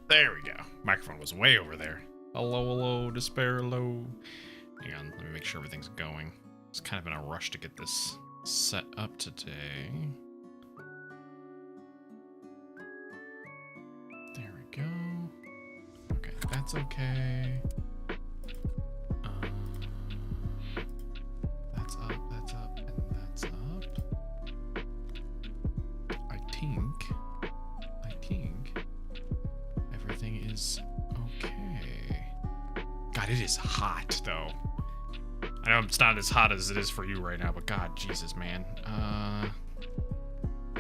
There we go. Microphone was way over there. Hello, hello, despair, hello. Hang on, let me make sure everything's going. I was kind of in a rush to get this set up today. There we go. Okay, that's okay. That's up, and that's up. I think everything is okay. God, it is hot, though. I know it's not as hot as it is for you right now, but God, Jesus, man. I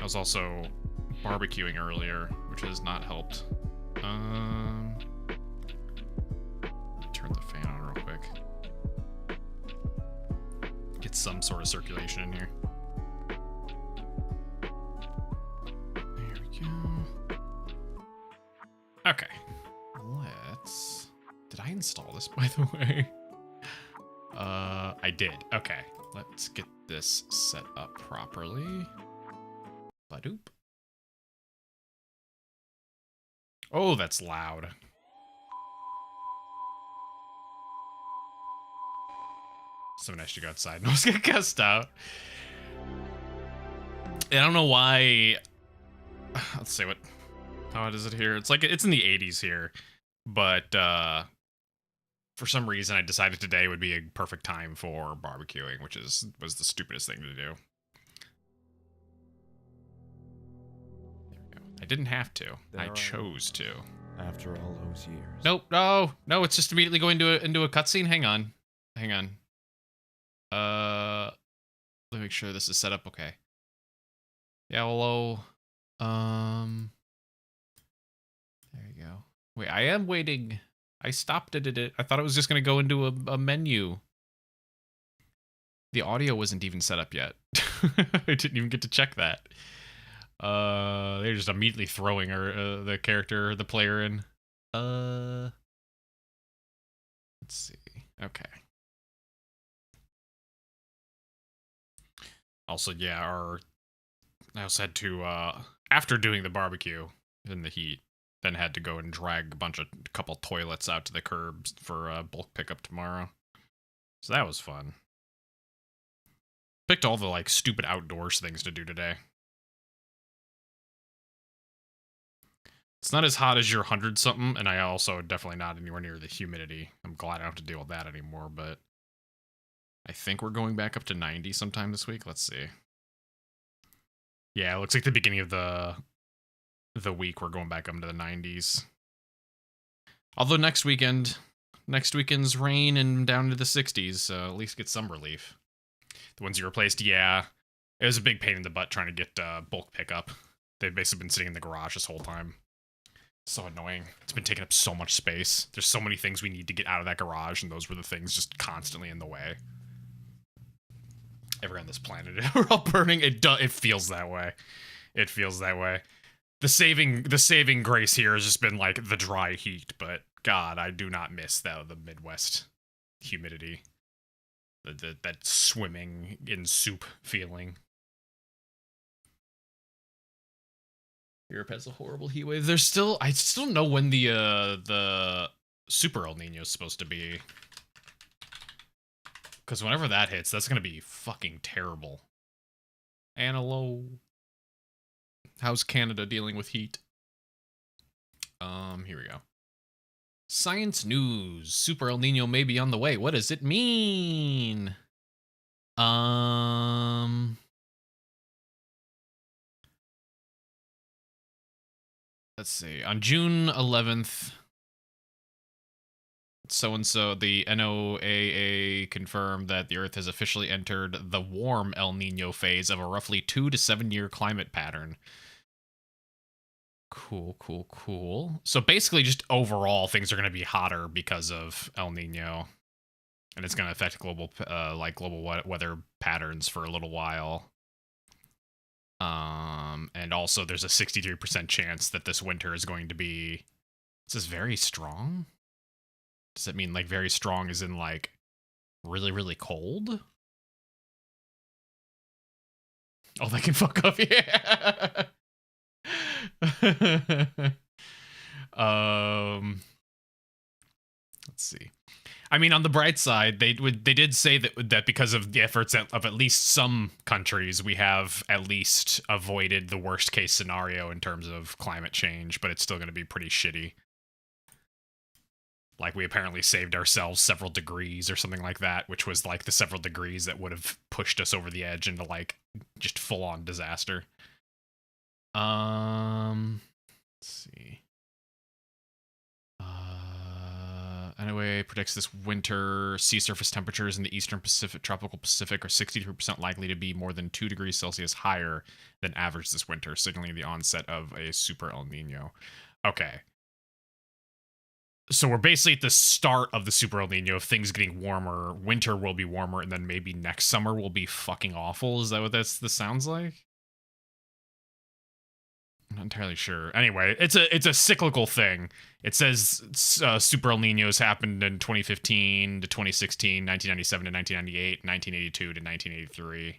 was also barbecuing earlier, which has not helped. Turn the fan on real quick. Get some sort of circulation in here. There we go. Okay. Let's... Did I install this, by the way? I did. Okay. Let's get this set up properly. Badoop. Oh, that's loud. Someone has to go outside. No one's gonna cussed out. I don't know why. Let's see what. How is it here? It's like it's in the 80s here, but for some reason I decided today would be a perfect time for barbecuing, which was the stupidest thing to do. There we go. I didn't have to. I chose to. After all those years. Nope. No. It's just immediately going into a cutscene. Hang on. Let me make sure this is set up okay. Yeah, hello. There you go. Wait, I am waiting. I stopped it. I thought it was just going to go into a menu. The audio wasn't even set up yet. I didn't even get to check that. They're just immediately throwing the player in. Let's see. Okay. Also, yeah, I also had to, after doing the barbecue in the heat, then had to go and drag a couple toilets out to the curbs for bulk pickup tomorrow. So that was fun. Picked all the, like, stupid outdoors things to do today. It's not as hot as your 100-something, and I also definitely not anywhere near the humidity. I'm glad I don't have to deal with that anymore, but I think we're going back up to 90 sometime this week. Let's see. Yeah, it looks like the beginning of the week we're going back up into the 90s. Although next weekend's rain and down to the 60s, so at least get some relief. The ones you replaced, yeah, it was a big pain in the butt trying to get bulk pickup. They've basically been sitting in the garage this whole time. So annoying. It's been taking up so much space. There's so many things we need to get out of that garage, and those were the things just constantly in the way. Ever on this planet, we're all burning. It feels that way. It feels that way. The saving grace here has just been like the dry heat, but God, I do not miss the Midwest humidity. That swimming in soup feeling. Europe has a horrible heat wave. I still don't know when the Super El Nino is supposed to be. Because whenever that hits, that's going to be fucking terrible. And hello. How's Canada dealing with heat? Here we go. Science news. Super El Nino may be on the way. What does it mean? Let's see. On June 11th, so-and-so, the NOAA confirmed that the Earth has officially entered the warm El Nino phase of a roughly 2 to 7 year climate pattern. Cool. So basically just overall things are going to be hotter because of El Nino. And it's going to affect global weather patterns for a little while. And also there's a 63% chance that this winter is going to be... Is this very strong? Does that mean, like, very strong as in, like, really, really cold? Oh, that can fuck up, yeah. Let's see. I mean, on the bright side, they did say that because of the efforts of at least some countries, we have at least avoided the worst case scenario in terms of climate change, but it's still going to be pretty shitty. Like, we apparently saved ourselves several degrees or something like that, which was like the several degrees that would have pushed us over the edge into like just full on disaster. Let's see. Anyway, predicts this winter sea surface temperatures in the eastern Pacific, tropical Pacific are 63% likely to be more than 2 degrees Celsius higher than average this winter, signaling the onset of a super El Nino. Okay. So we're basically at the start of the super El Nino of things getting warmer. Winter will be warmer, and then maybe next summer will be fucking awful. Is that what this sounds like? I'm not entirely sure. Anyway, it's a cyclical thing. It says Super El Ninos happened in 2015 to 2016, 1997 to 1998, 1982 to 1983.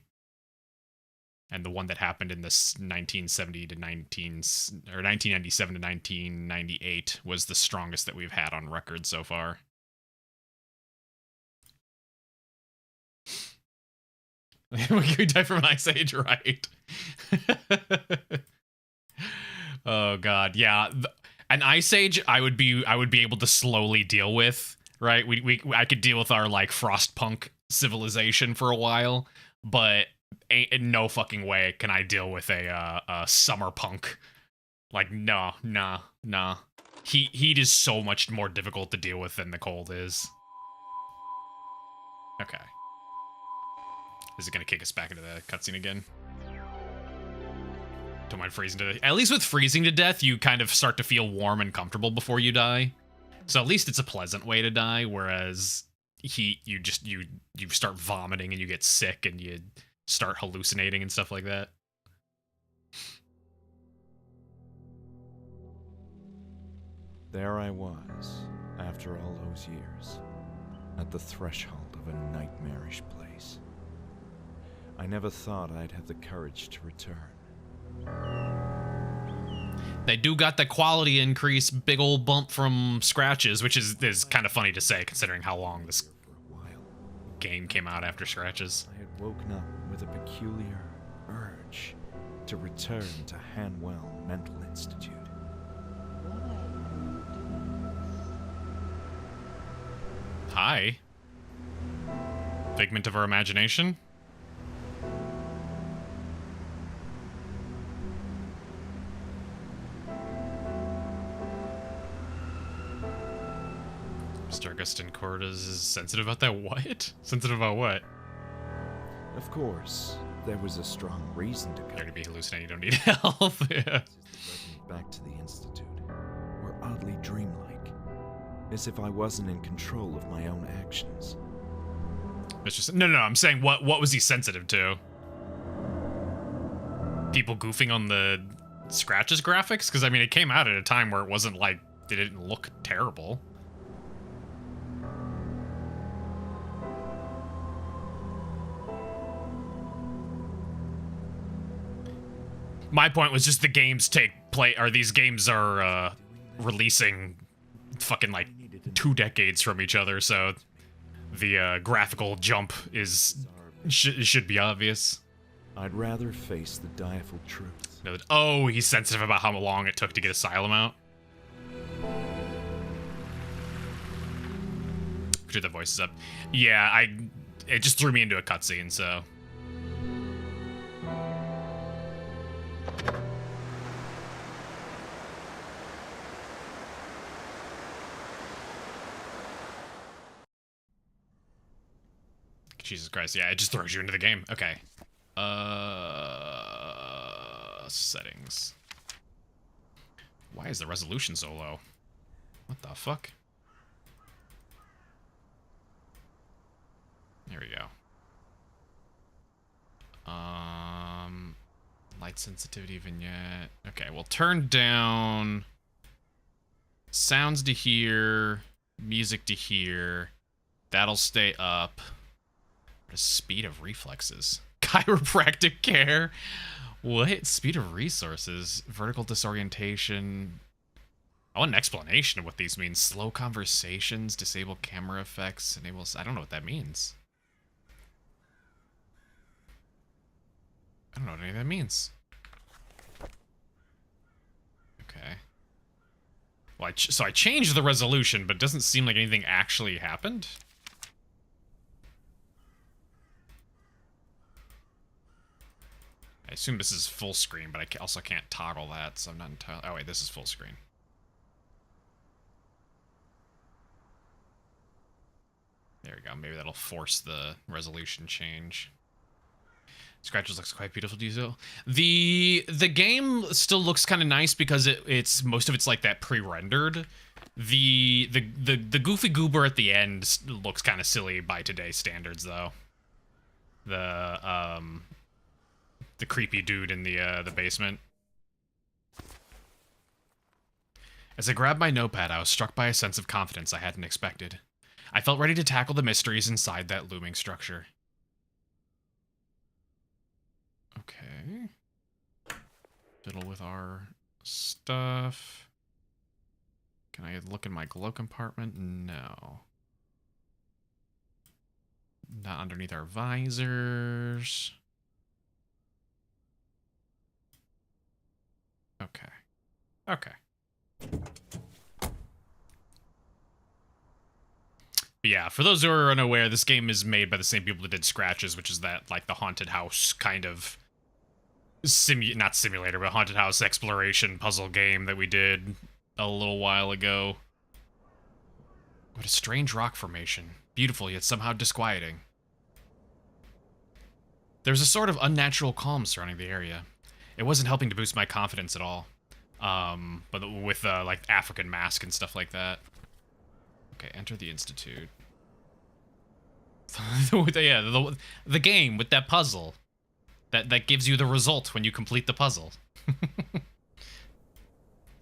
And the one that happened in this 1970 to 1997 to 1998 was the strongest that we've had on record so far. We die from an ice age, right? Oh god, yeah. An ice age I would be able to slowly deal with, right? I could deal with our like frostpunk civilization for a while, but in no fucking way can I deal with a summer punk. Like nah. Heat is so much more difficult to deal with than the cold is. Okay. Is it gonna kick us back into the cutscene again? Don't mind freezing to death. At least with freezing to death, you kind of start to feel warm and comfortable before you die. So at least it's a pleasant way to die, whereas heat, you start vomiting and you get sick and you start hallucinating and stuff like that. There I was, after all those years, at the threshold of a nightmarish place. I never thought I'd have the courage to return. They do got the quality increase, big old bump from scratches, which is kind of funny to say considering how long this game came out after scratches. I had woken up with a peculiar urge to return to Hanwell Mental Institute. Hi. Figment of our imagination? Mr. Augustin Cordes is sensitive about that? What? Sensitive about what? Of course, there was a strong reason to You're to be hallucinating, you don't need help. Yeah. Back to the Institute were oddly dreamlike, as if I wasn't in control of my own actions. No, I'm saying what was he sensitive to? People goofing on the scratches graphics? Because, I mean, it came out at a time where it wasn't like, it didn't look terrible. My point was just the games these games are releasing fucking like 2 decades from each other, so the graphical jump should be obvious. I'd rather face the direful truth. Oh, he's sensitive about how long it took to get Asylum out. Put the voices up. Yeah, it just threw me into a cutscene, so. Jesus Christ, yeah, it just throws you into the game. Okay. Settings. Why is the resolution so low? What the fuck? There we go. Light sensitivity vignette. Okay, we'll turn down sounds to here, music to here. That'll stay up. Speed of reflexes. Chiropractic care. What? Speed of resources. Vertical disorientation. I want an explanation of what these mean. Slow conversations, disable camera effects, enables... I don't know what that means. I don't know what any of that means. Okay. Well, so I changed the resolution, but it doesn't seem like anything actually happened. I assume this is full screen, but I also can't toggle that, so I'm not entirely... Oh, wait, this is full screen. There we go. Maybe that'll force the resolution change. Scratches looks quite beautiful, Diesel. The game still looks kind of nice because it's most of it's like that pre-rendered. The goofy goober at the end looks kind of silly by today's standards, though. The creepy dude in the basement. As I grabbed my notepad, I was struck by a sense of confidence I hadn't expected. I felt ready to tackle the mysteries inside that looming structure. Okay. Fiddle with our stuff. Can I look in my glove compartment? No. Not underneath our visors. Okay. Okay. But yeah, for those who are unaware, this game is made by the same people that did Scratches, which is that, like, the haunted house kind of not simulator, but haunted house exploration puzzle game that we did a little while ago. What a strange rock formation. Beautiful, yet somehow disquieting. There's a sort of unnatural calm surrounding the area. It wasn't helping to boost my confidence at all. But with, like, African mask and stuff like that. Okay, enter the Institute. Yeah, the game with that puzzle. That gives you the result when you complete the puzzle.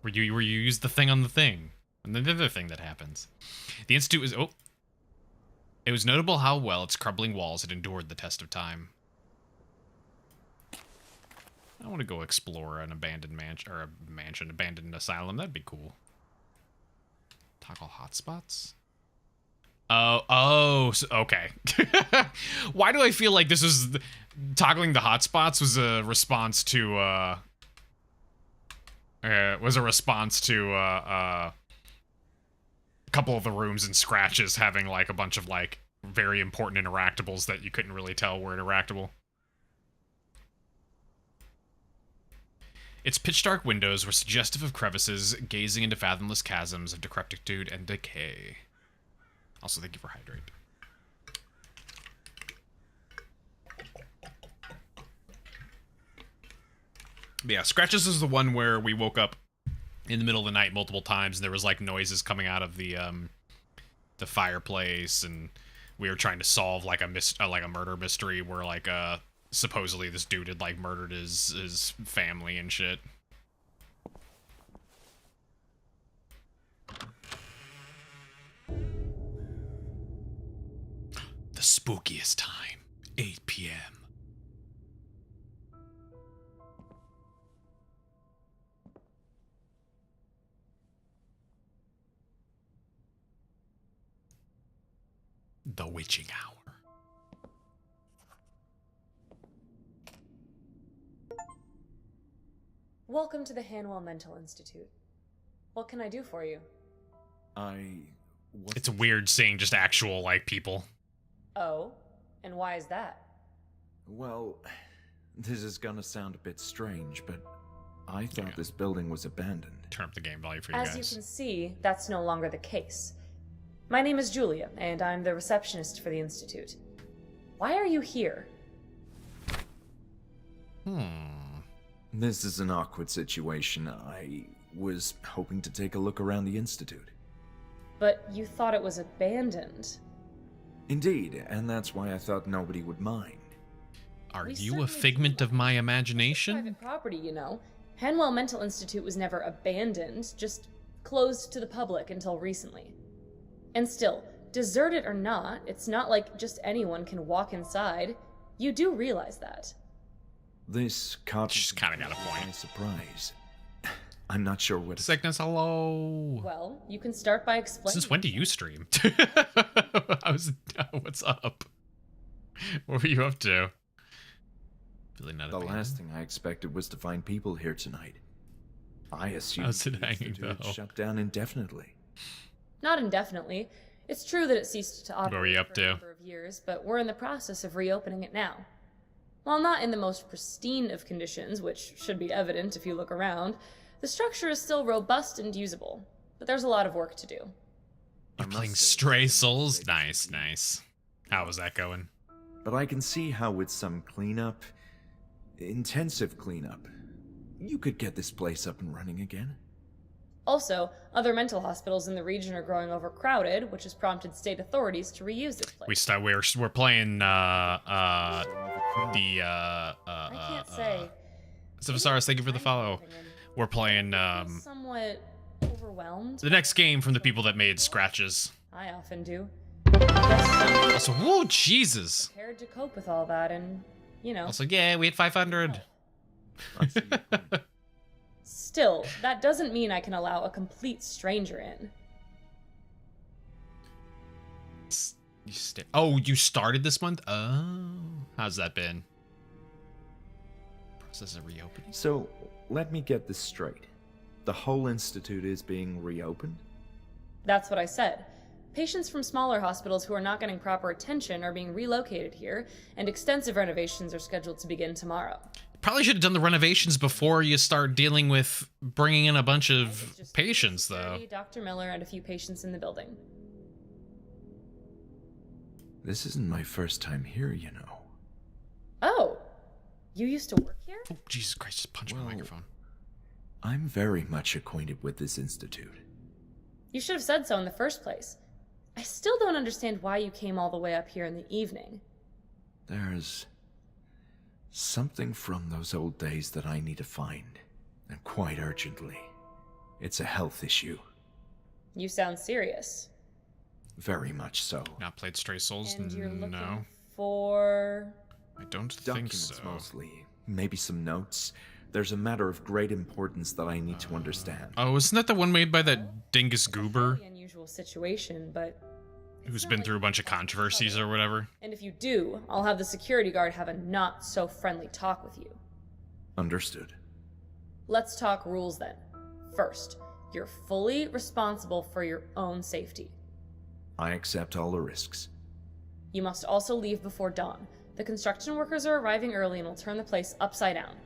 where you use the thing on the thing. And the other thing that happens. The Institute was... Oh. It was notable how well its crumbling walls had endured the test of time. I want to go explore an abandoned abandoned asylum. That'd be cool. Toggle hotspots? Oh, okay. Why do I feel like this was... toggling the hotspots was a response to, a couple of the rooms in Scratches having, like, a bunch of, like, very important interactables that you couldn't really tell were interactable. Its pitch-dark windows were suggestive of crevices gazing into fathomless chasms of decrepitude and decay. Also, thank you for hydrate. But yeah, Scratches is the one where we woke up in the middle of the night multiple times, and there was, like, noises coming out of the fireplace, and we were trying to solve, like, a murder mystery where, like, supposedly this dude had, like, murdered his family and shit. The spookiest time, 8 p.m. The witching hour. Welcome to the Hanwell Mental Institute. What can I do for you? It's weird seeing just actual, like, people. Oh? And why is that? Well, this is gonna sound a bit strange, but I thought this building was abandoned. Turn up the game volume for you As guys. you can see, that's no longer the case. My name is Julia, and I'm the receptionist for the Institute. Why are you here? This is an awkward situation. I was hoping to take a look around the Institute. But you thought it was abandoned. Indeed, and that's why I thought nobody would mind. Are We you a certainly figment do. of my It's imagination? private property, you know. Hanwell Mental Institute was never abandoned, just closed to the public until recently. And still, deserted or not, it's not like just anyone can walk inside. You do realize that. This caught She's kinda got a point. by surprise. I'm not sure what it's... Sickness, hello. Well, you can start by explaining. Since when do you stream? What's up? What were you up to? Really not The last thing I expected was to find people here tonight. I assumed How's it the hanging, Institute though? shut down indefinitely. Not indefinitely. It's true that it ceased to operate What were you up for to? a number of years, but we're in the process of reopening it now. While not in the most pristine of conditions, which should be evident if you look around, the structure is still robust and usable, but there's a lot of work to do. You're playing Stray Souls? Nice, nice. How was that going? But I can see how with some cleanup, intensive cleanup, you could get this place up and running again. Also, other mental hospitals in the region are growing overcrowded, which has prompted state authorities to reuse this place. We're playing I can't say. Civisaurus, thank you for the follow. We're playing Somewhat overwhelmed. the next game from the people that made Scratches. I often do. Yes, Also, whoa, Jesus. prepared to cope with all that, and Also, yeah, we had 500. I see your point. Still, that doesn't mean I can allow a complete stranger in. You started this month? Oh, how's that been? Process of reopening. So, let me get this straight. The whole institute is being reopened? That's what I said. Patients from smaller hospitals who are not getting proper attention are being relocated here, and extensive renovations are scheduled to begin tomorrow. Probably should have done the renovations before you start dealing with bringing in a bunch It's of just patients, though. security, Dr. Miller, and a few patients in the building. This isn't my first time here, you know. Oh, you used to work here? Oh, Jesus Christ, just punch my Well, microphone. I'm very much acquainted with this institute. You should have said so in the first place. I still don't understand why you came all the way up here in the evening. There's something from those old days that I need to find, and quite urgently. It's a health issue. You sound serious. Very much so. Not played Stray Souls? And you're looking No, for... I don't think Documents so. mostly. Maybe some notes. There's a matter of great importance that I need to understand. Oh, isn't that the one made by that dingus goober Very unusual situation, but... it's who's not been like through a bunch you of have controversies trouble. or whatever? And if you do, I'll have the security guard have a not-so-friendly talk with you. Understood. Let's talk rules then. First, you're fully responsible for your own safety. I accept all the risks. You must also leave before dawn. The construction workers are arriving early and will turn the place upside down.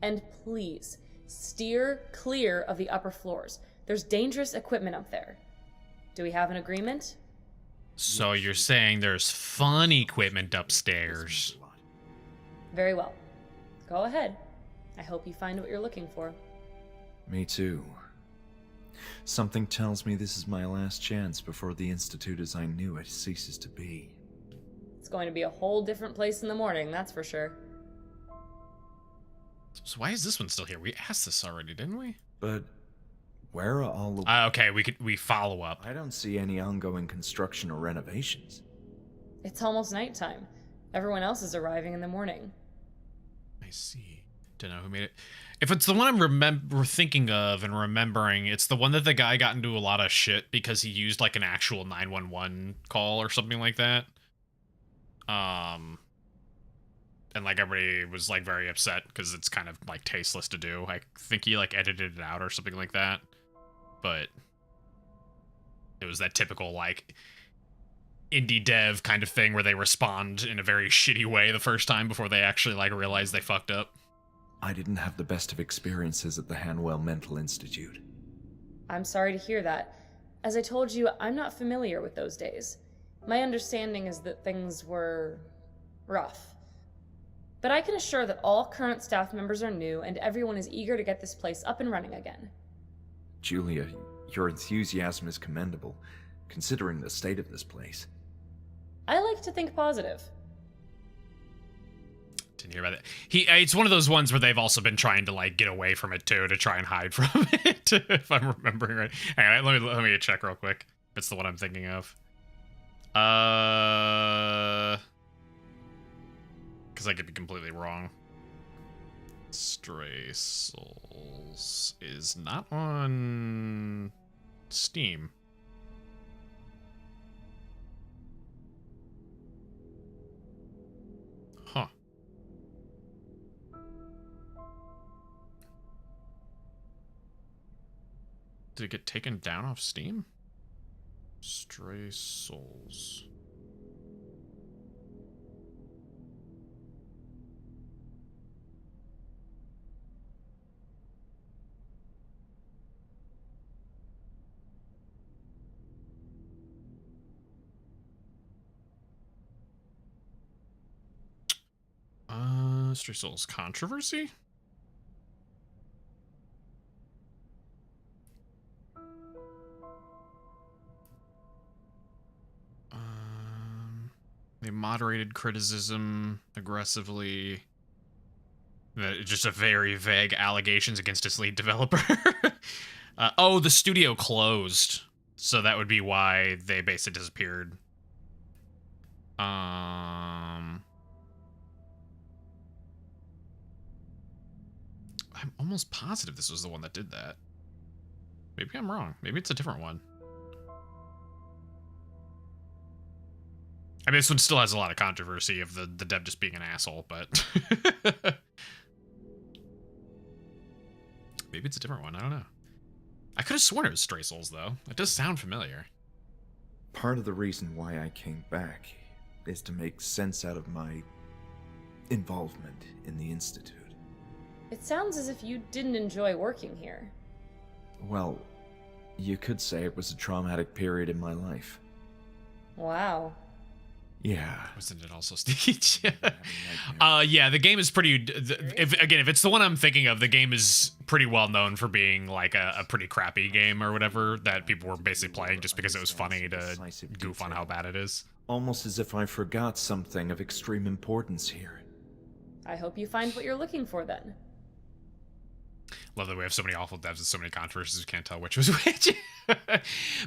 And please, steer clear of the upper floors. There's dangerous equipment up there. Do we have an agreement? So you're saying there's fun equipment upstairs? Very well. Go ahead. I hope you find what you're looking for. Me too. Something tells me this is my last chance before the Institute as I knew it ceases to be. It's going to be a whole different place in the morning, that's for sure. So why is this one still here? We asked this already, didn't we? But where are all the... Okay, we follow up. I don't see any ongoing construction or renovations. It's almost nighttime. Everyone else is arriving in the morning. I see. Don't know who made it. If it's the one I'm thinking of and remembering, it's the one that the guy got into a lot of shit because he used like an actual 911 call or something like that. And like everybody was like very upset because it's kind of like tasteless to do. I think he like edited it out or something like that. But it was that typical like indie dev kind of thing where they respond in a very shitty way the first time before they actually like realize they fucked up. I didn't have the best of experiences at the Hanwell Mental Institute. I'm sorry to hear that. As I told you, I'm not familiar with those days. My understanding is that things were rough. But I can assure that all current staff members are new and everyone is eager to get this place up and running again. Julia, your enthusiasm is commendable, considering the state of this place. I like to think positive. Didn't hear about it. It's one of those ones where they've also been trying to like get away from it too, to try and hide from it. If I'm remembering right. Hang on, let me check real quick. If it's the one I'm thinking of. Because I could be completely wrong. Stray Souls is not on Steam. Huh. Did it get taken down off Steam? Stray Souls. Stray Souls controversy? They moderated criticism aggressively. Just a very vague allegations against its lead developer. Oh, the studio closed. So that would be why they basically disappeared. I'm almost positive this was the one that did that. Maybe I'm wrong. Maybe it's a different one. I mean, this one still has a lot of controversy of the dev just being an asshole, but... Maybe it's a different one. I don't know. I could have sworn it was Stray Souls, though. It does sound familiar. Part of the reason why I came back is to make sense out of my involvement in the Institute. It sounds as if you didn't enjoy working here. Well, you could say it was a traumatic period in my life. Wow. Yeah. Wasn't it also Stitch? Yeah, the game is pretty... If it's the one I'm thinking of, the game is pretty well known for being like a pretty crappy game or whatever that people were basically playing just because it was funny to goof on how bad it is. Almost as if I forgot something of extreme importance here. I hope you find what you're looking for then. Love that we have so many awful devs and so many controversies we can't tell which was which.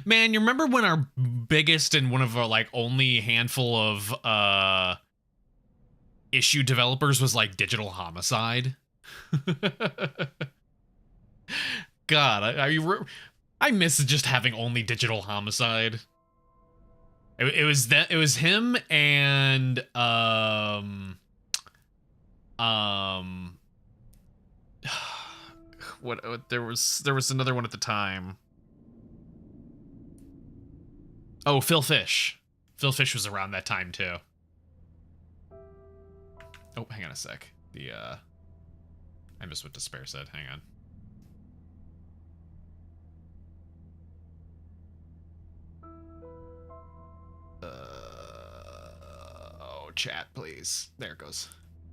Man, you remember when our biggest and one of our like only handful of issue developers was like Digital Homicide? God, I miss just having only Digital Homicide. It was him and what there was another one at the time. Oh, Phil Fish. Phil Fish was around that time too. Oh, hang on a sec. I missed what Despair said. Hang on. Oh, chat, please. There it goes.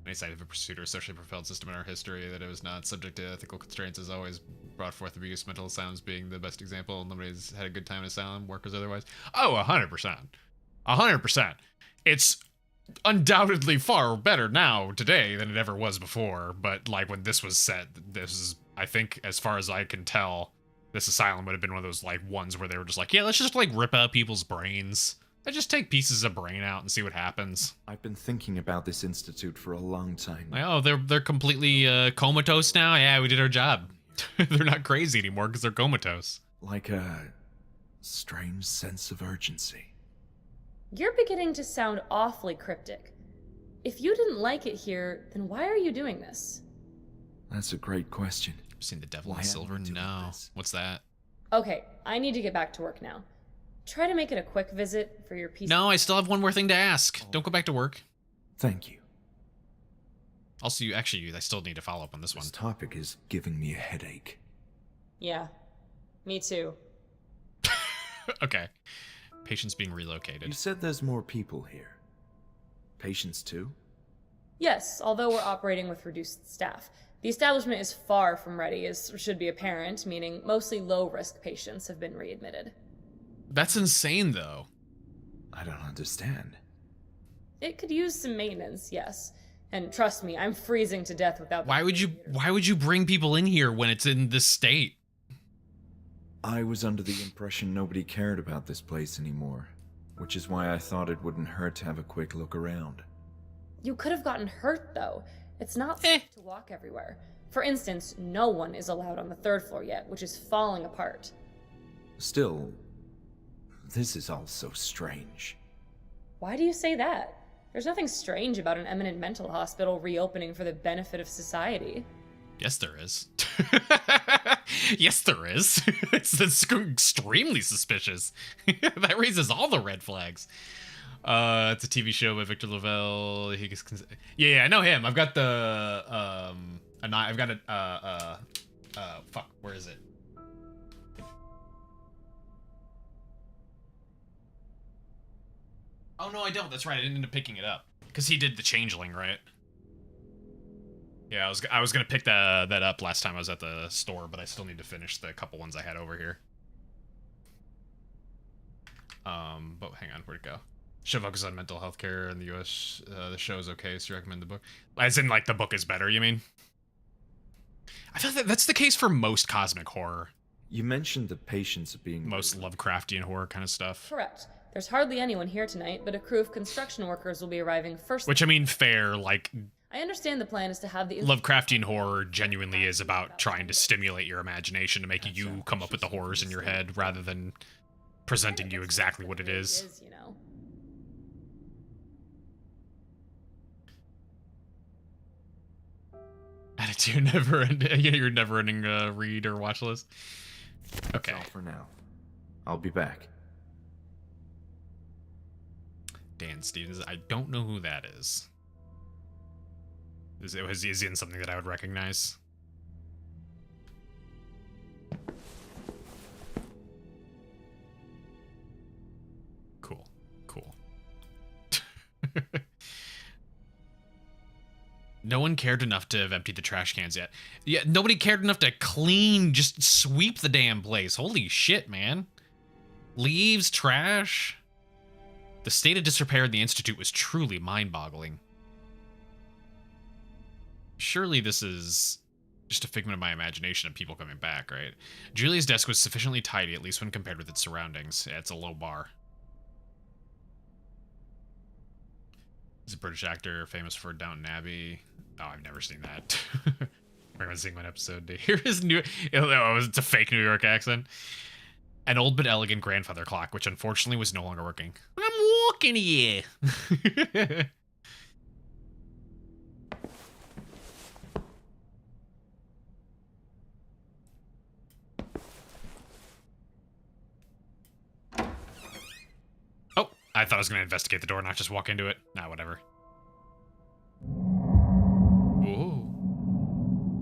Any side of a pursuit or socially propelled system in our history that it was not subject to ethical constraints has always brought forth abuse, mental asylums being the best example. Nobody's had a good time in asylum, workers otherwise. Oh, 100%. 100%. It's undoubtedly far better now, today, than it ever was before, but like when this was set, this is, I think, as far as I can tell, this asylum would have been one of those like ones where they were just like, yeah, let's just like rip out people's brains. I just take pieces of brain out and see what happens. I've been thinking about this institute for a long time. Like, oh, they're completely comatose now? Yeah, we did our job. They're not crazy anymore because they're comatose. Like a strange sense of urgency. You're beginning to sound awfully cryptic. If you didn't like it here, then why are you doing this? That's a great question. Seen The Devil Why in Silver? am I doing No. this? What's that? Okay, I need to get back to work now. Try to make it a quick visit for your piece. No, I still have one more thing to ask. Don't go back to work. Thank you. Also, I still need to follow up on this one. This topic is giving me a headache. Yeah, me too. Okay. Patients being relocated. You said there's more people here. Patients too? Yes, although we're operating with reduced staff. The establishment is far from ready, as should be apparent, meaning mostly low-risk patients have been readmitted. That's insane, though. I don't understand. It could use some maintenance, yes. And trust me, I'm freezing to death without... Why would you bring people in here when it's in this state? I was under the impression nobody cared about this place anymore, which is why I thought it wouldn't hurt to have a quick look around. You could have gotten hurt, though. It's not safe to walk everywhere. For instance, no one is allowed on the 3rd floor yet, which is falling apart. Still, this is all so strange. Why do you say that? There's nothing strange about an eminent mental hospital reopening for the benefit of society. Yes, there is. Yes, there is. It's extremely suspicious. That raises all the red flags. It's a TV show by Victor Lavelle. Yeah, I know him. I've got the fuck, where is it? Oh no, I don't. That's right. I didn't end up picking it up because he did The Changeling, right? Yeah, I was gonna pick that up last time I was at the store, but I still need to finish the couple ones I had over here. But hang on, where'd it go? Show focuses on mental health care in the U.S. The show is okay, so you recommend the book? As in, like, the book is better, you mean? I thought that's the case for most cosmic horror. You mentioned the patients being... Most Lovecraftian horror kind of stuff. Correct. There's hardly anyone here tonight, but a crew of construction workers will be arriving first. Which, I mean, fair, like... I understand the plan is to have the... Lovecraftian horror genuinely is about trying to stimulate your imagination to make you come up with the horrors in your head, rather than presenting you exactly what it is. You know. Add it to your never-ending read or watch list. Okay. That's all for now. I'll be back. Dan Stevens. I don't know who that is. Is he in something that I would recognize? Cool. No one cared enough to have emptied the trash cans yet. Yeah, nobody cared enough to just sweep the damn place. Holy shit, man. Leaves, trash. The state of disrepair in the Institute was truly mind-boggling. Surely this is just a figment of my imagination of people coming back, right? Julia's desk was sufficiently tidy, at least when compared with its surroundings. Yeah, it's a low bar. He's a British actor famous for Downton Abbey. Oh, I've never seen that. We're going to sing one episode to hear his new... Oh, it's a fake New York accent. An old but elegant grandfather clock, which unfortunately was no longer working. I'm walking here. Oh, I thought I was going to investigate the door, not just walk into it. Nah, whatever. Whoa.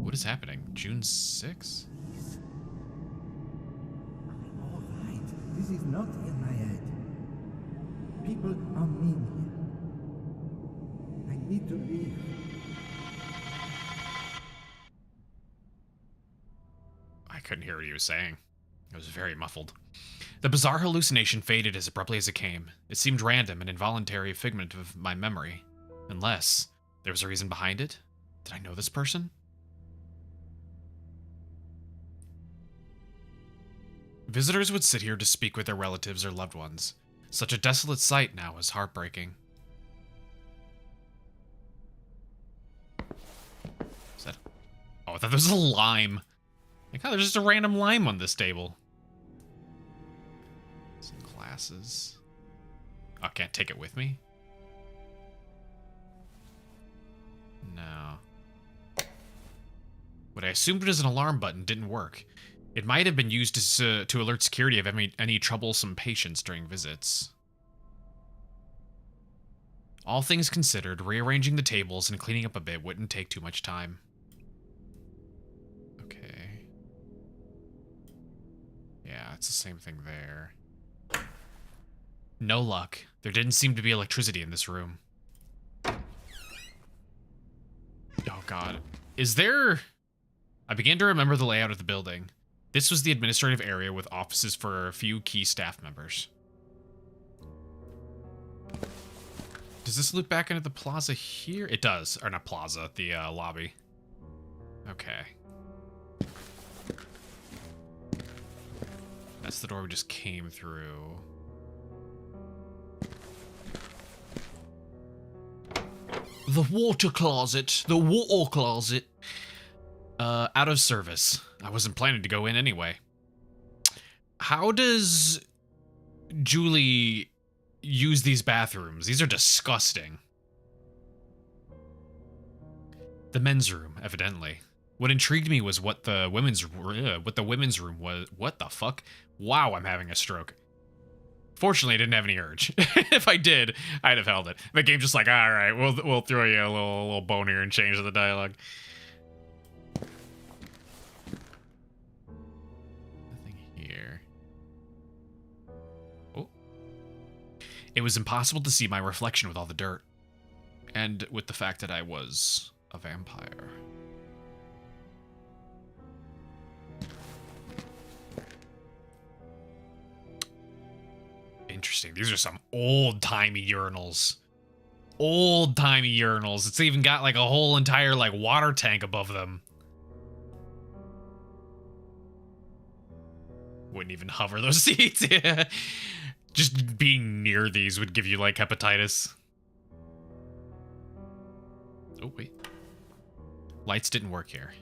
What is happening? June 6th? All right. This is not in my head. People are mean here. I need to leave. I couldn't hear what he was saying. It was very muffled. The bizarre hallucination faded as abruptly as it came. It seemed random, an involuntary figment of my memory. Unless there was a reason behind it? Did I know this person? Visitors would sit here to speak with their relatives or loved ones. Such a desolate sight now was heartbreaking. Is that... Oh, I thought there was a lime. Like, oh, there's just a random lime on this table. Some glasses. Oh, I can't take it with me? No. What I assumed was an alarm button didn't work. It might have been used to alert security of any troublesome patients during visits. All things considered, rearranging the tables and cleaning up a bit wouldn't take too much time. Okay. Yeah, it's the same thing there. No luck. There didn't seem to be electricity in this room. Oh god. Is there... I began to remember the layout of the building. This was the administrative area with offices for a few key staff members. Does this loop back into the plaza here? It does. Or not plaza, the lobby. Okay. That's the door we just came through. the water closet, the water closet, out of service. I wasn't planning to go in anyway. How does Julie use these bathrooms? These are disgusting. The men's room, evidently. What intrigued me was what the women's room was. What the fuck? Wow, I'm having a stroke. Fortunately, I didn't have any urge. If I did, I'd have held it. The game's just like, all right, we'll throw you a little bone here and change the dialogue. Nothing here. Oh. It was impossible to see my reflection with all the dirt, and with the fact that I was a vampire. Interesting. These are some old-timey urinals. Old-timey urinals. It's even got like a whole entire like water tank above them. Wouldn't even hover those seats. Yeah. Just being near these would give you like hepatitis. Oh, wait. Lights didn't work here.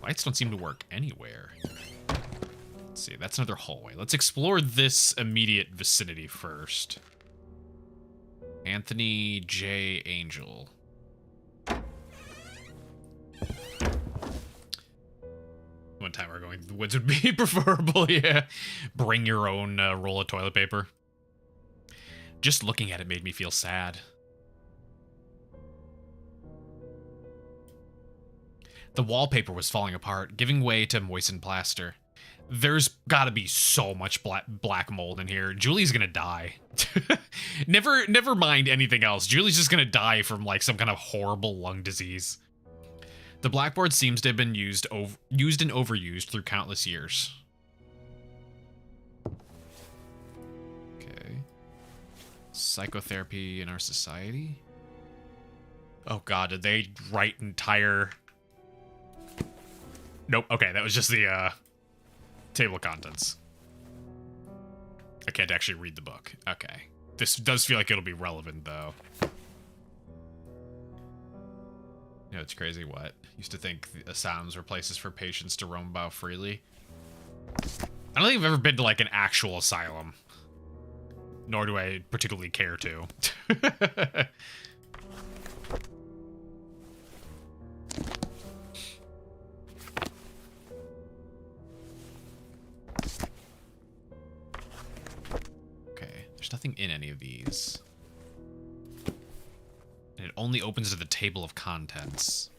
Lights don't seem to work anywhere. Let's see, that's another hallway. Let's explore this immediate vicinity first. Anthony J. Angel. One time we're going, the woods would be preferable, yeah. Bring your own roll of toilet paper. Just looking at it made me feel sad. The wallpaper was falling apart, giving way to moistened plaster. There's gotta be so much black mold in here. Julie's gonna die. Never mind anything else. Julie's just gonna die from like some kind of horrible lung disease. The blackboard seems to have been used and overused through countless years. Okay. Psychotherapy in our society? Oh god, did they write entire... Nope, okay, that was just the table of contents. I can't actually read the book. Okay. This does feel like it'll be relevant, though. You know, it's crazy what? Used to think the asylums were places for patients to roam about freely. I don't think I've ever been to, like, an actual asylum. Nor do I particularly care to. There's nothing in any of these. And it only opens to the table of contents.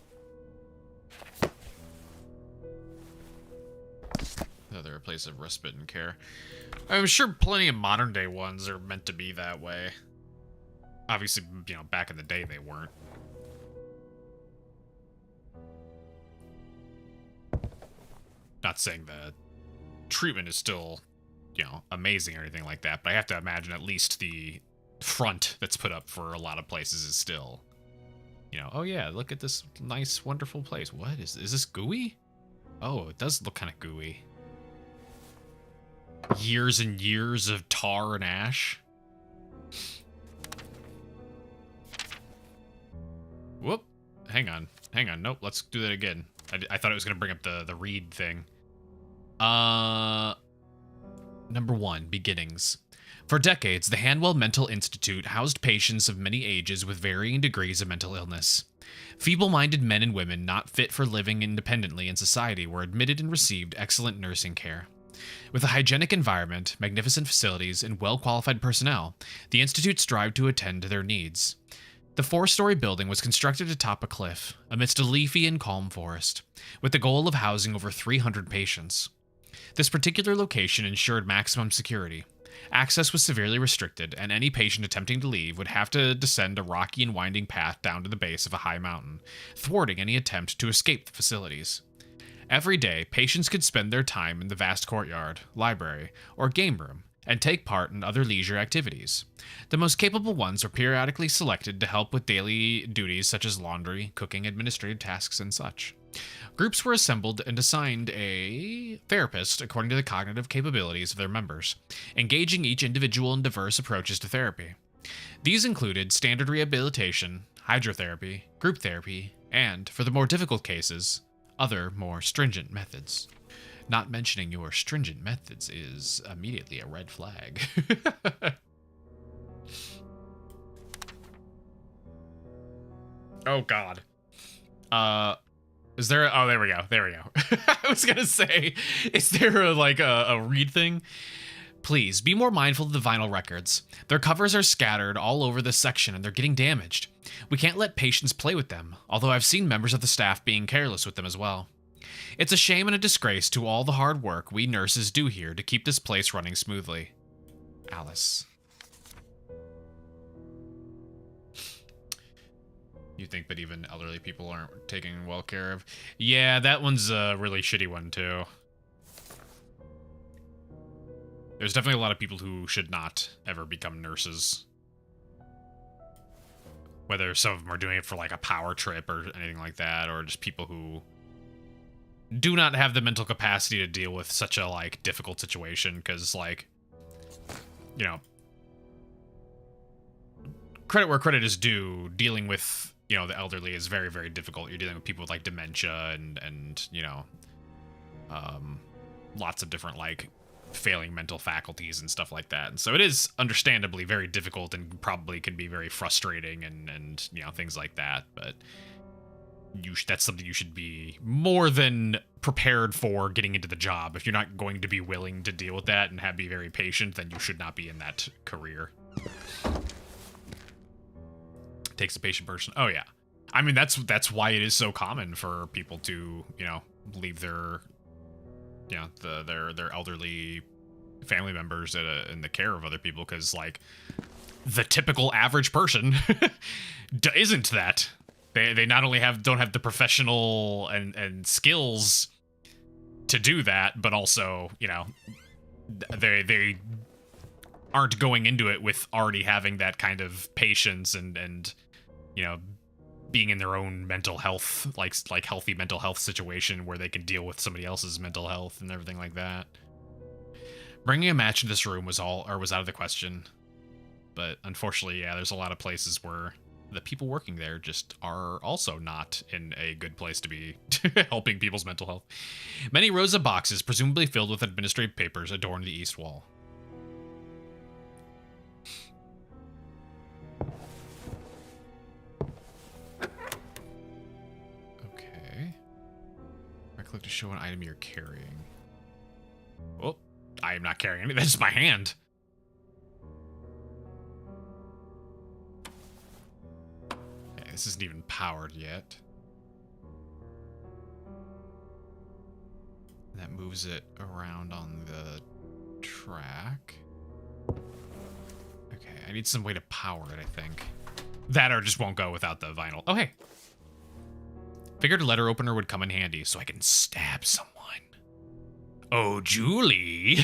They're a place of respite and care. I'm sure plenty of modern day ones are meant to be that way. Obviously, you know, back in the day they weren't. Not saying the treatment is still, you know, amazing or anything like that, but I have to imagine at least the front that's put up for a lot of places is still, you know, oh yeah, look at this nice, wonderful place. What is this gooey? Oh, it does look kind of gooey. Years and years of tar and ash. Whoop. Hang on. Nope, let's do that again. I thought it was going to bring up the read thing. Number 1, beginnings. For decades, the Hanwell Mental Institute housed patients of many ages with varying degrees of mental illness. Feeble-minded men and women not fit for living independently in society were admitted and received excellent nursing care. With a hygienic environment, magnificent facilities, and well-qualified personnel, the Institute strived to attend to their needs. The 4-story building was constructed atop a cliff, amidst a leafy and calm forest, with the goal of housing over 300 patients. This particular location ensured maximum security. Access was severely restricted, and any patient attempting to leave would have to descend a rocky and winding path down to the base of a high mountain, thwarting any attempt to escape the facilities. Every day, patients could spend their time in the vast courtyard, library, or game room, and take part in other leisure activities. The most capable ones were periodically selected to help with daily duties such as laundry, cooking, administrative tasks, and such. Groups were assembled and assigned a therapist according to the cognitive capabilities of their members, engaging each individual in diverse approaches to therapy. These included standard rehabilitation, hydrotherapy, group therapy, and, for the more difficult cases, other more stringent methods. Not mentioning your stringent methods is immediately a red flag. Oh, God. Is there... Oh, there we go. There we go. I was gonna say, is there a read thing? Please, be more mindful of the vinyl records. Their covers are scattered all over this section and they're getting damaged. We can't let patients play with them, although I've seen members of the staff being careless with them as well. It's a shame and a disgrace to all the hard work we nurses do here to keep this place running smoothly. Alice. You think that even elderly people aren't taken well care of? Yeah, that one's a really shitty one, too. There's definitely a lot of people who should not ever become nurses. Whether some of them are doing it for, like, a power trip or anything like that, or just people who do not have the mental capacity to deal with such a, like, difficult situation, because, like, you know, credit where credit is due, dealing with, you know, the elderly is very, very difficult. You're dealing with people with, like, dementia and you know, lots of different, like, failing mental faculties and stuff like that. And so it is understandably very difficult and probably can be very frustrating and you know, things like that. But that's something you should be more than prepared for getting into the job. If you're not going to be willing to deal with that and be very patient, then you should not be in that career. Takes a patient person. Oh yeah. I mean, that's why it is so common for people to, you know, leave their, you know, their elderly family members in the care of other people, because, like, the typical average person isn't that. They not only don't have the professional and skills to do that, but also, you know, they aren't going into it with already having that kind of patience and you know, being in their own mental health, like healthy mental health situation where they can deal with somebody else's mental health and everything like that. Bringing a match into this room was out of the question. But unfortunately, yeah, there's a lot of places where the people working there just are also not in a good place to be helping people's mental health. Many rows of boxes, presumably filled with administrative papers, adorn the east wall. Click to show an item you're carrying. Oh, I am not carrying anything. That's just my hand. Okay, this isn't even powered yet. That moves it around on the track. Okay, I need some way to power it, I think. That or just won't go without the vinyl. Oh, hey. Figured a letter opener would come in handy so I can stab someone. Oh, Julie.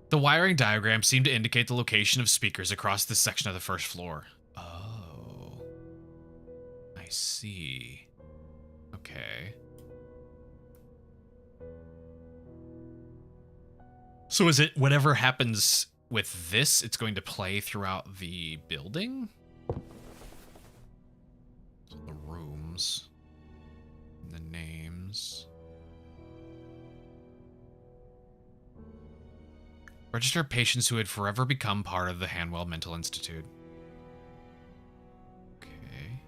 The wiring diagram seemed to indicate the location of speakers across this section of the first floor. Oh. I see. Okay. So is it whatever happens with this, it's going to play throughout the building? So the rooms. The names. Register patients who had forever become part of the Hanwell Mental Institute. Okay.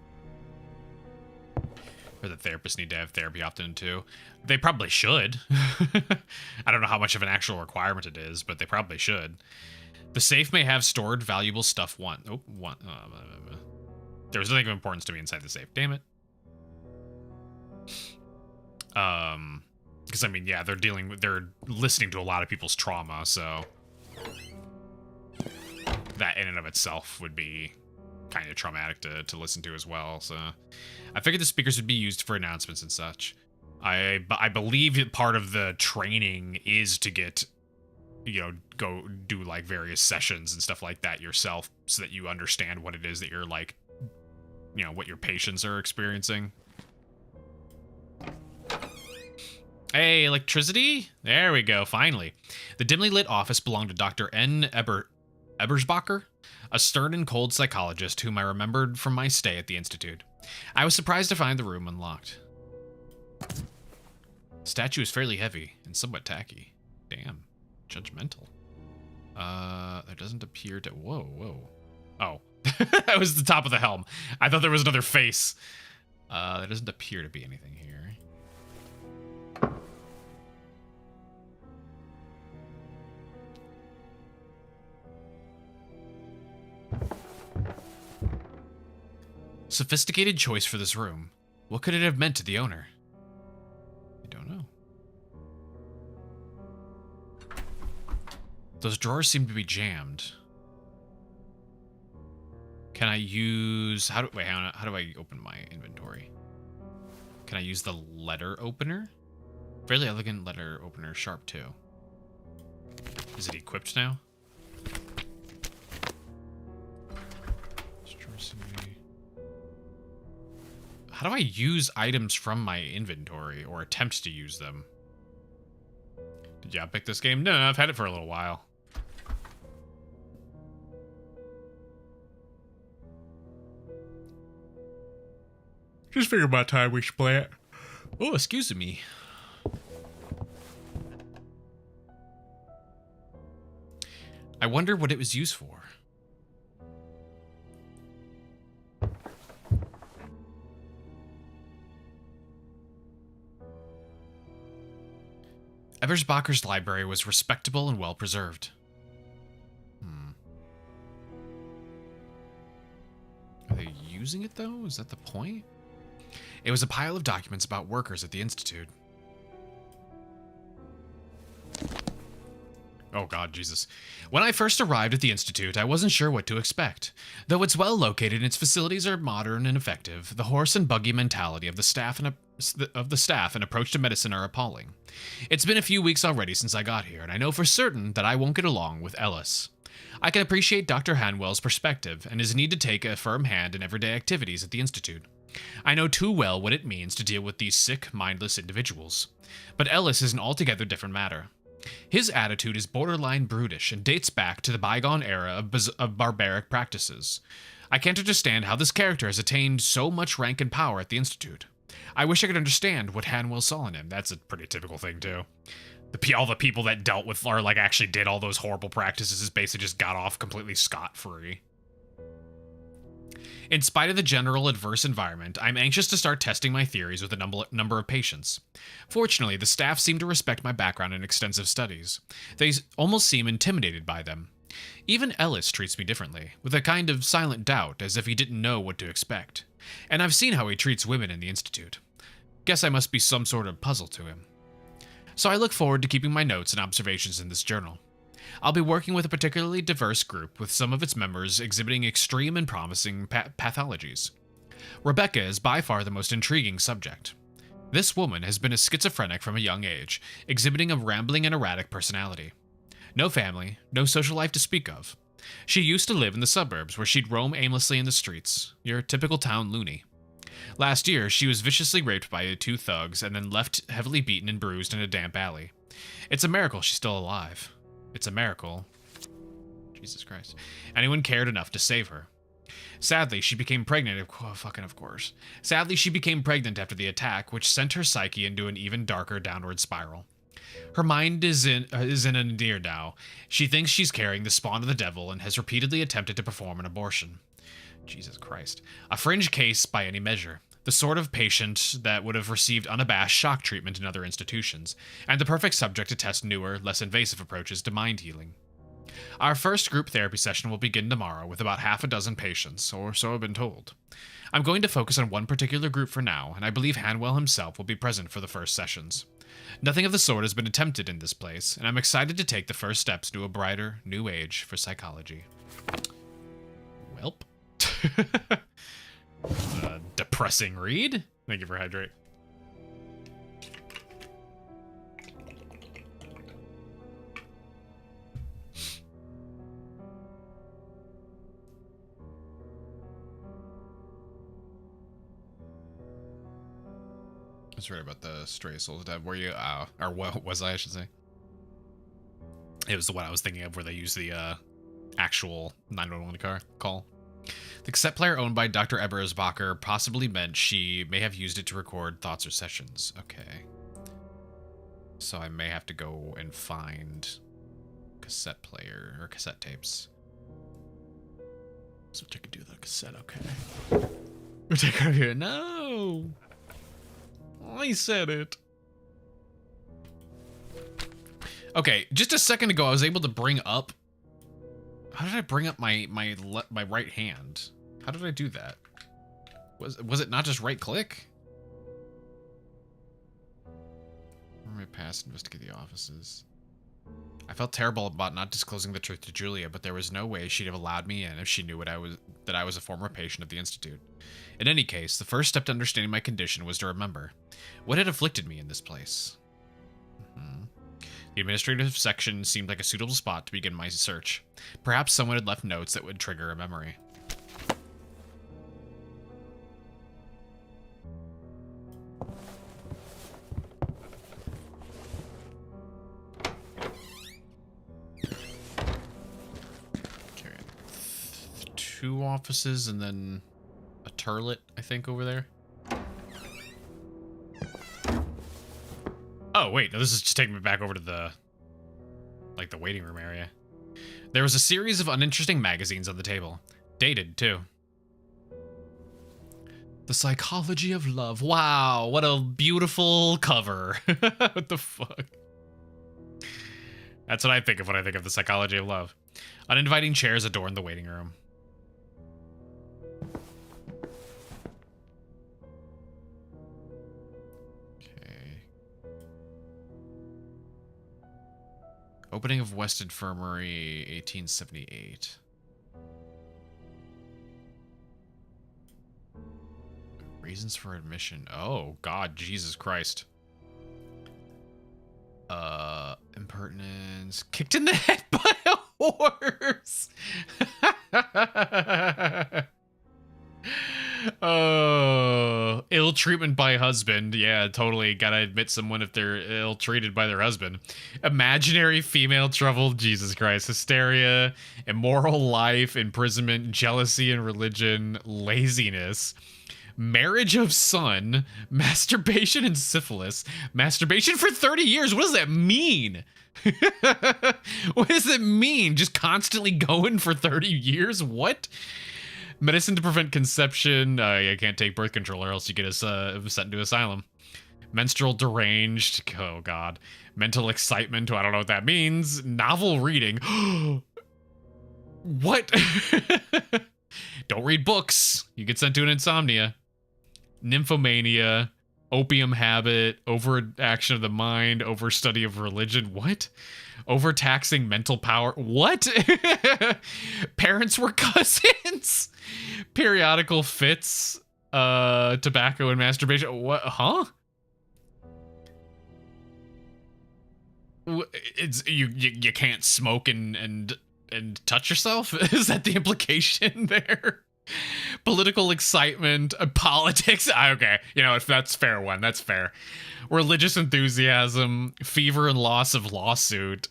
Or the therapists need to have therapy often too. They probably should. I don't know how much of an actual requirement it is, but they probably should. The safe may have stored valuable stuff. There's nothing of importance to me inside the safe. Damn it. Because I mean, yeah, they're listening to a lot of people's trauma, so that in and of itself would be kind of traumatic to listen to as well. So I figured the speakers would be used for announcements and such. I believe that part of the training is to get, you know, go do like various sessions and stuff like that yourself so that you understand what it is that you're like, you know, what your patients are experiencing. Hey, electricity? There we go, finally. The dimly lit office belonged to Dr. Ebersbacher, a stern and cold psychologist whom I remembered from my stay at the Institute. I was surprised to find the room unlocked. Statue is fairly heavy and somewhat tacky. Damn. Judgmental. There doesn't appear to... Whoa, whoa. Oh. That was the top of the helm. I thought there was another face. There doesn't appear to be anything here. Sophisticated choice for this room. What could it have meant to the owner? I don't know. Those drawers seem to be jammed. Can I use... How do I open my inventory? Can I use the letter opener? Fairly elegant letter opener, sharp 2. Is it equipped now? How do I use items from my inventory, or attempt to use them? Did y'all pick this game? No, I've had it for a little while. Just figured about time we should play it. Oh, excuse me. I wonder what it was used for. Ebersbacher's library was respectable and well preserved. Are they using it, though? Is that the point? It was a pile of documents about workers at the Institute. Oh God, Jesus. When I first arrived at the Institute, I wasn't sure what to expect. Though it's well located and its facilities are modern and effective, the horse and buggy mentality of the staff and approach to medicine are appalling. It's been a few weeks already since I got here, and I know for certain that I won't get along with Ellis. I can appreciate Dr. Hanwell's perspective and his need to take a firm hand in everyday activities at the Institute. I know too well what it means to deal with these sick, mindless individuals. But Ellis is an altogether different matter. His attitude is borderline brutish and dates back to the bygone era of barbaric practices. I can't understand how this character has attained so much rank and power at the Institute. I wish I could understand what Hanwell saw in him. That's a pretty typical thing, too. All the people that dealt with, or like actually did all those horrible practices, basically just got off completely scot-free. In spite of the general adverse environment, I'm anxious to start testing my theories with a number of patients. Fortunately, the staff seem to respect my background in extensive studies. They almost seem intimidated by them. Even Ellis treats me differently, with a kind of silent doubt, as if he didn't know what to expect. And I've seen how he treats women in the Institute. Guess I must be some sort of puzzle to him. So I look forward to keeping my notes and observations in this journal. I'll be working with a particularly diverse group, with some of its members exhibiting extreme and promising pathologies. Rebecca is by far the most intriguing subject. This woman has been a schizophrenic from a young age, exhibiting a rambling and erratic personality. No family, no social life to speak of. She used to live in the suburbs, where she'd roam aimlessly in the streets, your typical town loony. Last year, she was viciously raped by 2 thugs and then left heavily beaten and bruised in a damp alley. It's a miracle she's still alive. It's a miracle. Jesus Christ. Anyone cared enough to save her. Sadly, she became pregnant. Of course. Sadly, she became pregnant after the attack, which sent her psyche into an even darker downward spiral. Her mind is in a nadir now. She thinks she's carrying the spawn of the devil and has repeatedly attempted to perform an abortion. Jesus Christ. A fringe case by any measure. The sort of patient that would have received unabashed shock treatment in other institutions, and the perfect subject to test newer, less invasive approaches to mind healing. Our first group therapy session will begin tomorrow with about half a dozen patients, or so I've been told. I'm going to focus on one particular group for now, and I believe Hanwell himself will be present for the first sessions. Nothing of the sort has been attempted in this place, and I'm excited to take the first steps to a brighter, new age for psychology. Welp. Depressing read. Thank you for hydrate. I was right about the Stray Souls dev. Were you? Or what was I should say? It was the one I was thinking of where they use the actual 911 call. The cassette player owned by Dr. Ebersbacher possibly meant she may have used it to record thoughts or sessions. Okay. So I may have to go and find cassette player or cassette tapes. So I could do the cassette, okay. We'll take her here. No! I said it. Okay, just a second ago I was able to bring up. How did I bring up my right hand? How did I do that? Was it not just right click? Where am I past investigate the offices? I felt terrible about not disclosing the truth to Julia, but there was no way she'd have allowed me in if she knew that I was a former patient of the Institute. In any case, the first step to understanding my condition was to remember what had afflicted me in this place. The administrative section seemed like a suitable spot to begin my search. Perhaps someone had left notes that would trigger a memory. Okay. 2 offices and then a turlet, I think, over there. Oh, wait, no, this is just taking me back over to the waiting room area. There was a series of uninteresting magazines on the table. Dated, too. The Psychology of Love. Wow, what a beautiful cover. What the fuck? That's what I think of when I think of the Psychology of Love. Uninviting chairs adorned the waiting room. Opening of West Infirmary, 1878. Reasons for admission. Oh, God, Jesus Christ. Impertinence. Kicked in the head by a horse. Oh, ill treatment by husband. Yeah, totally. Gotta admit someone if they're ill treated by their husband. Imaginary female trouble. Jesus Christ. Hysteria, immoral life, imprisonment, jealousy and religion, laziness, marriage of son, masturbation and syphilis. Masturbation for 30 years. What does that mean? What does it mean? Just constantly going for 30 years? What? Medicine to prevent conception. I can't take birth control or else you get sent into asylum. Menstrual deranged. Oh, God. Mental excitement. I don't know what that means. Novel reading. What? Don't read books. You get sent to an insomnia. Nymphomania. Opium habit. Overaction of the mind. Overstudy of religion. What? Overtaxing mental power. What? Parents were cousins. Periodical fits. Tobacco and masturbation. What? Huh? It's you can't smoke and touch yourself? Is that the implication there? Political excitement, politics. Okay, you know, if that's fair one, that's fair. Religious enthusiasm, fever and loss of lawsuit.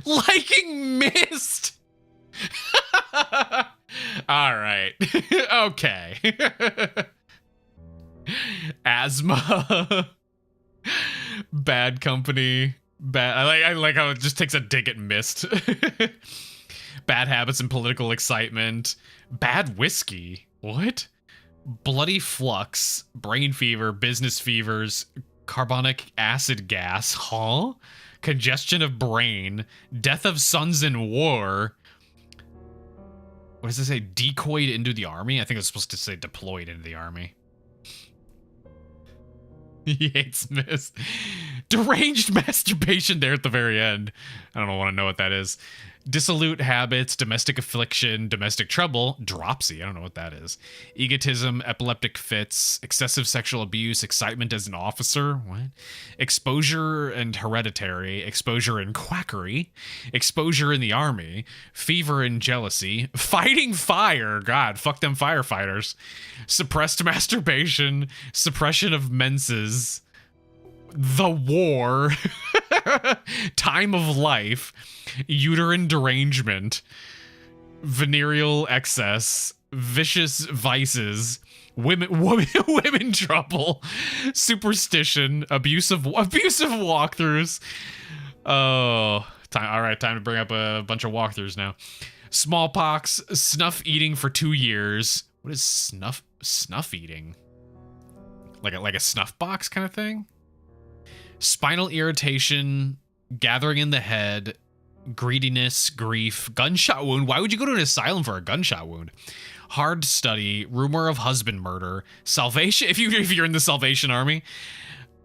Liking mist. All right. Okay. Asthma. Bad company. I like how it just takes a dig at mist. Bad habits and political excitement. Bad whiskey. What? Bloody flux. Brain fever. Business fevers. Carbonic acid gas. Huh? Congestion of brain. Death of sons in war. What does it say? Decoyed into the army? I think it's supposed to say deployed into the army. He hates Miss. Deranged masturbation there at the very end. I don't want to know what that is. Dissolute habits, domestic affliction, domestic trouble, dropsy, I don't know what that is. Egotism, epileptic fits, excessive sexual abuse, excitement as an officer, what? Exposure and hereditary, exposure and quackery, exposure in the army, fever and jealousy, fighting fire, God, fuck them firefighters, suppressed masturbation, suppression of menses, the war, time of life, uterine derangement, venereal excess, vicious vices, women trouble, superstition, abusive walkthroughs. Oh, time. All right, time to bring up a bunch of walkthroughs now. Smallpox, snuff eating for 2 years. What is snuff eating? Like a snuff box kind of thing? Spinal irritation, gathering in the head, greediness, grief, gunshot wound. Why would you go to an asylum for a gunshot wound? Hard study, rumor of husband murder, salvation. If you're in the Salvation Army,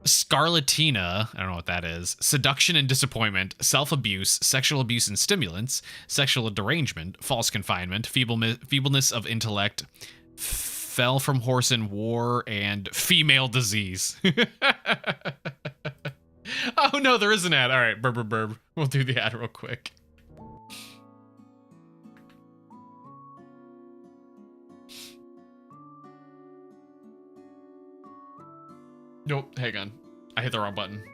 scarlatina. I don't know what that is. Seduction and disappointment, self-abuse, sexual abuse and stimulants, sexual derangement, false confinement, feebleness of intellect, fell from horse in war, and female disease. Oh no, there is an ad. All right, burb. We'll do the ad real quick. Nope, hang on. I hit the wrong button.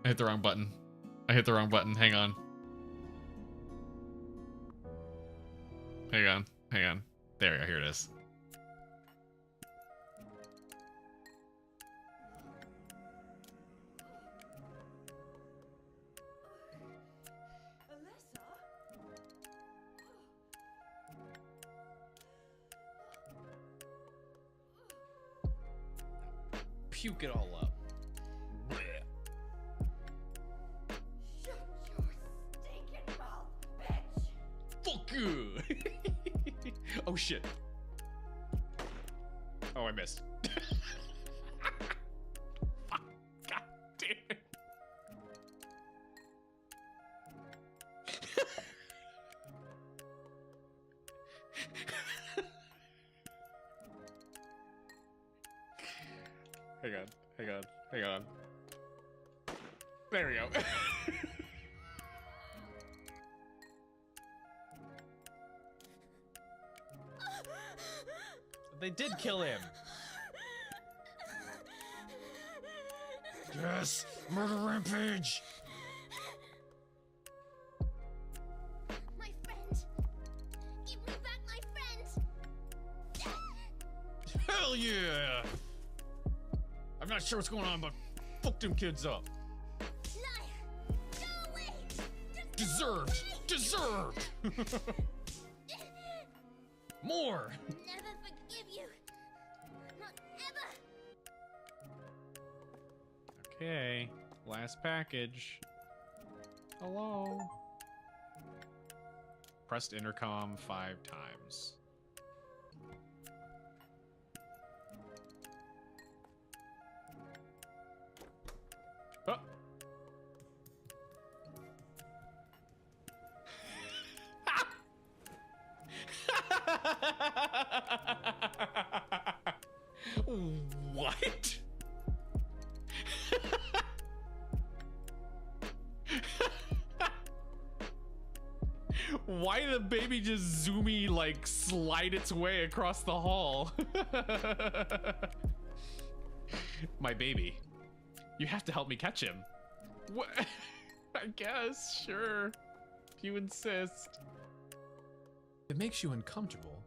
Hang on. Hang on. There we go, here it is. Puke it all up. Shut your stinking mouth, bitch! Fuck you! Oh shit. Oh, I missed. Fuck. God damn it. Hang on. There we go. They did kill him. Yes, murder rampage. My friend! Give me back my friend! Hell yeah! I'm not sure what's going on, but fuck them kids up. Liar! Go away! Deserved! More! Never forgive you! Not ever! Okay, last package. Hello. Pressed intercom 5 times. Oh. What? Why did the baby just zoomy, like, slide its way across the hall? My baby. You have to help me catch him. What? I guess, sure. If you insist. If it makes you uncomfortable,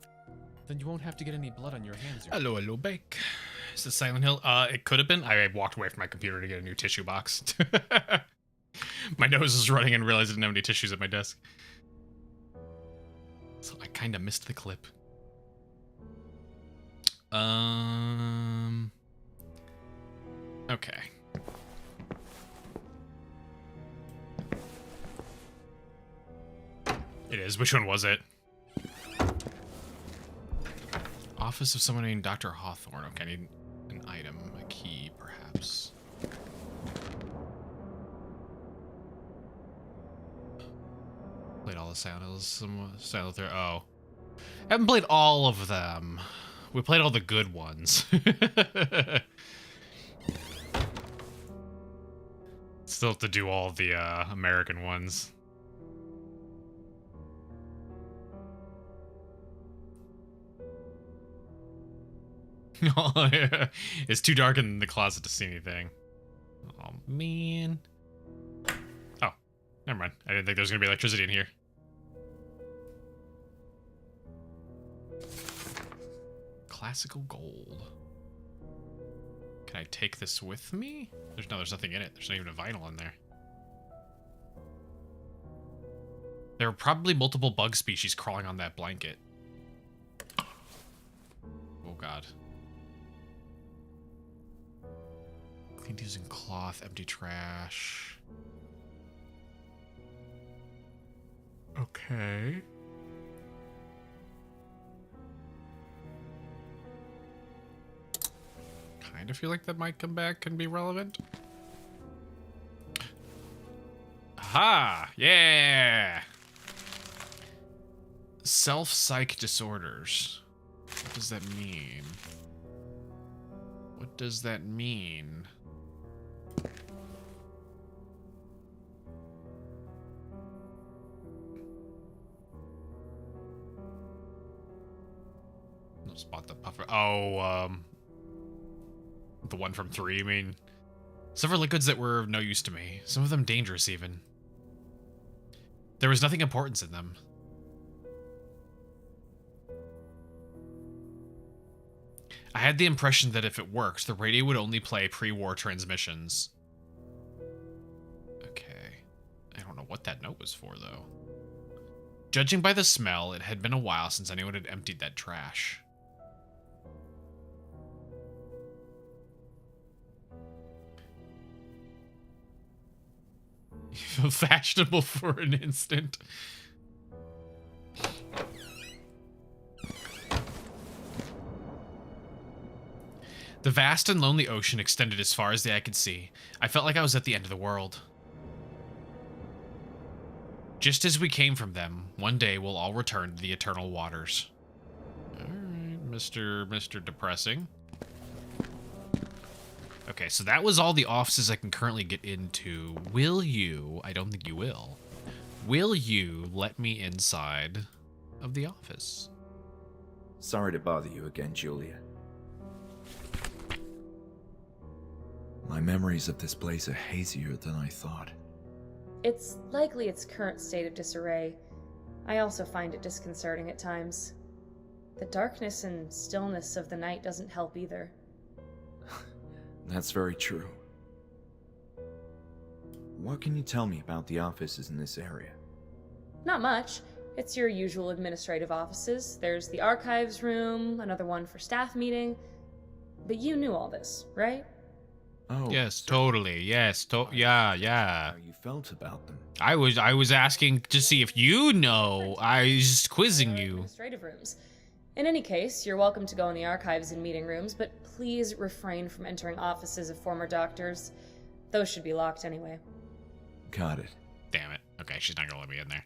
then you won't have to get any blood on your hands. Hello, Bake. Is this Silent Hill? It could have been. I walked away from my computer to get a new tissue box. My nose was running and realized I didn't have any tissues at my desk. So I kind of missed the clip. Okay. It is. Which one was it? Office of someone named Dr. Hawthorne. Okay, I need an item, a key, perhaps. Played all the Silent Hill. Oh. Haven't played all of them. We played all the good ones. Still have to do all the American ones. It's too dark in the closet to see anything. Oh, man. Oh, never mind. I didn't think there was going to be electricity in here. classical gold. Can I take this with me? There's nothing in it. There's not even a vinyl in there. There are probably multiple bug species crawling on that blanket. Oh god. Cleaned using cloth, empty trash. Okay. Kind of feel like that might come back and be relevant. Aha! Yeah! Self-psych disorders. What does that mean? What does that mean? No spot the puffer. Oh, the one from 3, I mean. Several liquids that were of no use to me. Some of them dangerous, even. There was nothing important in them. I had the impression that if it worked, the radio would only play pre-war transmissions. Okay. I don't know what that note was for, though. Judging by the smell, it had been a while since anyone had emptied that trash. You feel fashionable for an instant. The vast and lonely ocean extended as far as the eye could see. I felt like I was at the end of the world. Just as we came from them, one day we'll all return to the eternal waters. Alright, Mr. Depressing. Okay, so that was all the offices I can currently get into. Will you, I don't think you will you let me inside of the office? Sorry to bother you again, Julia. My memories of this place are hazier than I thought. It's likely its current state of disarray. I also find it disconcerting at times. The darkness and stillness of the night doesn't help either. That's very true. What can you tell me about the offices in this area? Not much. It's your usual administrative offices. There's the archives room, another one for staff meeting. But you knew all this, right? Oh, Yes, totally. Yes, yeah. How you felt about them? I was asking to see if you know. I was just quizzing There are you. Administrative rooms. In any case, you're welcome to go in the archives and meeting rooms, but please refrain from entering offices of former doctors. Those should be locked anyway. Got it. Damn it. Okay, she's not gonna let me in there.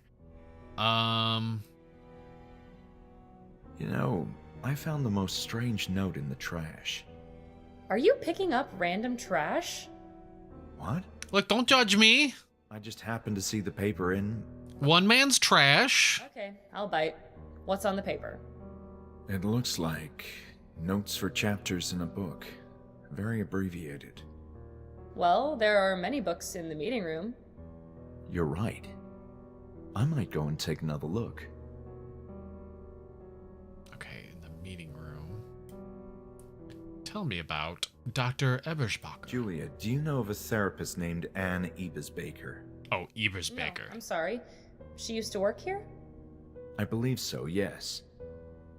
You know, I found the most strange note in the trash. Are you picking up random trash? What? Look, don't judge me. I just happened to see the paper in... One man's trash. Okay, I'll bite. What's on the paper? It looks like notes for chapters in a book. Very abbreviated. Well, there are many books in the meeting room. You're right. I might go and take another look. Okay, in the meeting room. Tell me about Dr. Ebersbacher. Julia, do you know of a therapist named Anne Ebersbacher? Oh, Ebersbacher. No, I'm sorry. She used to work here? I believe so, yes.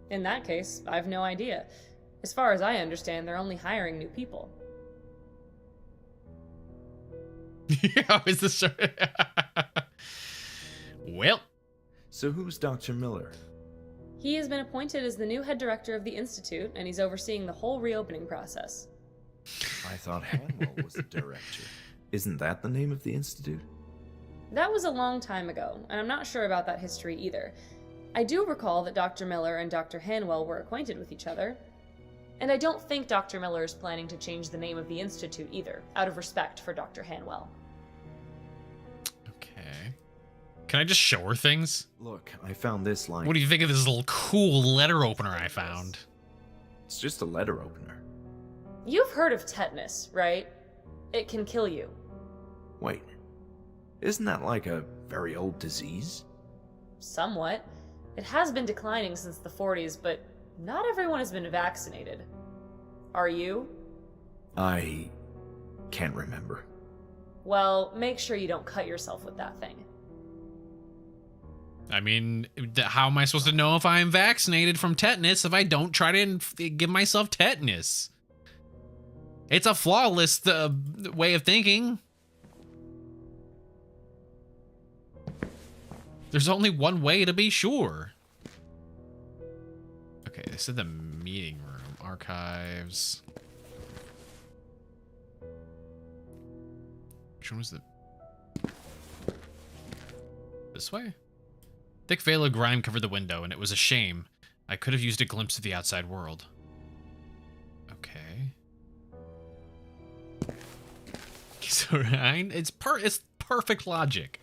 In that case, I've no idea. As far as I understand, they're only hiring new people. Yeah, is this... Well, So who's Dr. Miller? He has been appointed as the new head director of the Institute, and he's overseeing the whole reopening process. I thought Hanwell was the director. Isn't that the name of the institute? That was a long time ago, and I'm not sure about that history either. I do recall that Dr. Miller and Dr. Hanwell were acquainted with each other. And I don't think Dr. Miller is planning to change the name of the Institute either, out of respect for Dr. Hanwell. okay. Can I just show her things? Look, I found this line. What do you think of this little cool letter opener I found? It's just a letter opener. You've heard of tetanus, right? It can kill you. Wait, isn't that like a very old disease? Somewhat. It has been declining since the 40s, but not everyone has been vaccinated. Are you? I can't remember. Well, make sure you don't cut yourself with that thing. I mean, how am I supposed to know if I'm vaccinated from tetanus if I don't try to give myself tetanus? It's a flawless way of thinking. There's only one way to be sure. Okay, they said the meeting room. Archives. Which one was the... This way? Thick veil of grime covered the window, and it was a shame. I could have used a glimpse of the outside world. Okay. So, it's perfect logic.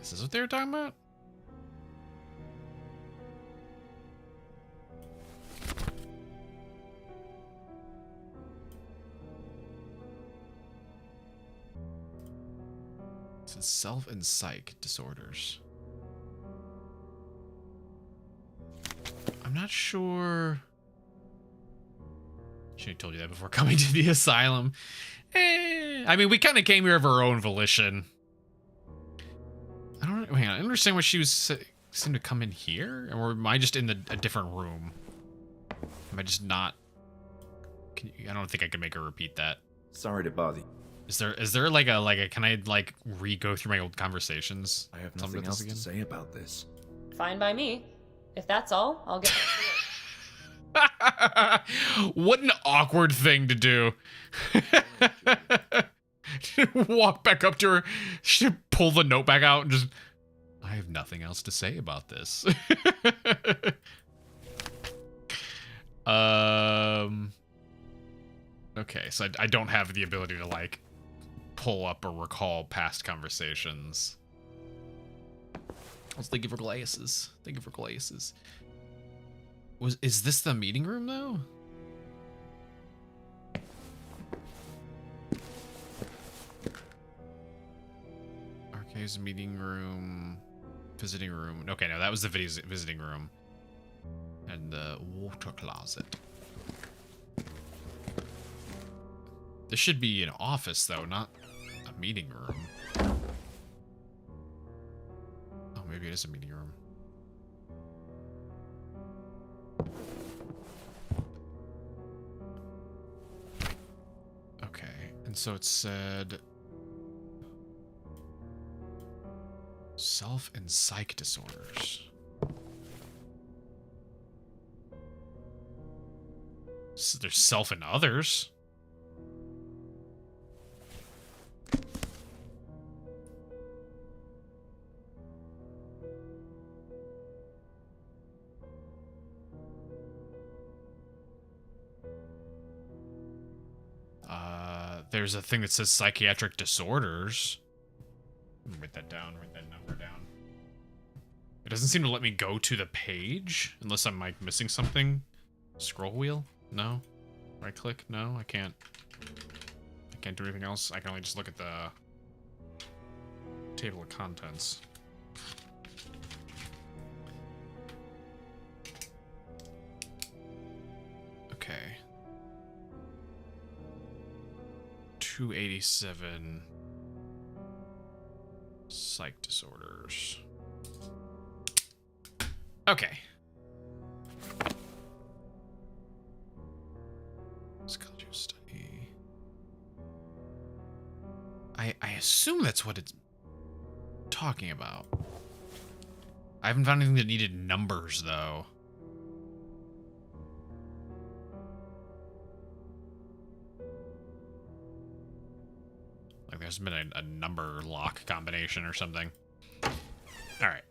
Is this what they were talking about? It says self and psych disorders. I'm not sure. Should have told you that before coming to the asylum. I mean, we kind of came here of our own volition. I don't hang on. I don't understand what she was seemed to come in here, or am I just in a different room? Am I just not? I don't think I can make her repeat that. Sorry to bother you. Is there like a can I like re-go through my old conversations? I have nothing else to say about this. Fine by me. If that's all, I'll get back to work. What an awkward thing to do. Walk back up to her, she pull the note back out and just, I have nothing else to say about this. Okay, so I don't have the ability to like pull up or recall past conversations. Let's thank you for glasses. Thank you for glasses. Is this the meeting room though? Archives, meeting room, visiting room. Okay, no, that was the visiting room. And the water closet. This should be an office though, not a meeting room. Oh, maybe it is a meeting room. Okay, and so it said self and psych disorders. So there's self and others. There's a thing that says psychiatric disorders. Write that down, write that number down. It doesn't seem to let me go to the page unless I'm like missing something. Scroll wheel? No. Right click? No, I can't. I can't do anything else. I can only just look at the table of contents. Okay. 287 psych disorders. Okay. Psychology study. I assume that's what it's talking about. I haven't found anything that needed numbers though. Like there's been a number lock combination or something. All right.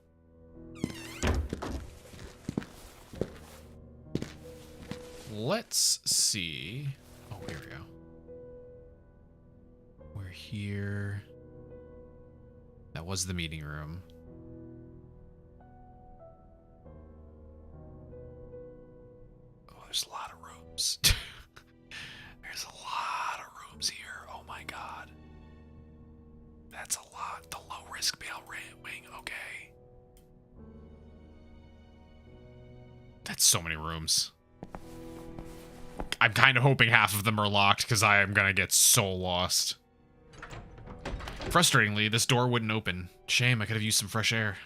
Let's see. Oh, here we go. We're here. That was the meeting room. Oh, there's a lot of rooms. There's a lot of rooms here. Oh my god. That's a lot. The low risk bail wing, okay. That's so many rooms. I'm kind of hoping half of them are locked because I am going to get so lost. Frustratingly, this door wouldn't open. Shame, I could have used some fresh air.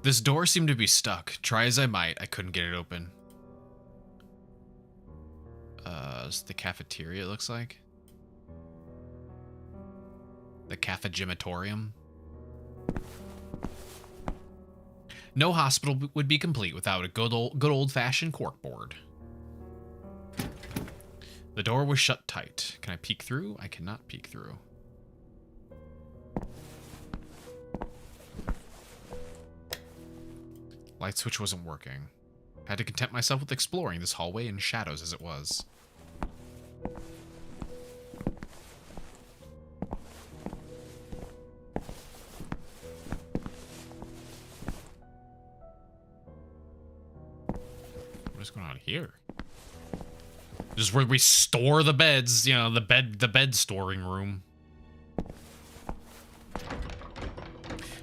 This door seemed to be stuck. Try as I might, I couldn't get it open. It's the cafeteria, it looks like. The cafegimatorium. No hospital would be complete without a good old-fashioned corkboard. The door was shut tight. Can I peek through? I cannot peek through. Light switch wasn't working. Had to content myself with exploring this hallway in shadows as it was. What's going on here? This is where we store the beds, you know, the bed storing room.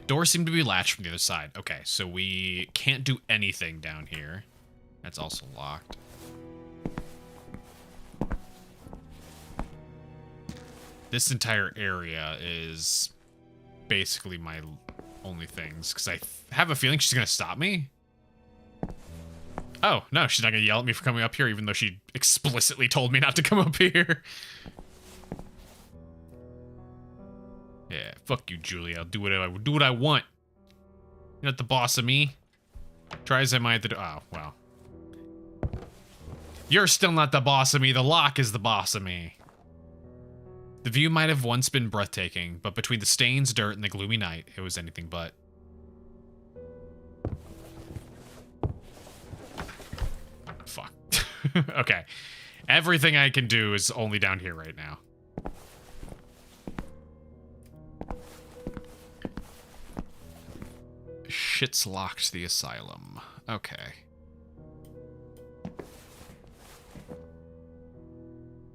Doors seem to be latched from the other side. Okay, so we can't do anything down here. That's also locked. This entire area is basically my only things, because I have a feeling she's going to stop me. Oh, no, she's not going to yell at me for coming up here, even though she explicitly told me not to come up here. Yeah, fuck you, Julia. I'll do what I want. You're not the boss of me. Try as I might to do. Oh, well. You're still not the boss of me. The lock is the boss of me. The view might have once been breathtaking, but between the stains, dirt, and the gloomy night, it was anything but. Fuck. Okay. Everything I can do is only down here right now. Shit's locked the asylum. Okay.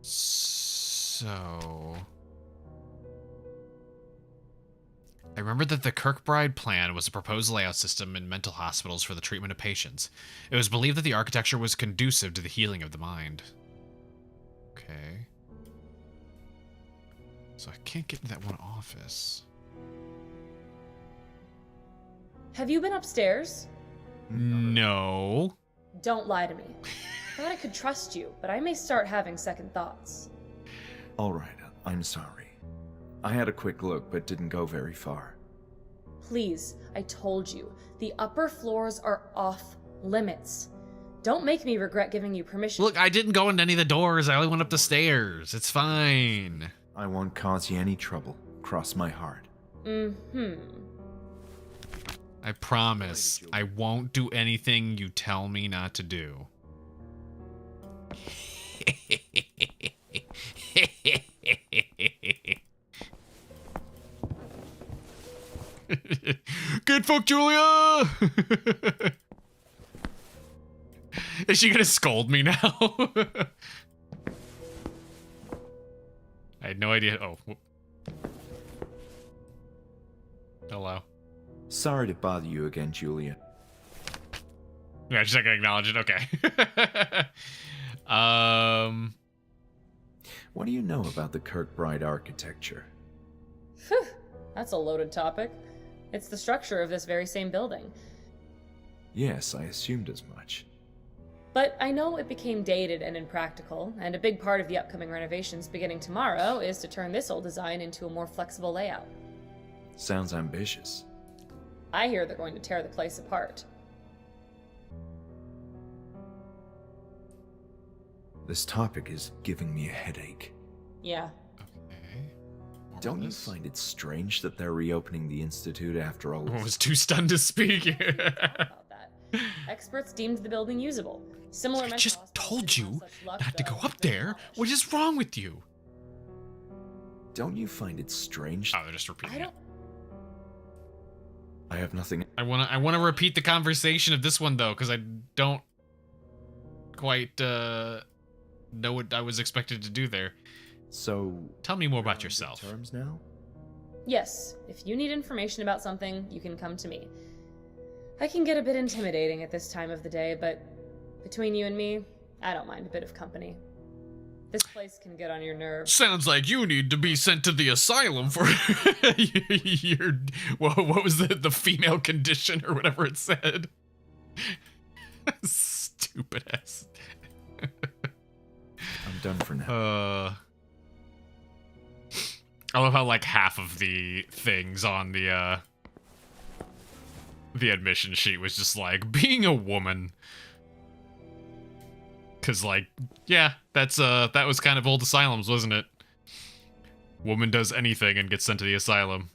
So... I remember that the Kirkbride plan was a proposed layout system in mental hospitals for the treatment of patients. It was believed that the architecture was conducive to the healing of the mind. Okay. So I can't get in that one office. Have you been upstairs? No. Don't lie to me. I thought I could trust you, but I may start having second thoughts. All right, I'm sorry. I had a quick look, but didn't go very far. Please, I told you, the upper floors are off limits. Don't make me regret giving you permission. Look, I didn't go into any of the doors. I only went up the stairs. It's fine. I won't cause you any trouble. Cross my heart. Mm-hmm. I promise. I won't do anything you tell me not to do. Good fuck, Julia! Is she gonna scold me now? I had no idea. Oh. Hello. Sorry to bother you again, Julia. Yeah, she's not gonna acknowledge it. Okay. What do you know about the Kirkbride architecture? Phew, that's a loaded topic. It's the structure of this very same building. Yes, I assumed as much. But I know it became dated and impractical, and a big part of the upcoming renovations beginning tomorrow is to turn this old design into a more flexible layout. Sounds ambitious. I hear they're going to tear the place apart. This topic is giving me a headache. Yeah. Okay. More Don't about you this? find it strange that they're reopening the Institute after all I this? was too stunned to speak. About that. Experts deemed the building usable. Similar I mental just hospitals told didn't you have such luck, not to go though, up there. What is wrong with you? Don't you find it strange? Oh, they're just repeating I it. don't. I have nothing. I wanna repeat the conversation of this one though, because I don't quite know what I was expected to do there. So Tell me more we're about on good yourself. terms now? Yes, if you need information about something, you can come to me. I can get a bit intimidating at this time of the day, but between you and me, I don't mind a bit of company. This place can get on your nerves. Sounds like you need to be sent to the asylum for your what was the female condition or whatever it said. Stupid ass. I'm done for now. I love how like half of the things on the admission sheet was just like being a woman. Cause like, yeah, that was kind of old asylums, wasn't it? Woman does anything and gets sent to the asylum.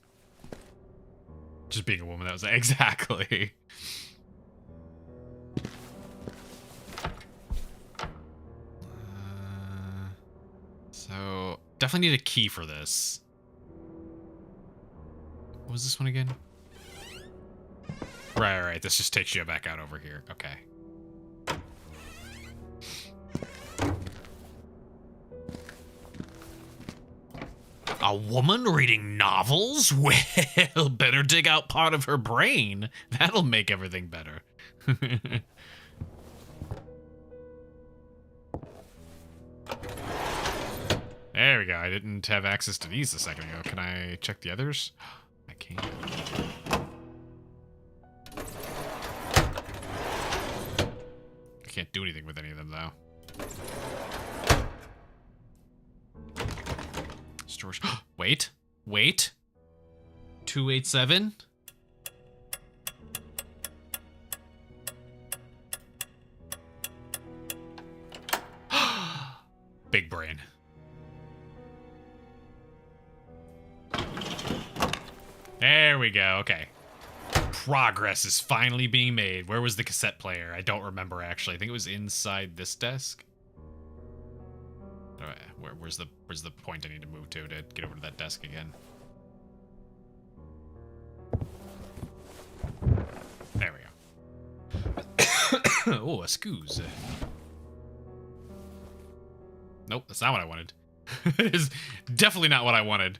Just being a woman, that was exactly. So definitely need a key for this. What was this one again? Right. This just takes you back out over here. Okay. A woman reading novels? Well, better dig out part of her brain. That'll make everything better. There we go. I didn't have access to these a second ago. Can I check the others? I can. I can't do anything with any of them, though. Storage. Wait. 287. Big brain. There we go. Okay. Progress is finally being made. Where was the cassette player? I don't remember, actually. I think it was inside this desk. Where's the point I need to move to get over to that desk again? There we go. Oh, a scooze. Nope, that's not what I wanted. It is definitely not what I wanted.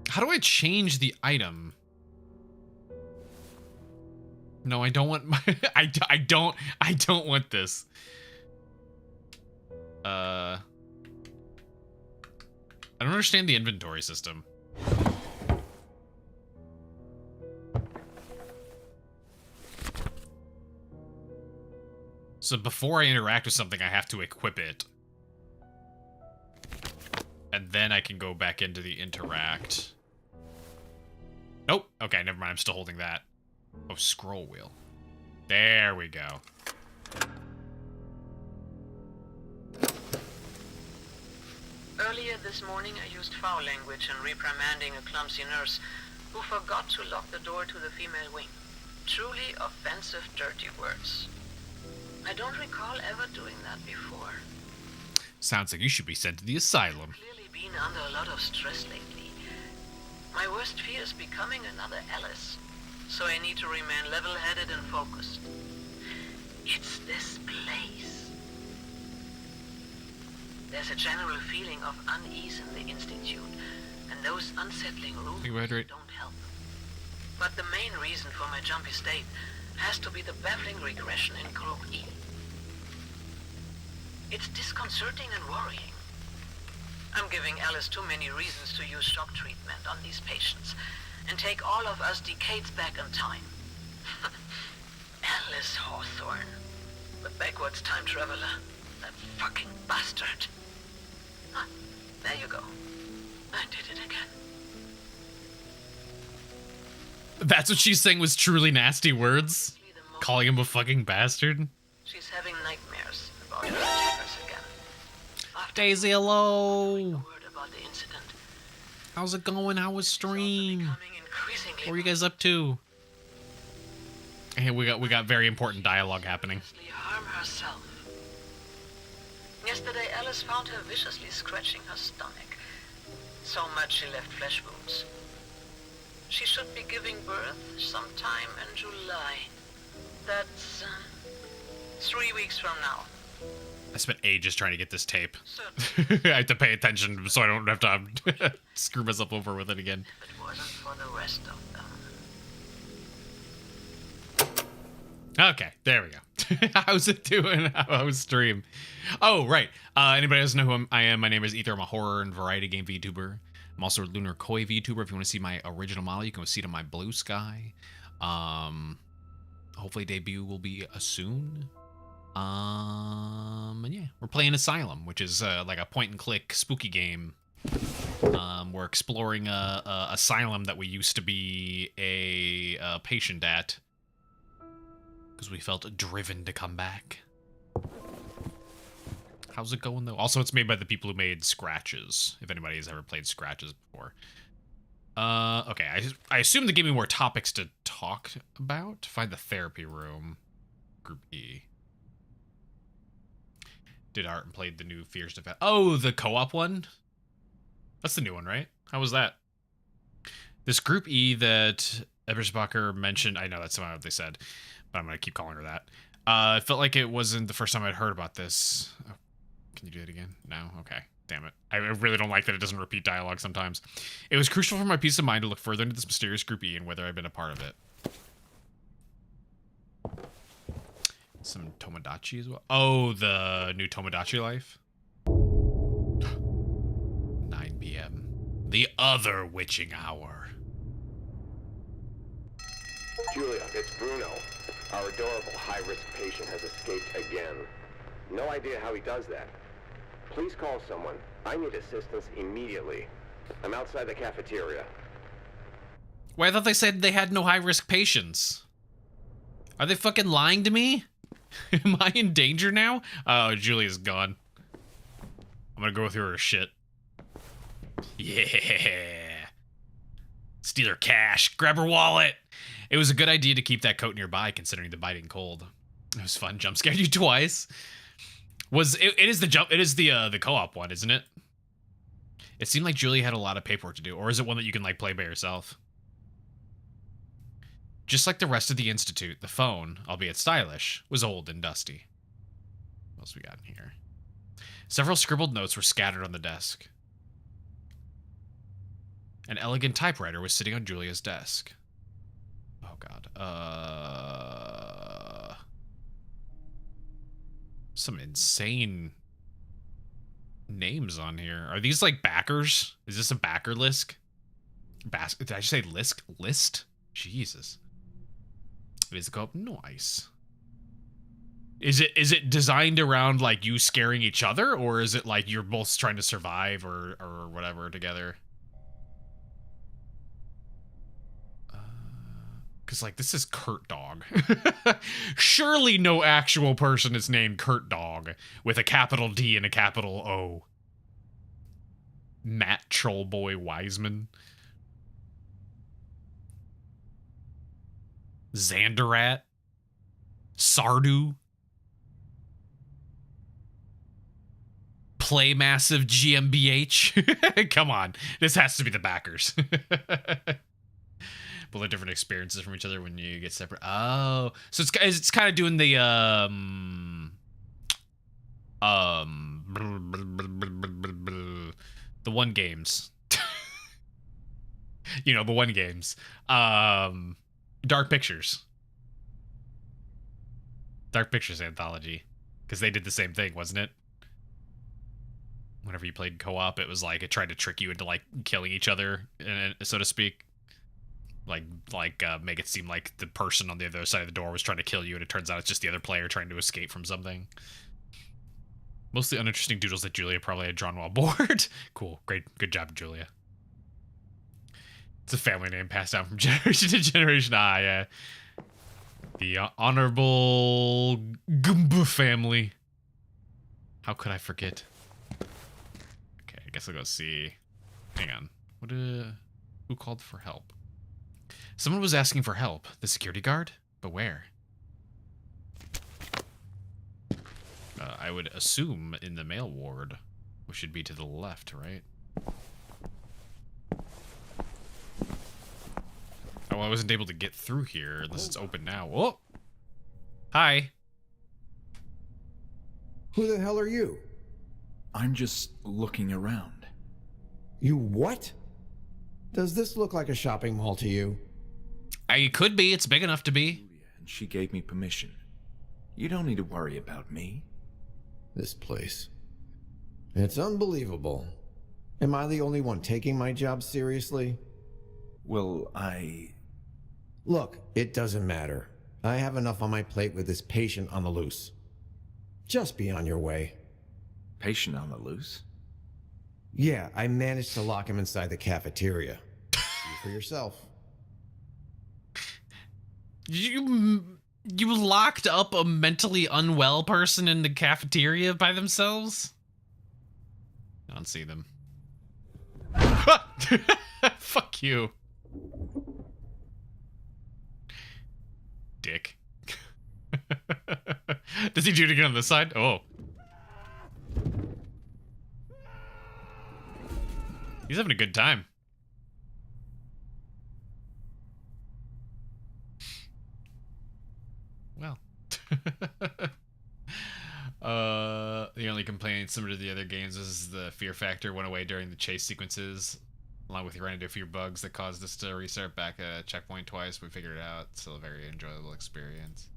How do I change the item? No, I don't want my I don't want this. I don't understand the inventory system. So before I interact with something, I have to equip it. And then I can go back into the interact. Nope. Okay, never mind. I'm still holding that. Oh, scroll wheel. There we go. Earlier this morning, I used foul language in reprimanding a clumsy nurse who forgot to lock the door to the female wing. Truly offensive, dirty words. I don't recall ever doing that before. Sounds like you should be sent to the asylum. Clearly been under a lot of stress lately. My worst fear is becoming another Alice, so I need to remain level-headed and focused. It's this place. There's a general feeling of unease in the Institute, and those unsettling rooms don't help. But the main reason for my jumpy state has to be the baffling regression in Group E. It's disconcerting and worrying. I'm giving Alice too many reasons to use shock treatment on these patients and take all of us decades back in time. Alice Hawthorne, the backwards time traveler, that fucking bastard. Ah, there you go. I did it again. That's what she's saying was truly nasty words? Calling him a fucking bastard? She's having nightmares about her attackers again. Daisy, hello! Word about the incident. How's it going? How was stream? Becoming increasingly What were you guys up to? Hey, we got very important dialogue happening. harm herself. Yesterday, Alice found her viciously scratching her stomach. So much she left flesh wounds. She should be giving birth sometime in July. That's 3 weeks from now. I spent ages trying to get this tape. Certainly, I have to pay attention so I don't have to screw myself over with it again. if it wasn't for the rest of them. Okay, there we go. How's it doing? How's stream? Oh, right. Anybody doesn't know who I am, my name is Aether. I'm a horror and variety game VTuber. I'm also a lunar koi VTuber. If you want to see my original model, you can go see it on my blue sky. Hopefully debut will be soon. And yeah, we're playing Asylum, which is like a point-and-click spooky game. We're exploring a asylum that we used to be a patient at, because we felt driven to come back. How's it going, though? Also, it's made by the people who made Scratches, if anybody has ever played Scratches before. Okay, I assume they gave me more topics to talk about. Find the therapy room. Group E. Did art and played the new Fears to Fast. Oh, the co-op one? That's the new one, right? How was that? This Group E that Ebersbacher mentioned, I know that's not what they said, but I'm going to keep calling her that. It felt like it wasn't the first time I'd heard about this. Oh, can you do it again? No? Okay. Damn it. I really don't like that it doesn't repeat dialogue sometimes. It was crucial for my peace of mind to look further into this mysterious Group E and whether I've been a part of it. Some Tomodachi as well. Oh, the new Tomodachi Life. 9 p.m. The other witching hour. Julia, it's Bruno. Our adorable high-risk patient has escaped again. No idea how he does that. Please call someone. I need assistance immediately. I'm outside the cafeteria. Wait, I thought they said they had no high-risk patients. Are they fucking lying to me? Am I in danger now? Oh, Julia's gone. I'm gonna go through her shit. Yeah. Steal her cash. Grab her wallet. It was a good idea to keep that coat nearby, considering the biting cold. It was fun. Jump scared you twice. It is the co-op one, isn't it? It seemed like Julia had a lot of paperwork to do, or is it one that you can like play by yourself? Just like the rest of the Institute, the phone, albeit stylish, was old and dusty. What else we got in here? Several scribbled notes were scattered on the desk. An elegant typewriter was sitting on Julia's desk. Oh god. Some insane names on here. Are these like backers? Is this a backer list? Did I just say list? List? Jesus. It is a co-op. Nice. Is it designed around like you scaring each other, or is it like you're both trying to survive or whatever together? Because like this is Kurt Dog. Surely no actual person is named Kurt Dog with a capital D and a capital O. Matt Trollboy Wiseman. Xanderat. Sardu. Play Massive GmbH. Come on. This has to be the backers. Both have different experiences from each other when you get separate. Oh. So it's kind of doing the the one games. You know, the one games. Dark Pictures. Dark Pictures Anthology. Because they did the same thing, wasn't it? Whenever you played co-op, it was like it tried to trick you into like killing each other, so to speak. Like make it seem like the person on the other side of the door was trying to kill you, and it turns out it's just the other player trying to escape from something. Mostly uninteresting doodles that Julia probably had drawn while bored. Cool. Great. Good job, Julia. It's a family name passed down from generation to generation. Ah, yeah. The Honorable Goomba family. How could I forget? Okay, I guess I'll go see. Hang on. Who called for help? Someone was asking for help. The security guard? But where? I would assume in the mail ward, which should be to the left, right? Oh, I wasn't able to get through here unless it's open now. Oh! Hi! Who the hell are you? I'm just looking around. You what? Does this look like a shopping mall to you? It could be. It's big enough to be. And she gave me permission. You don't need to worry about me. This place. It's unbelievable. Am I the only one taking my job seriously? Well, Look, it doesn't matter. I have enough on my plate with this patient on the loose. Just be on your way. Patient on the loose? Yeah, I managed to lock him inside the cafeteria. See for yourself. You locked up a mentally unwell person in the cafeteria by themselves? I don't see them. Fuck you. Dick. Does he do it again on this side? Oh. He's having a good time. Well. The only complaint similar to the other games is the fear factor went away during the chase sequences. Along with you ran into a few bugs that caused us to restart back at a checkpoint twice. We figured it out. Still a very enjoyable experience.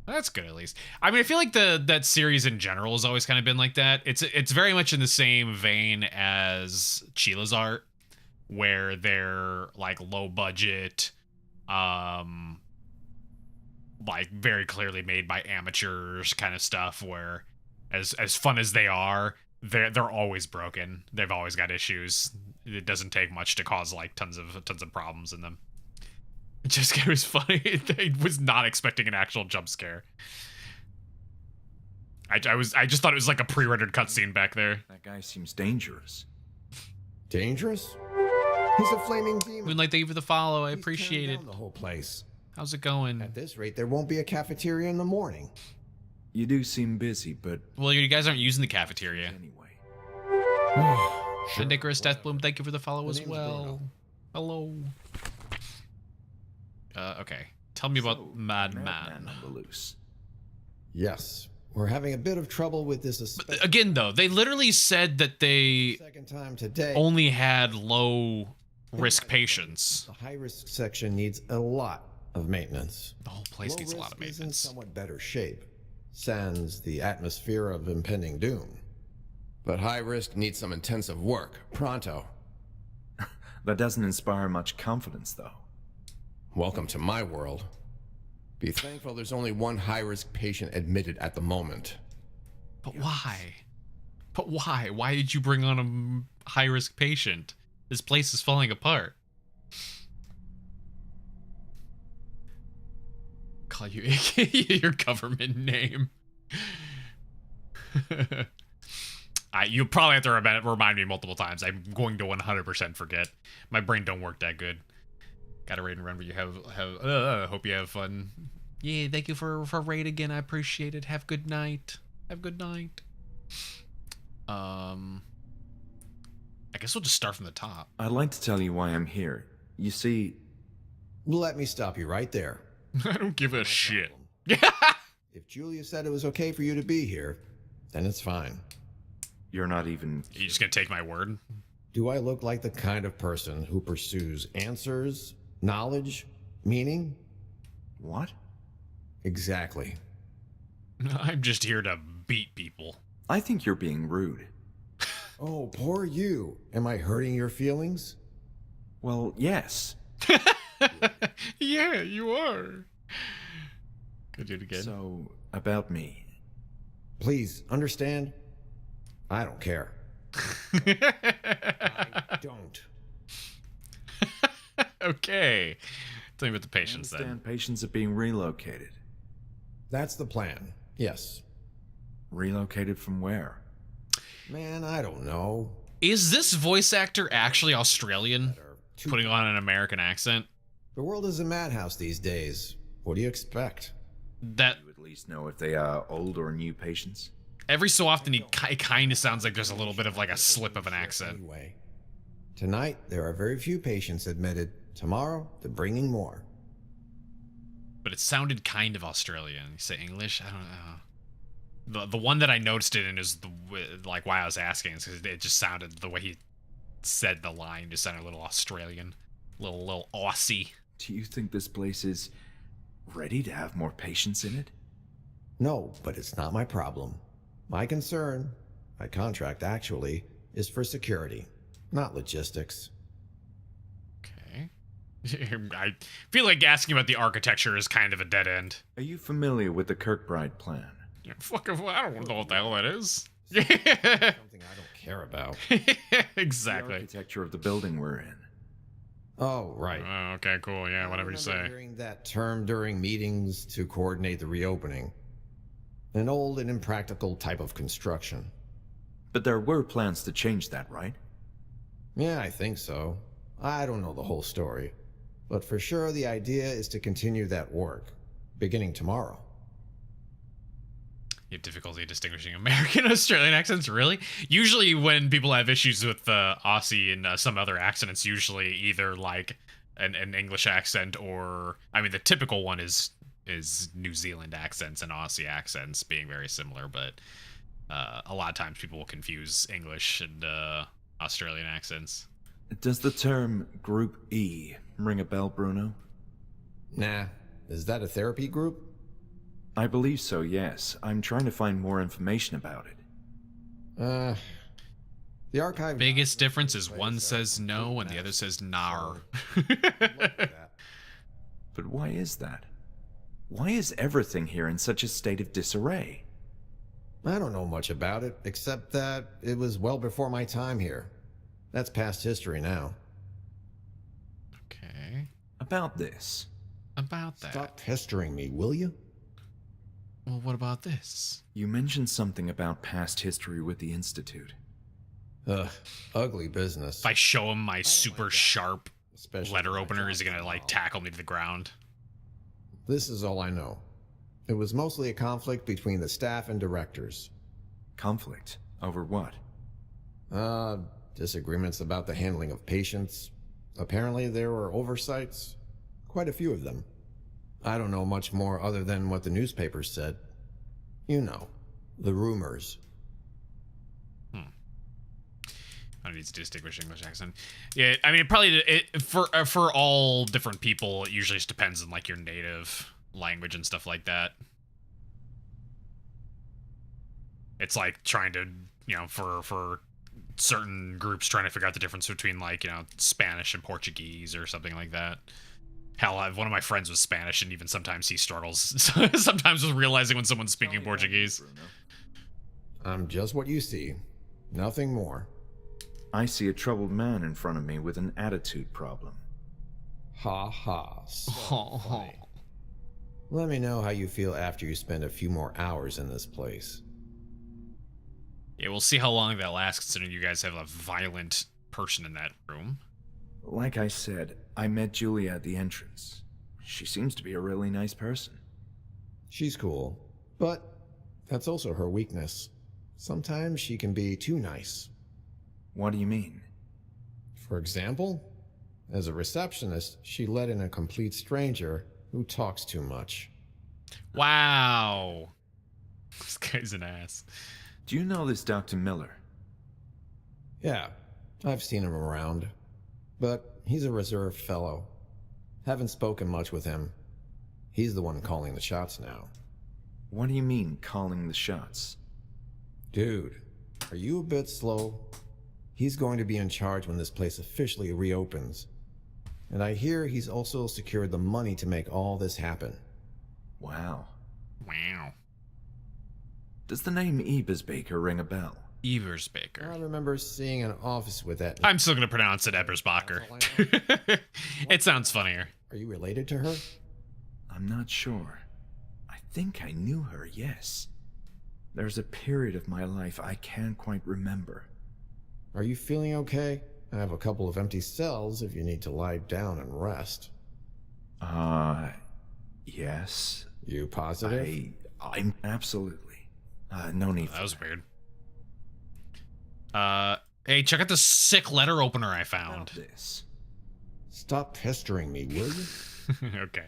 That's good, at least. I mean, I feel like that series in general has always kind of been like that. It's very much in the same vein as Chila's art, where they're like low budget, like very clearly made by amateurs kind of stuff. Where as fun as they are, they're always broken. They've always got issues. It doesn't take much to cause like tons of problems in them. It was funny. I was not expecting an actual jump scare. I just thought it was like a pre-rendered cutscene back there. That guy seems dangerous. Dangerous? He's a flaming demon. Moonlight, thank you for the follow. I He's appreciate tearing it. down the whole place. How's it going? At this rate, there won't be a cafeteria in the morning. You do seem busy, but Well, you guys aren't using the cafeteria. anyway. And Icarus Deathbloom, thank you for the follow The as name's well. Bruno. Hello. Okay. Tell me about So, Madman. Madman on the loose. Yes, we're having a bit of trouble with this. Especially Again, though, they literally said that they second time today. only had low risk patients. The high risk section needs a lot of maintenance. The whole place needs a lot of Low risk is in maintenance. somewhat better shape, sans the atmosphere of impending doom. But high risk needs some intensive work, pronto. That doesn't inspire much confidence, though. Welcome to my world. Be thankful there's only one high risk patient admitted at the moment. But why? But why? Why did you bring on a high risk patient? This place is falling apart. Call you your government name. You probably have to remind me multiple times. I'm going to 100% forget. My brain don't work that good. Gotta raid and remember you have hope you have fun. Yeah, thank you for raid again. I appreciate it. Have good night. Have good night. I guess we'll just start from the top. I'd like to tell you why I'm here. You see, Let me stop you right there. I don't give a shit. If Julia said it was okay for you to be here, then it's fine. you're not even... You just gonna take my word? Do I look like the kind of person who pursues answers, knowledge, meaning? What? Exactly. I'm just here to beat people. I think you're being rude. Oh, poor you. Am I hurting your feelings? Well, yes. Yeah, you are. Could do it again. So, about me. Please, understand? I don't care. I don't. Okay. Tell me about the I patients then. understand patients are being relocated. That's the plan. Yes. Relocated from where? Man, I don't know. Is this voice actor actually Australian? Too- Putting on an American accent? The world is a madhouse these days. What do you expect? That You at least know if they are old or new patients. every so often it kind of sounds like there's a little bit of like a slip of an accent. Anyway, tonight there are very few patients admitted. Tomorrow they're bringing more. But it sounded kind of Australian. You say English? I don't know. The one that I noticed it in is like why I was asking is because it just sounded the way he said the line just sounded a little Australian, little Aussie. Do you think this place is ready to have more patients in it? No, but it's not my problem. My concern, my contract actually, is for security, not logistics. Okay. I feel like asking about the architecture is kind of a dead end. Are you familiar with the Kirkbride plan? Yeah, fuck, I don't know what the hell that is. Something I don't care about. Exactly. The architecture of the building we're in. Oh, right. Oh, okay, cool. Yeah, whatever you I remember say. hearing that term during meetings to coordinate the reopening. An old and impractical type of construction. But there were plans to change that, right? Yeah, I think so. I don't know the whole story. But for sure, the idea is to continue that work, beginning tomorrow. You have difficulty distinguishing American and Australian accents, really? Usually when people have issues with Aussie and some other accent, it's usually either like an English accent or... I mean, the typical one is New Zealand accents and Aussie accents being very similar, but a lot of times people will confuse English and Australian accents. Does the term Group E ring a bell, Bruno? Nah. Is that a therapy group? I believe so, yes. I'm trying to find more information about it. The archive... Biggest difference is one says no and the other says nar. But why is that? Why is everything here in such a state of disarray? I don't know much about it, except that it was well before my time here. That's past history now. Okay. About this. About that. Stop pestering me, will you? Well, what about this? You mentioned something about past history with the Institute. Ugh, ugly business. If I show him my super sharp Especially letter when my opener, is he job's gonna like involved. tackle me to the ground? This is all I know. It was mostly a conflict between the staff and directors. Conflict? Over what? Disagreements about the handling of patients. Apparently there were oversights. Quite a few of them. I don't know much more other than what the newspapers said. You know, the rumors. I need to distinguish English accent. Yeah, I mean, for all different people, it usually just depends on like your native language and stuff like that. It's like trying to, for certain groups trying to figure out the difference between like, Spanish and Portuguese or something like that. Hell, one of my friends was Spanish, and even sometimes he struggles sometimes with realizing when someone's speaking Portuguese. I'm just what you see. Nothing more. I see a troubled man in front of me with an attitude problem. Ha ha. So funny. Let me know how you feel after you spend a few more hours in this place. Yeah, we'll see how long that lasts, considering you guys have a violent person in that room. Like I said, I met Julia at the entrance. She seems to be a really nice person. She's cool, but that's also her weakness. Sometimes she can be too nice. What do you mean? For example, as a receptionist, she let in a complete stranger who talks too much. Wow. This guy's an ass. Do you know this Dr. Miller? Yeah, I've seen him around. But he's a reserved fellow. Haven't spoken much with him. He's the one calling the shots now. What do you mean, calling the shots? Dude, are you a bit slow? He's going to be in charge when this place officially reopens. And I hear he's also secured the money to make all this happen. Wow. Wow. Does the name Ebersbaker ring a bell? Eversbaker. I remember seeing an office with that. I'm still gonna pronounce it Ebersbacher. It sounds funnier. Are you related to her? I'm not sure. I think I knew her, yes. There's a period of my life I can't quite remember. Are you feeling okay? I have a couple of empty cells if you need to lie down and rest. Yes. You positive? I'm absolutely. No need for That was weird. Hey, check out this sick letter opener I found. this. Stop pestering me, will you? Okay.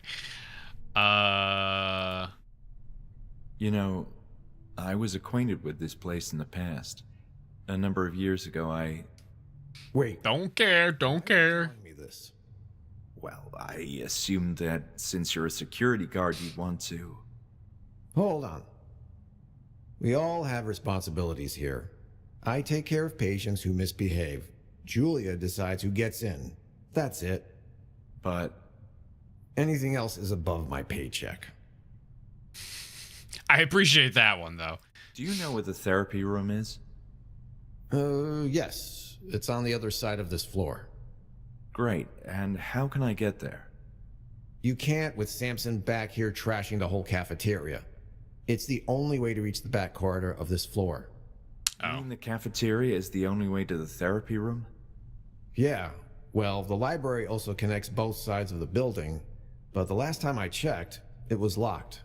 You know, I was acquainted with this place in the past. A number of years ago, Wait, Don't care, don't care. telling me this. Well, I assumed that since you're a security guard, you'd want to... Hold on. We all have responsibilities here. I take care of patients who misbehave. Julia decides who gets in. That's it. But Anything else is above my paycheck. I appreciate that one, though. do you know where the therapy room is? Yes. It's on the other side of this floor. Great, and how can I get there? You can't with Samson back here trashing the whole cafeteria. It's the only way to reach the back corridor of this floor. You Oh. mean the cafeteria is the only way to the therapy room? Yeah, well, the library also connects both sides of the building, but the last time I checked, it was locked.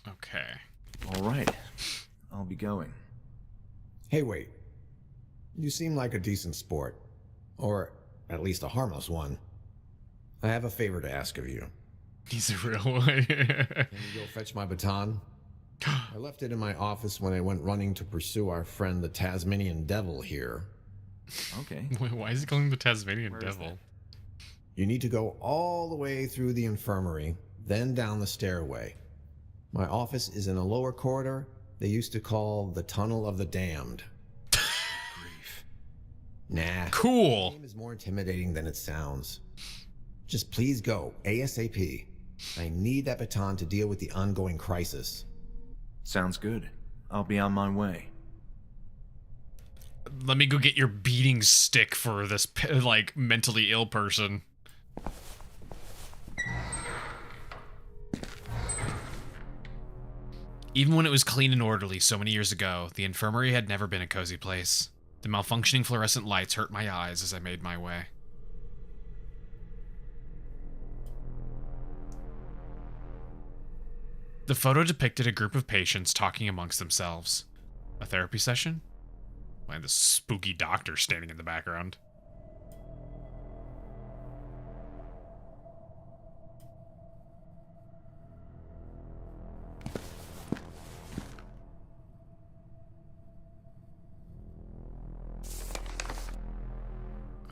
Okay. All right, I'll be going. Hey, wait. You seem like a decent sport. Or at least a harmless one. I have a favor to ask of you. He's a real one. Can you go fetch my baton? I left it in my office when I went running to pursue our friend the Tasmanian Devil here. Okay. Wait, why is he calling the Tasmanian Where is Devil? You need to go all the way through the infirmary, then down the stairway. My office is in a lower corridor they used to call the Tunnel of the Damned. Grief. Nah. The Cool. name is more intimidating than it sounds. Just please go, ASAP. I need that baton to deal with the ongoing crisis. Sounds good. I'll be on my way. Let me go get your beating stick for this, like, mentally ill person. Even when it was clean and orderly so many years ago, the infirmary had never been a cozy place. The malfunctioning fluorescent lights hurt my eyes as I made my way. The photo depicted a group of patients talking amongst themselves. A therapy session? And the spooky doctor standing in the background.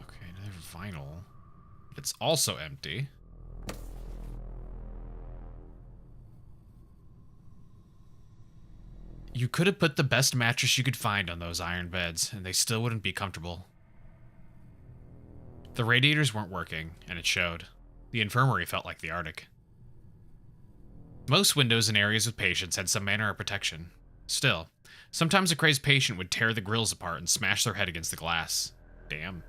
Okay, another vinyl. It's also empty. You could have put the best mattress you could find on those iron beds, and they still wouldn't be comfortable. The radiators weren't working, and it showed. The infirmary felt like the Arctic. Most windows in areas with patients had some manner of protection. Still, sometimes a crazed patient would tear the grills apart and smash their head against the glass. Damn.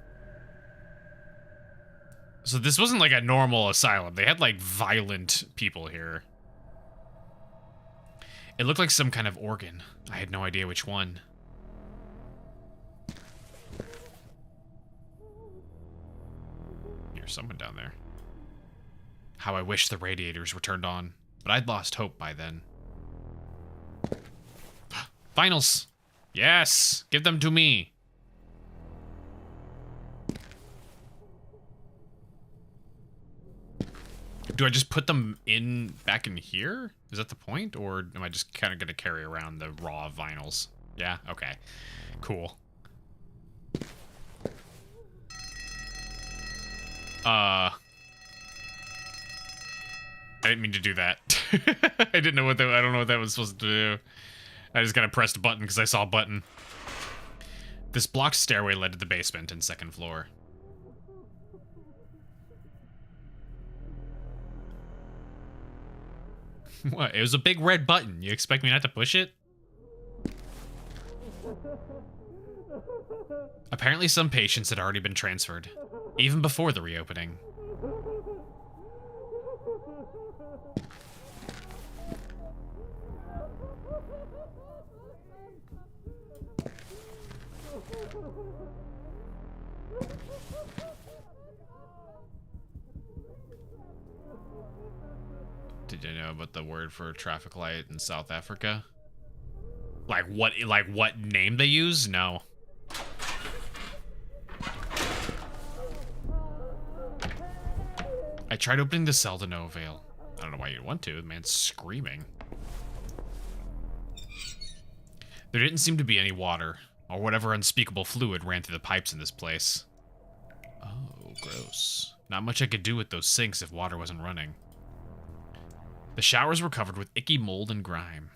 So this wasn't like a normal asylum. They had, like, violent people here. It looked like some kind of organ. I had no idea which one. There's someone down there. How I wish the radiators were turned on, but I'd lost hope by then. Finals! Yes! Give them to me! Do I just put them back in here? Is that the point? Or am I just kind of going to carry around the raw vinyls? Yeah? Okay. Cool. I didn't mean to do that. I didn't know what that, I don't know what that was supposed to do. I just kind of pressed a button because I saw a button. This blocked stairway led to the basement and second floor. What? It was a big red button. You expect me not to push it? Apparently some patients had already been transferred, even before the reopening. Did you know about the word for traffic light in South Africa? Like what name they use? No. I tried opening the cell to no avail. I don't know why you'd want to. The man's screaming. There didn't seem to be any water, or whatever unspeakable fluid ran through the pipes in this place. Oh, gross. Not much I could do with those sinks if water wasn't running. The showers were covered with icky mold and grime.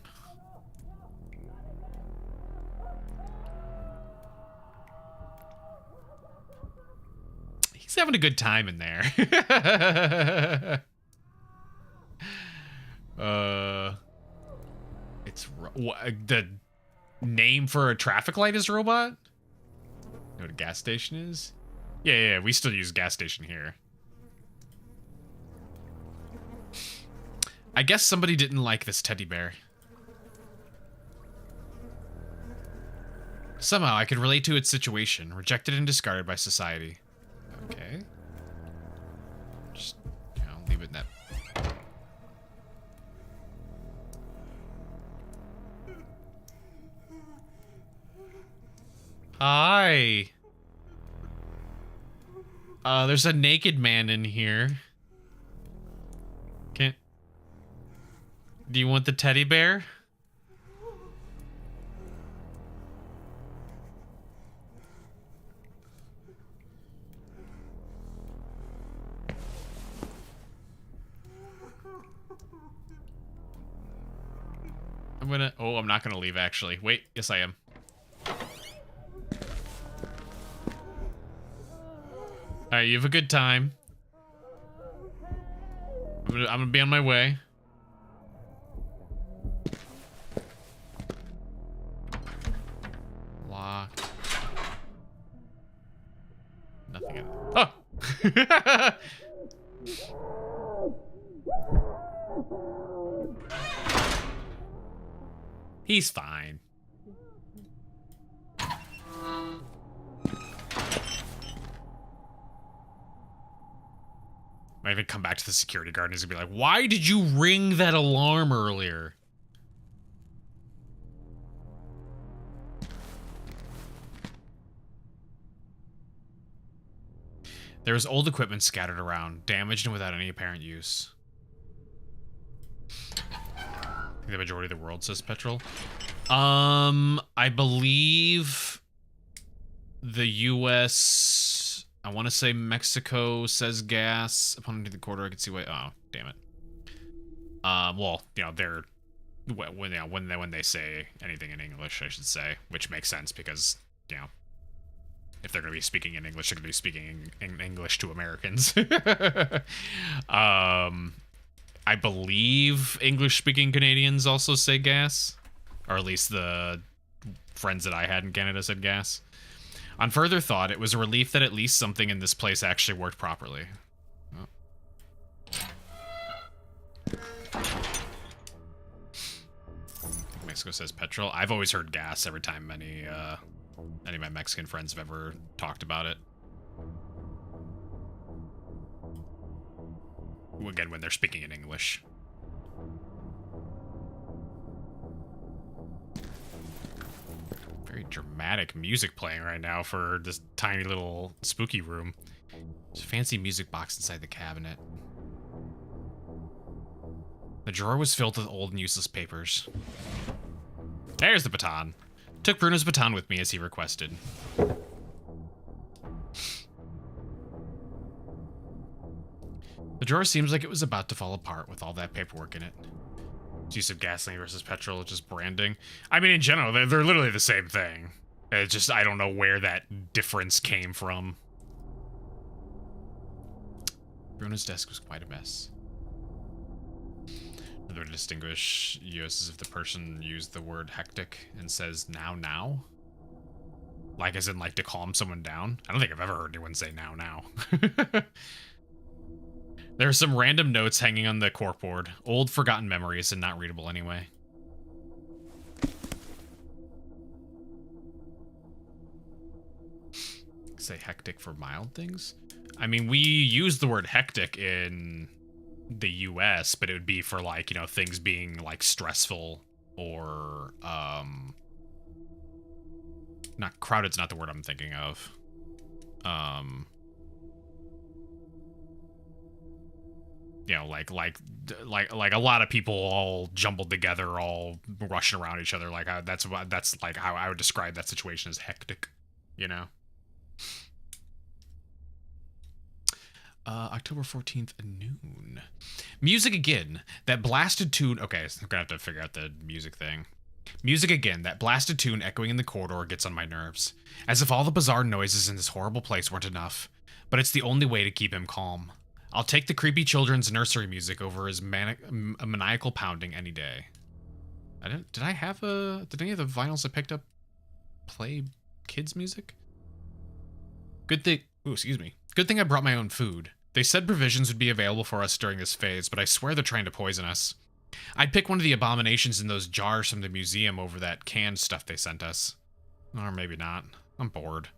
He's having a good time in there. It's the name for a traffic light is robot? You know what a gas station is? Yeah, we still use gas station here. I guess somebody didn't like this teddy bear. Somehow I could relate to its situation, rejected and discarded by society. Okay. Just, you know, leave it in that. Hi. There's a naked man in here. Can't. Do you want the teddy bear? I'm not gonna leave, actually. Wait, yes I am. Alright, you have a good time. I'm gonna be on my way. Locked. Nothing in it. Oh! He's fine. Might even come back to the security guard and he's gonna be like, why did you ring that alarm earlier? There was old equipment scattered around, damaged and without any apparent use. I think the majority of the world says petrol. I believe the US, I want to say Mexico says gas. Upon entering the corridor, I can see why. Oh, damn it. Well, you know, they're when they say anything in English, I should say, which makes sense because, you know, if they're going to be speaking in English, they're going to be speaking in English to Americans. I believe English-speaking Canadians also say gas, or at least the friends that I had in Canada said gas. On further thought, it was a relief that at least something in this place actually worked properly. Oh. Mexico says petrol. I've always heard gas every time any of my Mexican friends have ever talked about it. Again, when they're speaking in English. Very dramatic music playing right now for this tiny little spooky room. There's a fancy music box inside the cabinet. The drawer was filled with old and useless papers. There's the baton. Took Bruno's baton with me as he requested. The drawer seems like it was about to fall apart with all that paperwork in it. Use of gasoline versus petrol, just branding. I mean, in general, they're literally the same thing. It's just, I don't know where that difference came from. Bruno's desk was quite a mess. Another way to distinguish US is if the person used the word hectic and says now. Like as in like to calm someone down. I don't think I've ever heard anyone say now. There are some random notes hanging on the corkboard. Old, forgotten memories and not readable anyway. Say hectic for mild things? I mean, we use the word hectic in the US, but it would be for, like, you know, things being, like, stressful or, not crowded's not the word I'm thinking of. you know, like a lot of people all jumbled together, all rushing around each other. Like that's like how I would describe that situation as hectic, you know. October 14th, noon. Music again. That blasted tune. Okay, so I'm gonna have to figure out the music thing. Music again. That blasted tune echoing in the corridor gets on my nerves. As if all the bizarre noises in this horrible place weren't enough. But it's the only way to keep him calm. I'll take the creepy children's nursery music over his maniacal pounding any day. Did any of the vinyls I picked up play kids music? Good thing. Ooh, excuse me. Good thing I brought my own food. They said provisions would be available for us during this phase, but I swear they're trying to poison us. I'd pick one of the abominations in those jars from the museum over that canned stuff they sent us. Or maybe not. I'm bored.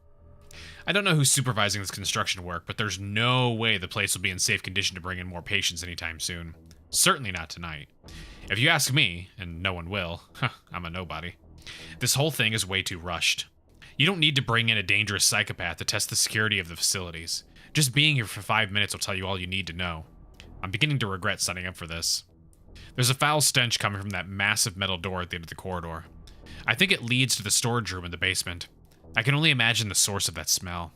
I don't know who's supervising this construction work, but there's no way the place will be in safe condition to bring in more patients anytime soon. Certainly not tonight. If you ask me, and no one will, I'm a nobody, this whole thing is way too rushed. You don't need to bring in a dangerous psychopath to test the security of the facilities. Just being here for 5 minutes will tell you all you need to know. I'm beginning to regret signing up for this. There's a foul stench coming from that massive metal door at the end of the corridor. I think it leads to the storage room in the basement. I can only imagine the source of that smell.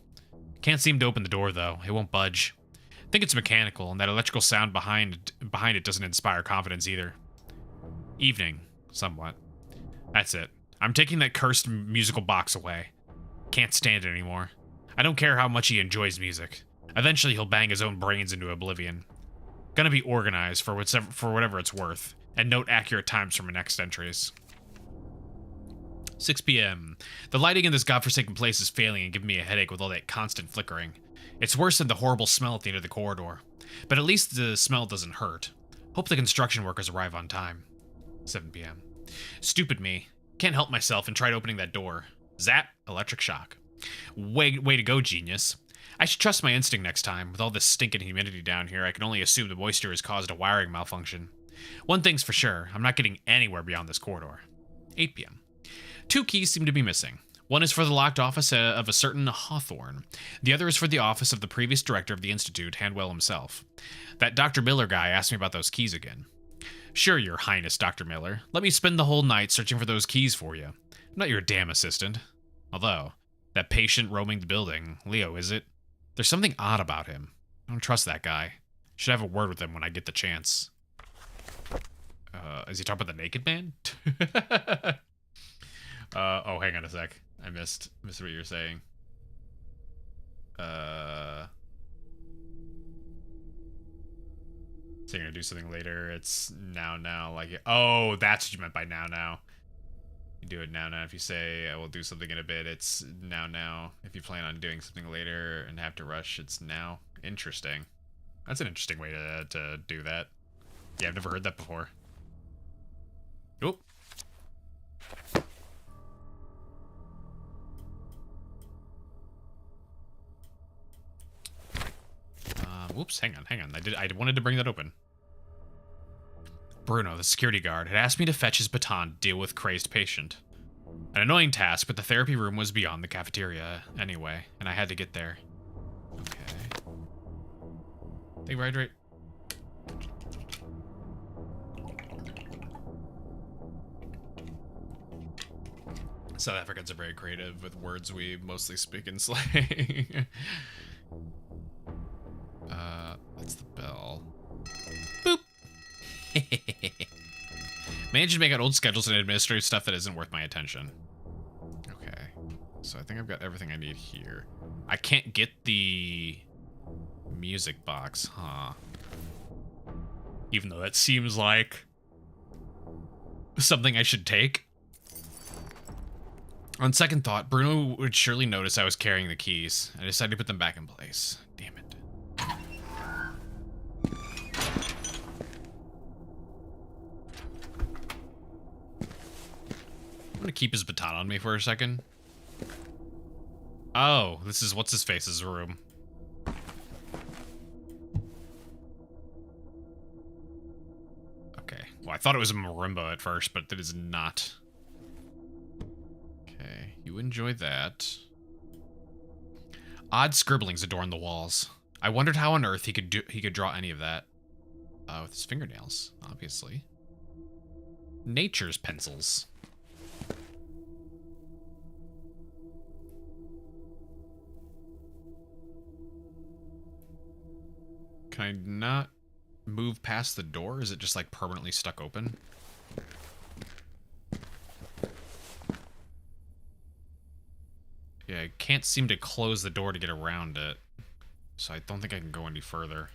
Can't seem to open the door, though. It won't budge. I think it's mechanical, and that electrical sound behind it doesn't inspire confidence either. Evening, somewhat. That's it. I'm taking that cursed musical box away. Can't stand it anymore. I don't care how much he enjoys music. Eventually he'll bang his own brains into oblivion. Gonna be organized for whatever it's worth, and note accurate times for my next entries. 6 p.m. The lighting in this godforsaken place is failing and giving me a headache with all that constant flickering. It's worse than the horrible smell at the end of the corridor. But at least the smell doesn't hurt. Hope the construction workers arrive on time. 7 p.m. Stupid me. Can't help myself and tried opening that door. Zap! Electric shock. Way to go, genius. I should trust my instinct next time. With all this stinking humidity down here, I can only assume the moisture has caused a wiring malfunction. One thing's for sure, I'm not getting anywhere beyond this corridor. 8 p.m. 2 keys seem to be missing. One is for the locked office of a certain Hawthorne. The other is for the office of the previous director of the Institute, Handwell himself. That Dr. Miller guy asked me about those keys again. Sure, Your Highness, Dr. Miller. Let me spend the whole night searching for those keys for you. I'm not your damn assistant. Although, that patient roaming the building, Leo, is it? There's something odd about him. I don't trust that guy. Should have a word with him when I get the chance. Is he talking about the naked man? Oh, hang on a sec. I missed what you were saying. So you're gonna do something later. It's now, like, oh, that's what you meant by now. You do it now. If you say I will do something in a bit, it's now. If you plan on doing something later and have to rush, it's now. Interesting. That's an interesting way to do that. Yeah, I've never heard that before. Oh. Whoops, hang on. I wanted to bring that open. Bruno, the security guard, had asked me to fetch his baton to deal with crazed patient. An annoying task, but the therapy room was beyond the cafeteria anyway, and I had to get there. Okay. Think right. South Africans are very creative with words we mostly speak in slang. That's the bell. Boop! Managed to make out old schedules and administrative stuff that isn't worth my attention. Okay. So I think I've got everything I need here. I can't get the music box, huh? Even though that seems like something I should take. On second thought, Bruno would surely notice I was carrying the keys. I decided to put them back in place. Damn it. I'm gonna keep his baton on me for a second. Oh, this is what's-his-face's room. Okay. Well, I thought it was a marimba at first, but it is not. Okay, you enjoy that. Odd scribblings adorn the walls. I wondered how on earth he could draw any of that. with his fingernails, obviously. Nature's pencils. Can I not move past the door? Is it just like permanently stuck open? Yeah, I can't seem to close the door to get around it. So I don't think I can go any further.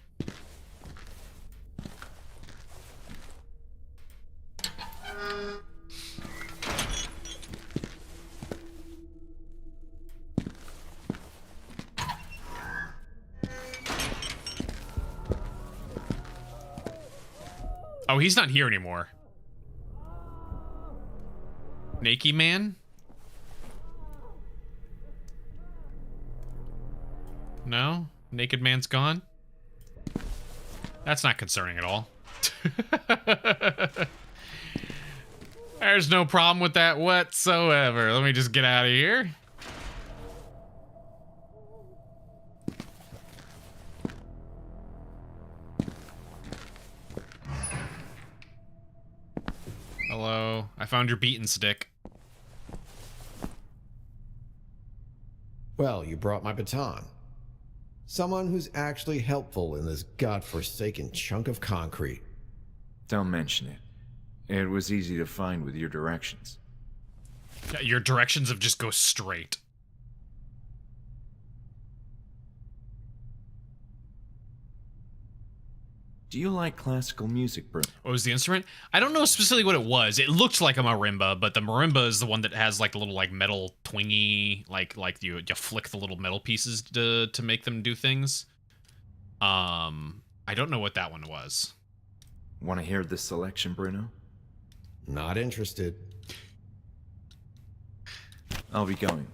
Oh, he's not here anymore. Naked man? No? Naked man's gone? That's not concerning at all. There's no problem with that whatsoever. Let me just get out of here. Hello. I found your beaten stick. Well, you brought my baton. Someone who's actually helpful in this godforsaken chunk of concrete. Don't mention it. It was easy to find with your directions. Yeah, your directions of just go straight. Do you like classical music, bro? What was the instrument? I don't know specifically what it was. It looked like a marimba, but the marimba is the one that has like a little like metal twingy, like you flick the little metal pieces to make them do things. I don't know what that one was. Want to hear this selection, Bruno? Not interested. I'll be going.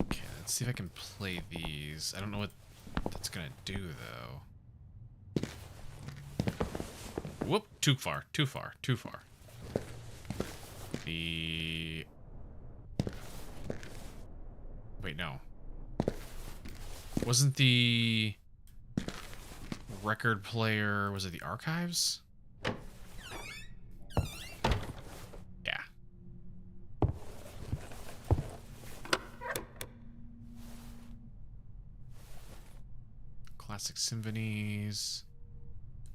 Okay, let's see if I can play these. I don't know what that's gonna do though. Whoop! Too far. Too far. Too far. Wait, no. Wasn't the record player, was it the archives? Yeah. Classic symphonies.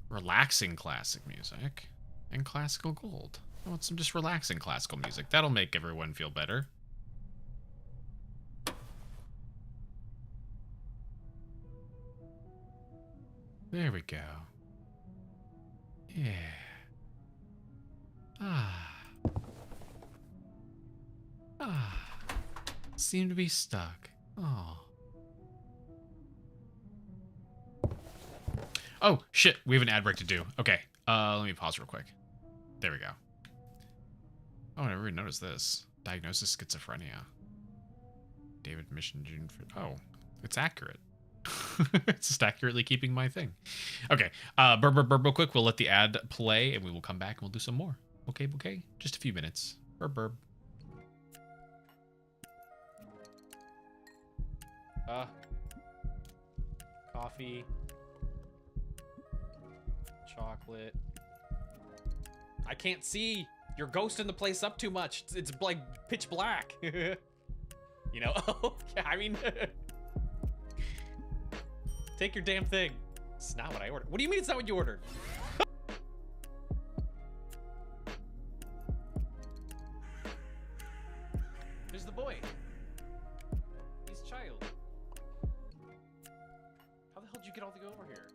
Relaxing classic music. And classical gold. I want some just relaxing classical music. That'll make everyone feel better. There we go. Yeah. Seem to be stuck. Oh, shit. We have an ad break to do. Okay. Let me pause real quick. There we go. Oh, I never even noticed this. Diagnosis schizophrenia. David Mission June. Oh, it's accurate. It's just accurately keeping my thing. Okay. Burb, real quick. We'll let the ad play and we will come back and we'll do some more. Okay, okay. Just a few minutes. Burb. Coffee. Chocolate. I can't see. You're ghosting the place up too much. It's like pitch black. You know? Oh, yeah, I mean... Take your damn thing. It's not what I ordered. What do you mean it's not what you ordered? There's the boy. He's child. How the hell did you get all the way over here?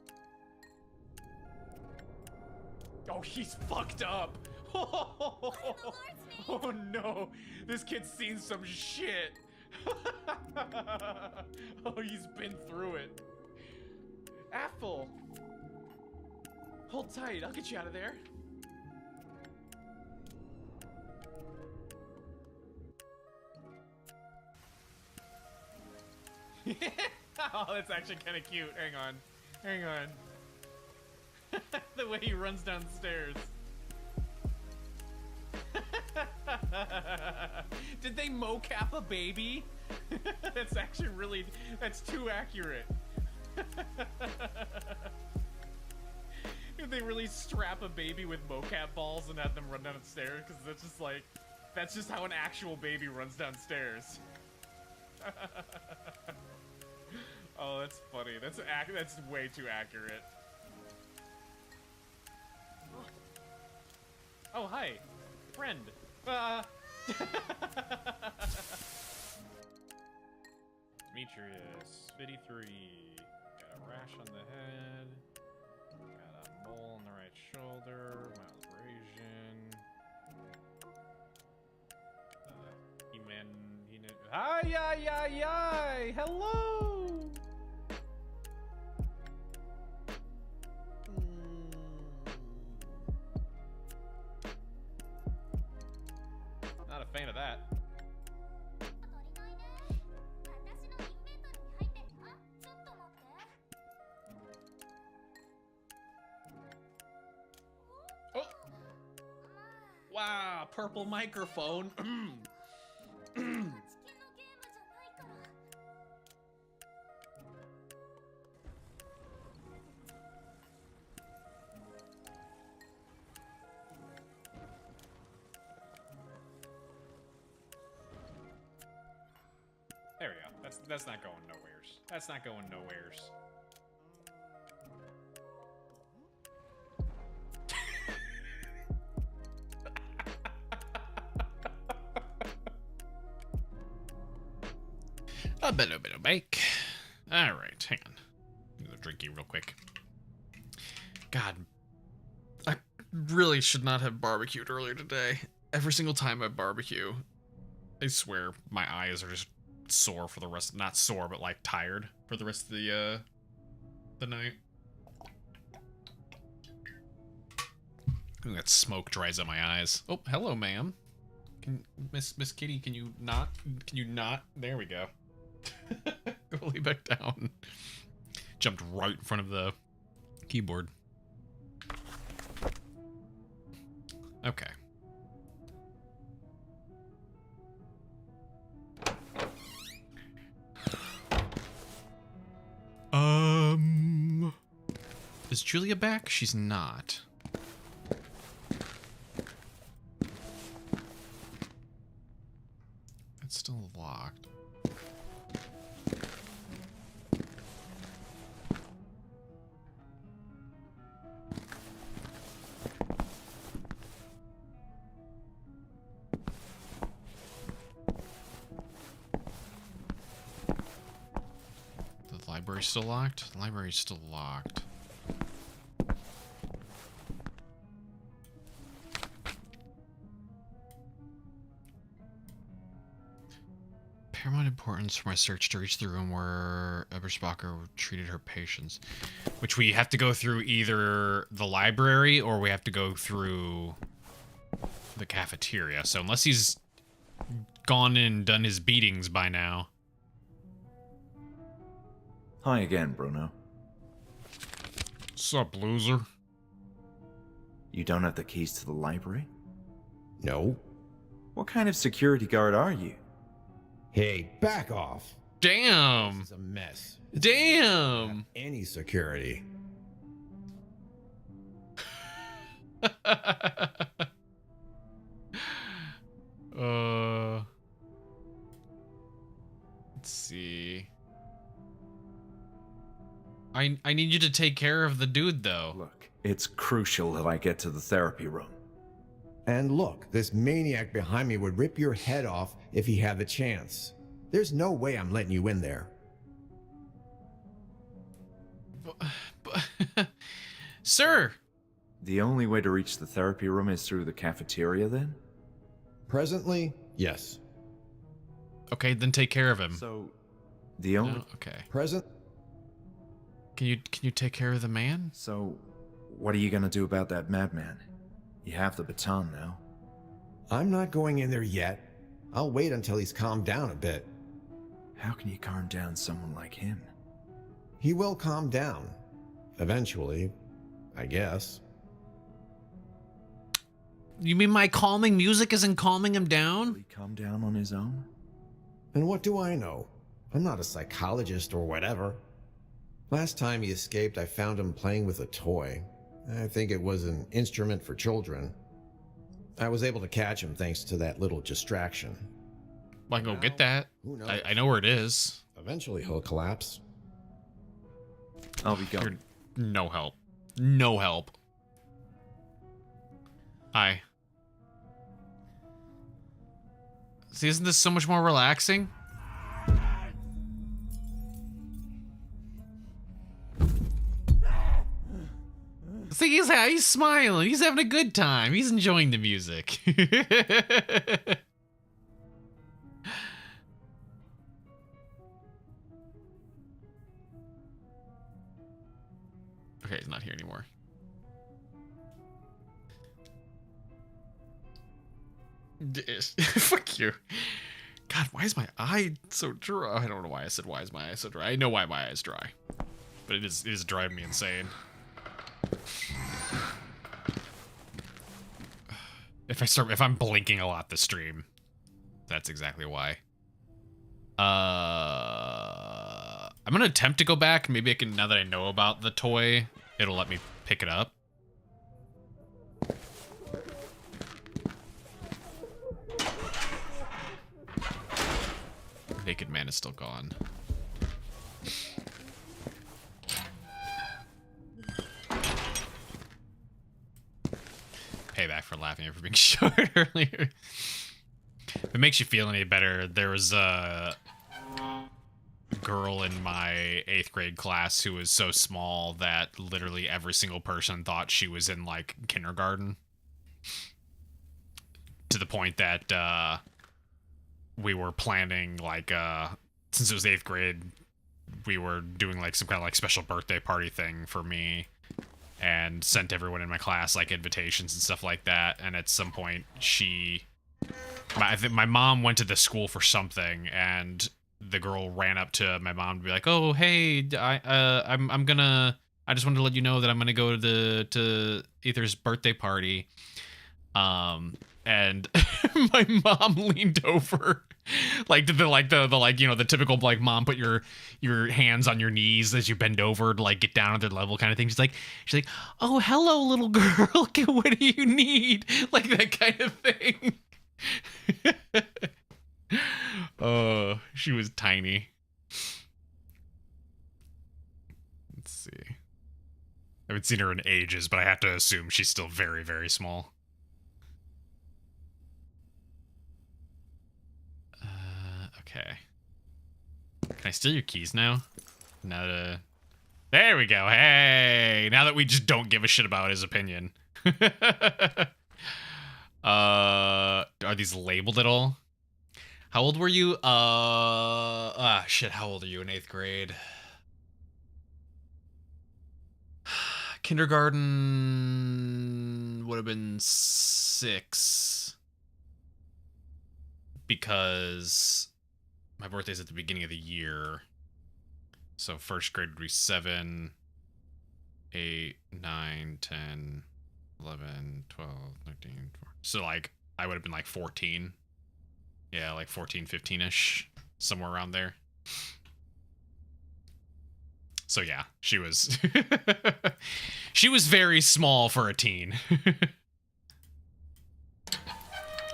Oh, he's fucked up. Oh no. This kid's seen some shit. Oh, he's been through it. Apple. Hold tight. I'll get you out of there. Oh, that's actually kind of cute. Hang on. Hang on. The way he runs down the stairs. Did they mocap a baby? That's actually really, that's too accurate. Did they really strap a baby with mocap balls and have them run down the stairs? Because that's just how an actual baby runs downstairs. Oh, that's funny. That's way too accurate. Oh, hi. Friend. Demetrius, 53. Got a rash on the head. Got a mole on the right shoulder. Mild abrasion. Hi, hello! Not a fan of that. Oh! Wow, purple microphone. There we go. That's not going nowheres. That's not going nowheres. A bit of bake. All right, hang on. I'm gonna drink you real quick. God, I really should not have barbecued earlier today. Every single time I barbecue, I swear my eyes are just sore for the rest. Not sore, but like tired for the rest of the night. Ooh, that smoke dries out my eyes. Oh, hello, ma'am. Miss Kitty, can you not? There we go. Go lay back down. Jumped right in front of the keyboard. Okay. Is Julia back? She's not. It's still locked. The library's still locked? The library's still locked. Paramount importance for my search to reach the room where Eberspacher treated her patients. Which we have to go through either the library or we have to go through the cafeteria. So unless he's gone in and done his beatings by now. Hi again, Bruno. Sup, loser? You don't have the keys to the library? No. What kind of security guard are you? Hey, back off. Damn. This is a mess. Damn. Any security. Let's see. I need you to take care of the dude, though. Look, it's crucial that I get to the therapy room. And look, this maniac behind me would rip your head off if he had the chance. There's no way I'm letting you in there. Sir! The only way to reach the therapy room is through the cafeteria, then? Presently, yes. Okay, then take care of him. So, the only... Oh, okay. Present? Can you take care of the man? So, what are you gonna do about that madman? You have the baton now. I'm not going in there yet. I'll wait until he's calmed down a bit. How can you calm down someone like him? He will calm down. Eventually, I guess. You mean my calming music isn't calming him down? Will he calm down on his own? And what do I know? I'm not a psychologist or whatever. Last time he escaped, I found him playing with a toy. I think it was an instrument for children. I was able to catch him thanks to that little distraction. I can go get that. Who knows? I know where it is. Eventually he'll collapse. I'll be gone. You're no help. No help. Hi. See, isn't this so much more relaxing? See, he's smiling. He's having a good time. He's enjoying the music. Okay, he's not here anymore. Fuck you. God, why is my eye so dry? I don't know why I said why is my eye so dry. I know why my eye is dry. But it is driving me insane. If I'm blinking a lot this stream, that's exactly why. I'm gonna attempt to go back. Maybe I can, now that I know about the toy, it'll let me pick it up. Naked Man is still gone. Payback for laughing for being short earlier. If it makes you feel any better, there was a girl in my 8th grade class who was so small that literally every single person thought she was in, like, kindergarten. To the point that we were planning, like, since it was 8th grade, we were doing, like, some kind of, like, special birthday party thing for me. And sent everyone in my class, like, invitations and stuff like that. And at some point, I think my mom went to the school for something, and the girl ran up to my mom to be like, "Oh, hey, I just wanted to let you know that I'm gonna go to Aether's birthday party." And my mom leaned over, like the typical, like, mom put your hands on your knees as you bend over to, like, get down at their level kind of thing. She's like, "Oh, hello, little girl. What do you need?" Like, that kind of thing. Oh, she was tiny. Let's see. I haven't seen her in ages, but I have to assume she's still very, very small. Okay. Can I steal your keys now? There we go. Hey! Now that we just don't give a shit about his opinion. Are these labeled at all? How old were you? Shit, how old are you in 8th grade? Kindergarten would have been 6. Because my birthday's at the beginning of the year. So 1st grade would be 7, 8, 9, 10, 11, 12, 13, 14. So, like, I would have been, like, 14. Yeah, like 14, 15-ish. Somewhere around there. So, yeah, she was... she was very small for a teen.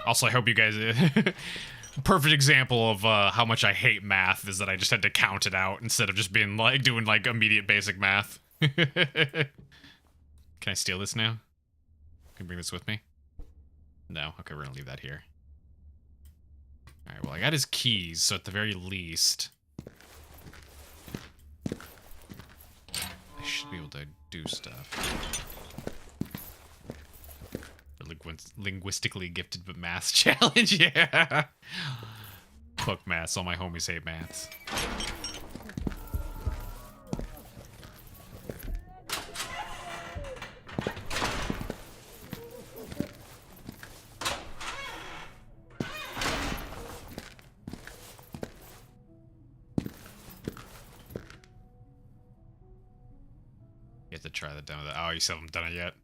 Also, I hope you guys... Perfect example of how much I hate math is that I just had to count it out instead of just being, like, doing, like, immediate basic math. Can I steal this now? Can you bring this with me? No? Okay, we're gonna leave that here. Alright, well, I got his keys, so at the very least... I should be able to do stuff. Linguistically gifted but math challenge, yeah. Fuck maths, all my homies hate maths. You have to try the demo. Oh, you still haven't done it yet?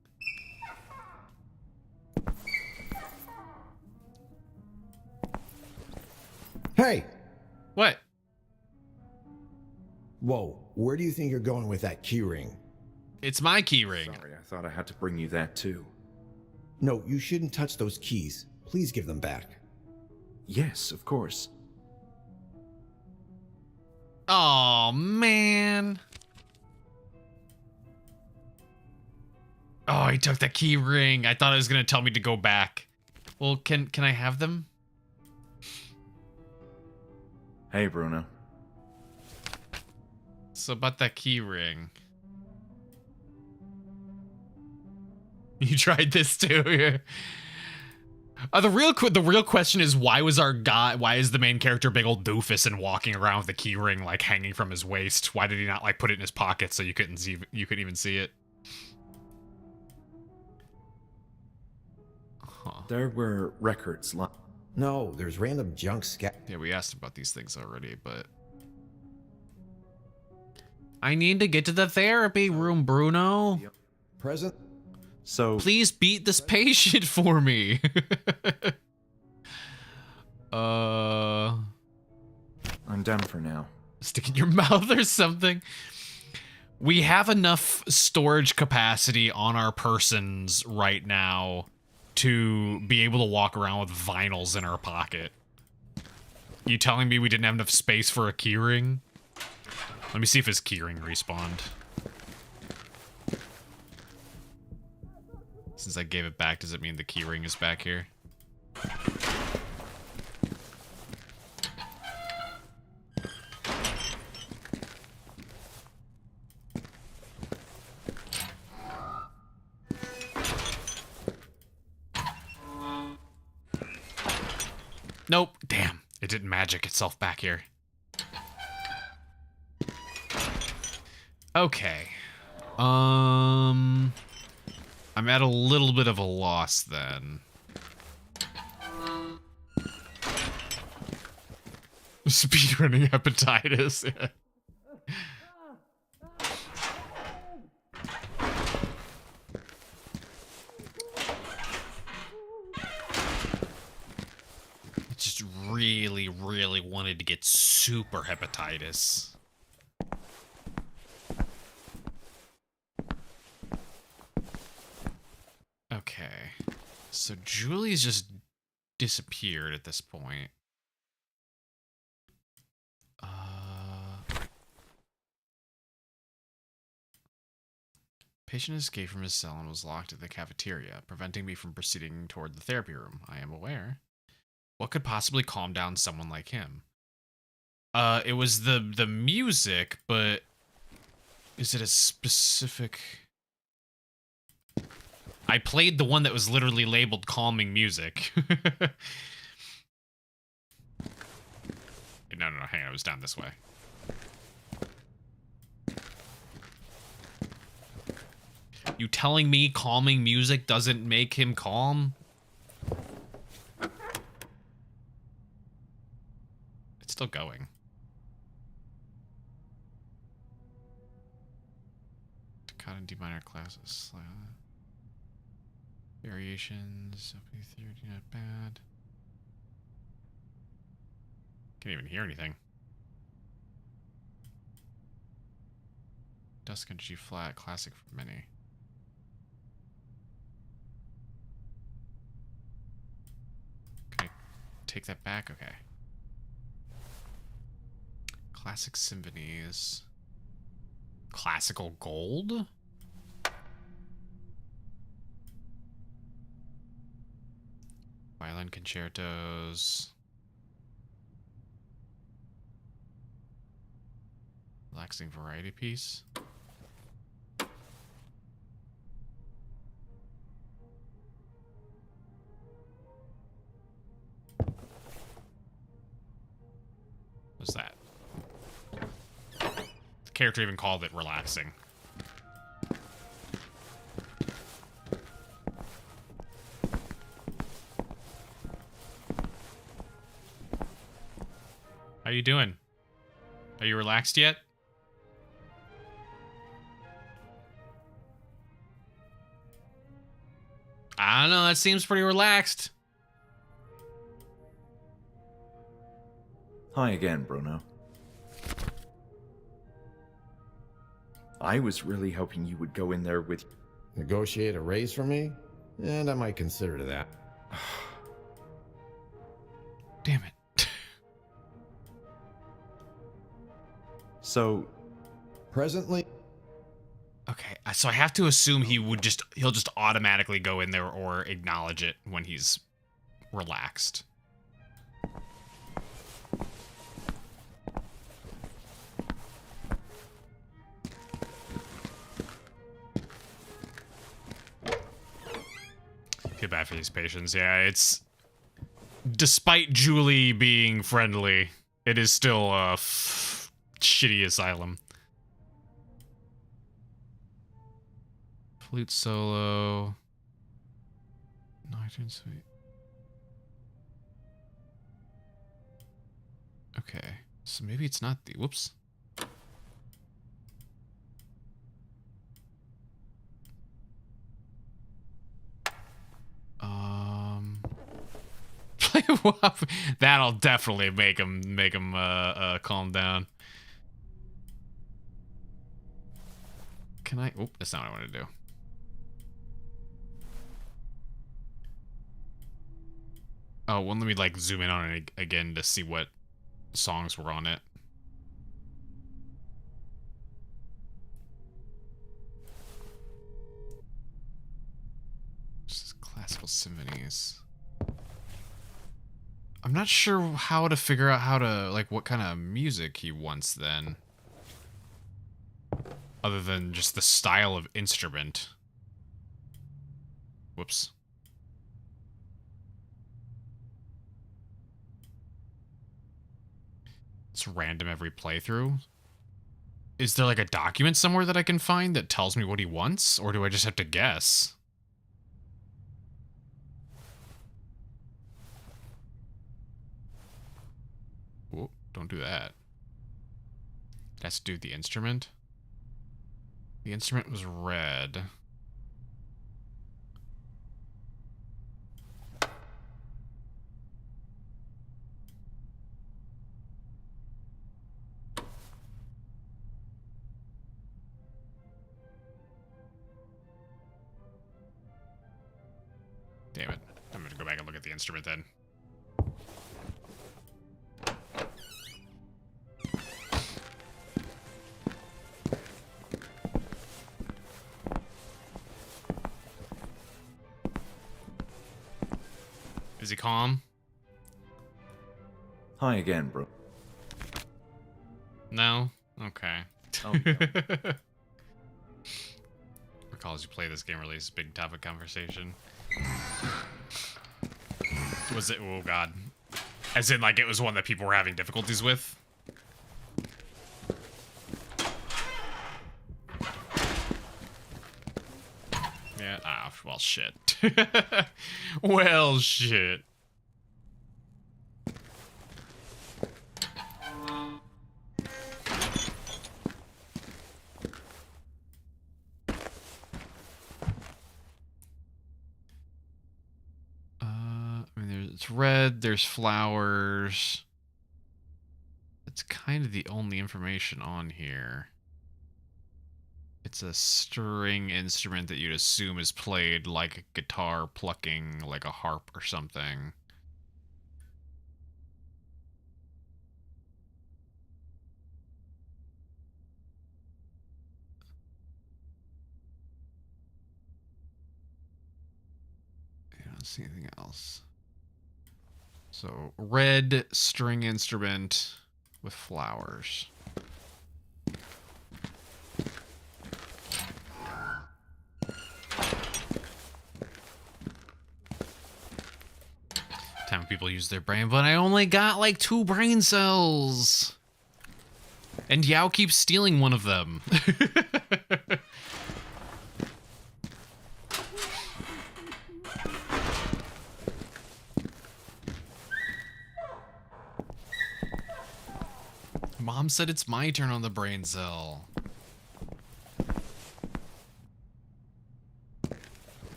Hey! What? Whoa, where do you think you're going with that keyring? It's my key ring. Sorry, I thought I had to bring you that too. No, you shouldn't touch those keys. Please give them back. Yes, of course. Oh man. Oh, he took the key ring. I thought it was gonna tell me to go back. Well, can I have them? Hey, Bruno. So about that key ring. You tried this too. Yeah. The real question is, why is the main character big old doofus and walking around with the key ring like hanging from his waist? Why did he not like put it in his pocket so you couldn't even see it? Huh. There were records. No, there's random junk Yeah, we asked about these things already, but I need to get to the therapy room, Bruno. Present? So Please beat this patient for me. I'm done for now. Stick in your mouth or something. We have enough storage capacity on our persons right now to be able to walk around with vinyls in our pocket. You telling me we didn't have enough space for a keyring? Let me see if his keyring respawned. Since I gave it back, does it mean the keyring is back here? Nope. Damn. It didn't magic itself back here. Okay. I'm at a little bit of a loss then. Speedrunning hepatitis. Yeah. Just really, really wanted to get super hepatitis. Okay. So Julie's just disappeared at this point. Patient escaped from his cell and was locked at the cafeteria, preventing me from proceeding toward the therapy room. I am aware. What could possibly calm down someone like him? It was the music, but is it a specific... I played the one that was literally labeled calming music. No, hang on, it was down this way. You telling me calming music doesn't make him calm? It's still going. Cut and D minor classes. Variations. OP30, not bad. Can't even hear anything. Dusk and G flat, classic for many. Can I take that back? Okay. Classic symphonies. Classical gold? Violin concertos. Relaxing variety piece. What's that? The character even called it relaxing. How you doing? Are you relaxed yet? I don't know, that seems pretty relaxed. Hi again, Bruno. I was really hoping you would go in there with... Negotiate a raise for me? And I might consider that. Damn it. So, Presently, Okay, so I have to assume he'll just automatically go in there or acknowledge it when he's relaxed. Feel bad for these patients. Yeah, it's... Despite Julie being friendly, it is still a shitty asylum. Flute solo. Nocturne suite. Okay, so maybe it's not the... Whoops. That'll definitely make him calm down. Can I? Oh, that's not what I want to do. Oh, well, let me like zoom in on it again to see what songs were on it. Just classical symphonies. I'm not sure how to figure out how to, like, what kind of music he wants then. Other than just the style of instrument. Whoops. It's random every playthrough. Is there like a document somewhere that I can find that tells me what he wants? Or do I just have to guess? Whoa, don't do that. It has to do with the instrument. The instrument was red. Damn it. I'm gonna go back and look at the instrument then. Is he calm? hi again, bro. No? Okay. Oh, no. Recall as you play this game release, big topic conversation. Was it? Oh god. As in, like, it was one that people were having difficulties with? Yeah, ah, well, shit. Well, shit. I mean, it's red, there's flowers. That's kind of the only information on here. It's a string instrument that you'd assume is played like a guitar plucking, like a harp or something. I don't see anything else. So, red string instrument with flowers. Time people use their brain, but I only got like 2 brain cells. And Yao keeps stealing one of them. Mom said it's my turn on the brain cell.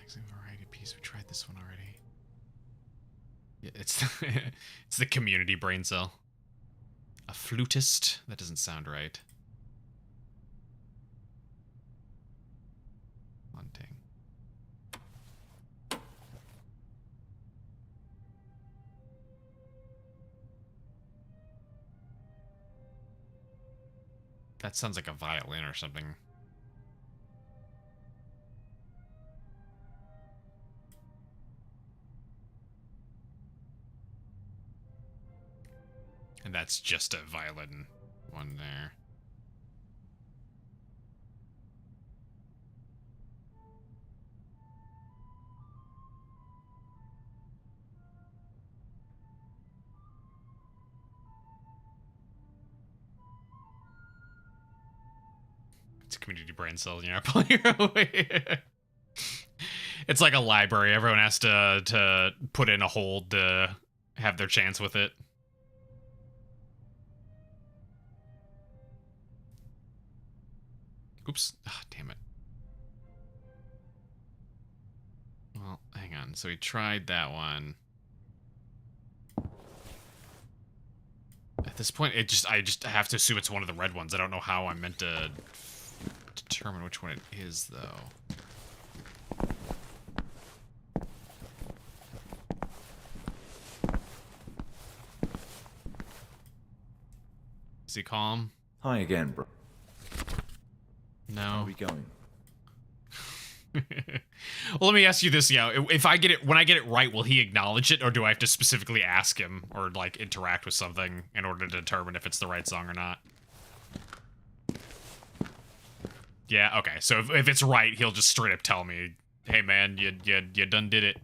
Relaxing variety piece. We tried this one already. Yeah, it's it's the community brain cell. A flutist? That doesn't sound right. Hunting. That sounds like a violin or something. And that's just a violin one there. It's a community brain cells, you're not pulling your away. It's like a library. Everyone has to put in a hold to have their chance with it. Oops. Ah, damn it. Well, hang on. So we tried that one. At this point, I just have to assume it's one of the red ones. I don't know how I'm meant to determine which one it is, though. Is he calm? Hi again, bro. No. How are we going? Well, let me ask you this, if I get it, when I get it right, will he acknowledge it, or do I have to specifically ask him, or like interact with something in order to determine if it's the right song or not? Yeah, okay. So if it's right, he'll just straight up tell me, "Hey man, you done did it."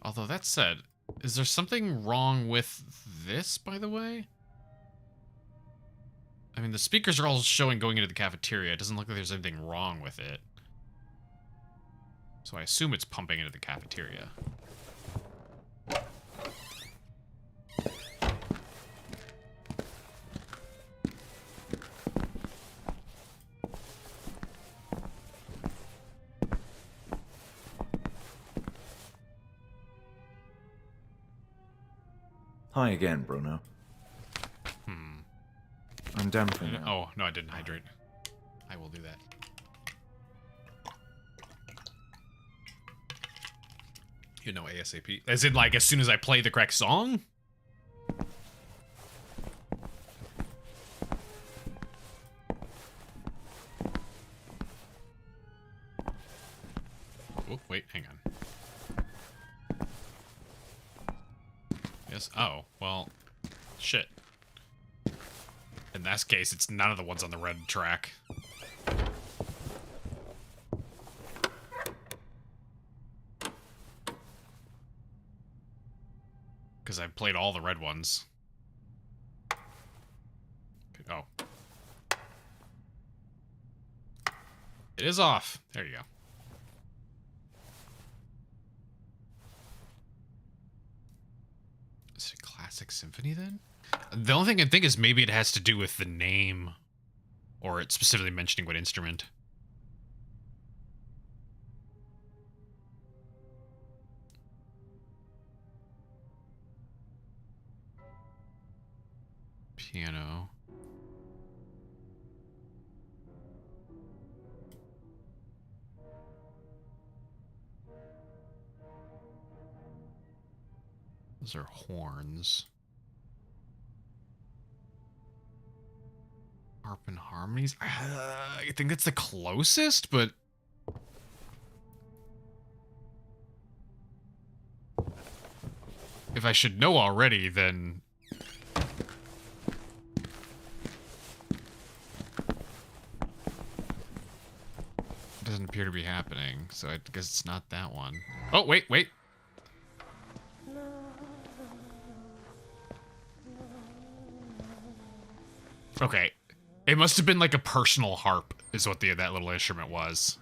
Although that said, is there something wrong with this, by the way? I mean, the speakers are all showing going into the cafeteria. It doesn't look like there's anything wrong with it. So I assume it's pumping into the cafeteria. Hi again, Bruno. I'm done for now. Oh, no, I didn't hydrate. I will do that. You know, ASAP. As in, like, as soon as I play the correct song? Oh, wait, hang on. Yes, oh, well, shit. In that case, it's none of the ones on the red track. Because I played all the red ones. Oh. It is off. There you go. Is it a classic symphony then? The only thing I think is maybe it has to do with the name, or it's specifically mentioning what instrument. Piano. Those are horns. Harp and harmonies? I think that's the closest, but... if I should know already, then... it doesn't appear to be happening, so I guess it's not that one. Oh, wait, wait! Okay. It must have been like a personal harp, is what that little instrument was.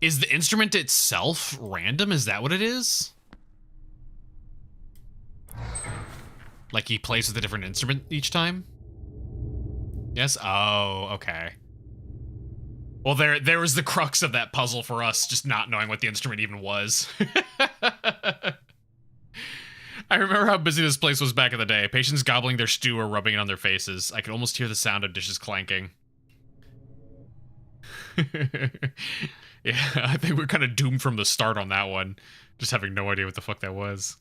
Is the instrument itself random? Is that what it is? Like he plays with a different instrument each time? Yes? Oh, okay. Well, there was the crux of that puzzle for us, just not knowing what the instrument even was. I remember how busy this place was back in the day. Patients gobbling their stew or rubbing it on their faces. I could almost hear the sound of dishes clanking. Yeah, I think we're kind of doomed from the start on that one. Just having no idea what the fuck that was.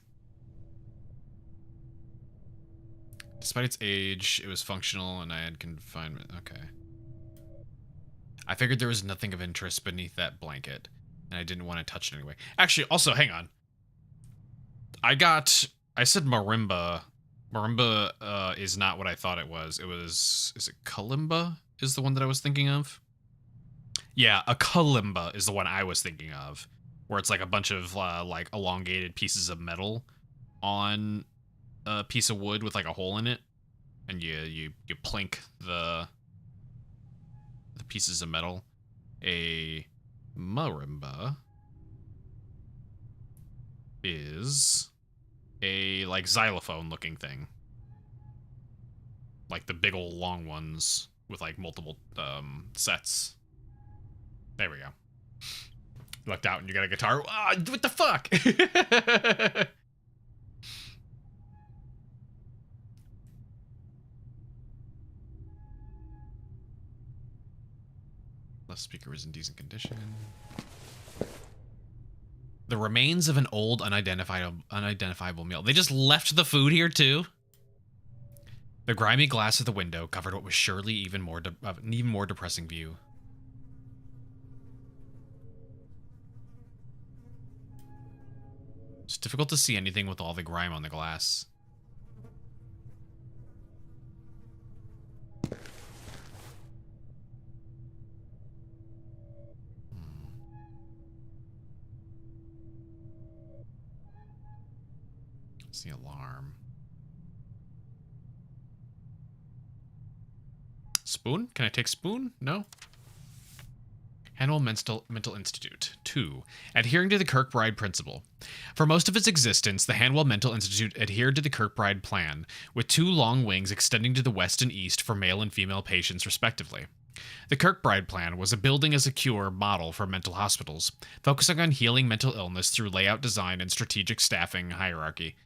Despite its age, it was functional and I had confinement. Okay. I figured there was nothing of interest beneath that blanket, and I didn't want to touch it anyway. Actually, also, hang on. I said marimba. Marimba is not what I thought it was. Is it kalimba is the one that I was thinking of? Yeah, a kalimba is the one I was thinking of, where it's like a bunch of like elongated pieces of metal on a piece of wood with like a hole in it, and you plink the pieces of metal. A marimba is a like xylophone looking thing, like the big old long ones with like multiple sets. There we go. You lucked out and you got a guitar. Ah, what the fuck? Left speaker is in decent condition. The remains of an old unidentifiable meal. They just left the food here too. The grimy glass of the window covered what was surely an even more depressing view. It's difficult to see anything with all the grime on the glass. It's the alarm. Spoon? Can I take spoon? No? Hanwell Mental Institute. 2. Adhering to the Kirkbride Principle. For most of its existence, the Hanwell Mental Institute adhered to the Kirkbride Plan, with 2 long wings extending to the west and east for male and female patients, respectively. The Kirkbride Plan was a building as a cure model for mental hospitals, focusing on healing mental illness through layout design and strategic staffing hierarchy.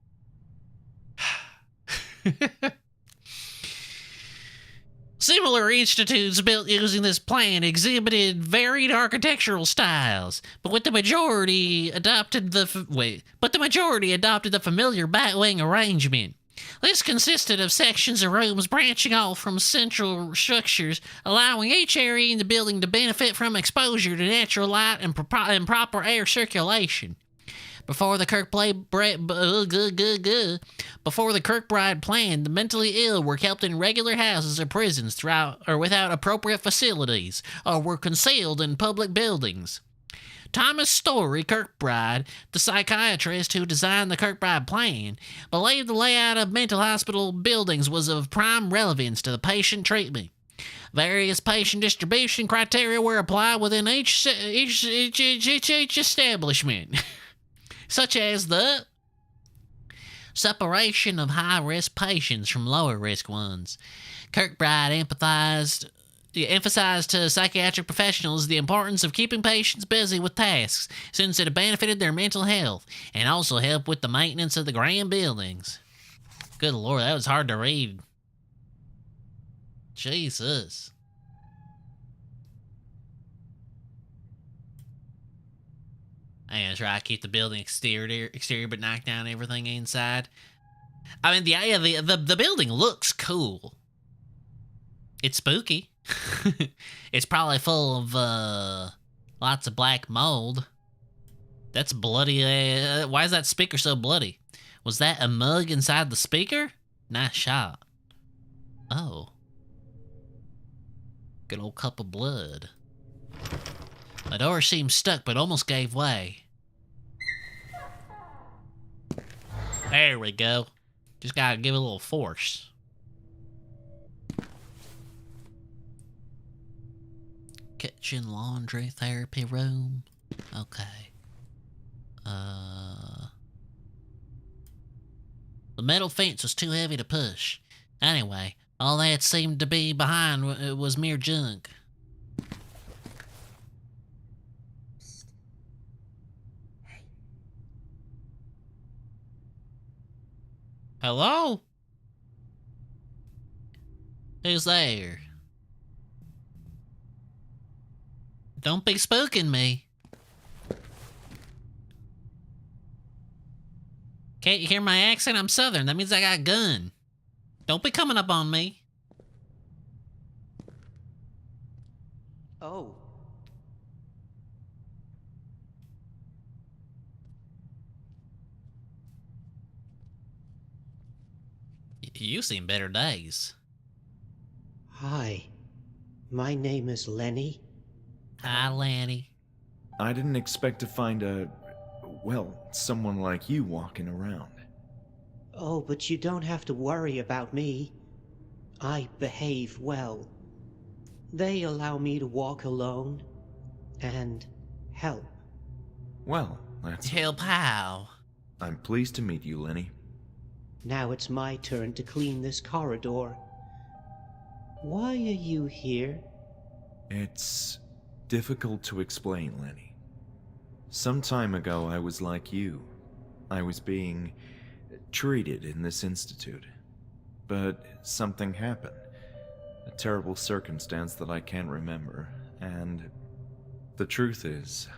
Similar institutes built using this plan exhibited varied architectural styles, but the majority adopted the familiar batwing arrangement. This consisted of sections of rooms branching off from central structures, allowing each area in the building to benefit from exposure to natural light and proper air circulation. Before the Kirkbride Plan, the mentally ill were kept in regular houses or prisons without appropriate facilities, or were concealed in public buildings. Thomas Story Kirkbride, the psychiatrist who designed the Kirkbride Plan, believed the layout of mental hospital buildings was of prime relevance to the patient treatment. Various patient distribution criteria were applied within each establishment. Such as the separation of high-risk patients from lower-risk ones. Kirkbride emphasized to psychiatric professionals the importance of keeping patients busy with tasks, since it benefited their mental health, and also helped with the maintenance of the grand buildings. Good Lord, that was hard to read. Jesus. And try to keep the building exterior, but knock down everything inside. I mean, the building looks cool. It's spooky. It's probably full of lots of black mold. That's bloody. Why is that speaker so bloody? Was that a mug inside the speaker? Nice shot. Oh. Good old cup of blood. The door seemed stuck, but almost gave way. There we go. Just gotta give it a little force. Kitchen, laundry, therapy room. Okay. The metal fence was too heavy to push. Anyway, all that seemed to be behind was mere junk. Hello? Who's there? Don't be spooking me. Can't you hear my accent? I'm Southern. That means I got a gun. Don't be coming up on me. Oh. You've seen better days. Hi. My name is Lenny. Hi, Lanny. I didn't expect to find someone like you walking around. Oh, but you don't have to worry about me. I behave well. They allow me to walk alone and help. Well, that's... Help how? I'm pleased to meet you, Lenny. Now it's my turn to clean this corridor. Why are you here? It's difficult to explain, Lenny. Some time ago, I was like you. I was being treated in this institute. But something happened. A terrible circumstance that I can't remember. And the truth is,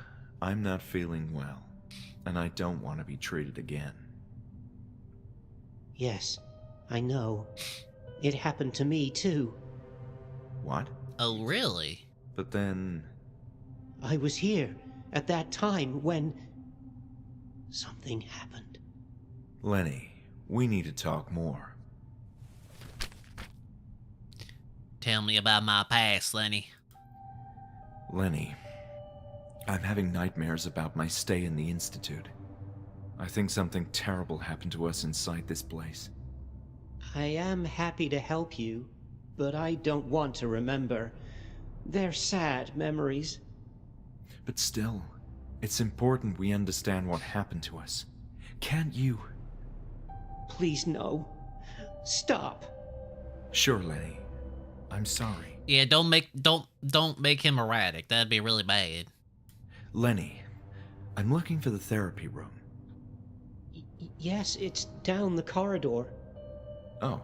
I'm not feeling well. And I don't want to be treated again. Yes, I know. It happened to me, too. What? Oh, really? But then... I was here at that time when something happened. Lenny, we need to talk more. Tell me about my past, Lenny. Lenny, I'm having nightmares about my stay in the Institute. I think something terrible happened to us inside this place. I am happy to help you, but I don't want to remember. They're sad memories. But still, it's important we understand what happened to us. Can't you? Please, no. Stop. Sure, Lenny. I'm sorry. Yeah, don't make him erratic. That'd be really bad. Lenny, I'm looking for the therapy room. Yes, it's down the corridor. Oh,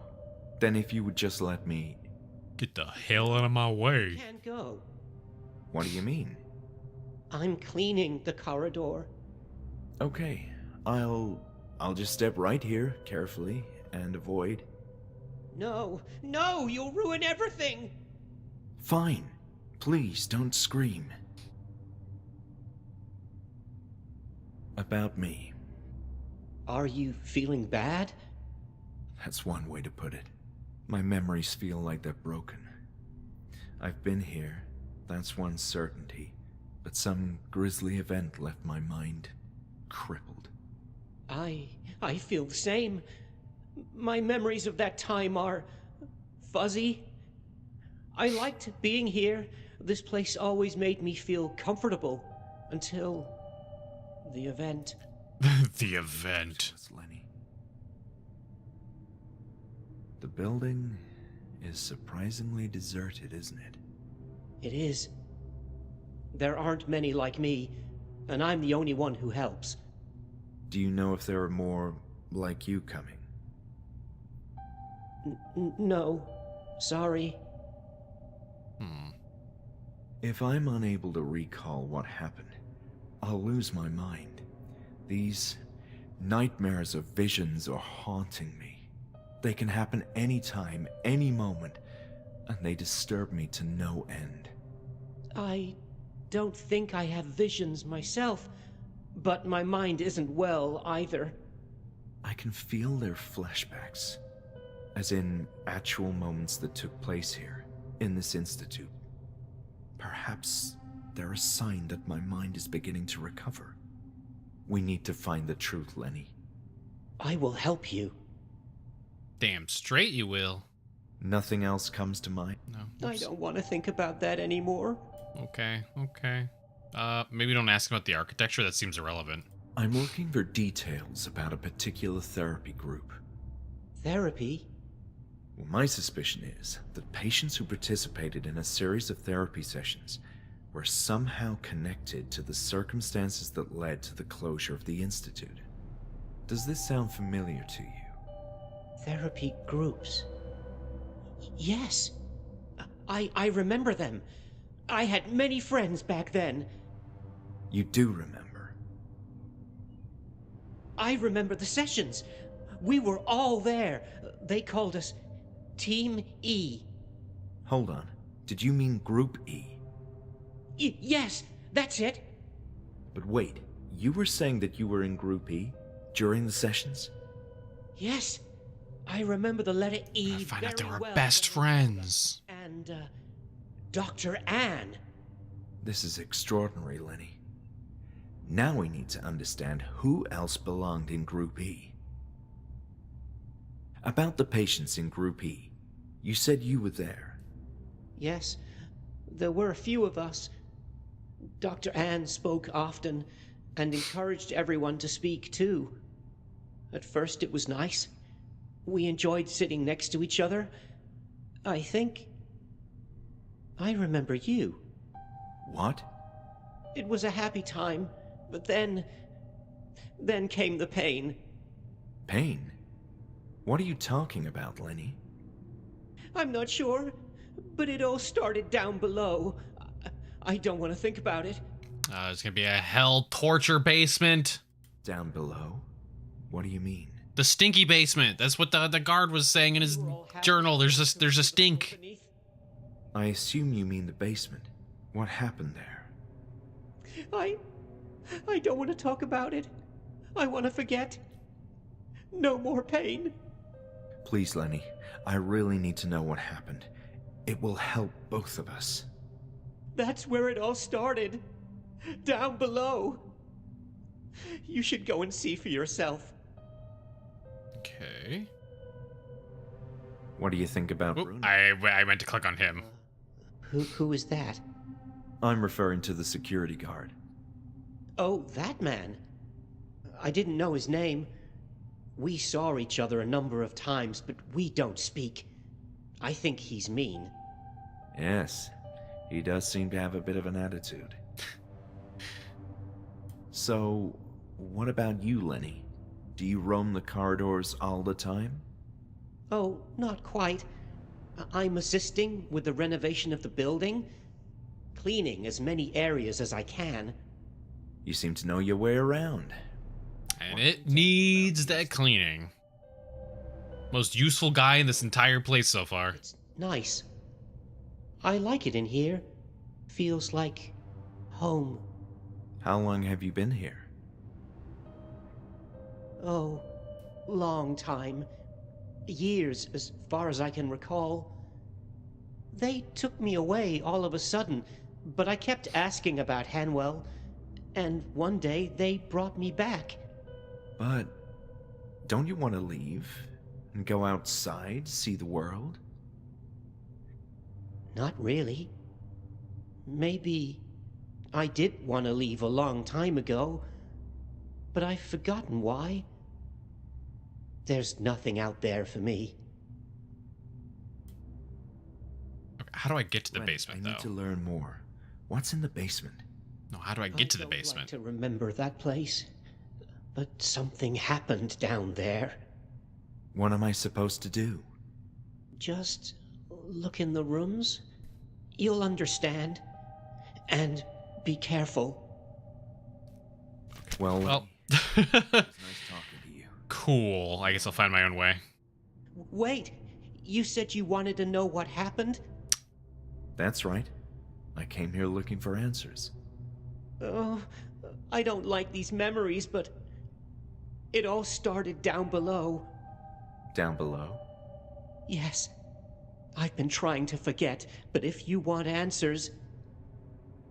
then if you would just let me... Get the hell out of my way. Can't go. What do you mean? I'm cleaning the corridor. Okay, I'll just step right here, carefully, and avoid... No, no, you'll ruin everything! Fine. Please, don't scream. About me. Are you feeling bad? That's one way to put it. My memories feel like they're broken. I've been here, that's one certainty, but some grisly event left my mind crippled. I feel the same. My memories of that time are fuzzy. I liked being here. This place always made me feel comfortable until the event. The event. Lenny. The building is surprisingly deserted, isn't it? It is. There aren't many like me, and I'm the only one who helps. Do you know if there are more like you coming? No. Sorry. If I'm unable to recall what happened, I'll lose my mind. These nightmares of visions are haunting me. They can happen anytime, any moment, and they disturb me to no end. I don't think I have visions myself, but my mind isn't well either. I can feel their flashbacks, as in actual moments that took place here, in this institute. Perhaps they're a sign that my mind is beginning to recover. We need to find the truth, Lenny. I will help you. Damn straight you will. Nothing else comes to mind? No. I don't want to think about that anymore. Okay. Maybe don't ask about the architecture. That seems irrelevant. I'm looking for details about a particular therapy group. Therapy? Well, my suspicion is that patients who participated in a series of therapy sessions were somehow connected to the circumstances that led to the closure of the Institute. Does this sound familiar to you? Therapy groups. Yes. I remember them. I had many friends back then. You do remember? I remember the sessions. We were all there. They called us Team E. Hold on. Did you mean Group E? Yes, that's it. But wait, you were saying that you were in Group E during the sessions? Yes. I remember the letter E I find out they very were well. best friends. And, Dr. Anne. This is extraordinary, Lenny. Now we need to understand who else belonged in Group E. About the patients in Group E, you said you were there. Yes, there were a few of us. Dr. Anne spoke often and encouraged everyone to speak too. At first it was nice. We enjoyed sitting next to each other. I think I remember you. What? It was a happy time, but then came the pain. Pain? What are you talking about, Lenny? I'm not sure, but it all started down below. I don't want to think about it. It's gonna be a hell torture basement. Down below? What do you mean? The stinky basement. That's what the guard was saying in his journal. There's a stink. I assume you mean the basement. What happened there? I don't want to talk about it. I want to forget. No more pain. Please, Lenny. I really need to know what happened. It will help both of us. That's where it all started. Down below. You should go and see for yourself. Okay. What do you think about Oop, Bruno? I meant to click on him. Who is that? I'm referring to the security guard. Oh, that man. I didn't know his name. We saw each other a number of times, but we don't speak. I think he's mean. Yes, he does seem to have a bit of an attitude. So, what about you, Lenny? Do you roam the corridors all the time? Oh, not quite. I'm assisting with the renovation of the building, cleaning as many areas as I can. You seem to know your way around. And it needs that cleaning. Most useful guy in this entire place so far. It's nice. I like it in here. Feels like home. How long have you been here? Oh, long time. Years, as far as I can recall. They took me away all of a sudden, but I kept asking about Hanwell, and one day they brought me back. But don't you want to leave and go outside, see the world? Not really. Maybe I did want to leave a long time ago, but I've forgotten why. There's nothing out there for me. Okay, how do I get to the Lenny, basement, I need though? to learn more. What's in the basement? No, how do I get to the don't like basement? to remember that place, but something happened down there. What am I supposed to do? Just look in the rooms. You'll understand. And be careful. Well, Well, Lenny, it's nice talking to you. cool. I guess I'll find my own way. Wait, you said you wanted to know what happened? That's right. I came here looking for answers. Oh, I don't like these memories, but it all started down below. Down below? Yes. I've been trying to forget, but if you want answers,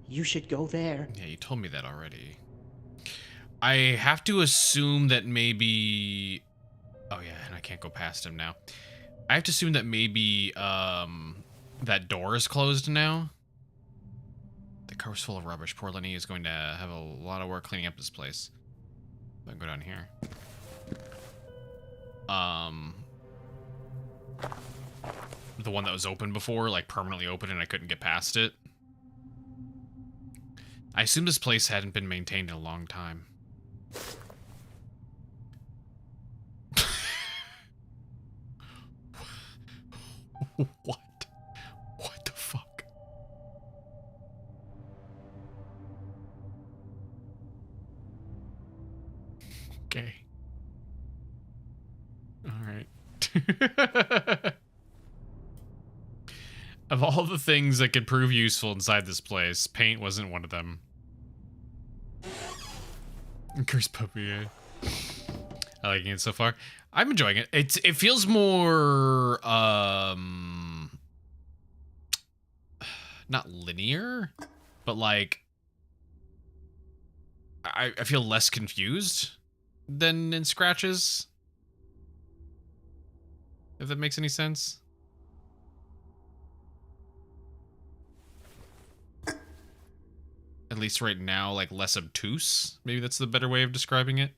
you should go there. Yeah, you told me that already. I have to assume that maybe... Oh yeah, and I can't go past him now. I have to assume that maybe that door is closed now. The car's full of rubbish. Poor Lenny is going to have a lot of work cleaning up this place. I can go down here. The one that was open before, like permanently open, and I couldn't get past it. I assume this place hadn't been maintained in a long time. What? What the fuck? Okay. Alright. Of all the things that could prove useful inside this place, paint wasn't one of them. Cursed puppy, eh? I like it so far. I'm enjoying it. It feels more not linear, but like I feel less confused than in Scratches. If that makes any sense. At least right now, like less obtuse. Maybe that's the better way of describing it.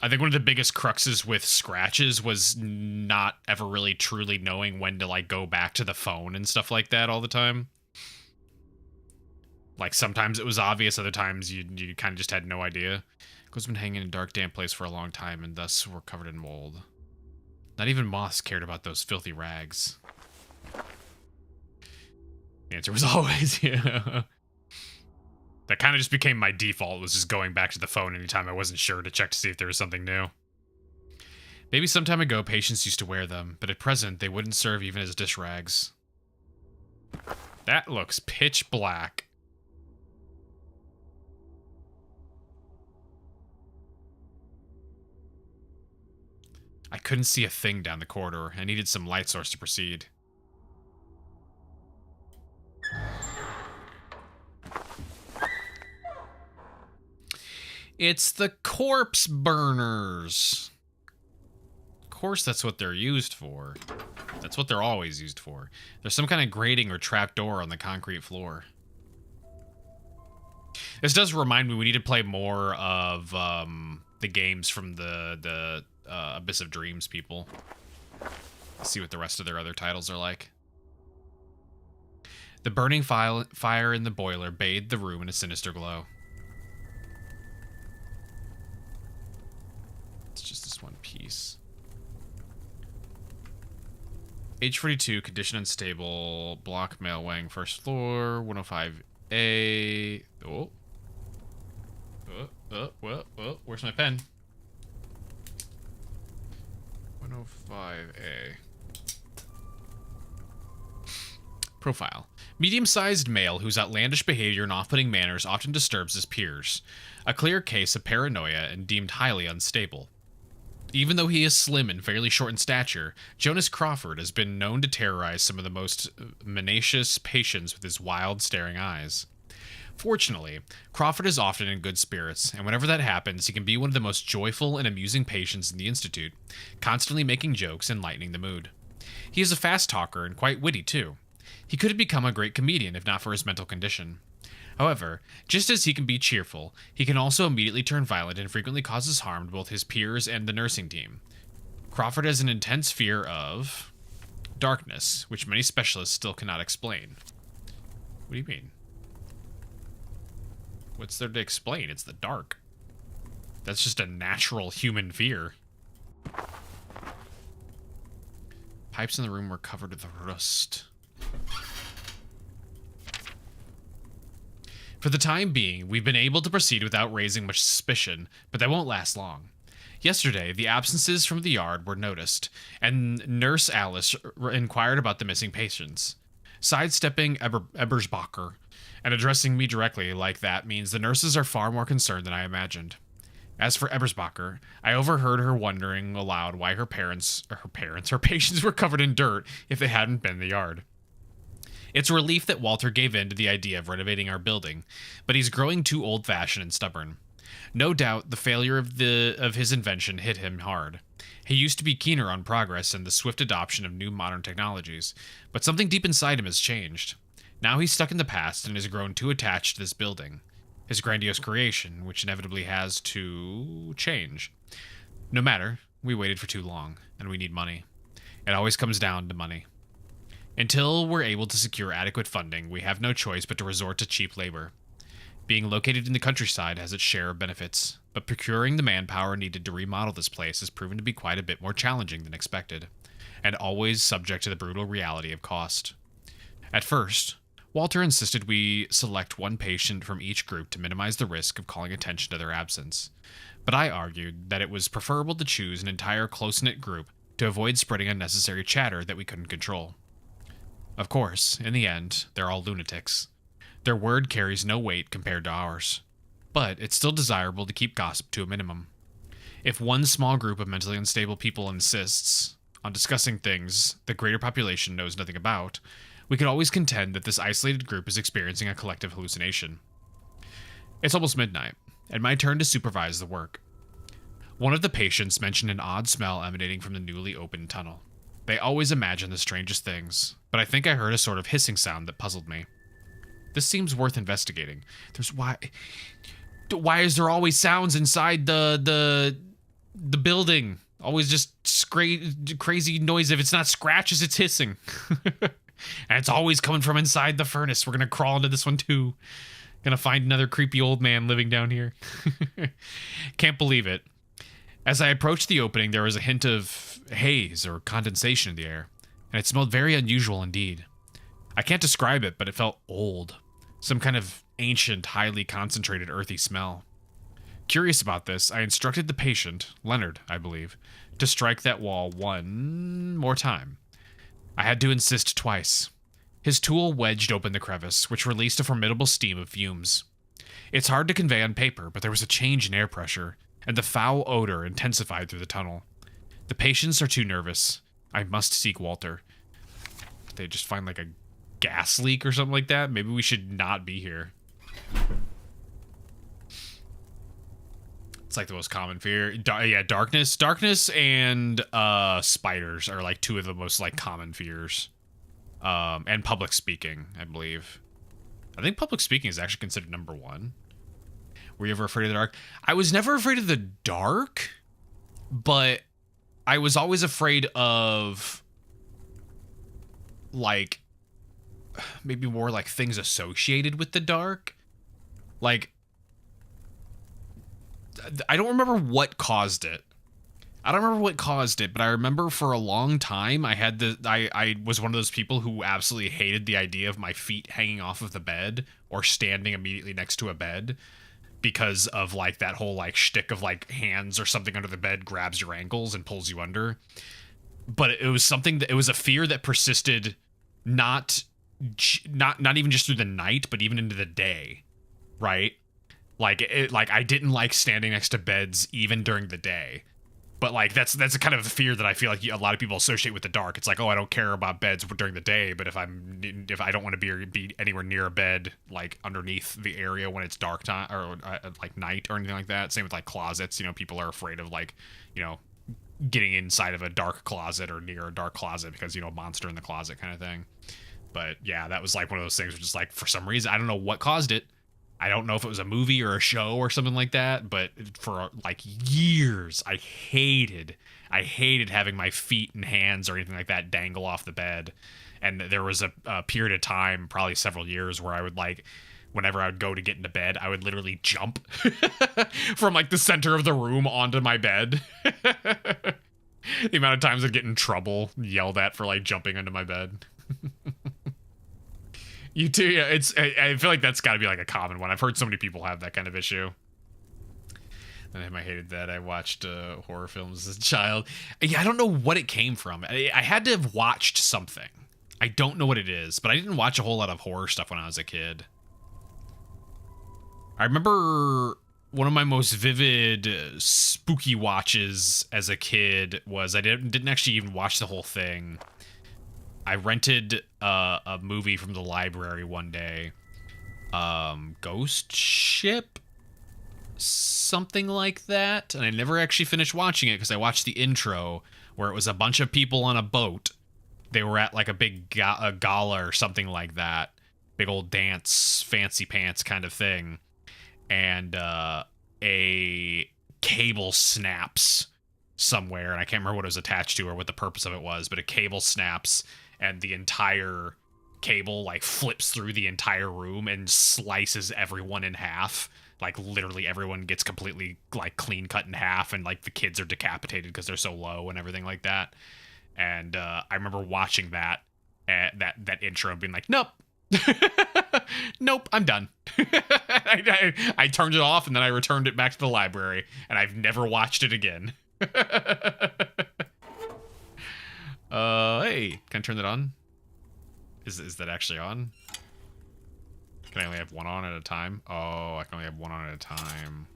I think one of the biggest cruxes with Scratches was not ever really truly knowing when to like go back to the phone and stuff like that all the time. Like sometimes it was obvious, other times you kind of just had no idea. Go's been hanging in a dark, damp place for a long time, and thus were covered in mold. Not even moths cared about those filthy rags. The answer was always, yeah. That kind of just became my default, was just going back to the phone anytime I wasn't sure to check to see if there was something new. Maybe some time ago, patients used to wear them, but at present, they wouldn't serve even as dish rags. That looks pitch black. I couldn't see a thing down the corridor. I needed some light source to proceed. It's the corpse burners. Of course, that's what they're used for. That's what they're always used for. There's some kind of grating or trap door on the concrete floor. This does remind me we need to play more of the games from the Abyss of Dreams people. Let's see what the rest of their other titles are like. The burning fire in the boiler bathed the room in a sinister glow. It's just this one piece. Age 42, condition unstable, block mail wang, first floor, 105A. Where's my pen? 105A. Profile. Medium-sized male whose outlandish behavior and off-putting manners often disturbs his peers. A clear case of paranoia and deemed highly unstable. Even though he is slim and fairly short in stature, Jonas Crawford has been known to terrorize some of the most menacious patients with his wild, staring eyes. Fortunately, Crawford is often in good spirits, and whenever that happens, he can be one of the most joyful and amusing patients in the Institute, constantly making jokes and lightening the mood. He is a fast talker and quite witty, too. He could have become a great comedian if not for his mental condition. However, just as he can be cheerful, he can also immediately turn violent and frequently causes harm to both his peers and the nursing team. Crawford has an intense fear of darkness, which many specialists still cannot explain. What do you mean? What's there to explain? It's the dark. That's just a natural human fear. Pipes in the room were covered with rust. For the time being, we've been able to proceed without raising much suspicion, but that won't last long. Yesterday, the absences from the yard were noticed, and Nurse Alice inquired about the missing patients. Sidestepping Ebersbacher and addressing me directly like that means the nurses are far more concerned than I imagined. As for Ebersbacher, I overheard her wondering aloud why her patients were covered in dirt if they hadn't been in the yard. It's a relief that Walter gave in to the idea of renovating our building, but he's growing too old-fashioned and stubborn. No doubt the failure of his invention hit him hard. He used to be keener on progress and the swift adoption of new modern technologies, but something deep inside him has changed. Now he's stuck in the past and has grown too attached to this building, his grandiose creation, which inevitably has to change. No matter, we waited for too long, and we need money. It always comes down to money. Until we're able to secure adequate funding, we have no choice but to resort to cheap labor. Being located in the countryside has its share of benefits, but procuring the manpower needed to remodel this place has proven to be quite a bit more challenging than expected, and always subject to the brutal reality of cost. At first, Walter insisted we select one patient from each group to minimize the risk of calling attention to their absence, but I argued that it was preferable to choose an entire close-knit group to avoid spreading unnecessary chatter that we couldn't control. Of course, in the end, they're all lunatics. Their word carries no weight compared to ours, but it's still desirable to keep gossip to a minimum. If one small group of mentally unstable people insists on discussing things the greater population knows nothing about, we could always contend that this isolated group is experiencing a collective hallucination. It's almost midnight, and my turn to supervise the work. One of the patients mentioned an odd smell emanating from the newly opened tunnel. They always imagine the strangest things, but I think I heard a sort of hissing sound that puzzled me. This seems worth investigating. Why is there always sounds inside the building? Always just crazy noise. If it's not scratches, it's hissing. And it's always coming from inside the furnace. We're gonna crawl into this one too. Gonna find another creepy old man living down here. Can't believe it. As I approached the opening, there was a hint of haze or condensation in the air, and it smelled very unusual indeed. I can't describe it, but it felt old. Some kind of ancient, highly concentrated earthy smell. Curious about this, I instructed the patient, Leonard, I believe, to strike that wall one more time. I had to insist twice. His tool wedged open the crevice, which released a formidable steam of fumes. It's hard to convey on paper, but there was a change in air pressure, and the foul odor intensified through the tunnel. The patients are too nervous. I must seek Walter. They just find like a gas leak or something like that. Maybe we should not be here. It's like the most common fear. Yeah, darkness. Darkness and spiders are like two of the most like common fears. And public speaking, I believe. I think public speaking is actually considered number one. Were you ever afraid of the dark? I was never afraid of the dark, but I was always afraid of like maybe more like things associated with the dark. Like, I don't remember what caused it. But I remember for a long time I was one of those people who absolutely hated the idea of my feet hanging off of the bed or standing immediately next to a bed because of like that whole like shtick of like hands or something under the bed grabs your ankles and pulls you under. But it was it was a fear that persisted not even just through the night, but even into the day, right? Like I didn't like standing next to beds even during the day. But like that's a kind of a fear that I feel like a lot of people associate with the dark. It's like, oh, I don't care about beds during the day, but if I don't want to be anywhere near a bed, like underneath the area when it's dark time or like night or anything like that. Same with like closets. You know, people are afraid of like, you know, getting inside of a dark closet or near a dark closet because, you know, monster in the closet kind of thing. But yeah, that was like one of those things, which is like for some reason I don't know what caused it. I don't know if it was a movie or a show or something like that, but for like years, I hated having my feet and hands or anything like that dangle off the bed. And there was a period of time, probably several years, where I would like, whenever I would go to get into bed, I would literally jump from like the center of the room onto my bed. The amount of times I'd get in trouble, yelled at for like jumping into my bed. You too, yeah. I feel like that's got to be like a common one. I've heard so many people have that kind of issue. And I hated that. I watched horror films as a child. Yeah, I don't know what it came from. I had to have watched something. I don't know what it is, but I didn't watch a whole lot of horror stuff when I was a kid. I remember one of my most vivid spooky watches as a kid was I didn't actually even watch the whole thing. I rented a movie from the library one day, Ghost Ship, something like that, and I never actually finished watching it because I watched the intro where it was a bunch of people on a boat. They were at like a big gala or something like that, big old dance, fancy pants kind of thing, and a cable snaps somewhere, and I can't remember what it was attached to or what the purpose of it was, but a cable snaps and the entire cable like flips through the entire room and slices everyone in half. Like literally everyone gets completely like clean cut in half, and like the kids are decapitated because they're so low and everything like that. And I remember watching that intro and being like, nope. Nope, I'm done. I turned it off, and then I returned it back to the library, and I've never watched it again. Hey, can I turn that on? Is that actually on? Can I only have one on at a time? Oh, I can only have one on at a time.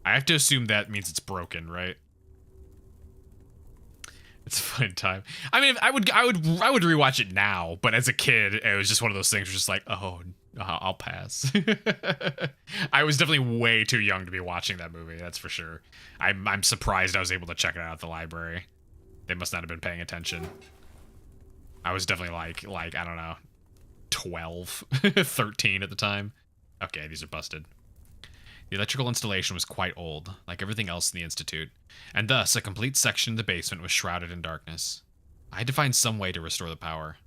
I have to assume that means it's broken, right? It's a fun time. I mean, I would rewatch it now, but as a kid, it was just one of those things where just like, oh, I'll pass. I was definitely way too young to be watching that movie, that's for sure. I'm surprised I was able to check it out at the library. They must not have been paying attention. I was definitely like I don't know, 12, 13 at the time. Okay, these are busted. The electrical installation was quite old, like everything else in the Institute, and thus a complete section of the basement was shrouded in darkness. I had to find some way to restore the power.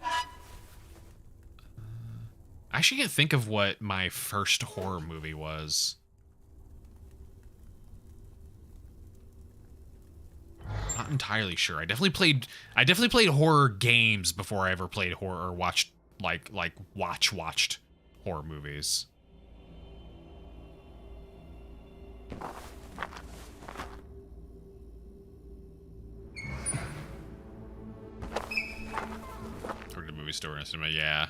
I actually can't think of what my first horror movie was. Not entirely sure. I definitely played horror games before I ever played horror or watched watched horror movies. Or the movie store in a cinema, yeah.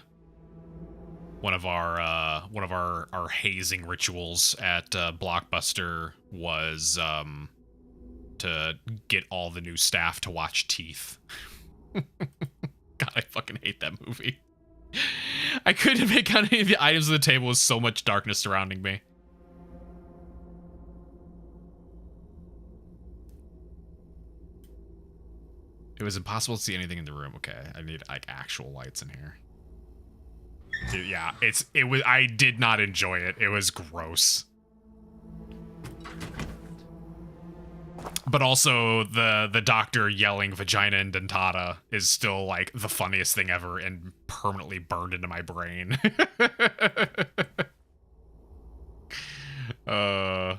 One of our hazing rituals at Blockbuster was to get all the new staff to watch Teeth. God, I fucking hate that movie. I couldn't make out any of the items on the table with so much darkness surrounding me. It was impossible to see anything in the room. Okay, I need like actual lights in here. Dude, yeah, I did not enjoy it. It was gross. But also the doctor yelling vagina and dentata is still like the funniest thing ever and permanently burned into my brain. I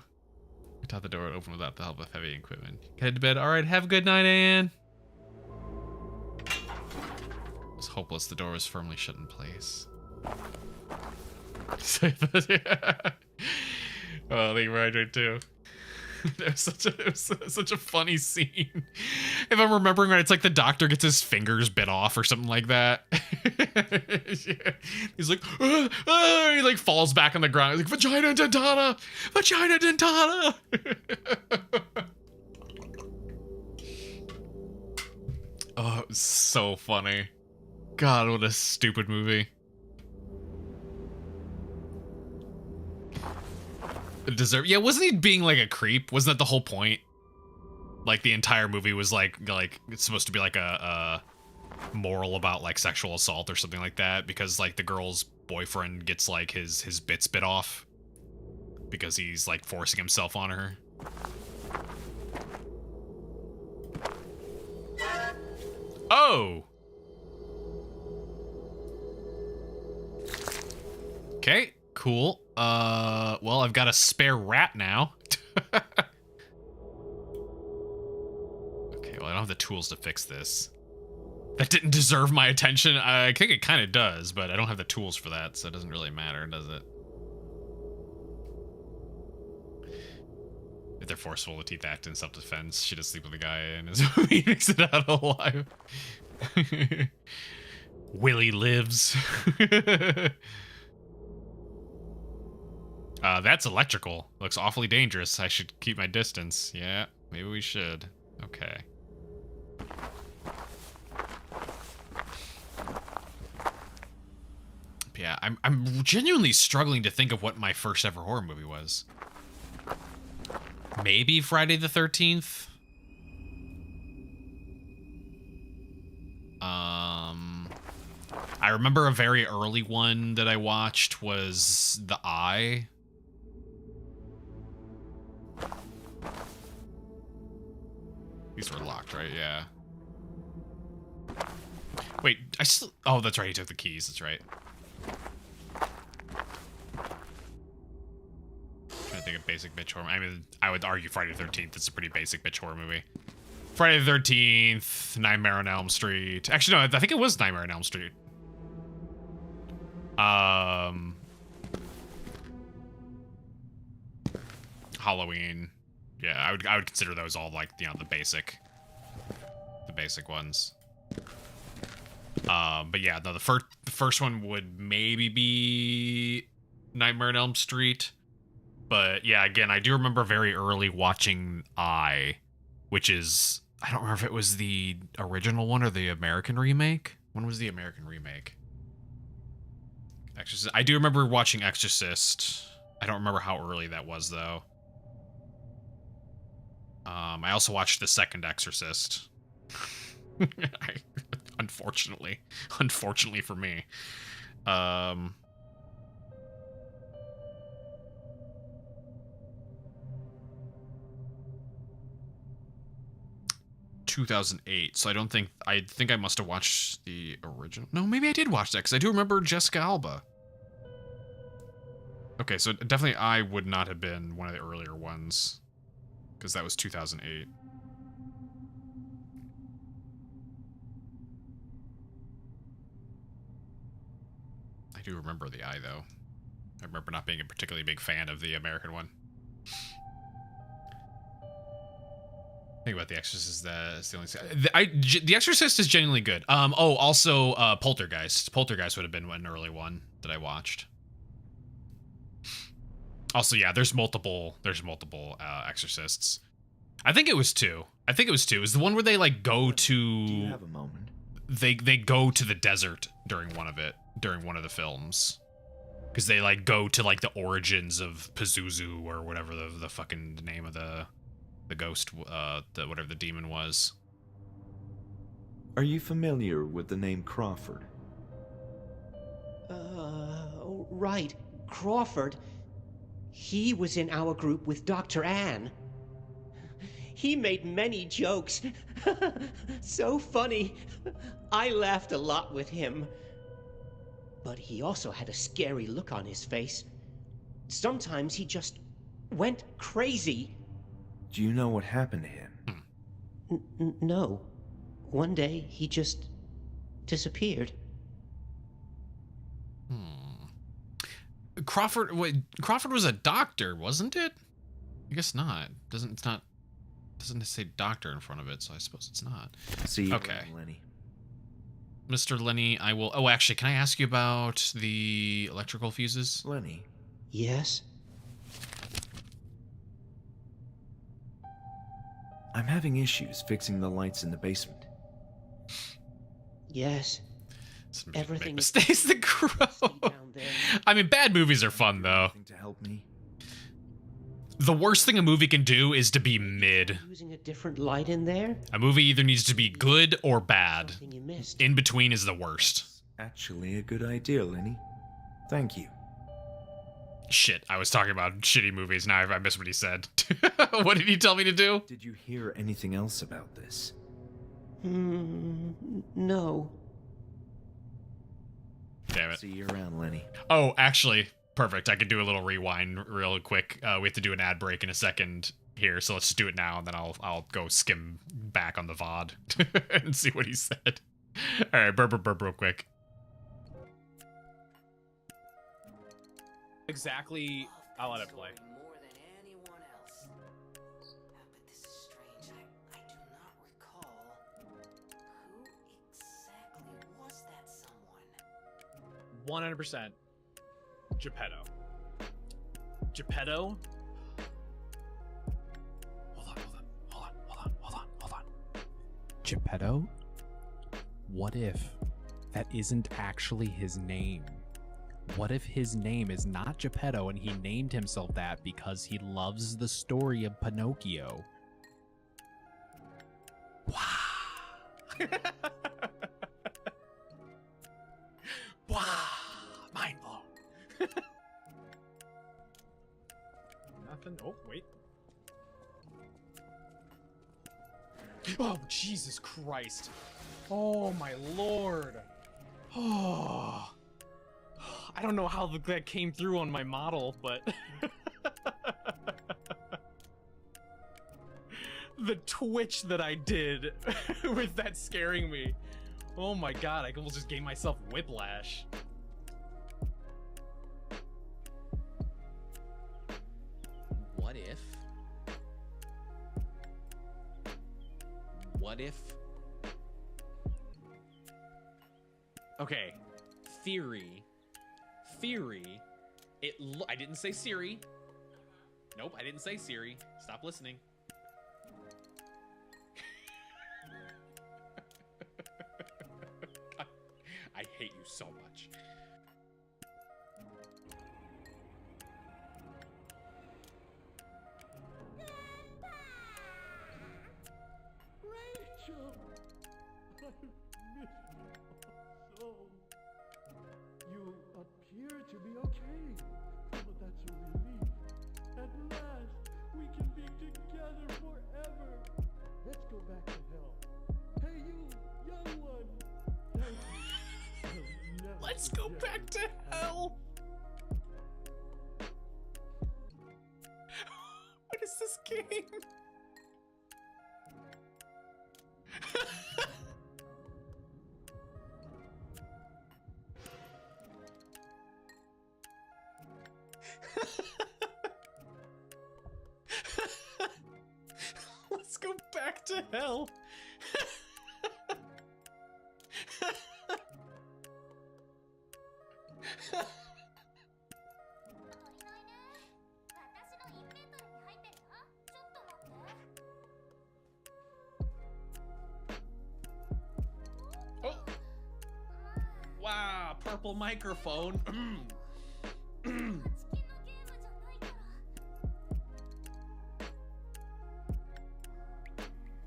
thought the door would open without the help of heavy equipment. Head to bed. All right, have a good night, Anne. It was hopeless. The door was firmly shut in place. Oh, they were right too. It was such a funny scene. If I'm remembering right, it's like the doctor gets his fingers bit off or something like that. Yeah. He's like, he like falls back on the ground. He's like, vagina dentata, vagina dentata. Oh, it was so funny. God, what a stupid movie. Yeah, wasn't he being like a creep? Wasn't that the whole point? Like the entire movie was like it's supposed to be like a moral about like sexual assault or something like that, because like the girl's boyfriend gets like his bits bit off because he's like forcing himself on her. Oh. Okay, cool. Well, I've got a spare rat now. Okay, well, I don't have the tools to fix this. That didn't deserve my attention. I think it kind of does, but I don't have the tools for that, so it doesn't really matter, does it? If they're forceful, the teeth act in self-defense. She does sleep with the guy and his he makes it out alive. Willie lives. That's electrical. Looks awfully dangerous. I should keep my distance. Yeah, maybe we should. Okay. Yeah, I'm genuinely struggling to think of what my first ever horror movie was. Maybe Friday the 13th. I remember a very early one that I watched was The Eye. These were locked, right? Yeah. Wait, I still... Oh, that's right, he took the keys, that's right. Trying to think of basic bitch horror. I mean, I would argue Friday the 13th is a pretty basic bitch horror movie. Friday the 13th, Nightmare on Elm Street. Actually, no, I think it was Nightmare on Elm Street. Halloween. Yeah, I would consider those all like, you know, the basic ones. But yeah, no, the first one would maybe be Nightmare on Elm Street. But yeah, again, I do remember very early watching Eye, which is, I don't remember if it was the original one or the American remake. When was the American remake? Exorcist. I do remember watching Exorcist. I don't remember how early that was though. I also watched the second Exorcist. Unfortunately for me. 2008, so I think I must have watched the original. No, maybe I did watch that, because I do remember Jessica Alba. Okay, so definitely I would not have been one of the earlier ones, because that was 2008. I do remember The Eye, though. I remember not being a particularly big fan of the American one. Think about The Exorcist. That's the only thing. The Exorcist is genuinely good. Oh, also Poltergeist. Poltergeist would have been an early one that I watched. Also, yeah, there's multiple Exorcists. I think it was two. It was the one where they like go to. Do you have a moment? They go to the desert during one of the films. Because they like go to like the origins of Pazuzu or whatever the fucking name of the ghost, whatever the demon was. Are you familiar with the name Crawford? Right. Crawford. He was in our group with Dr. Ann. He made many jokes. So funny. I laughed a lot with him. But he also had a scary look on his face. Sometimes he just went crazy. Do you know what happened to him? No. One day, he just disappeared. Crawford was a doctor, wasn't it? I guess not. Doesn't it say doctor in front of it, so I suppose it's not. See you okay. around, Lenny. Mr. Lenny, I will... Oh, actually, can I ask you about the electrical fuses? Lenny. Yes? I'm having issues fixing the lights in the basement. Yes. Everything mistakes the crow. I mean, bad movies are fun, though. To help me. The worst thing a movie can do is to be mid. Using a different light in there? A movie either needs to be good or bad. Something you missed. In between is the worst. Actually a good idea, Lenny. Thank you. Shit, I was talking about shitty movies. Now I missed what he said. What did he tell me to do? Did you hear anything else about this? No. Damn it. See you around, Lenny. Oh, actually, perfect. I could do a little rewind real quick. We have to do an ad break in a second here, so let's just do it now, and then I'll go skim back on the VOD and see what he said. All right, burp real quick. Exactly, I'll let it play. More than anyone else. But this is strange. I do not recall. Who exactly was that someone? 100%. Geppetto. Geppetto? Hold on. Geppetto? What if that isn't actually his name? What if his name is not Geppetto and he named himself that because he loves the story of Pinocchio? Wow. Wow. Mind blown. Nothing. Oh, wait. Oh, Jesus Christ. Oh, my Lord. Oh. I don't know how that came through on my model, but the twitch that I did with that scaring me. Oh my god, I almost just gave myself whiplash. What if? What if? Okay, theory, I didn't say Siri. Nope, I didn't say Siri. Stop listening. I hate you so much. Rachel! I miss you so. You appear to be okay, but that's a relief. At last, we can be together forever. Let's go back to hell. Hey, you, young one. Thank you. I'll never Let's go forget back to you. hell. What is this game? Let's go back to hell. Oh. Wow, purple microphone.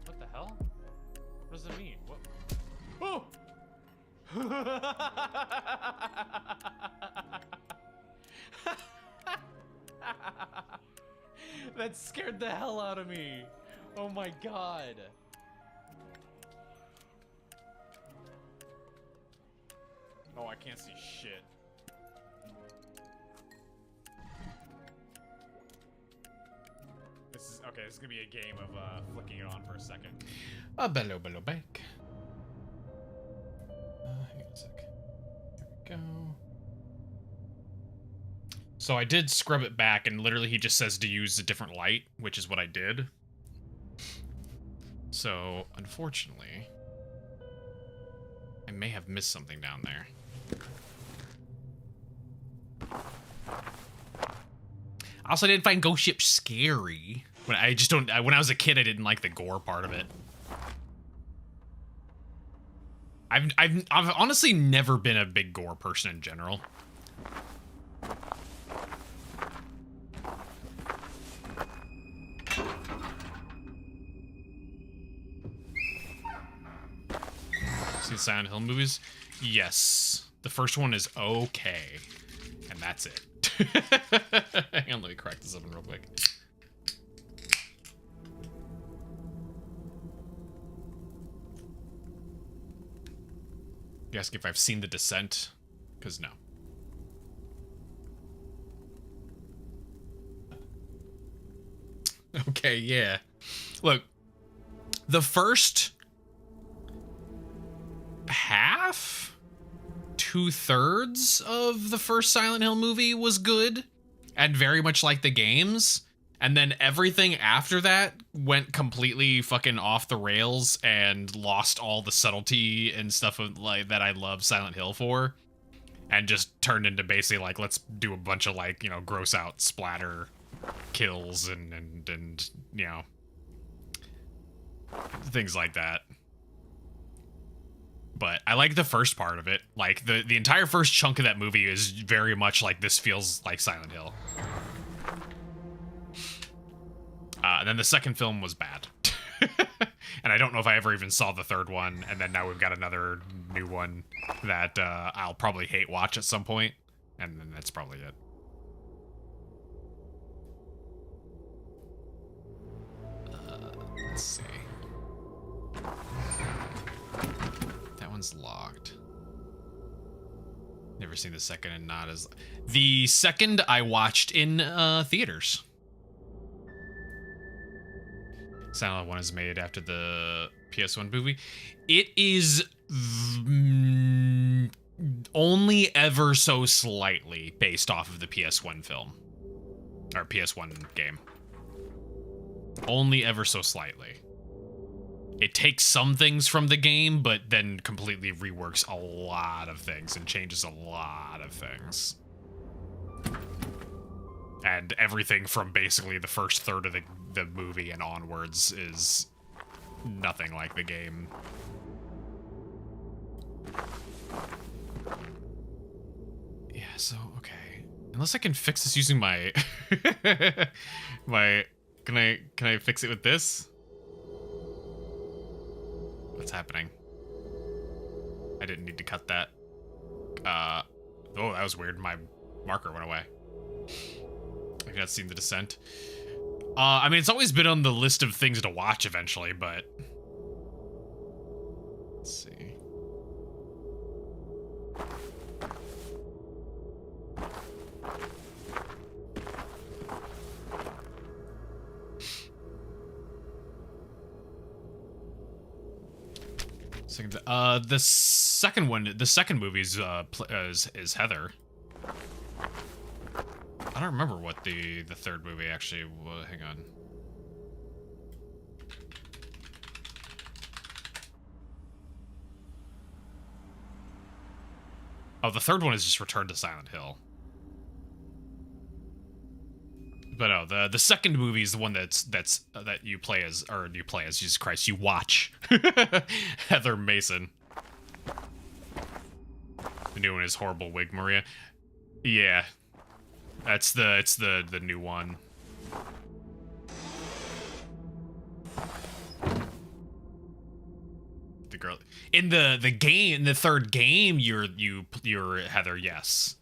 What the hell? What does it mean? What? Oh! That scared the hell out of me. Oh my god. Oh, I can't see shit. This is okay. This is gonna be a game of flicking it on for a second. Bello back. Hang on a sec. There we go. So I did scrub it back, and literally he just says to use a different light, which is what I did. So, unfortunately, I may have missed something down there. I also didn't find Ghost Ship scary. When I was a kid, I didn't like the gore part of it. I've honestly never been a big gore person in general. See Silent Hill movies? Yes. The first one is okay. And that's it. Hang on, let me crack this open real quick. You ask if I've seen The Descent? Because no. Okay, yeah. Look, the first half, 2/3 of the first Silent Hill movie was good and very much like the games. And then everything after that went completely fucking off the rails and lost all the subtlety and stuff of, like, that I love Silent Hill for. And just turned into basically like, let's do a bunch of, like, you know, gross out splatter kills and you know, things like that. But I like the first part of it. Like, the entire first chunk of that movie is very much like, this feels like Silent Hill. And then the second film was bad. And I don't know if I ever even saw the third one. And then now we've got another new one that I'll probably hate watch at some point. And then that's probably it. Let's see. That one's locked. Never seen the second, and not as... The second I watched in theaters. Silent Hill 1 is made after the PS1 movie. It is only ever so slightly based off of the PS1 film. Or PS1 game. Only ever so slightly. It takes some things from the game, but then completely reworks a lot of things and changes a lot of things. And everything from basically the first third of the movie and onwards is nothing like the game. Yeah, so, okay. Unless I can fix this using my... Can I fix it with this? What's happening? I didn't need to cut that. Oh, that was weird. My marker went away. I've not seen The Descent. I mean, it's always been on the list of things to watch eventually, but... Let's see. The second one, the second movie is Heather. I don't remember what the third movie actually was. Hang on. Oh, the third one is just Return to Silent Hill. But no, the second movie is the one that you play as, or you play as, Jesus Christ, you watch Heather Mason. The new one is Horrible Wig Maria. Yeah. It's the new one. The girl in the game, in the third game, you're Heather, yes.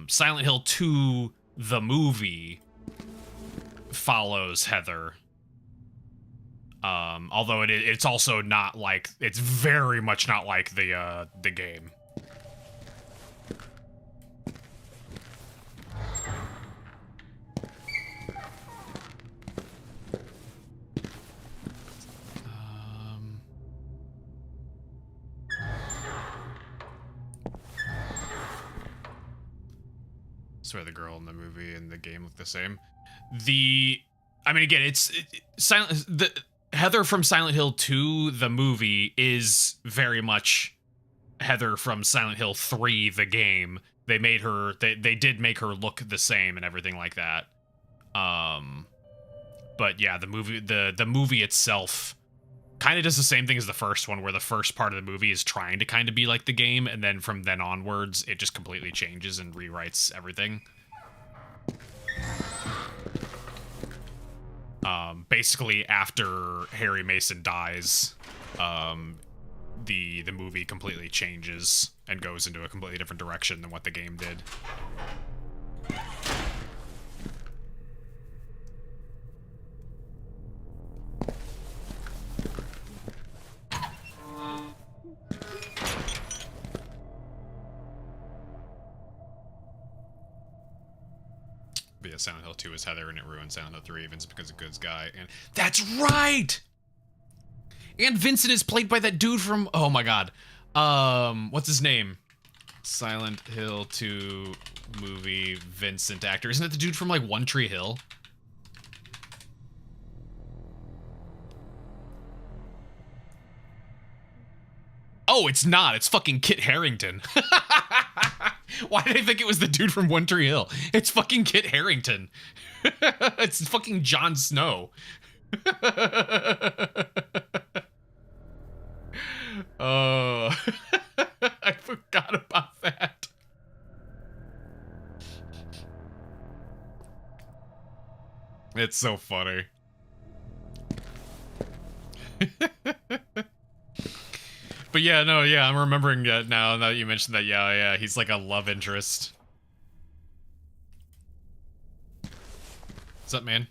Silent Hill 2, the movie, follows Heather. Although it's also not like, it's very much not like the game. I swear the girl in the movie and the game look the same. I mean, again, Heather from Silent Hill 2, the movie, is very much Heather from Silent Hill 3, the game. They made her, they did make her look the same and everything like that. But yeah, the movie itself kind of does the same thing as the first one, where the first part of the movie is trying to kind of be like the game, and then from then onwards, it just completely changes and rewrites everything. Basically, after Harry Mason dies, the movie completely changes and goes into a completely different direction than what the game did. But yeah, Silent Hill 2 is Heather, and it ruined Silent Hill 3. Vincent becomes a good guy, and that's right. And Vincent is played by that dude from, oh my god, what's his name? Silent Hill 2 movie Vincent actor. Isn't it the dude from like One Tree Hill? Oh, it's not. It's fucking Kit Harington. Why did I think it was the dude from One Tree Hill? It's fucking Kit Harington. It's fucking Jon Snow. Oh, I forgot about that. It's so funny. But yeah, no, yeah, I'm remembering now that you mentioned that. Yeah, he's like a love interest. What's up, man?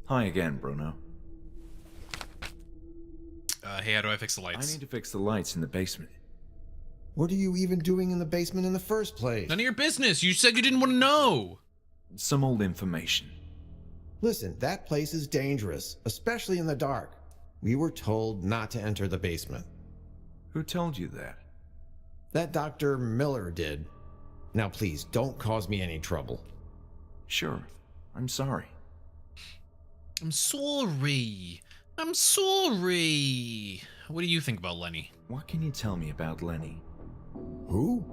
Hi again, Bruno. Hey, how do I fix the I lights? need to fix the lights in the basement. What are you even doing in the basement in the first place? None of your business. You said you didn't want to know. Some old information. Listen, that place is dangerous, especially in the dark. We were told not to enter the basement. Who told you that? That Dr. Miller did. Now please, don't cause me any trouble. Sure. I'm sorry. I'm sorry. I'm sorry. What do you think about Lenny? What can you tell me about Lenny? Who?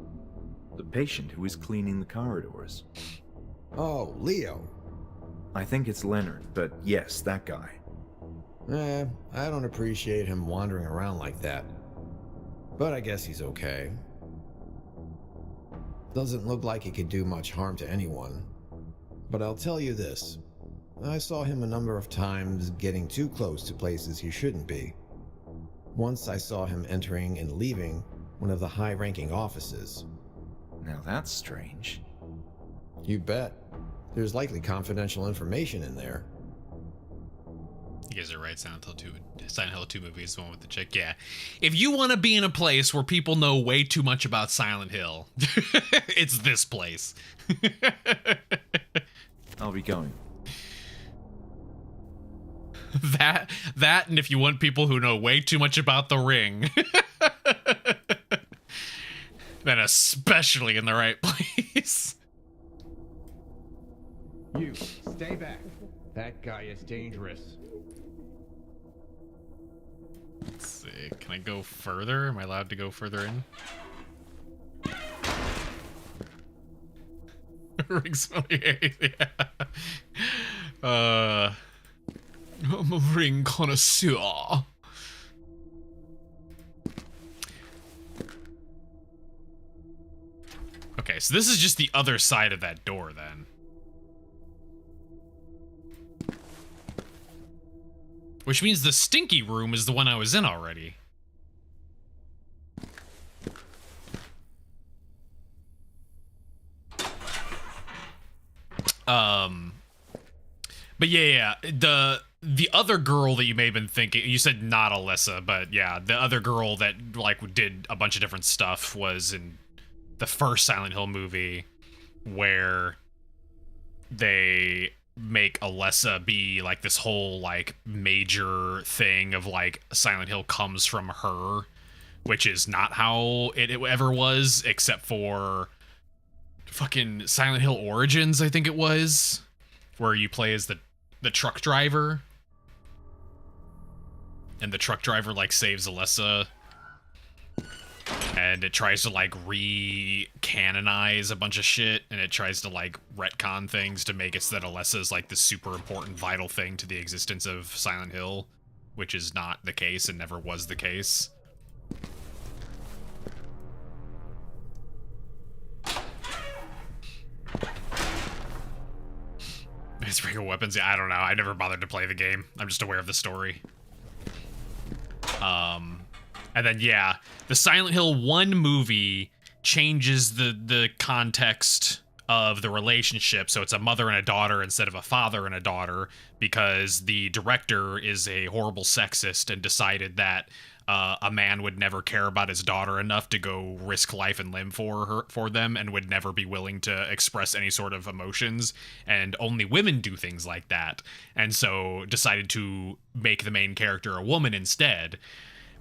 The patient who was cleaning the corridors. Oh, Leo. I think it's Leonard, but yes, that guy. I don't appreciate him wandering around like that. But I guess he's okay. Doesn't look like he could do much harm to anyone. But I'll tell you this. I saw him a number of times getting too close to places he shouldn't be. Once I saw him entering and leaving one of the high-ranking offices. Now that's strange. You bet. There's likely confidential information in there. You guys are right. Silent Hill 2 movie is the one with the chick. Yeah. If you want to be in a place where people know way too much about Silent Hill, it's this place. I'll be going. That, and if you want people who know way too much about The Ring, then especially in the right place. You, stay back. That guy is dangerous. Let's see. Can I go further? Am I allowed to go further in? Ring's yeah. I'm a ring connoisseur. Okay, so this is just the other side of that door then. Which means the stinky room is the one I was in already. But yeah, the other girl that you may have been thinking, you said not Alyssa, but yeah, the other girl that like did a bunch of different stuff was in the first Silent Hill movie, where they make Alessa be like this whole like major thing of like Silent Hill comes from her, which is not how it ever was, except for fucking Silent Hill Origins, I think it was, where you play as the truck driver, and the truck driver like saves Alessa, and it tries to like re-canonize a bunch of shit, and it tries to like retcon things to make it so that Alessa is like the super important vital thing to the existence of Silent Hill, which is not the case and never was the case. It's regular weapons. Yeah, I don't know. I never bothered to play the game. I'm just aware of the story. And then yeah, the Silent Hill 1 movie changes the context of the relationship, so it's a mother and a daughter instead of a father and a daughter, because the director is a horrible sexist and decided that a man would never care about his daughter enough to go risk life and limb for them, and would never be willing to express any sort of emotions, and only women do things like that, and so decided to make the main character a woman instead,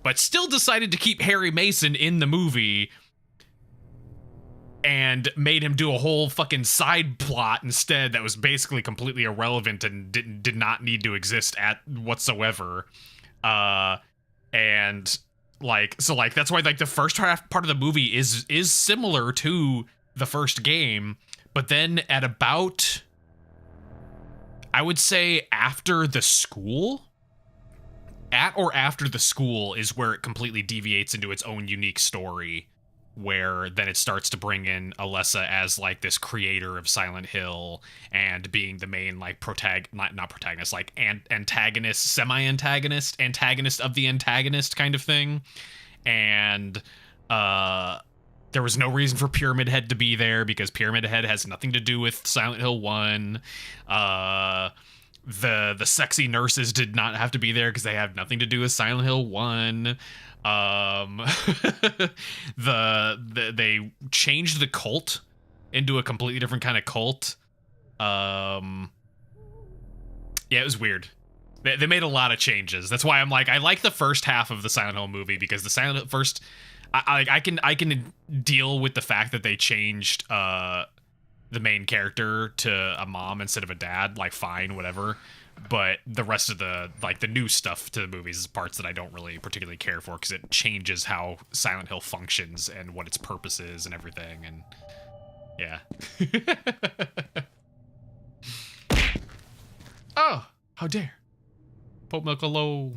but still decided to keep Harry Mason in the movie and made him do a whole fucking side plot instead that was basically completely irrelevant and did not need to exist at whatsoever. And like, so like, that's why like the first part of the movie is similar to the first game, but then at about I would say after the school. At or after the school is where it completely deviates into its own unique story, where then it starts to bring in Alessa as like this creator of Silent Hill and being the main like not protagonist, like antagonist, semi-antagonist, antagonist of the antagonist kind of thing. And there was no reason for Pyramid Head to be there because Pyramid Head has nothing to do with Silent Hill 1. The sexy nurses did not have to be there because they have nothing to do with Silent Hill 1. They changed the cult into a completely different kind of cult. Yeah, it was weird. They made a lot of changes. That's why I'm like, I like the first half of the Silent Hill movie because the Silent Hill first, I can deal with the fact that they changed the main character to a mom instead of a dad, like fine, whatever. But the rest of the new stuff to the movies is parts that I don't really particularly care for because it changes how Silent Hill functions and what its purpose is and everything. And yeah. Oh, how dare. Pope Milk low.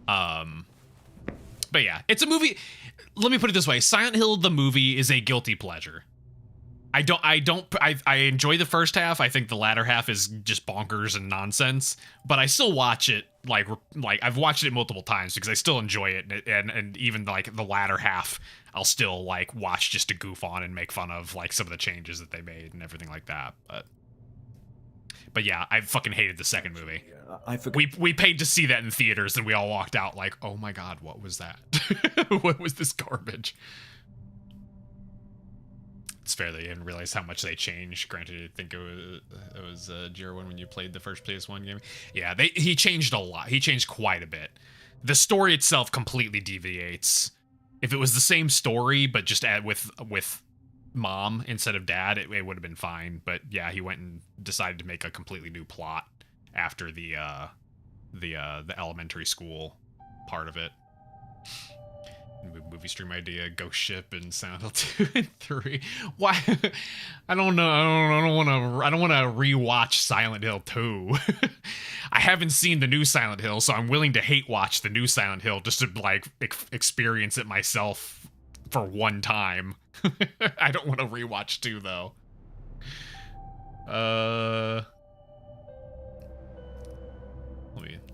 But yeah, it's a movie. Let me put it this way. Silent Hill, the movie, is a guilty pleasure. I enjoy the first half. I think the latter half is just bonkers and nonsense, but I still watch it like I've watched it multiple times because I still enjoy it. And even like the latter half, I'll still like watch just to goof on and make fun of like some of the changes that they made and everything like that. But yeah, I fucking hated the second movie. I forgot. We paid to see that in theaters and we all walked out like, oh my God, what was that? What was this garbage? It's fair they didn't realize how much they changed. Granted, I think it was Jerwin when you played the first PS1 game. Yeah, he changed a lot. He changed quite a bit. The story itself completely deviates. If it was the same story but just with mom instead of dad, it would have been fine. But yeah, he went and decided to make a completely new plot after the elementary school part of it. Movie stream idea, Ghost Ship and Silent Hill 2 and 3. Why? I don't know. I don't want to rewatch Silent Hill 2. I haven't seen the new Silent Hill, so I'm willing to hate watch the new Silent Hill just to like experience it myself for one time. I don't want to rewatch 2 though.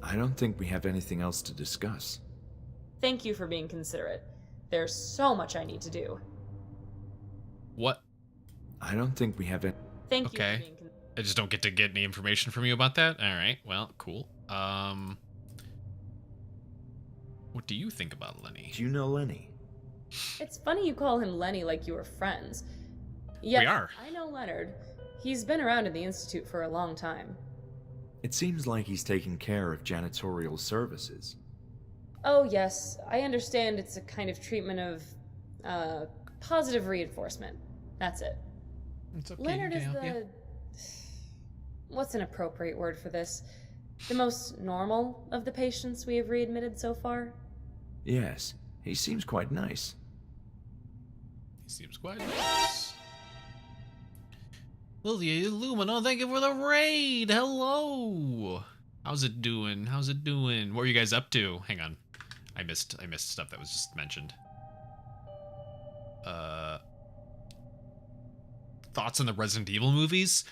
I don't think we have anything else to discuss. Thank you for being considerate. There's so much I need to do. What? I don't think we have any. Thank you Okay. for being considerate. I just don't get to get any information from you about that? Alright, well, cool. What do you think about Lenny? Do you know Lenny? It's funny you call him Lenny like you were friends. Yes, We are. I know Leonard. He's been around in the Institute for a long time. It seems like he's taking care of janitorial services. Oh, yes. I understand it's a kind of treatment of, positive reinforcement. That's it. It's okay. Leonard is the... What's an appropriate word for this? The most normal of the patients we have readmitted so far? Yes, he seems quite nice. He seems quite nice. Lily Illumina, thank you for the raid. Hello. How's it doing? How's it doing? What are you guys up to? Hang on. I missed stuff that was just mentioned. Thoughts on the Resident Evil movies?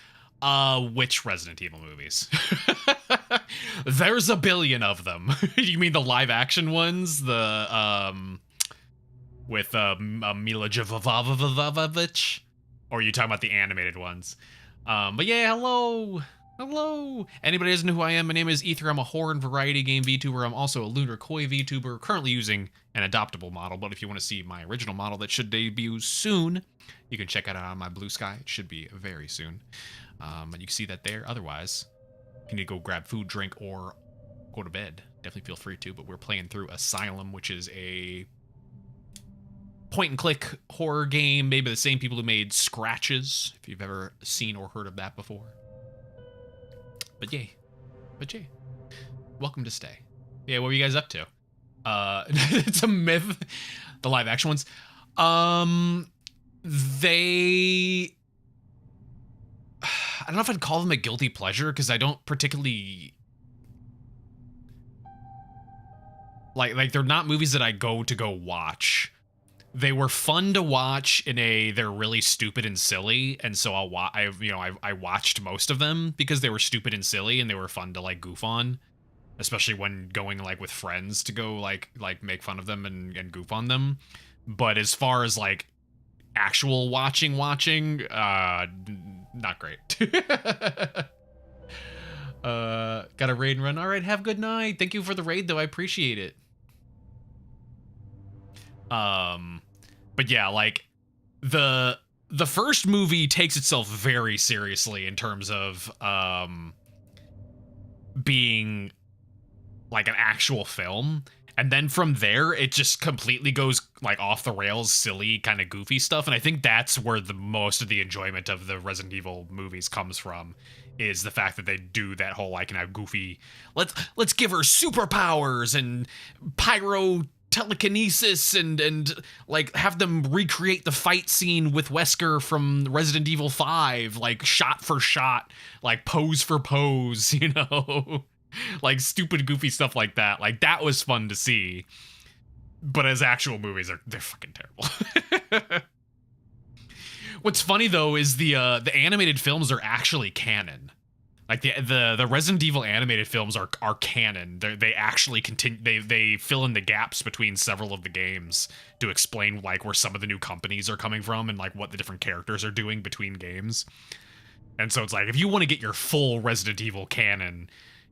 Which Resident Evil movies? There's a billion of them. You mean the live action ones? The with Mila Jovovich? Or are you talking about the animated ones? But yeah, hello. Hello! Anybody doesn't know who I am, my name is Aether. I'm a horror and variety game VTuber. I'm also a lunar koi VTuber, currently using an adoptable model, but if you want to see my original model that should debut soon, you can check it out on my Blue Sky. It should be very soon. And you can see that there. Otherwise, if you need to go grab food, drink, or go to bed, definitely feel free to, but we're playing through Asylum, which is a point-and-click horror game made by the same people who made Scratches, if you've ever seen or heard of that before. But yeah, welcome to stay. Yeah, what were you guys up to? It's a myth. The live action ones. I don't know if I'd call them a guilty pleasure, because I don't particularly like they're not movies that I go watch. They were fun to watch in they're really stupid and silly, and so I watched most of them because they were stupid and silly and they were fun to like goof on, especially when going like with friends to go like make fun of them and goof on them. But as far as like actual watching, not great. Got a raid and run. All right, have a good night. Thank you for the raid though. I appreciate it. But yeah, like the first movie takes itself very seriously in terms of being like an actual film, and then from there it just completely goes like off the rails, silly, kind of goofy stuff. And I think that's where the most of the enjoyment of the Resident Evil movies comes from, is the fact that they do that whole like kind of goofy, let's give her superpowers and pyro telekinesis and like have them recreate the fight scene with Wesker from Resident Evil 5, like shot for shot, like pose for pose, you know, like stupid goofy stuff like that. Like that was fun to see, but as actual movies, they're fucking terrible. What's funny though is the animated films are actually canon. Like the Resident Evil animated films are canon. They actually continue. They fill in the gaps between several of the games to explain like where some of the new companies are coming from and like what the different characters are doing between games. And so it's like, if you want to get your full Resident Evil canon,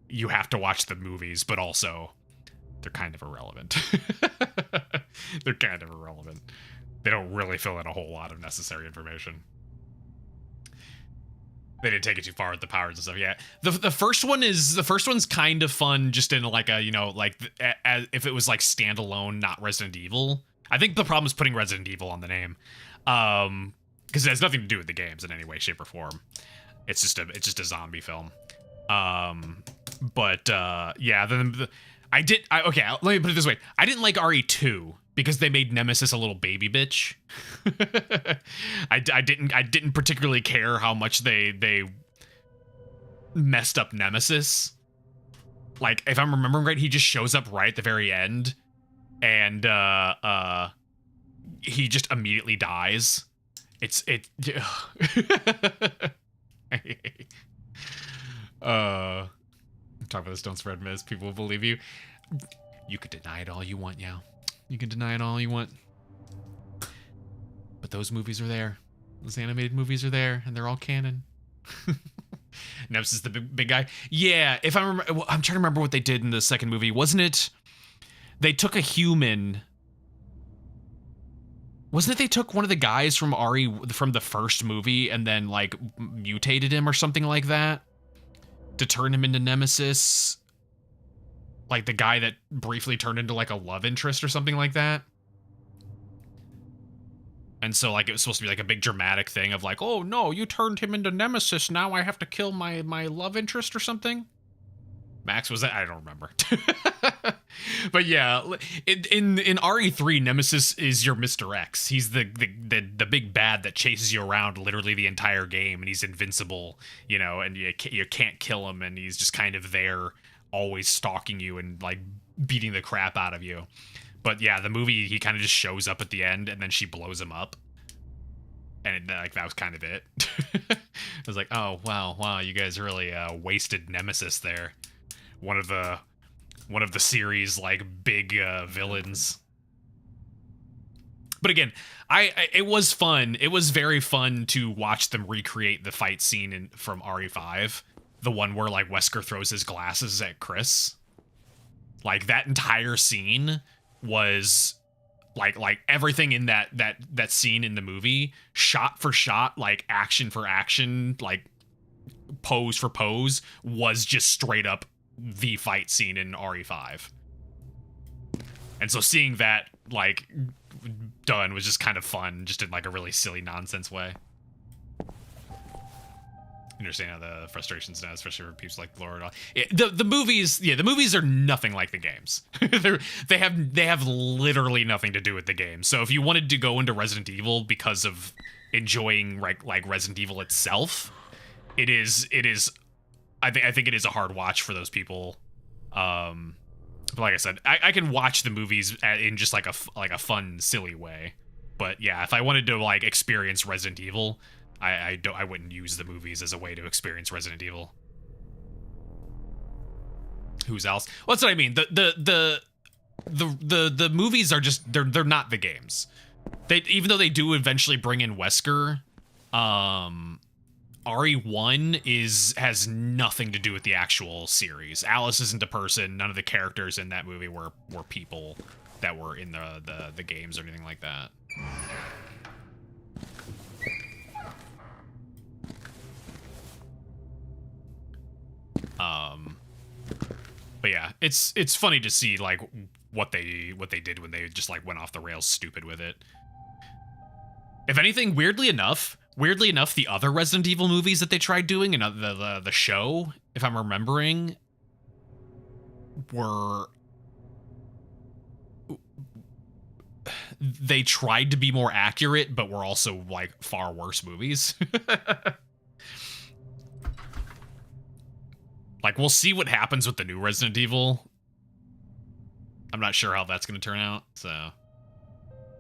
you have to watch the movies, but also they're kind of irrelevant. They're kind of irrelevant. They don't really fill in a whole lot of necessary information. They didn't take it too far with the powers and stuff. Yeah, the first one's kind of fun, just in like a, you know, like as if it was like standalone, not Resident Evil. I think the problem is putting Resident Evil on the name, because it has nothing to do with the games in any way, shape, or form. It's just a zombie film. But yeah, okay, let me put it this way. I didn't like RE2 because they made Nemesis a little baby bitch. I didn't particularly care how much they messed up Nemesis. Like, if I'm remembering right, he just shows up right at the very end, and he just immediately dies. I'm talking about this, don't spread myths. People will believe you. You could deny it all you want, Yao. You can deny it all you want. But those movies are there. Those animated movies are there, and they're all canon. Nemesis, the big guy. Yeah, if I remember, I'm trying to remember what they did in the second movie. Wasn't it? They took a human. Wasn't it they took one of the guys from from the first movie and then like mutated him or something like that to turn him into Nemesis? Like the guy that briefly turned into like a love interest or something like that. And so like it was supposed to be like a big dramatic thing of like, oh no, you turned him into Nemesis, now I have to kill my love interest or something. Max, was that? I don't remember. But yeah, in RE3, Nemesis is your Mr. X. He's the big bad that chases you around literally the entire game, and he's invincible, you know, and you can't kill him, and he's just kind of there, always stalking you and like beating the crap out of you. But yeah, the movie, he kind of just shows up at the end and then she blows him up, and like that was kind of it. I was like, oh wow, you guys really wasted Nemesis there, one of the series like big villains. But again, it was fun. It was very fun to watch them recreate the fight scene from RE5. The one where like Wesker throws his glasses at Chris. Like that entire scene was like everything in that scene in the movie, shot for shot, like action for action, like pose for pose, was just straight up the fight scene in RE5. And so seeing that like done was just kind of fun, just in like a really silly nonsense way. Understand the frustrations now, especially for people like Lord. The movies are nothing like the games. they have literally nothing to do with the game. So if you wanted to go into Resident Evil because of enjoying like Resident Evil itself, it is. I think it is a hard watch for those people. But like I said, I can watch the movies in just like a fun, silly way. But yeah, if I wanted to like experience Resident Evil, I wouldn't use the movies as a way to experience Resident Evil. Who's else? Well, that's what I mean. The movies are just they're not the games. Even though they do eventually bring in Wesker, RE1 has nothing to do with the actual series. Alice isn't a person. None of the characters in that movie were people that were in the games or anything like that. But yeah, it's funny to see like what they did when they just like went off the rails stupid with it. If anything, weirdly enough, the other Resident Evil movies that they tried doing and the show, if I'm remembering, they tried to be more accurate, but were also like far worse movies. Like, we'll see what happens with the new Resident Evil. I'm not sure how that's going to turn out, so.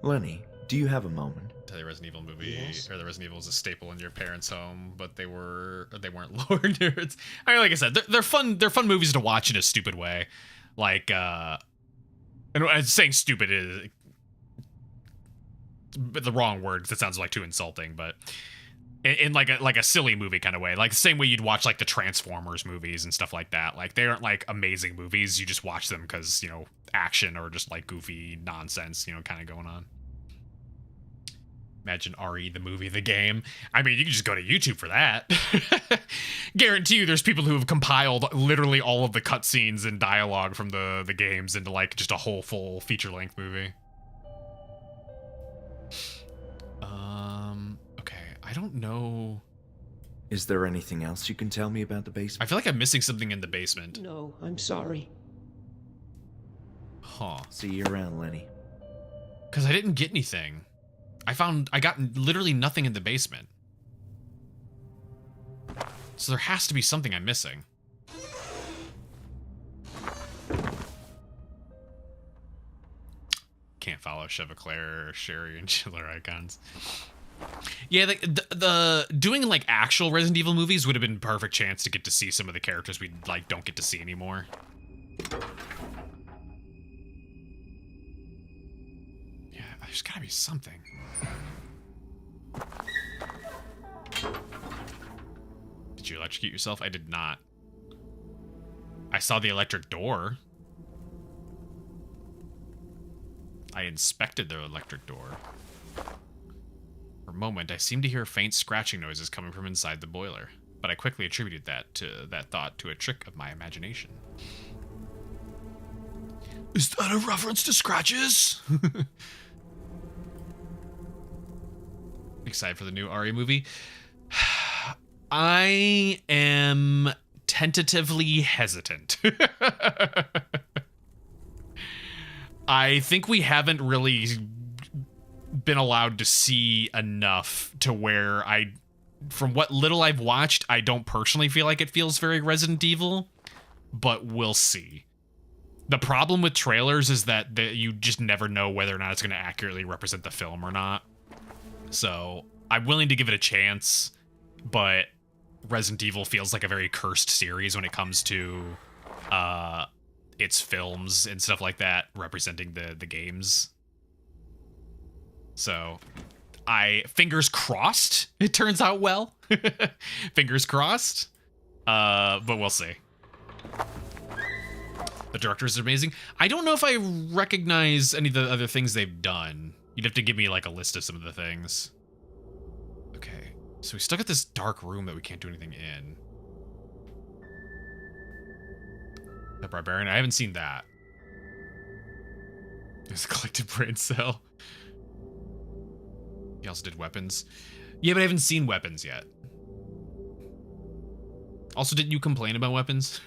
Lenny, do you have a moment? The Resident Evil movie, Yes. or the Resident Evil was a staple in your parents' home, but they weren't lore nerds. I mean, like I said, they're fun movies to watch in a stupid way. Like, and saying stupid is the wrong word because it sounds like too insulting, but in like a silly movie kind of way, like the same way you'd watch like the Transformers movies and stuff like that. Like, they aren't like amazing movies, you just watch them because, you know, action or just like goofy nonsense, you know, kind of going on. Imagine RE the movie, the game. I mean, you can just go to YouTube for that. Guarantee you there's people who have compiled literally all of the cutscenes and dialogue from the games into like just a whole full feature-length movie. Okay, I don't know. Is there anything else you can tell me about the basement? I feel like I'm missing something in the basement. No, I'm sorry. Huh. See you around, Lenny. Because I didn't get anything. I got literally nothing in the basement. So there has to be something I'm missing. Can't follow Chevaclaire, Sherry, and Chiller icons. Yeah, the doing like actual Resident Evil movies would have been a perfect chance to get to see some of the characters we like don't get to see anymore. Yeah, there's gotta be something. Did you electrocute yourself? I did not. I saw the electric door. I inspected the electric door. For a moment, I seemed to hear faint scratching noises coming from inside the boiler, but I quickly attributed that thought to a trick of my imagination. Is that a reference to scratches? Excited for the new RE movie? I am tentatively hesitant. I think we haven't really been allowed to see enough to where from what little I've watched, I don't personally feel like it feels very Resident Evil, but we'll see. The problem with trailers is that you just never know whether or not it's going to accurately represent the film or not. So I'm willing to give it a chance, but Resident Evil feels like a very cursed series when it comes to its films and stuff like that representing the games. So fingers crossed it turns out well. Fingers crossed. But we'll see. The directors are amazing. I don't know if I recognize any of the other things they've done. You'd have to give me like a list of some of the things. Okay, so we still got this dark room that we can't do anything in. The Barbarian, I haven't seen that. There's a collective brain cell. He also did weapons. Yeah, but I haven't seen weapons yet. Also, didn't you complain about weapons?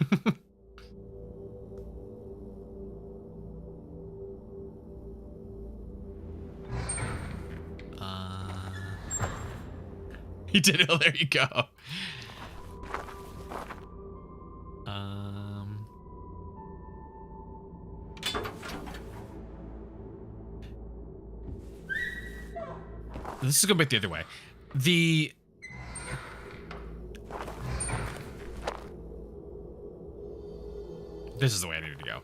He did it. Oh, there you go. This is going back the other way. This is the way I needed to go.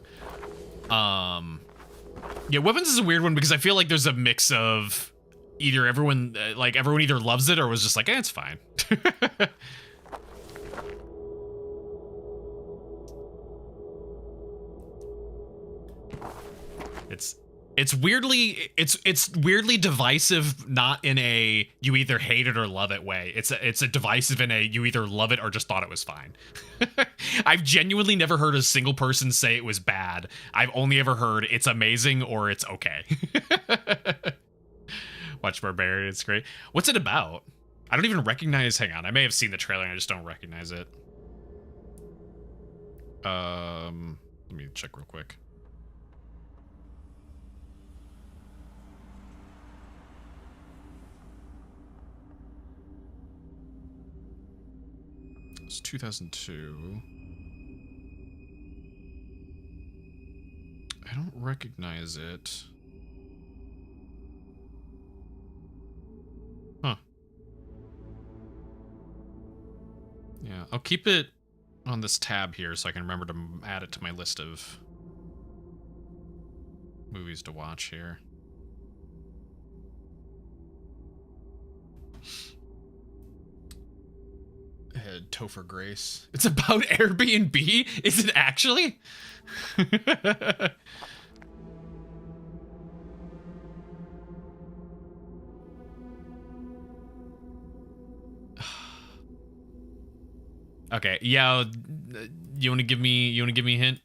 Yeah, weapons is a weird one because I feel like there's a mix of either everyone either loves it or was just like, it's fine. It's weirdly divisive, not in a you either hate it or love it way. It's a divisive in a you either love it or just thought it was fine. I've genuinely never heard a single person say it was bad. I've only ever heard it's amazing or it's okay. Watch Barbarian, it's great. What's it about? I don't even recognize, hang on, I may have seen the trailer and I just don't recognize it. Let me check real quick. It's 2002. I don't recognize it. Huh. Yeah, I'll keep it on this tab here so I can remember to add it to my list of movies to watch here. Topher Grace. It's about Airbnb? Is it actually? Okay, yeah, you want to give me a hint?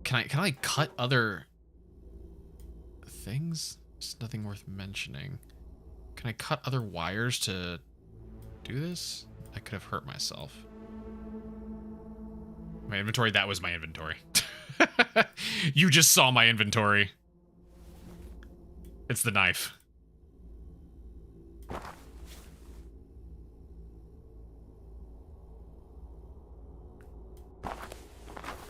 Can I cut other things? There's nothing worth mentioning. Can I cut other wires to do this? I could have hurt myself. My inventory, that was my inventory. You just saw my inventory. It's the knife.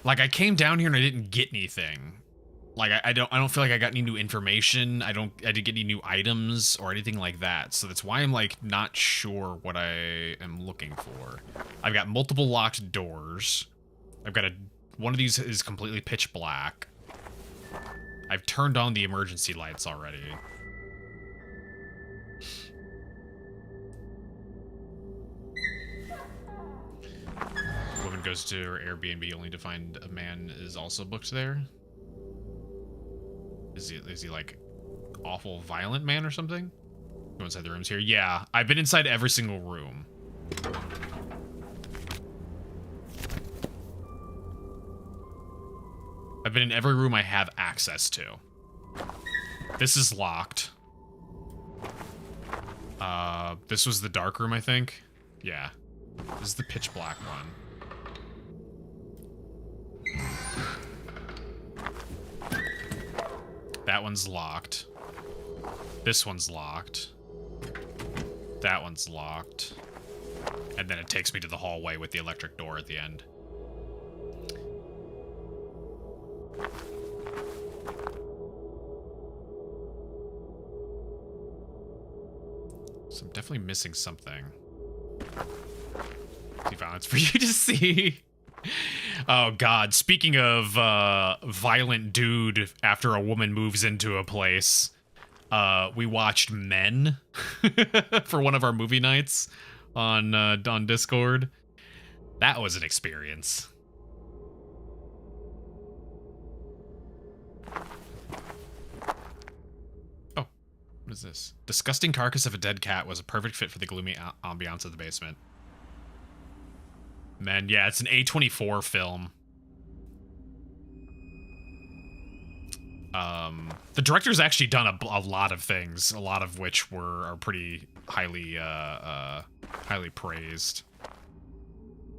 Like, I came down here and I didn't get anything. Like, I don't feel like I got any new information. I didn't get any new items or anything like that. So that's why I'm, like, not sure what I am looking for. I've got multiple locked doors. I've got one of these is completely pitch black. I've turned on the emergency lights already. Woman goes to her Airbnb only to find a man is also booked there. Is he like awful violent man or something? Go inside the rooms here. Yeah, I've been inside every single room. I've been in every room I have access to. This is locked. This was the dark room, I think. Yeah. This is the pitch black one. That one's locked. This one's locked. That one's locked. And then it takes me to the hallway with the electric door at the end. So I'm definitely missing something. See violence for you to see. Oh god, speaking of violent dude after a woman moves into a place, we watched Men for one of our movie nights on Discord. That was an experience. Oh, what is this? Disgusting carcass of a dead cat was a perfect fit for the gloomy ambiance of the basement. Men, yeah, it's an A24 film. The director's actually done a lot of things, a lot of which are pretty highly highly praised.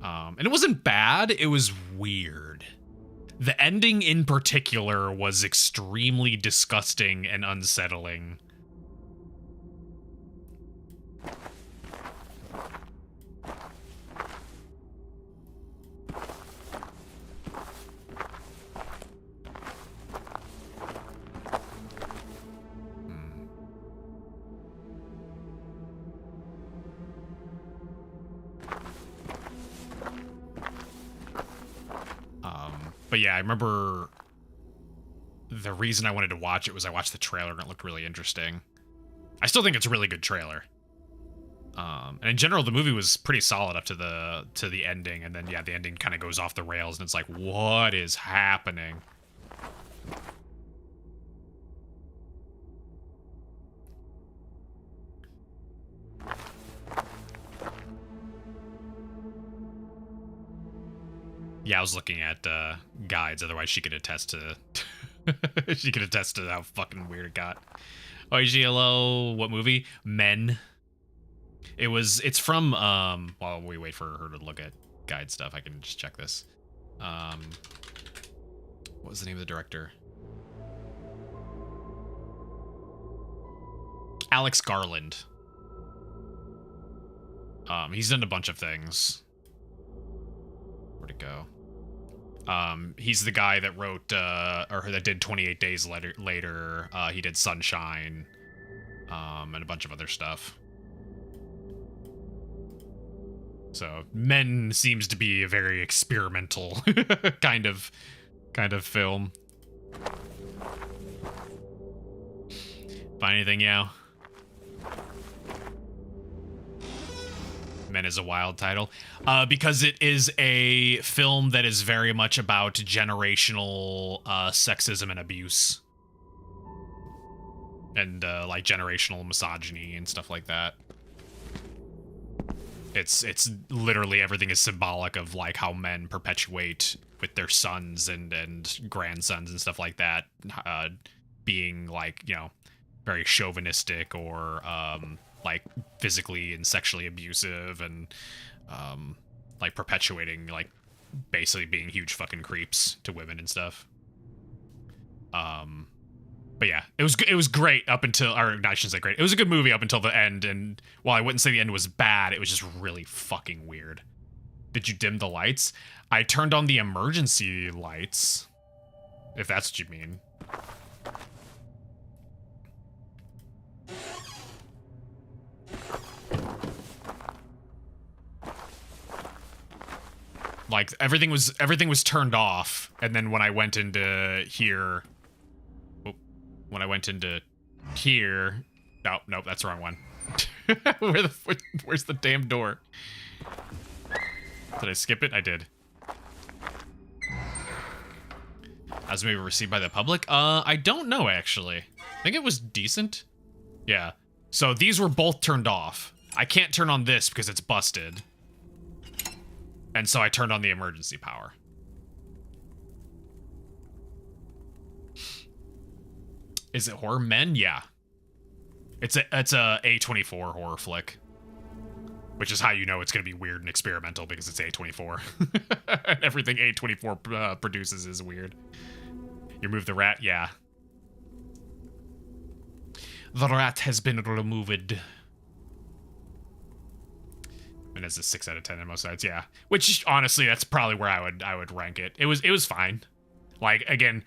And it wasn't bad, it was weird. The ending in particular was extremely disgusting and unsettling. But yeah, I remember the reason I wanted to watch it was I watched the trailer and it looked really interesting. I still think it's a really good trailer. And in general, the movie was pretty solid up to the ending, and then yeah, the ending kind of goes off the rails, and it's like, what is happening? Yeah, I was looking at guides. Otherwise, she could attest to she could attest to how fucking weird it got. OGLO, what movie? Men. It's from while we wait for her to look at guide stuff, I can just check this. What was the name of the director? Alex Garland. He's done a bunch of things. Where'd it go? He's the guy that wrote or that did 28 Days Later. He did Sunshine, and a bunch of other stuff. So Men seems to be a very experimental kind of film. Find anything, Yao? Men is a wild title. Because it is a film that is very much about generational sexism and abuse. And like generational misogyny and stuff like that. It's literally everything is symbolic of like how men perpetuate with their sons and grandsons and stuff like that, being like, you know, very chauvinistic or like physically and sexually abusive and like perpetuating, like basically being huge fucking creeps to women and stuff. But yeah, it was great up until, or no, I shouldn't say great. It was a good movie up until the end, and while I wouldn't say the end was bad, it was just really fucking weird. Did you dim the lights? I turned on the emergency lights, if that's what you mean. Like everything was turned off, and then when I went into here, nope, that's the wrong one. Where's the damn door? Did I skip it? I did. As maybe received by the public? I don't know actually. I think it was decent. Yeah. So these were both turned off. I can't turn on this because it's busted. And so I turned on the emergency power. Is it horror? Men? Yeah. It's a A24 horror flick. Which is how you know it's going to be weird and experimental, because it's A24. Everything A24 produces is weird. You remove the rat? Yeah. The rat has been removed. And it's a 6 out of 10 on most sides, yeah. Which honestly, that's probably where I would rank it. It was fine. Like, again,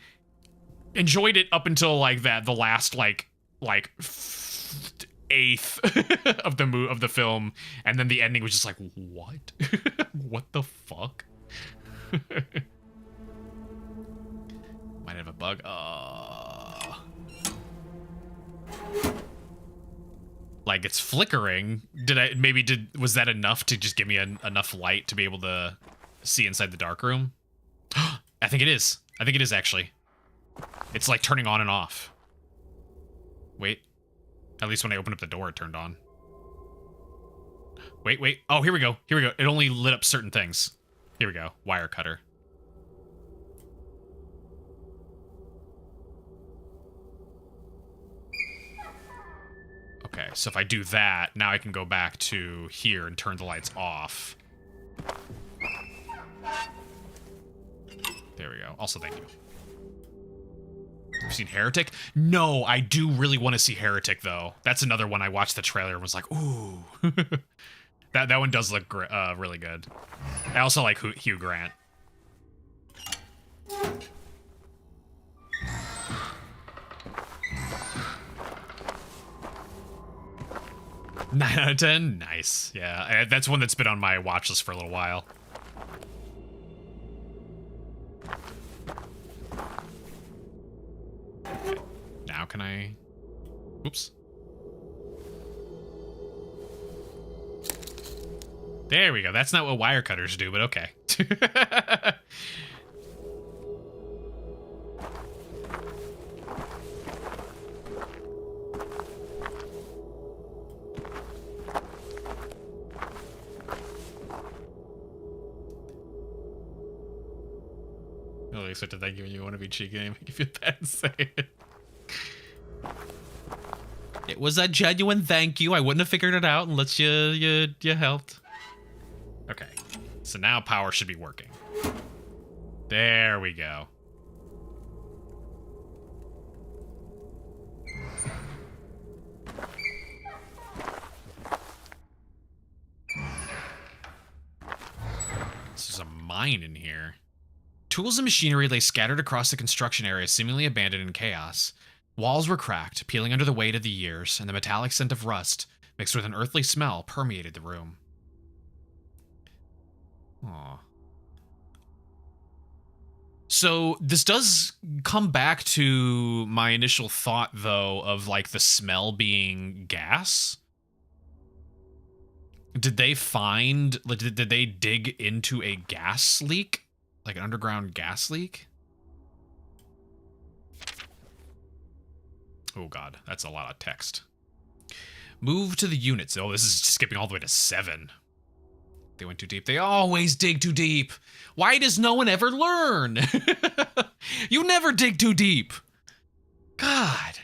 enjoyed it up until like the last like eighth of the film, and then the ending was just like, what? What the fuck? Might have a bug. Like it's flickering. Was that enough to just give me enough light to be able to see inside the dark room? I think it is. I think it is actually. It's like turning on and off. Wait. At least when I opened up the door, it turned on. Wait. Oh, here we go. It only lit up certain things. Here we go. Wire cutter. Okay, so if I do that, now I can go back to here and turn the lights off. There we go. Also, thank you. You've seen Heretic? No, I do really want to see Heretic, though. That's another one I watched the trailer and was like, ooh. that one does look really good. I also like Hugh Grant. Nine out of 10? Nice. Yeah, that's one that's been on my watch list for a little while. Now can I... Oops. There we go. That's not what wire cutters do, but okay. Oh, I expect to thank you when you want to be cheeky and make you feel bad and say it. It was a genuine thank you. I wouldn't have figured it out unless you helped. Okay, so now power should be working. There we go. This is a mine in here. Tools and machinery lay scattered across the construction area, seemingly abandoned in chaos. Walls were cracked, peeling under the weight of the years, and the metallic scent of rust, mixed with an earthly smell, permeated the room. Aw. So this does come back to my initial thought, though, of like the smell being gas. Did they find, like, did they dig into a gas leak? Like an underground gas leak? Oh god, that's a lot of text. Move to the units. Oh, this is skipping all the way to 7. They went too deep. They always dig too deep. Why does no one ever learn? You never dig too deep. God.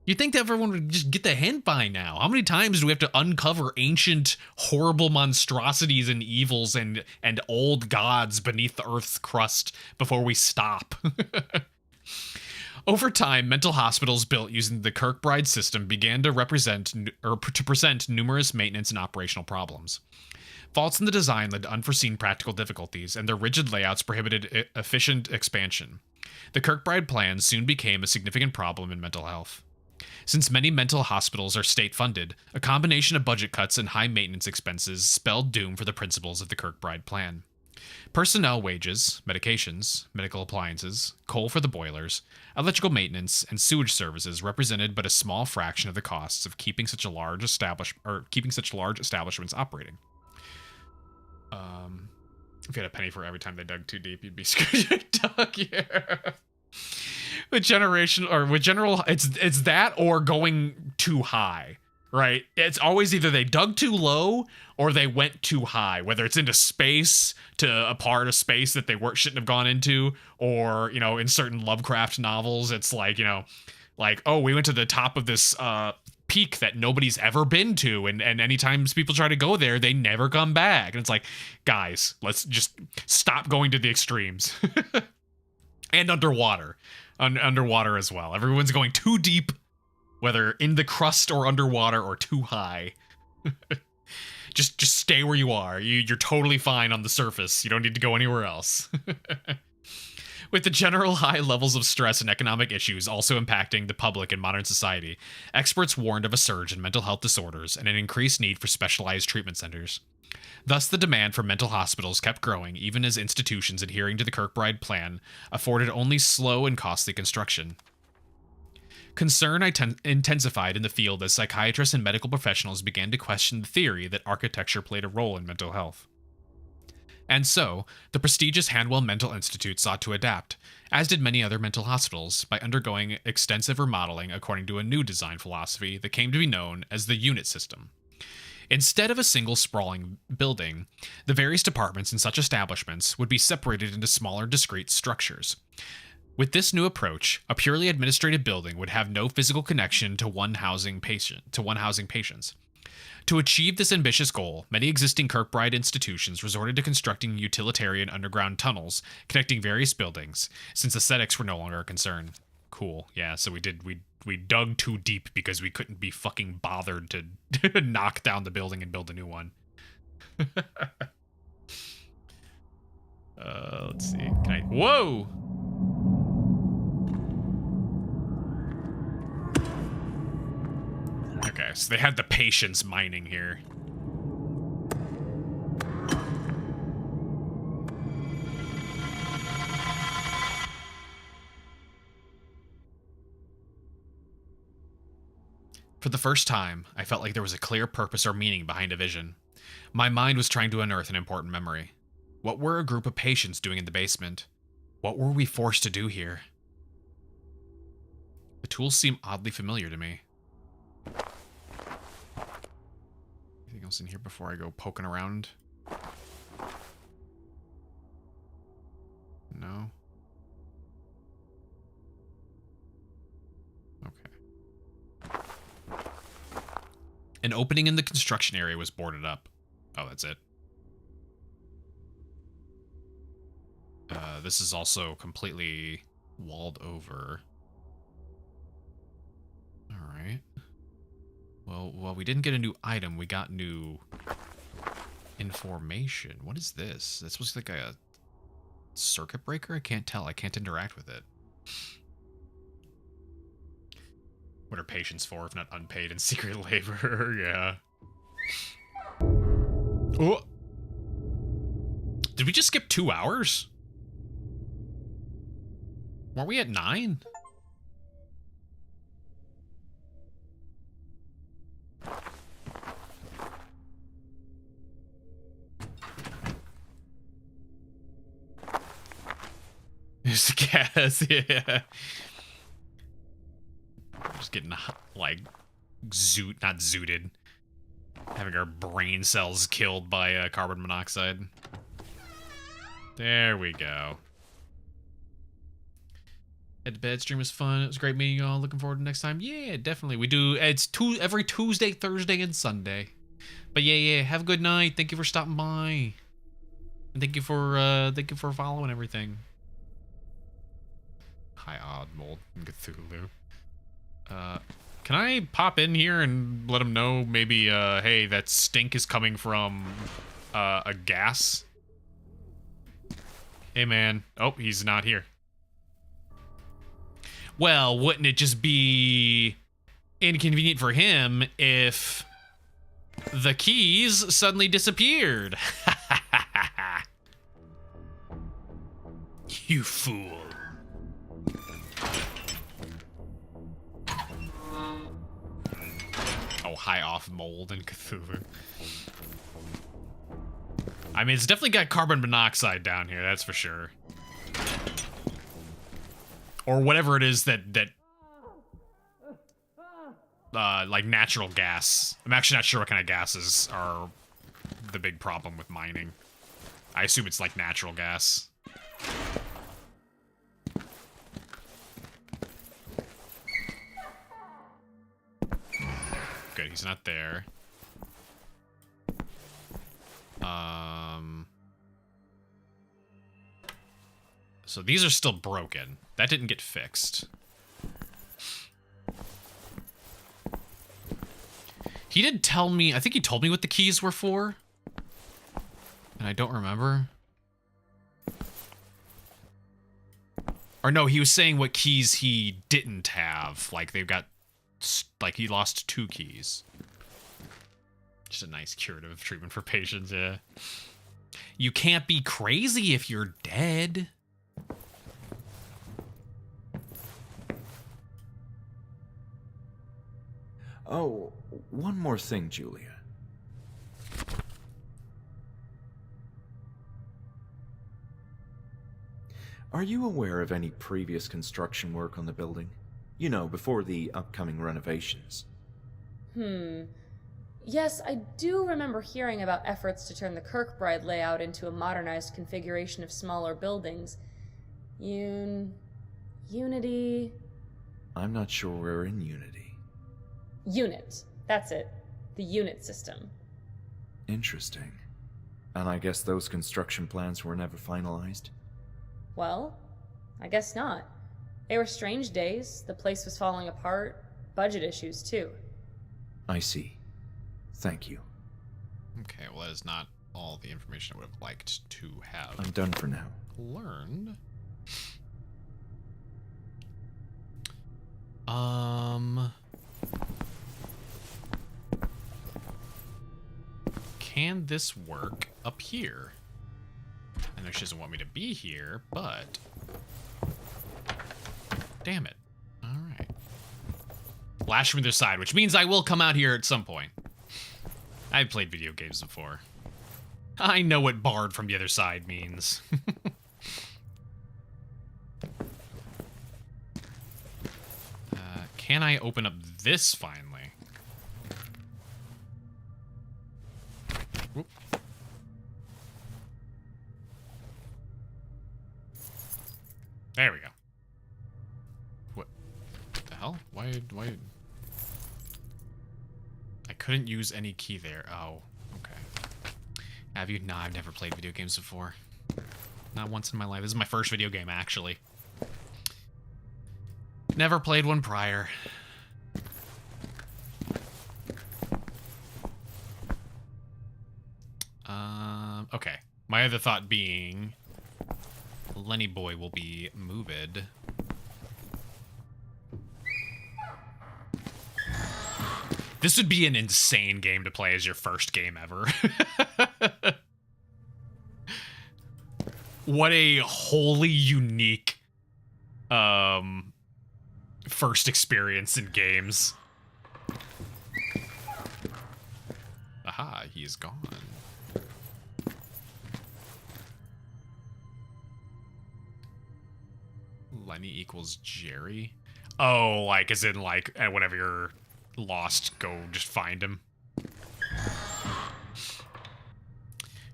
You'd think that everyone would just get the hint by now. How many times do we have to uncover ancient, horrible monstrosities and evils and old gods beneath the Earth's crust before we stop? Over time, mental hospitals built using the Kirkbride system began to present numerous maintenance and operational problems. Faults in the design led to unforeseen practical difficulties, and their rigid layouts prohibited efficient expansion. The Kirkbride plan soon became a significant problem in mental health. Since many mental hospitals are state-funded, a combination of budget cuts and high maintenance expenses spelled doom for the principles of the Kirkbride plan. Personnel wages, medications, medical appliances, coal for the boilers, electrical maintenance, and sewage services represented but a small fraction of the costs of keeping such large establishments operating. If you had a penny for every time they dug too deep, you'd be screwed. Dug, yeah. With general, it's that or going too high, right? It's always either they dug too low or they went too high, whether it's into space, to a part of space that they shouldn't have gone into, or, you know, in certain Lovecraft novels, it's like, you know, like, oh, we went to the top of this peak that nobody's ever been to, and anytime people try to go there, they never come back. And it's like, guys, let's just stop going to the extremes. And underwater. Underwater as well. Everyone's going too deep, whether in the crust or underwater or too high. Just stay where you are. You're totally fine on the surface. You don't need to go anywhere else. With the general high levels of stress and economic issues also impacting the public in modern society, experts warned of a surge in mental health disorders and an increased need for specialized treatment centers. Thus, the demand for mental hospitals kept growing, even as institutions adhering to the Kirkbride plan afforded only slow and costly construction. Concern intensified in the field as psychiatrists and medical professionals began to question the theory that architecture played a role in mental health. And so, the prestigious Hanwell Mental Institute sought to adapt, as did many other mental hospitals, by undergoing extensive remodeling according to a new design philosophy that came to be known as the unit system. Instead of a single sprawling building, the various departments in such establishments would be separated into smaller, discrete structures. With this new approach, a purely administrative building would have no physical connection to one housing patients. To achieve this ambitious goal, many existing Kirkbride institutions resorted to constructing utilitarian underground tunnels connecting various buildings, since aesthetics were no longer a concern. Cool. Yeah, so we dug too deep because we couldn't be fucking bothered to knock down the building and build a new one. Let's see. Can I... Whoa! Okay, so they had the patience mining here. For the first time, I felt like there was a clear purpose or meaning behind a vision. My mind was trying to unearth an important memory. What were a group of patients doing in the basement? What were we forced to do here? The tools seem oddly familiar to me. Anything else in here before I go poking around? No? Okay. An opening in the construction area was boarded up. Oh, that's it. This is also completely walled over. Alright. Well, we didn't get a new item. We got new information. What is this? This was like a circuit breaker? I can't tell. I can't interact with it. What are patients for if not unpaid and secret labor? Yeah. Oh! Did we just skip 2 hours? Weren't we at 9? There's the gas, yeah. Just getting, like, not zooted. Having our brain cells killed by carbon monoxide. There we go. Head to bed stream was fun. It was great meeting you all. Looking forward to next time. Yeah, definitely. We do. It's every Tuesday, Thursday, and Sunday. But yeah. Have a good night. Thank you for stopping by. And thank you for following everything. Hi, Odd Mold and Cthulhu. Can I pop in here and let them know maybe, hey, that stink is coming from, a gas? Hey, man. Oh, he's not here. Well, wouldn't it just be inconvenient for him if the keys suddenly disappeared? You fool. Oh, high off Mold and Cthulhu. I mean, it's definitely got carbon monoxide down here, that's for sure. Or whatever it is that like natural gas. I'm actually not sure what kind of gases are the big problem with mining. I assume it's like natural gas. Good, he's not there. So these are still broken. That didn't get fixed. He did tell me, I think he told me what the keys were for. And I don't remember. Or no, he was saying what keys he didn't have. Like they've got, like he lost 2 keys. Just a nice curative treatment for patients, yeah. You can't be crazy if you're dead. Oh, one more thing, Julia. Are you aware of any previous construction work on the building? You know, before the upcoming renovations. Yes, I do remember hearing about efforts to turn the Kirkbride layout into a modernized configuration of smaller buildings. Unity... I'm not sure we're in Unity. Unit. That's it. the unit system. Interesting. And I guess those construction plans were never finalized? Well, I guess not. They were strange days, the place was falling apart, budget issues too. I see. Thank you. Okay, well, that is not all the information I would have liked to have I'm done for now. learned. Can this work up here? I know she doesn't want me to be here, but... Damn it. Alright. Lash from the side, which means I will come out here at some point. I've played video games before. I know what barred from the other side means. Can I open up this finally? Whoop. There we go. What the hell? Why? I couldn't use any key there. Oh, okay. Have you? Nah, I've never played video games before. Not once in my life. This is my first video game, actually. Never played one prior. Okay. My other thought being, Lenny Boy will be moved. This would be an insane game to play as your first game ever. What a wholly unique first experience in games. Aha, he's gone. Lenny equals Jerry? Oh, like, as in, like, whenever you're lost, go just find him.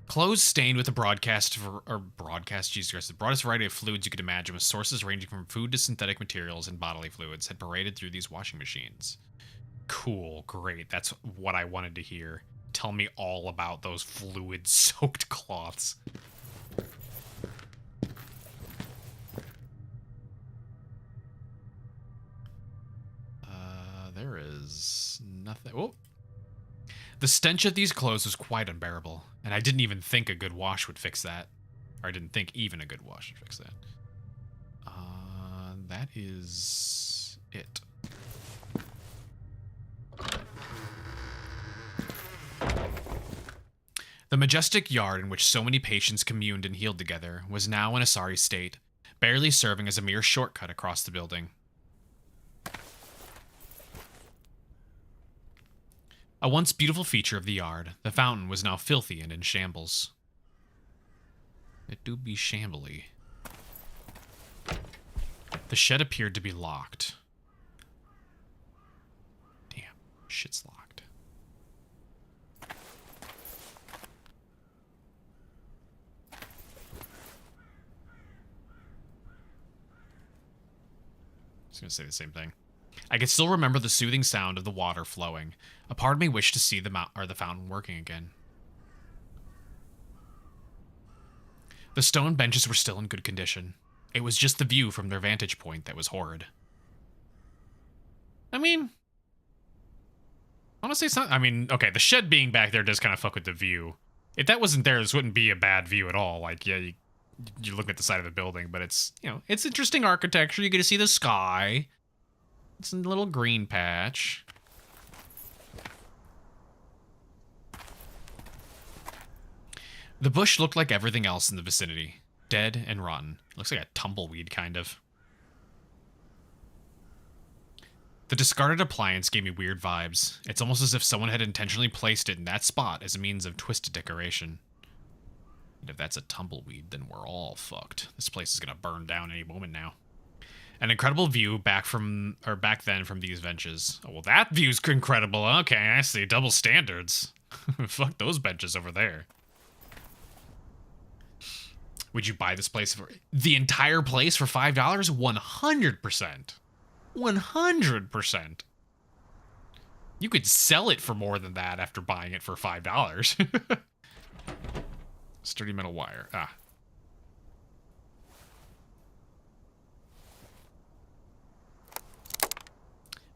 Clothes stained with Jesus Christ, the broadest variety of fluids you could imagine, with sources ranging from food to synthetic materials and bodily fluids, had paraded through these washing machines. Cool, great, that's what I wanted to hear. Tell me all about those fluid-soaked cloths. There is nothing. Oh! The stench of these clothes was quite unbearable, and I didn't even think a good wash would fix that. Or I didn't think even a good wash would fix that. That is it. The majestic yard in which so many patients communed and healed together was now in a sorry state, barely serving as a mere shortcut across the building. A once beautiful feature of the yard, the fountain was now filthy and in shambles. It do be shambly. The shed appeared to be locked. Damn, shit's locked. I was gonna say the same thing. I could still remember the soothing sound of the water flowing. A part of me wished to see the fountain working again. The stone benches were still in good condition. It was just the view from their vantage point that was horrid. I mean, honestly, it's not. I mean, okay, the shed being back there does kind of fuck with the view. If that wasn't there, this wouldn't be a bad view at all. Like, yeah, you're looking at the side of the building, but it's, you know, it's interesting architecture. You get to see the sky. It's a little green patch. The bush looked like everything else in the vicinity. Dead and rotten. Looks like a tumbleweed, kind of. The discarded appliance gave me weird vibes. It's almost as if someone had intentionally placed it in that spot as a means of twisted decoration. And if that's a tumbleweed, then we're all fucked. This place is gonna burn down any moment now. An incredible view back then from these benches. Oh, well, that view's incredible. Okay, I see. Double standards. Fuck those benches over there. Would you buy this place for the entire place for $5? 100%. 100%. You could sell it for more than that after buying it for $5. Sturdy metal wire. Ah.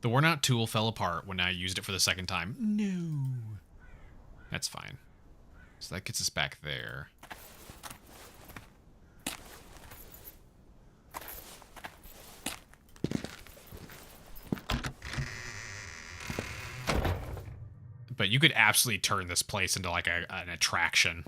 The worn out tool fell apart when I used it for the second time. No. That's fine. So that gets us back there. But you could absolutely turn this place into like an attraction.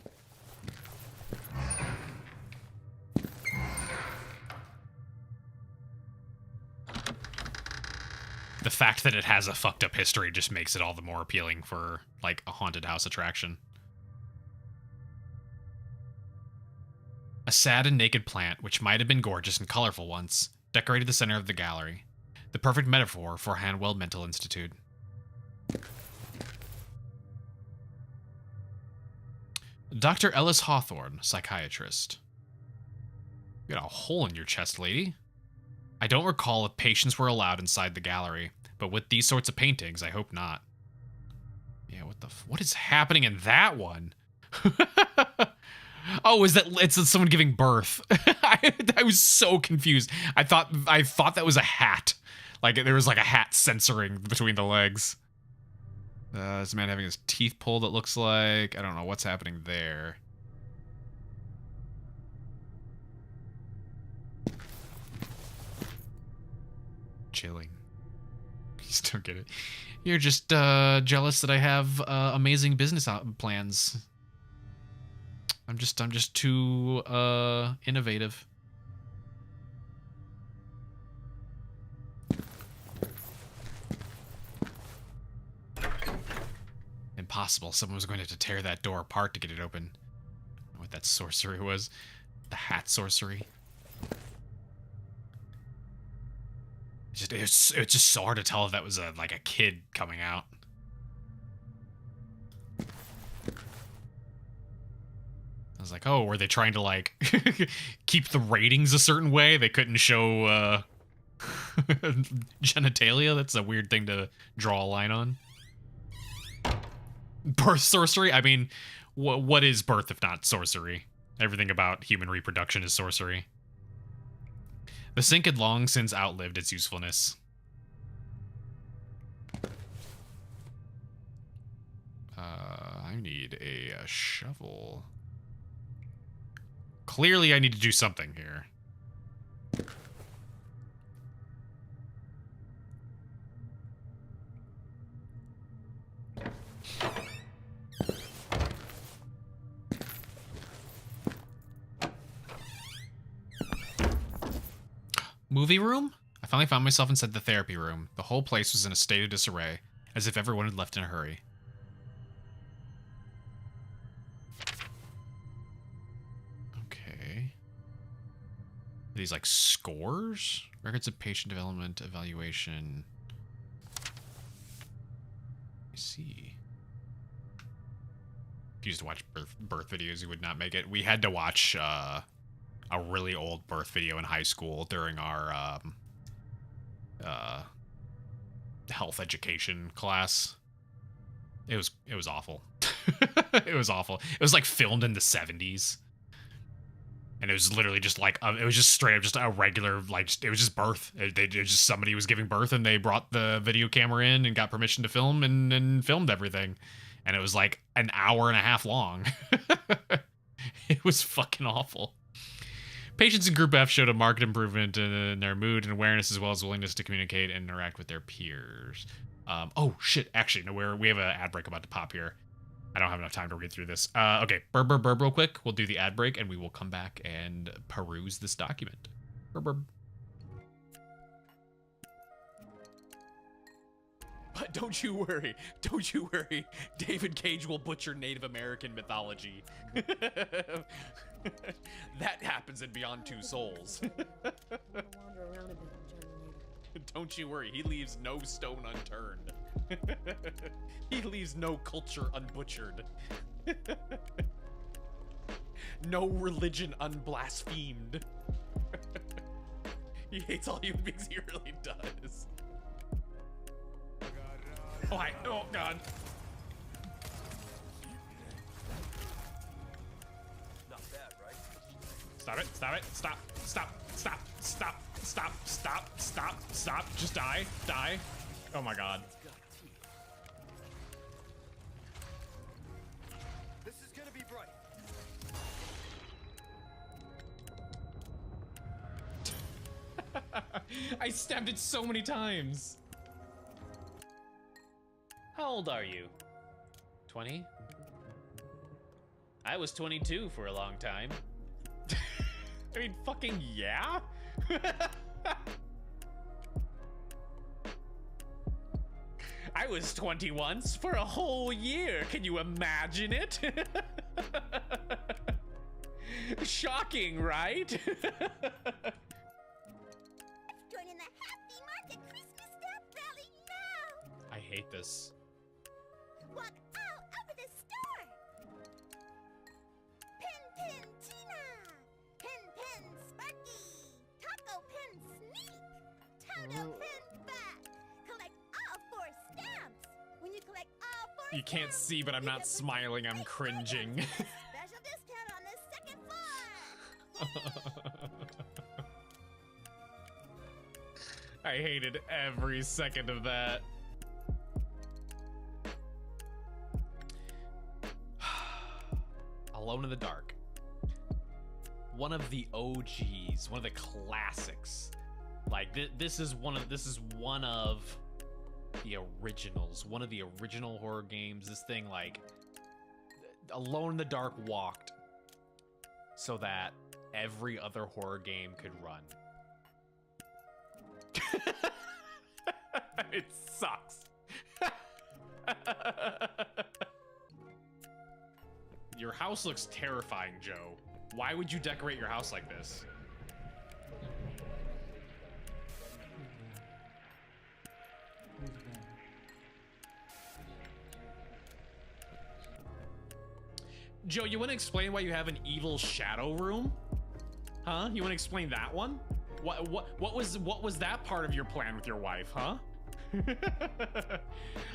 The fact that it has a fucked up history just makes it all the more appealing for like a haunted house attraction. A sad and naked plant, which might have been gorgeous and colorful once, decorated the center of the gallery. The perfect metaphor for Hanwell Mental Institute. Dr. Ellis Hawthorne, psychiatrist. You got a hole in your chest, lady. I don't recall if patients were allowed inside the gallery, but with these sorts of paintings, I hope not. Yeah, what is happening in that one? Oh, it's someone giving birth? I was so confused. I thought that was a hat. Like there was like a hat censoring between the legs. This man having his teeth pulled, it looks like. I don't know what's happening there. Chilling. You still get it. You're just jealous that I have amazing business plans. I'm just too innovative. Impossible. Someone was going to have to tear that door apart to get it open. What that sorcery was. The hat sorcery. It's just so hard to tell if that was like a kid coming out. I was like, oh, were they trying to like keep the ratings a certain way? They couldn't show genitalia? That's a weird thing to draw a line on. Birth sorcery? I mean, what is birth if not sorcery? Everything about human reproduction is sorcery. The sink had long since outlived its usefulness. I need a shovel. Clearly, I need to do something here. Movie room? I finally found myself inside the therapy room. The whole place was in a state of disarray, as if everyone had left in a hurry. Okay. Are these like scores? Records of patient development, evaluation. I see. If you used to watch birth videos, you would not make it. We had to watch a really old birth video in high school during our health education class. It was awful. It was awful. It was like filmed in the 70s. And it was literally just like, it was just straight up just a regular, like, it was just birth. It was just somebody was giving birth and they brought the video camera in and got permission to film and filmed everything. And it was like an hour and a half long. It was fucking awful. Patients in Group F showed a marked improvement in their mood and awareness, as well as willingness to communicate and interact with their peers. Oh, shit. Actually, no, we have an ad break about to pop here. I don't have enough time to read through this. Okay, burb real quick. We'll do the ad break, and we will come back and peruse this document. Burb. But don't you worry. David Cage will butcher Native American mythology. That happens in Beyond Two Souls. Don't you worry, he leaves no stone unturned. He leaves no culture unbutchered. No religion unblasphemed. He hates all human beings, he really does. Oh, hi. Oh, God. Not bad, right? Stop it. Stop it. Stop. Stop. Stop. Stop. Stop. Stop. Stop. Stop. Just die. Die. Oh, my God. This is gonna be bright. I stabbed it so many times. How old are you? 20? I was 22 for a long time. I mean, fucking yeah? I was 20 once for a whole year. Can you imagine it? Shocking, right? Joining the Happy Market Christmas Stamp Rally now! I hate this. Walk all over the store! Pin Pin Tina! Pin Pin Sparky! Taco Pin Sneak! Toto Pin Back! Collect all 4 stamps! When you collect all 4 You can't stamps, see, but I'm you not can put smiling, I'm right cringing. items. Special discount on the 2nd floor! I hated every second of that. Alone in the Dark. One of the OGs, one of the classics. Like this is one of the originals, one of the original horror games. This thing, like, Alone in the Dark walked so that every other horror game could run. It sucks. Your house looks terrifying, Joe. Why would you decorate your house like this? Joe, you want to explain why you have an evil shadow room? Huh? You want to explain that one? What was that part of your plan with your wife, huh?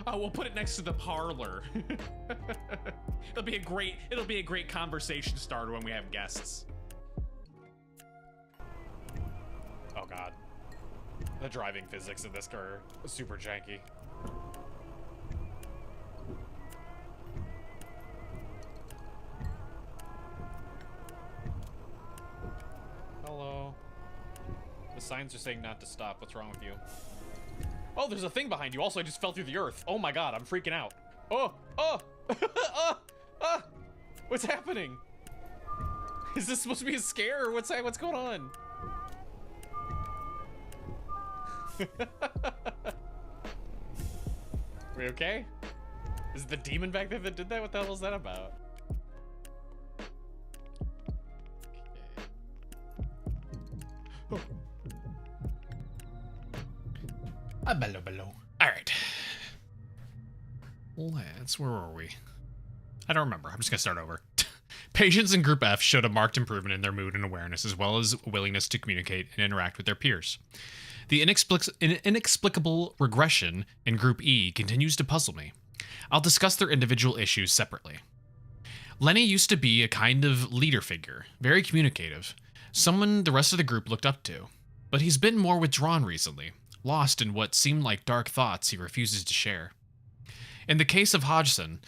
Oh, we'll put it next to the parlor. It'll be a great conversation starter when we have guests. Oh God. The driving physics in this car are super janky. Hello. The signs are saying not to stop. What's wrong with you? Oh, there's a thing behind you. Also, I just fell through the earth. Oh my God, I'm freaking out. Oh, oh, what's happening? Is this supposed to be a scare or what's going on? We okay? Is it the demon back there that did that? What the hell was that about? Okay. Below. All right. Where were we? I don't remember. I'm just gonna start over. Patients in Group F showed a marked improvement in their mood and awareness, as well as willingness to communicate and interact with their peers. The inexplicable regression in Group E continues to puzzle me. I'll discuss their individual issues separately. Lenny used to be a kind of leader figure, very communicative, someone the rest of the group looked up to. But he's been more withdrawn recently, lost in what seemed like dark thoughts he refuses to share. In the case of Hodgson,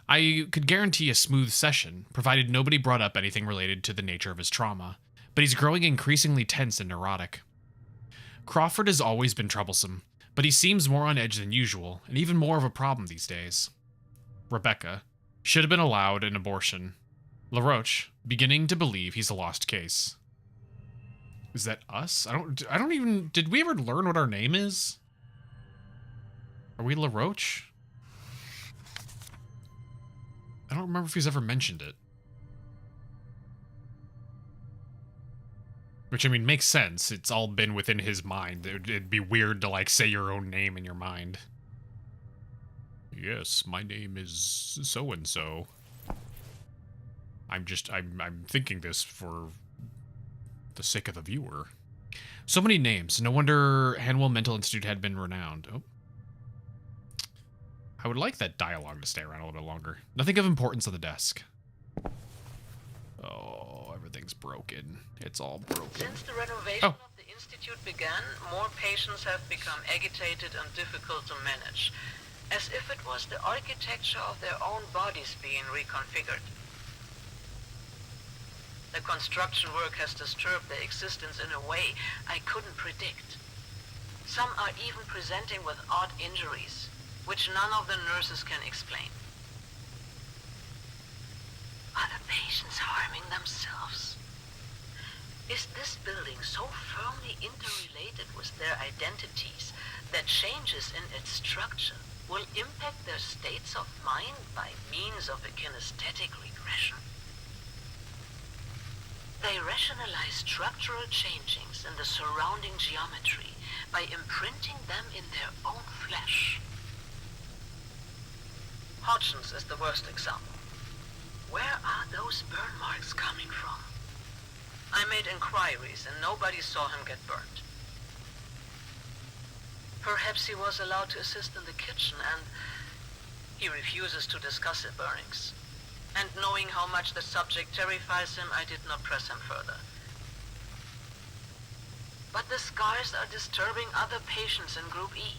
I could guarantee a smooth session, provided nobody brought up anything related to the nature of his trauma, but he's growing increasingly tense and neurotic. Crawford has always been troublesome, but he seems more on edge than usual, and even more of a problem these days. Rebecca should have been allowed an abortion. LaRoche, beginning to believe he's a lost case. Is that us? I don't even... Did we ever learn what our name is? Are we LaRoche? I don't remember if he's ever mentioned it. Which, I mean, makes sense. It's all been within his mind. It'd be weird to, like, say your own name in your mind. Yes, my name is so-and-so. I'm thinking this for the sake of the viewer. So many names. No wonder Hanwell Mental Institute had been renowned. Oh. I would like that dialogue to stay around a little bit longer. Nothing of importance on the desk. Oh, everything's broken. It's all broken. Since the renovation of the Institute began, more patients have become agitated and difficult to manage, as if it was the architecture of their own bodies being reconfigured. The construction work has disturbed their existence in a way I couldn't predict. Some are even presenting with odd injuries, which none of the nurses can explain. Are the patients harming themselves? Is this building so firmly interrelated with their identities that changes in its structure will impact their states of mind by means of a kinesthetic regression? They rationalize structural changings in the surrounding geometry by imprinting them in their own flesh. Hodgson's is the worst example. Where are those burn marks coming from? I made inquiries and nobody saw him get burned. Perhaps he was allowed to assist in the kitchen and he refuses to discuss the burnings. And knowing how much the subject terrifies him, I did not press him further. But the scars are disturbing other patients in Group E.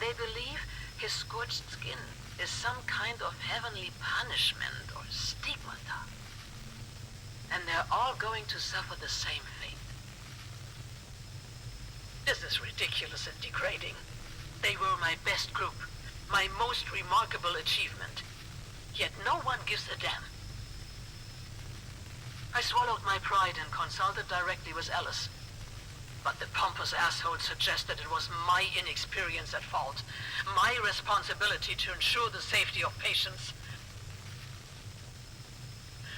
They believe his scorched skin is some kind of heavenly punishment or stigmata. And they're all going to suffer the same fate. This is ridiculous and degrading. They were my best group, my most remarkable achievement. Yet no one gives a damn. I swallowed my pride and consulted directly with Alice. But the pompous asshole suggested it was my inexperience at fault, my responsibility to ensure the safety of patients.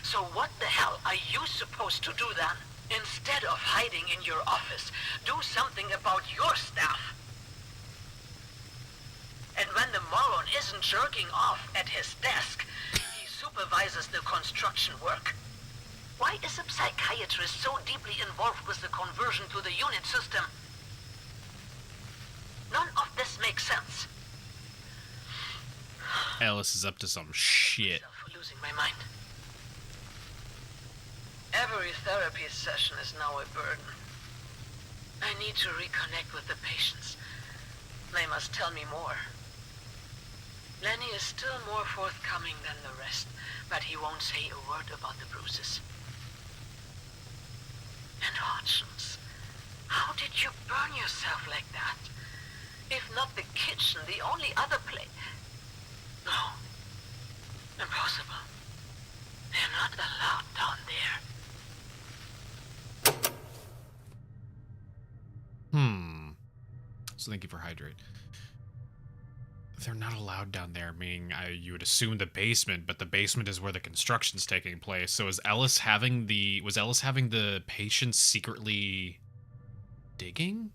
So what the hell are you supposed to do then? Instead of hiding in your office, do something about your staff. And when the moron isn't jerking off at his desk, he supervises the construction work. Why is a psychiatrist so deeply involved with the conversion to the unit system? None of this makes sense. Alice is up to some shit. For losing my mind. Every therapy session is now a burden. I need to reconnect with the patients. They must tell me more. Lenny is still more forthcoming than the rest, but he won't say a word about the bruises. And Hodgson's, how did you burn yourself like that? If not the kitchen, the only other place. No. Impossible. They're not allowed down there. So thank you for hydrate. They're not allowed down there, meaning you would assume the basement, but the basement is where the construction's taking place. So was Ellis having the patients secretly digging?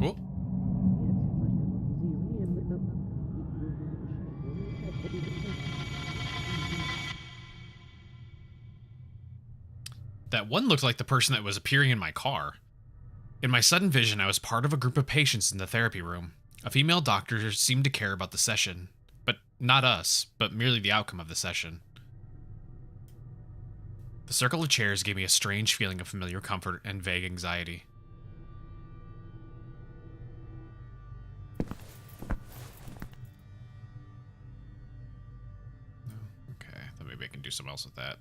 Oh. That one looked like the person that was appearing in my car. In my sudden vision, I was part of a group of patients in the therapy room. A female doctor seemed to care about the session. But not us, but merely the outcome of the session. The circle of chairs gave me a strange feeling of familiar comfort and vague anxiety. Okay, then maybe I can do something else with that.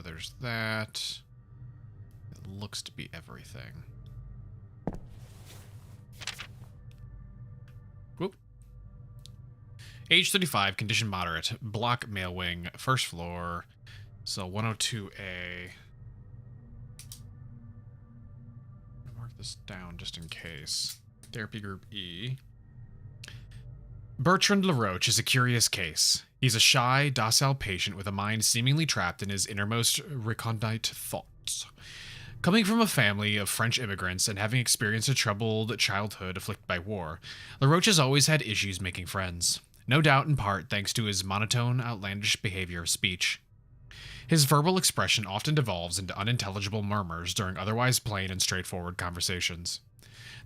There's that. It looks to be everything. Whoop. Age 35, condition moderate, block male wing, first floor, so 102A. Mark this down just in case. Therapy group E. Bertrand LaRoche is a curious case. He's a shy, docile patient with a mind seemingly trapped in his innermost recondite thoughts. Coming from a family of French immigrants and having experienced a troubled childhood afflicted by war, LaRoche has always had issues making friends. no doubt in part thanks to his monotone, outlandish behavior of speech. His verbal expression often devolves into unintelligible murmurs during otherwise plain and straightforward conversations.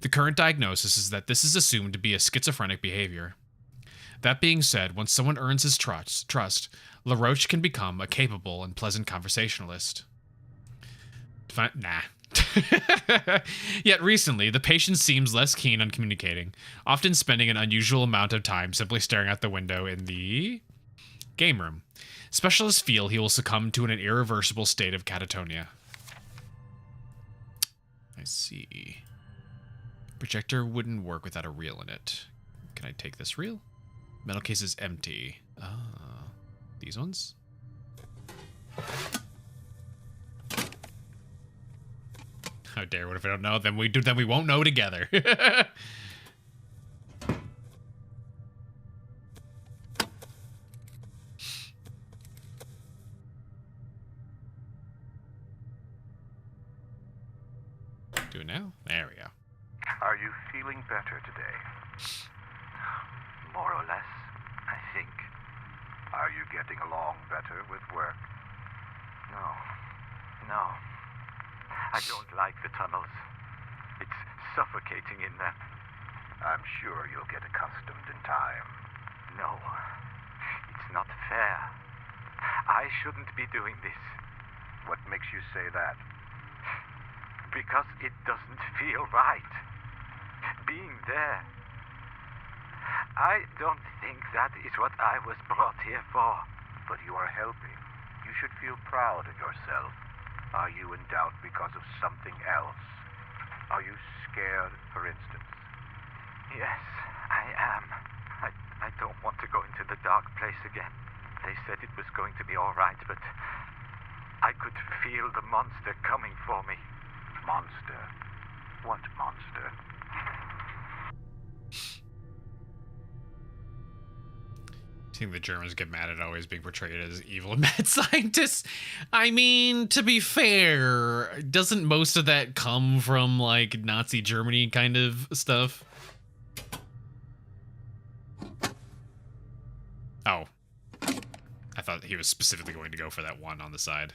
The current diagnosis is that this is assumed to be a schizophrenic behavior. That being said, once someone earns his trust, LaRoche can become a capable and pleasant conversationalist. Nah. Yet recently, the patient seems less keen on communicating, often spending an unusual amount of time simply staring out the window in the game room. Specialists feel he will succumb to an irreversible state of catatonia. I see. Projector wouldn't work without a reel in it. Can I take this reel? Metal case is empty. Ah, these ones? How dare, what if I don't know? Then we won't know together. Do it now? There we go. Are you feeling better today? More or less, I think. Are you getting along better with work? No. I don't like the tunnels. It's suffocating in them. I'm sure you'll get accustomed in time. No, it's not fair. I shouldn't be doing this. What makes you say that? Because it doesn't feel right. Being there. I don't think that is what I was brought here for. But you are helping. You should feel proud of yourself. Are you in doubt because of something else? Are you scared, for instance? Yes, I am. I don't want to go into the dark place again. They said it was going to be all right, but I could feel the monster coming for me. Monster? What monster? I think the Germans get mad at always being portrayed as evil mad scientists. I mean, to be fair, doesn't most of that come from, like, Nazi Germany kind of stuff? Oh. I thought he was specifically going to go for that one on the side.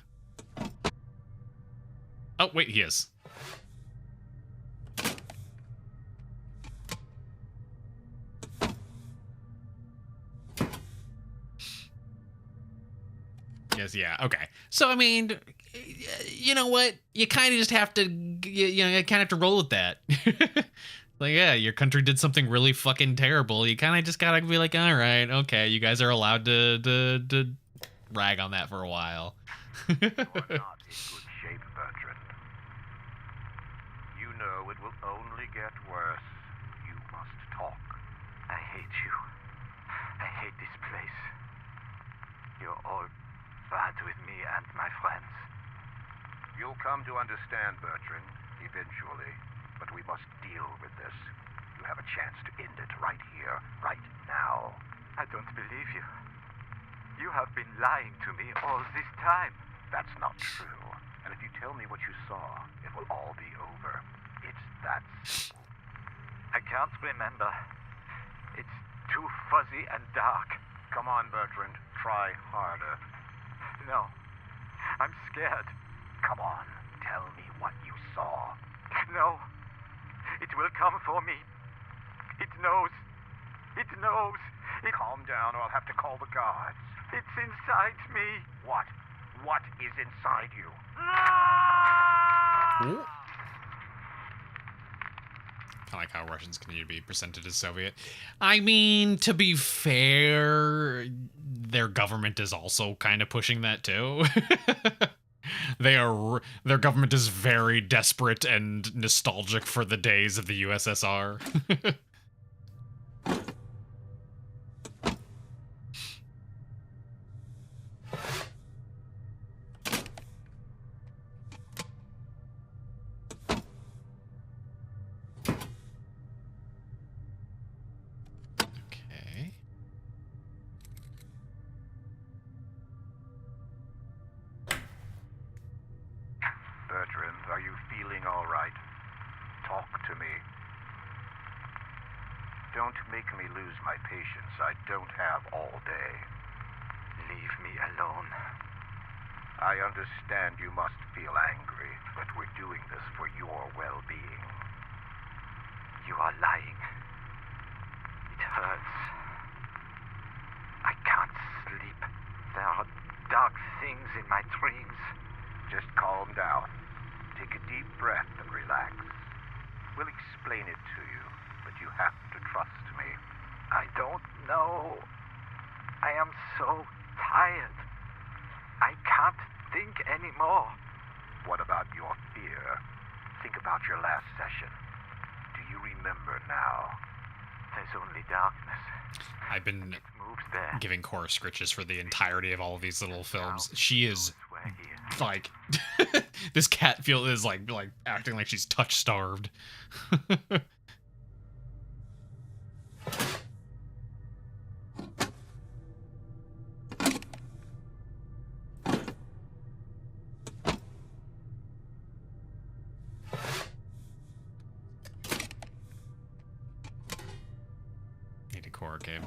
Oh, wait, he is. Yes, yeah, okay. So, I mean, you know what? You kind of just have to, you kind of have to roll with that. Like, yeah, your country did something really fucking terrible. You kind of just gotta be like, all right, okay, you guys are allowed to rag on that for a while. You're not in good shape, Bertrand. You know it will only get worse. You must talk. I hate you. I hate this place. You're all bad with me and my friends. You'll come to understand, Bertrand, eventually. But we must deal with this. You have a chance to end it right here, right now. I don't believe you. You have been lying to me all this time. That's not true. And if you tell me what you saw, it will all be over. It's that simple. I can't remember. It's too fuzzy and dark. Come on, Bertrand. Try harder. No. I'm scared. Come on. Tell me what you saw. No. It will come for me. It knows. It knows. Calm down or I'll have to call the guards. It's inside me. What? What is inside you? Kind of like how Russians continue to be presented as Soviet. I mean, to be fair, their government is also kind of pushing that too. Their government is very desperate and nostalgic for the days of the USSR. Okay. Bertrand, are you feeling all right? Talk to me. Don't make me lose my patience. I don't have all day. Leave me alone. I understand you must feel angry, but we're doing this for your well-being. You are lying. It hurts. I can't sleep. There are dark things in my dreams. Just calm down. Take a deep breath and relax. We'll explain it to you, but you have to trust me. I don't know. I am so tired. I can't think anymore. What about your fear? Think about your last session. Do you remember now? There's only darkness. I've been Moves there. giving Cora scritches for the entirety of all of these little films. She is like this cat is like acting like she's touch starved. Need a core game.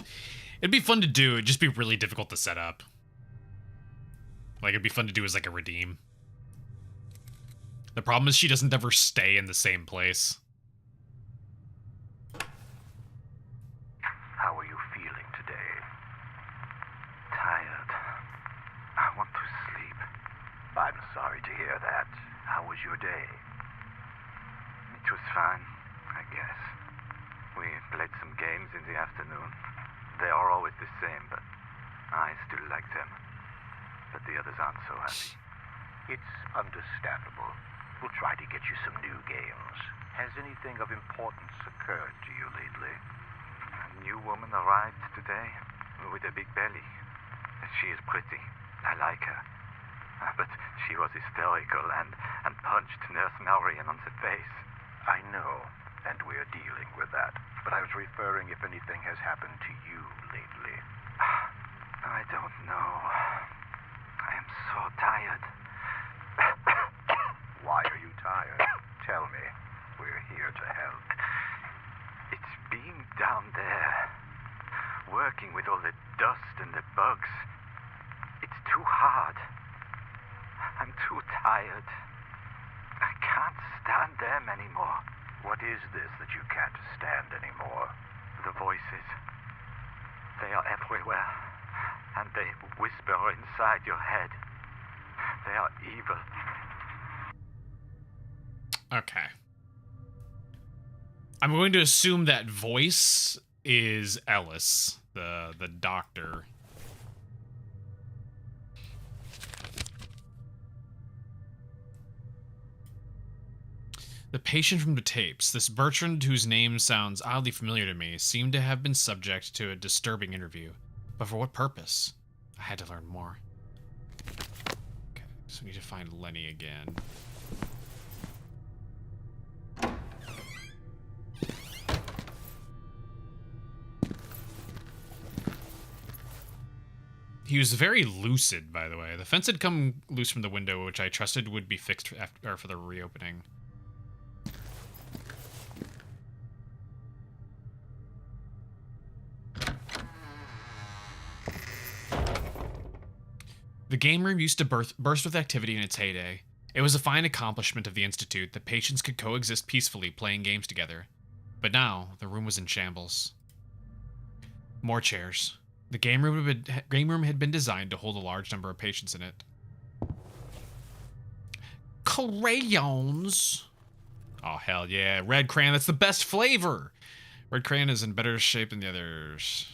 It'd be fun to do. It'd just be really difficult to set up. Like, it'd be fun to do as, like, a redeem. The problem is she doesn't ever stay in the same place. How are you feeling today? Tired. I want to sleep. I'm sorry to hear that. How was your day? It was fine, I guess. We played some games in the afternoon. They are always the same, but I still like them. But the others aren't so happy. It's understandable. We'll try to get you some new games. Has anything of importance occurred to you lately? A new woman arrived today with a big belly. She is pretty. I like her. But she was hysterical and punched Nurse Marion on the face. I know, and we're dealing with that. But I was referring if anything has happened to you lately. I don't know. I am so tired. Why are you tired? Tell me. We're here to help. It's being down there, working with all the dust and the bugs. It's too hard. I'm too tired. I can't stand them anymore. What is this that you can't stand anymore? The voices. They are everywhere, and they whisper inside your head. They are evil. Okay. I'm going to assume that voice is Ellis, the doctor. The patient from the tapes, this Bertrand, whose name sounds oddly familiar to me, seemed to have been subject to a disturbing interview. But for what purpose? I had to learn more. Okay, so we need to find Lenny again. He was very lucid, by the way. The fence had come loose from the window, which I trusted would be fixed after, or for the reopening. The game room used to burst with activity in its heyday. It was a fine accomplishment of the Institute that patients could coexist peacefully playing games together. But now, the room was in shambles. More chairs. The game room had been designed to hold a large number of patients in it. Crayons! Oh, hell yeah. Red crayon, that's the best flavor! Red crayon is in better shape than the others.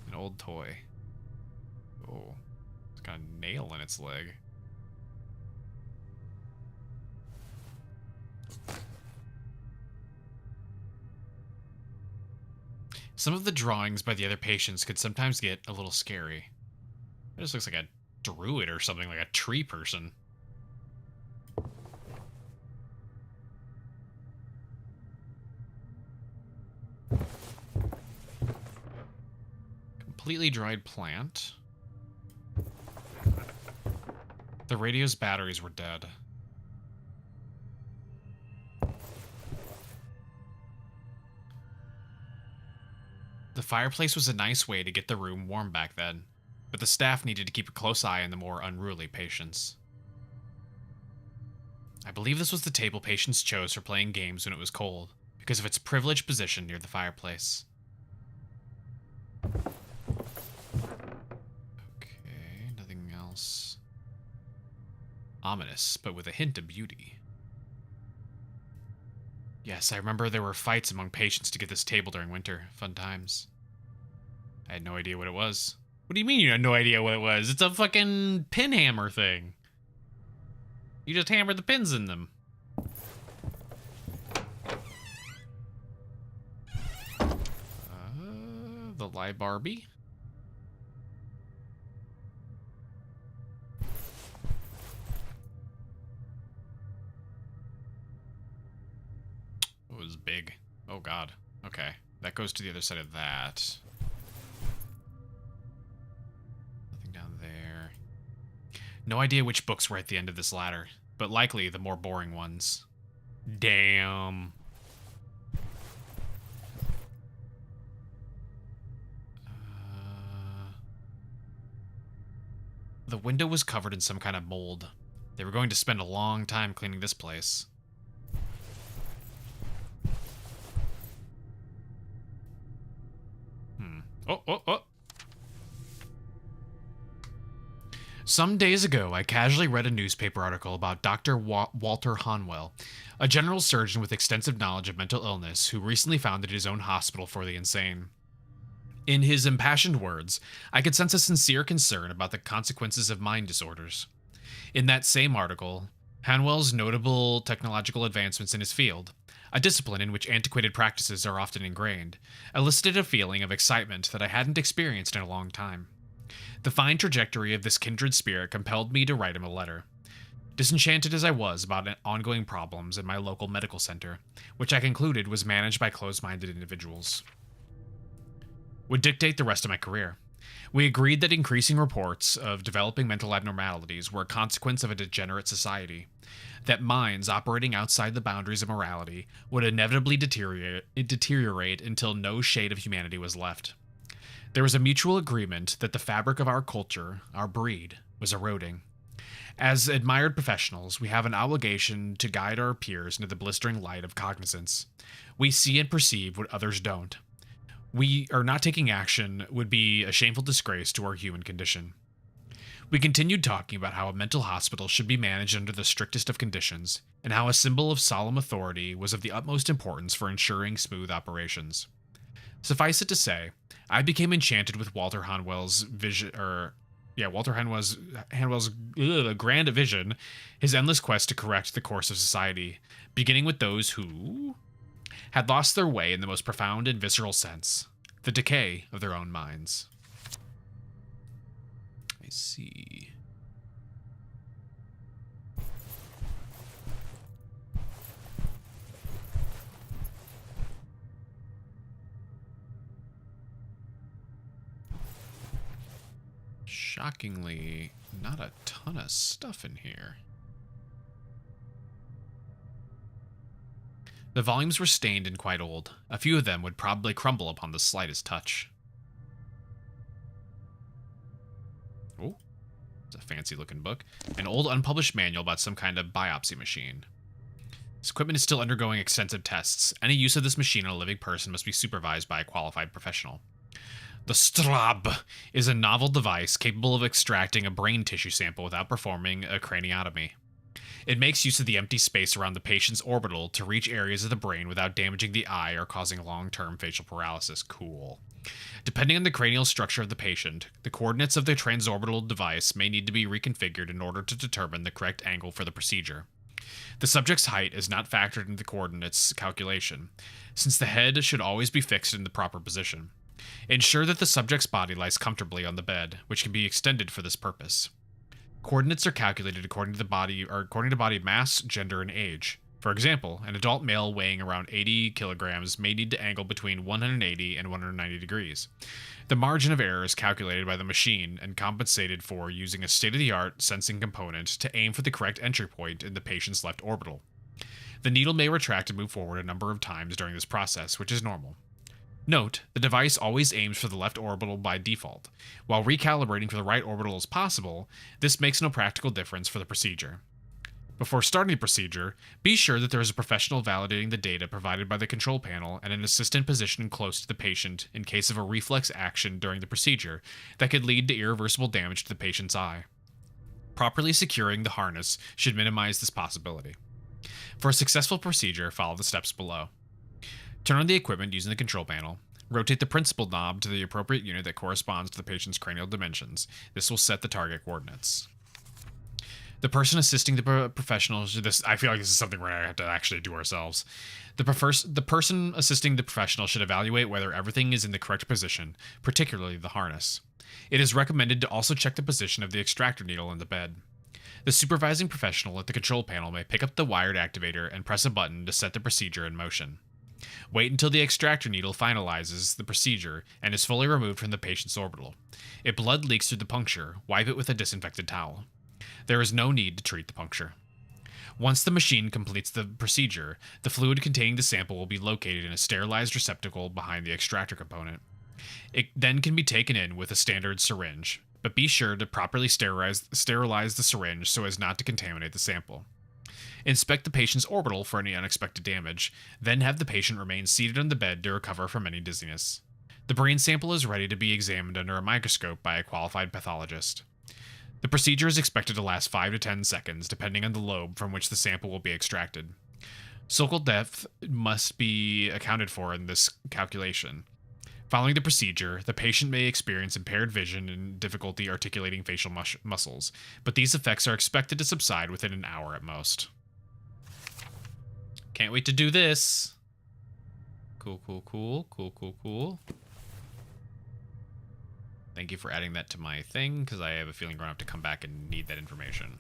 An old toy. Oh. It's got a nail in its leg. Some of the drawings by the other patients could sometimes get a little scary. It just looks like a druid or something, like a tree person. Completely dried plant. The radio's batteries were dead. The fireplace was a nice way to get the room warm back then, but the staff needed to keep a close eye on the more unruly patients. I believe this was the table patients chose for playing games when it was cold, because of its privileged position near the fireplace. Okay, nothing else. Ominous, but with a hint of beauty. Yes, I remember there were fights among patients to get this table during winter. Fun times. I had no idea what it was. What do you mean you had no idea what it was? It's a fucking pin hammer thing. You just hammer the pins in them. The live Barbie. It was big. Oh god. Okay. That goes to the other side of that. Nothing down there. No idea which books were at the end of this ladder, but likely the more boring ones. Damn. The window was covered in some kind of mold. They were going to spend a long time cleaning this place. Oh. Some days ago, I casually read a newspaper article about Dr. Walter Hanwell, a general surgeon with extensive knowledge of mental illness who recently founded his own hospital for the insane. In his impassioned words, I could sense a sincere concern about the consequences of mind disorders. In that same article, Hanwell's notable technological advancements in his field, a discipline in which antiquated practices are often ingrained, elicited a feeling of excitement that I hadn't experienced in a long time. The fine trajectory of this kindred spirit compelled me to write him a letter. Disenchanted as I was about ongoing problems in my local medical center, which I concluded was managed by closed-minded individuals, would dictate the rest of my career. We agreed that increasing reports of developing mental abnormalities were a consequence of a degenerate society, that minds operating outside the boundaries of morality would inevitably deteriorate until no shade of humanity was left. There was a mutual agreement that the fabric of our culture, our breed, was eroding. As admired professionals, we have an obligation to guide our peers into the blistering light of cognizance. We see and perceive what others don't. We are not taking action would be a shameful disgrace to our human condition. We continued talking about how a mental hospital should be managed under the strictest of conditions, and how a symbol of solemn authority was of the utmost importance for ensuring smooth operations. Suffice it to say, I became enchanted with Walter Hanwell's grand vision, his endless quest to correct the course of society, beginning with those who had lost their way in the most profound and visceral sense, the decay of their own minds. I see. Shockingly, not a ton of stuff in here. The volumes were stained and quite old. A few of them would probably crumble upon the slightest touch. Oh, it's a fancy-looking book. An old unpublished manual about some kind of biopsy machine. This equipment is still undergoing extensive tests. Any use of this machine on a living person must be supervised by a qualified professional. The Strab is a novel device capable of extracting a brain tissue sample without performing a craniotomy. It makes use of the empty space around the patient's orbital to reach areas of the brain without damaging the eye or causing long-term facial paralysis. Cool. Depending on the cranial structure of the patient, the coordinates of the transorbital device may need to be reconfigured in order to determine the correct angle for the procedure. The subject's height is not factored into the coordinates calculation, since the head should always be fixed in the proper position. Ensure that the subject's body lies comfortably on the bed, which can be extended for this purpose. Coordinates are calculated according to body mass, gender, and age. For example, an adult male weighing around 80 kilograms may need to angle between 180 and 190 degrees. The margin of error is calculated by the machine and compensated for using a state-of-the-art sensing component to aim for the correct entry point in the patient's left orbital. The needle may retract and move forward a number of times during this process, which is normal. Note, the device always aims for the left orbital by default. While recalibrating for the right orbital is possible, this makes no practical difference for the procedure. Before starting the procedure, be sure that there is a professional validating the data provided by the control panel and an assistant positioned close to the patient in case of a reflex action during the procedure that could lead to irreversible damage to the patient's eye. Properly securing the harness should minimize this possibility. For a successful procedure, follow the steps below. Turn on the equipment using the control panel. Rotate the principal knob to the appropriate unit that corresponds to the patient's cranial dimensions. This will set the target coordinates. The person assisting the professional, I feel like this is something we're going to have to actually do ourselves. The person assisting the professional should evaluate whether everything is in the correct position, particularly the harness. It is recommended to also check the position of the extractor needle in the bed. The supervising professional at the control panel may pick up the wired activator and press a button to set the procedure in motion. Wait until the extractor needle finalizes the procedure and is fully removed from the patient's orbital. If blood leaks through the puncture, wipe it with a disinfected towel. There is no need to treat the puncture. Once the machine completes the procedure, the fluid containing the sample will be located in a sterilized receptacle behind the extractor component. It then can be taken in with a standard syringe, but be sure to properly sterilize the syringe so as not to contaminate the sample. Inspect the patient's orbital for any unexpected damage, then have the patient remain seated on the bed to recover from any dizziness. The brain sample is ready to be examined under a microscope by a qualified pathologist. The procedure is expected to last 5 to 10 seconds, depending on the lobe from which the sample will be extracted. Focal depth must be accounted for in this calculation. Following the procedure, the patient may experience impaired vision and difficulty articulating facial muscles, but these effects are expected to subside within an hour at most. Can't wait to do this. Cool, cool, cool, cool, cool, cool. Thank you for adding that to my thing, because I have a feeling we're going to have to come back and need that information.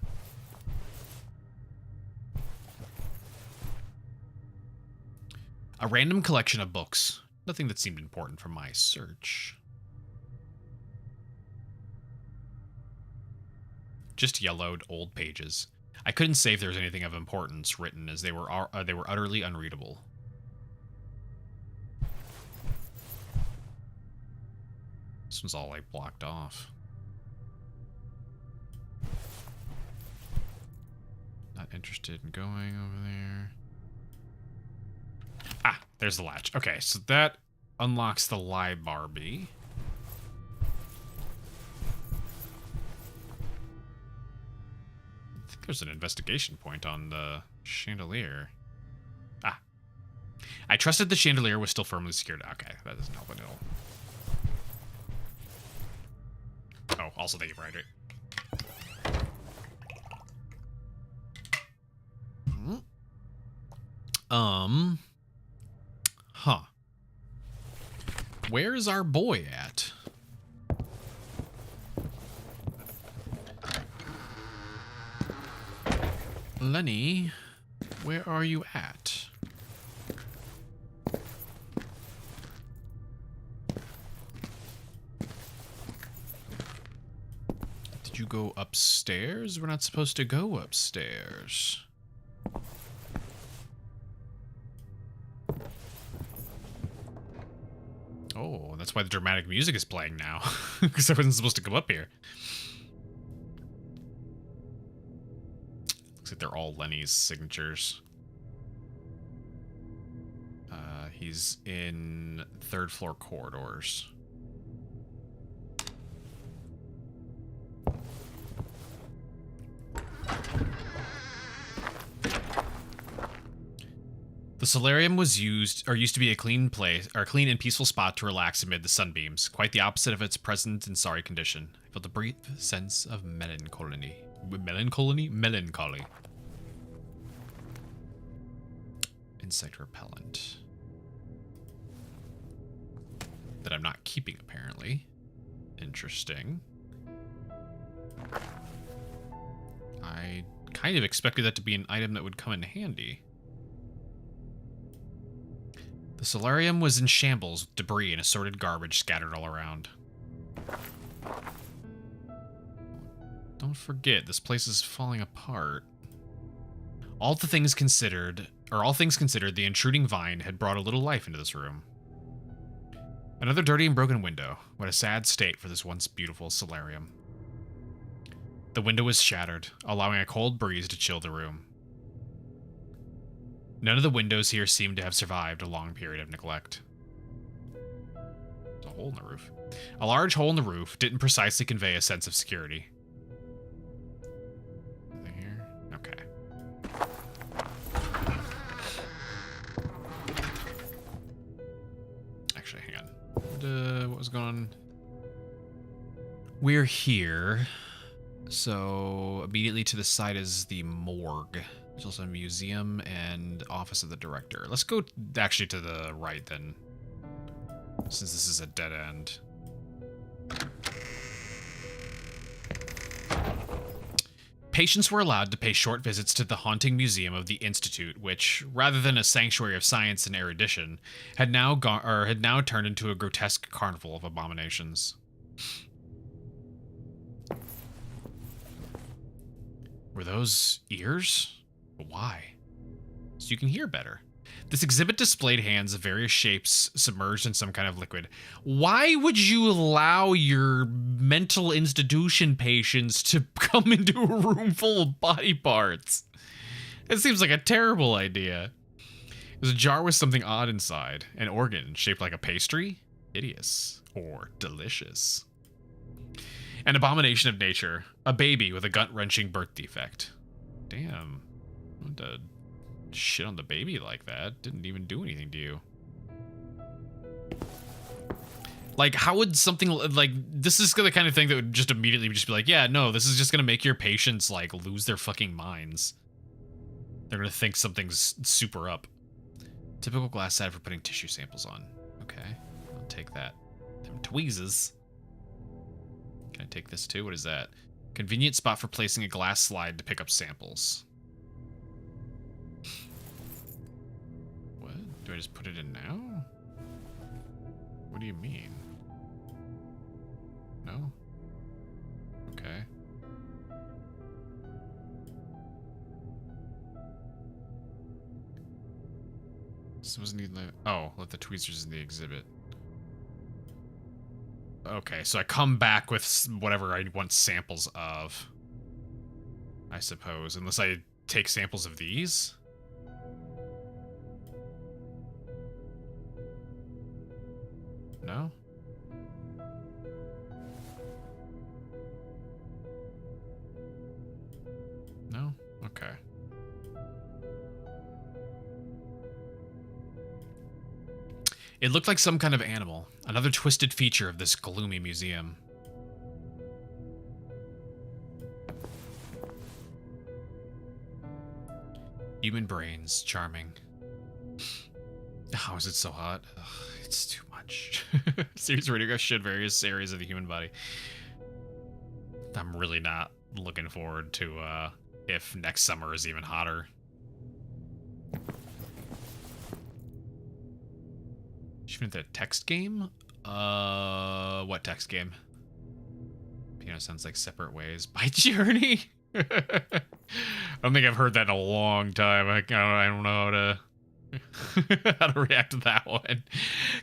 A random collection of books. Nothing that seemed important from my search. Just yellowed old pages. I couldn't say if there was anything of importance written, as they were utterly unreadable. This one's all like blocked off. Not interested in going over there. Ah, there's the latch. Okay, so that unlocks the library. I think there's an investigation point on the chandelier. Ah. I trusted the chandelier was still firmly secured. Okay, that doesn't help at all. Oh, also thank you for hydrate. Huh. Where is our boy at? Lenny, where are you at? Did you go upstairs? We're not supposed to go upstairs. Oh, that's why the dramatic music is playing now. Because I wasn't supposed to come up here. Looks like they're all Lenny's signatures. He's in third floor corridors. The solarium used to be a clean place, or a clean and peaceful spot to relax amid the sunbeams. Quite the opposite of its present and sorry condition. I felt a brief sense of melancholy. Insect repellent. That I'm not keeping, apparently. Interesting. I kind of expected that to be an item that would come in handy. The solarium was in shambles, with debris and assorted garbage scattered all around. Don't forget, this place is falling apart. All things considered, the intruding vine had brought a little life into this room. Another dirty and broken window. What a sad state for this once beautiful solarium. The window was shattered, allowing a cold breeze to chill the room. None of the windows here seem to have survived a long period of neglect. There's a hole in the roof. A large hole in the roof didn't precisely convey a sense of security. Anything here? Okay. Actually, hang on. What was going on? We're here. So, immediately to the side is the morgue. There's also a museum and office of the director. Let's go actually to the right then, since this is a dead end. Patients were allowed to pay short visits to the haunting museum of the Institute, which, rather than a sanctuary of science and erudition, had now turned into a grotesque carnival of abominations. Were those ears? But why? So you can hear better. This exhibit displayed hands of various shapes submerged in some kind of liquid. Why would you allow your mental institution patients to come into a room full of body parts? It seems like a terrible idea. There's a jar with something odd inside. An organ shaped like a pastry? Hideous. Or delicious. An abomination of nature. A baby with a gut-wrenching birth defect. Damn. What the shit on the baby like that? Didn't even do anything to you. Like, how would something like this is the kind of thing that would just immediately just be like, yeah, no, this is just gonna make your patients like lose their fucking minds. They're gonna think something's super up. Typical glass side for putting tissue samples on. Okay, I'll take that. Them tweezers. Can I take this too? What is that? Convenient spot for placing a glass slide to pick up samples. What? Do I just put it in now? What do you mean? No? Okay. This wasn't even oh, let the tweezers in the exhibit. Okay, so I come back with whatever I want samples of, I suppose, unless I take samples of these. No? No? Okay. It looked like some kind of animal, another twisted feature of this gloomy museum. Human brains, charming. How is it so hot? Ugh, it's too much. Serious radiographs shed various areas of the human body. I'm really not looking forward to if next summer is even hotter. Even the text game? What text game? Piano sounds like separate ways. By Journey? I don't think I've heard that in a long time. I don't know how to how to react to that one.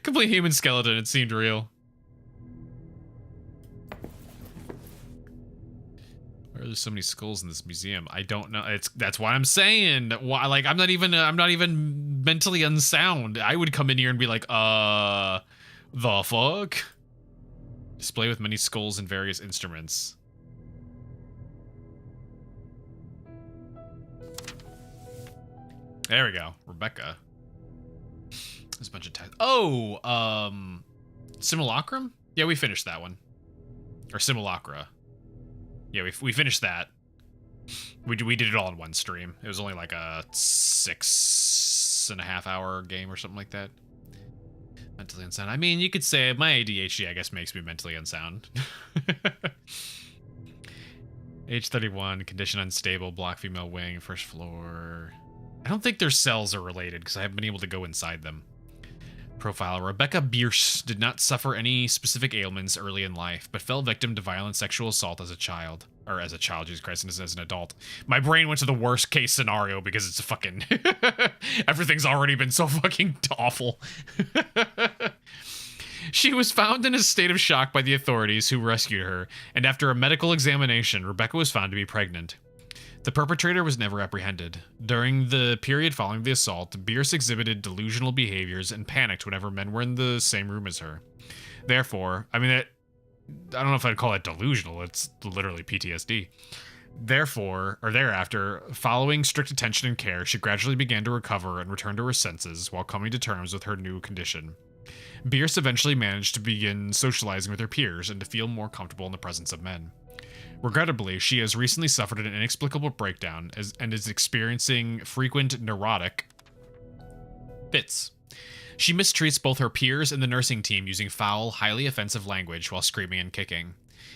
Complete human skeleton. It seemed real. Why are there so many skulls in this museum? I don't know. That's why I'm saying. Why, like, I'm not even mentally unsound. I would come in here and be like, the fuck? Display with many skulls and various instruments. There we go. Rebecca. There's a bunch of text. Oh, Simulacrum? Yeah, we finished that one. Or Simulacra. Yeah, we finished that. We did it all in one stream. It was only like a 6.5 hour game or something like that. Mentally unsound. I mean, you could say my ADHD, I guess, makes me mentally unsound. Age 31, condition unstable, black female wing, first floor. I don't think their cells are related because I haven't been able to go inside them. Profile. Rebecca Bierce did not suffer any specific ailments early in life, but fell victim to violent sexual assault as a child. Or as a child, Jesus Christ, and as an adult. My brain went to the worst case scenario because it's a fucking... Everything's already been so fucking awful. She was found in a state of shock by the authorities who rescued her, and after a medical examination, Rebecca was found to be pregnant. The perpetrator was never apprehended. During the period following the assault, Bierce exhibited delusional behaviors and panicked whenever men were in the same room as her. Therefore, I don't know if I'd call it delusional, it's literally PTSD. Therefore, or thereafter, following strict attention and care, she gradually began to recover and return to her senses while coming to terms with her new condition. Bierce eventually managed to begin socializing with her peers and to feel more comfortable in the presence of men. Regrettably, she has recently suffered an inexplicable breakdown and is experiencing frequent neurotic fits. She mistreats both her peers and the nursing team using foul, highly offensive language while screaming and kicking.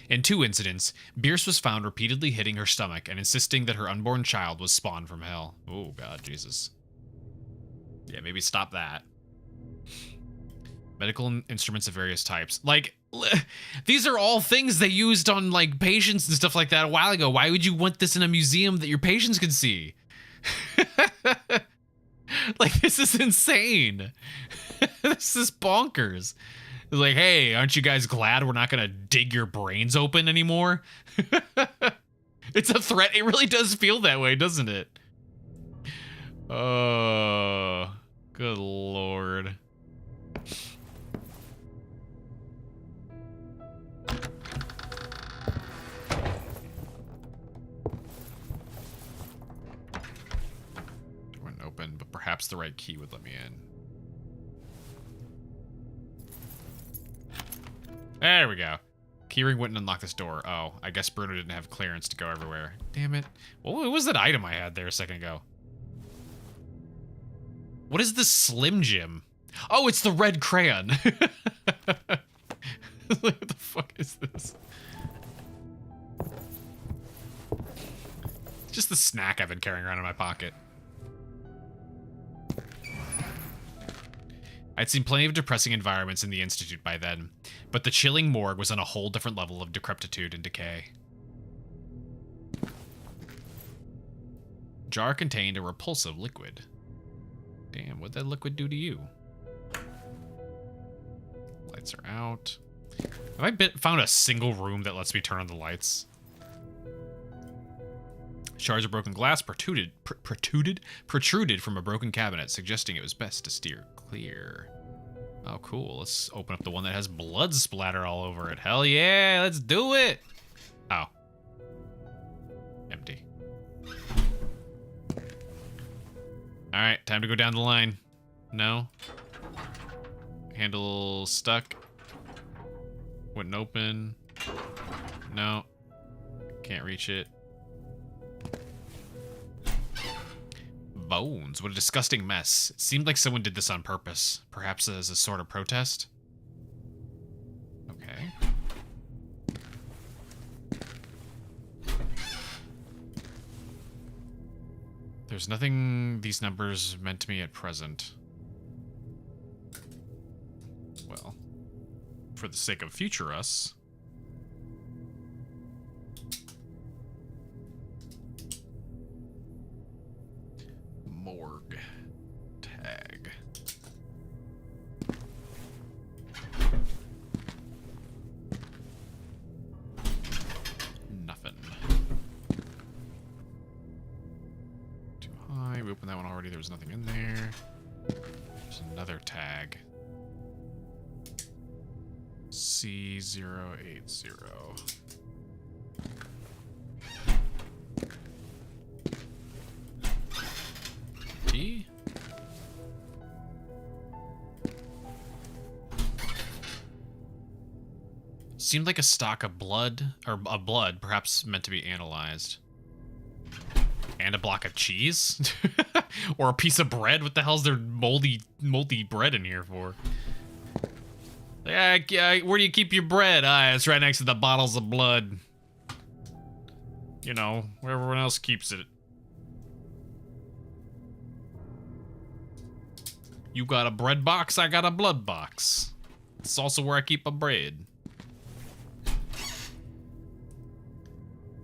In 2 incidents, Bierce was found repeatedly hitting her stomach and insisting that her unborn child was spawned from hell. Oh, God, Jesus. Yeah, maybe stop that. Medical instruments of various types. Like, these are all things they used on, like, patients and stuff like that a while ago. Why would you want this in a museum that your patients can see? Like, this is insane. This is bonkers. Like, hey, aren't you guys glad we're not going to dig your brains open anymore? It's a threat. It really does feel that way, doesn't it? Oh, good Lord. Wouldn't open, but perhaps the right key would let me in. There we go. Keyring wouldn't unlock this door. Oh, I guess Bruno didn't have clearance to go everywhere. Damn it. What was that item I had there a second ago? What is this Slim Jim? Oh, it's the red crayon. What the fuck is this? It's just the snack I've been carrying around in my pocket. I'd seen plenty of depressing environments in the Institute by then, but the chilling morgue was on a whole different level of decrepitude and decay. Jar contained a repulsive liquid. Damn, what'd that liquid do to you? Lights are out. Have I found a single room that lets me turn on the lights? Shards of broken glass protruded from a broken cabinet, suggesting it was best to steer clear. Oh, cool. Let's open up the one that has blood splatter all over it. Hell yeah, let's do it! Oh. Empty. Alright, time to go down the line. No. Handle stuck. Wouldn't open. No. Can't reach it. Bones. What a disgusting mess. It seemed like someone did this on purpose. Perhaps as a sort of protest? Okay. There's nothing these numbers meant to me at present. Well, for the sake of future us... Morgue. Tag. Nothing. Too high. We opened that one already. There was nothing in there. There's another tag. C080. T? Seemed like a stock of blood, or a blood, perhaps meant to be analyzed. And a block of cheese? Or a piece of bread? What the hell's there moldy bread in here for? Yeah, where do you keep your bread? It's right next to the bottles of blood. You know, where everyone else keeps it. You got a bread box, I got a blood box. It's also where I keep my bread.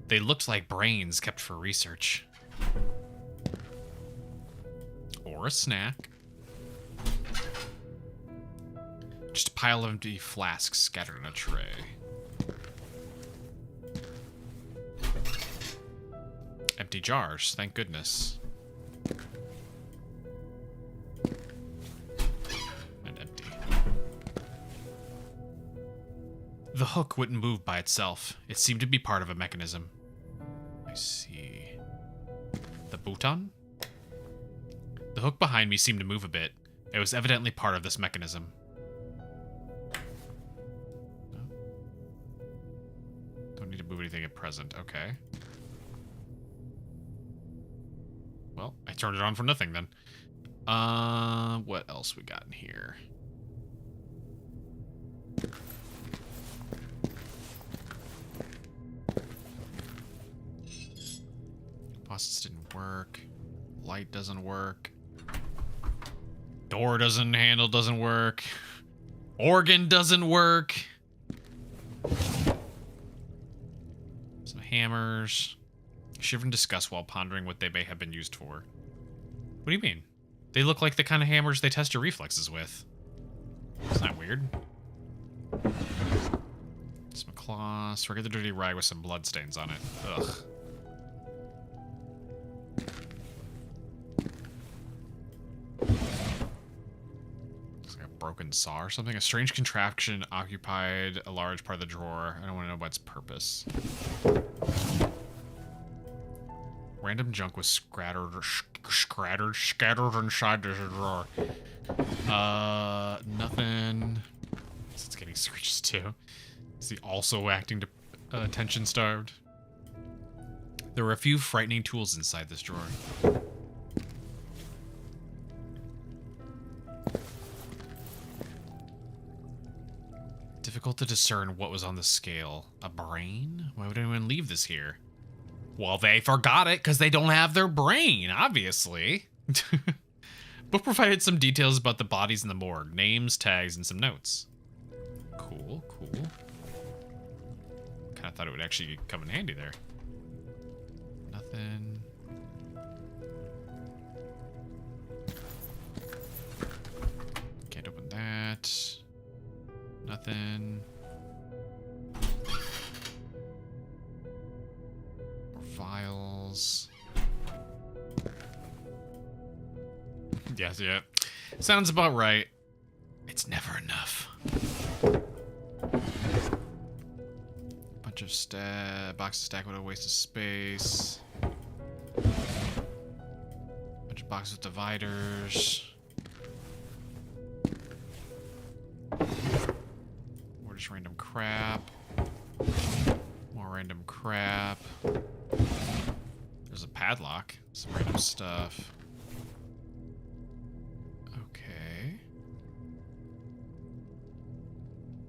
They looked like brains kept for research. Or a snack. Just a pile of empty flasks scattered in a tray. Empty jars, thank goodness. And empty. The hook wouldn't move by itself. It seemed to be part of a mechanism. I see. The bouton? The hook behind me seemed to move a bit. It was evidently part of this mechanism. No. Don't need to move anything at present. Okay. Well, I turned it on for nothing then. What else we got in here? Faucets didn't work. Light doesn't work. Door handle doesn't work. Organ doesn't work. Some hammers. Shiver in disgust while pondering what they may have been used for. What do you mean? They look like the kind of hammers they test your reflexes with. Isn't that weird? Some cloths. Forget the dirty rag with some bloodstains on it. Ugh. Looks like a broken saw or something. A strange contraption occupied a large part of the drawer. I don't want to know about its purpose. Random junk was scattered inside this drawer. Nothing. It's getting screeches too. Is he also acting attention starved? There were a few frightening tools inside this drawer. Difficult to discern what was on the scale. A brain? Why would anyone leave this here? Well, they forgot it because they don't have their brain, obviously. Book provided some details about the bodies in the morgue. Names, tags, and some notes. Cool, cool. Kind of thought it would actually come in handy there. Nothing. Can't open that. Nothing. Vials. Yes, yeah. Sounds about right. It's never enough. Bunch of boxes stacked with a waste of space. Bunch of boxes with dividers. More just random crap. More random crap. There's a padlock. Some random stuff. Okay.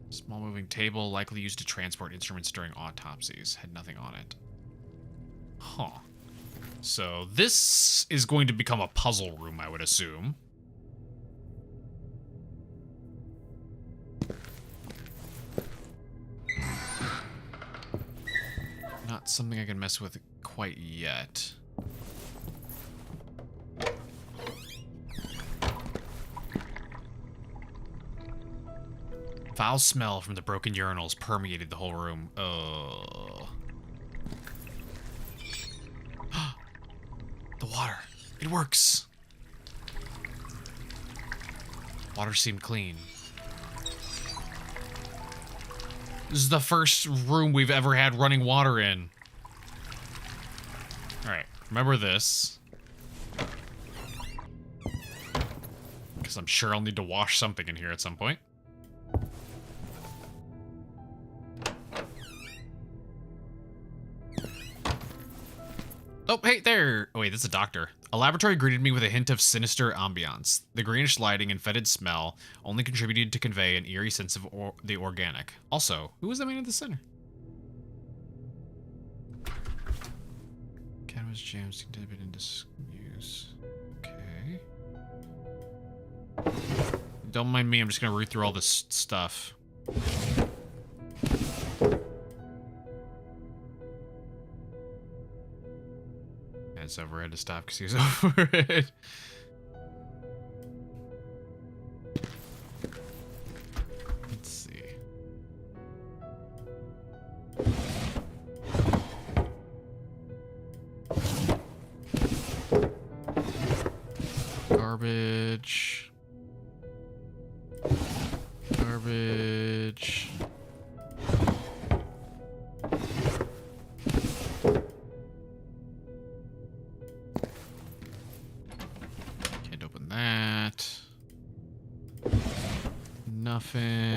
Small moving table, likely used to transport instruments during autopsies. Had nothing on it. Huh. So this is going to become a puzzle room, I would assume. Not something I can mess with quite yet. Foul smell from the broken urinals permeated the whole room. Oh. The water. It works. Water seemed clean. This is the first room we've ever had running water in. Alright, remember this. Because I'm sure I'll need to wash something in here at some point. Oh, hey there! Oh wait, that's a doctor. A laboratory greeted me with a hint of sinister ambiance. The greenish lighting and fetid smell only contributed to convey an eerie sense of the organic. Also, who was the man at the center? Canvas jams seem to have been in disuse. Okay. Don't mind me, I'm just gonna read through all this stuff. It's over. I had to stop because he was over it.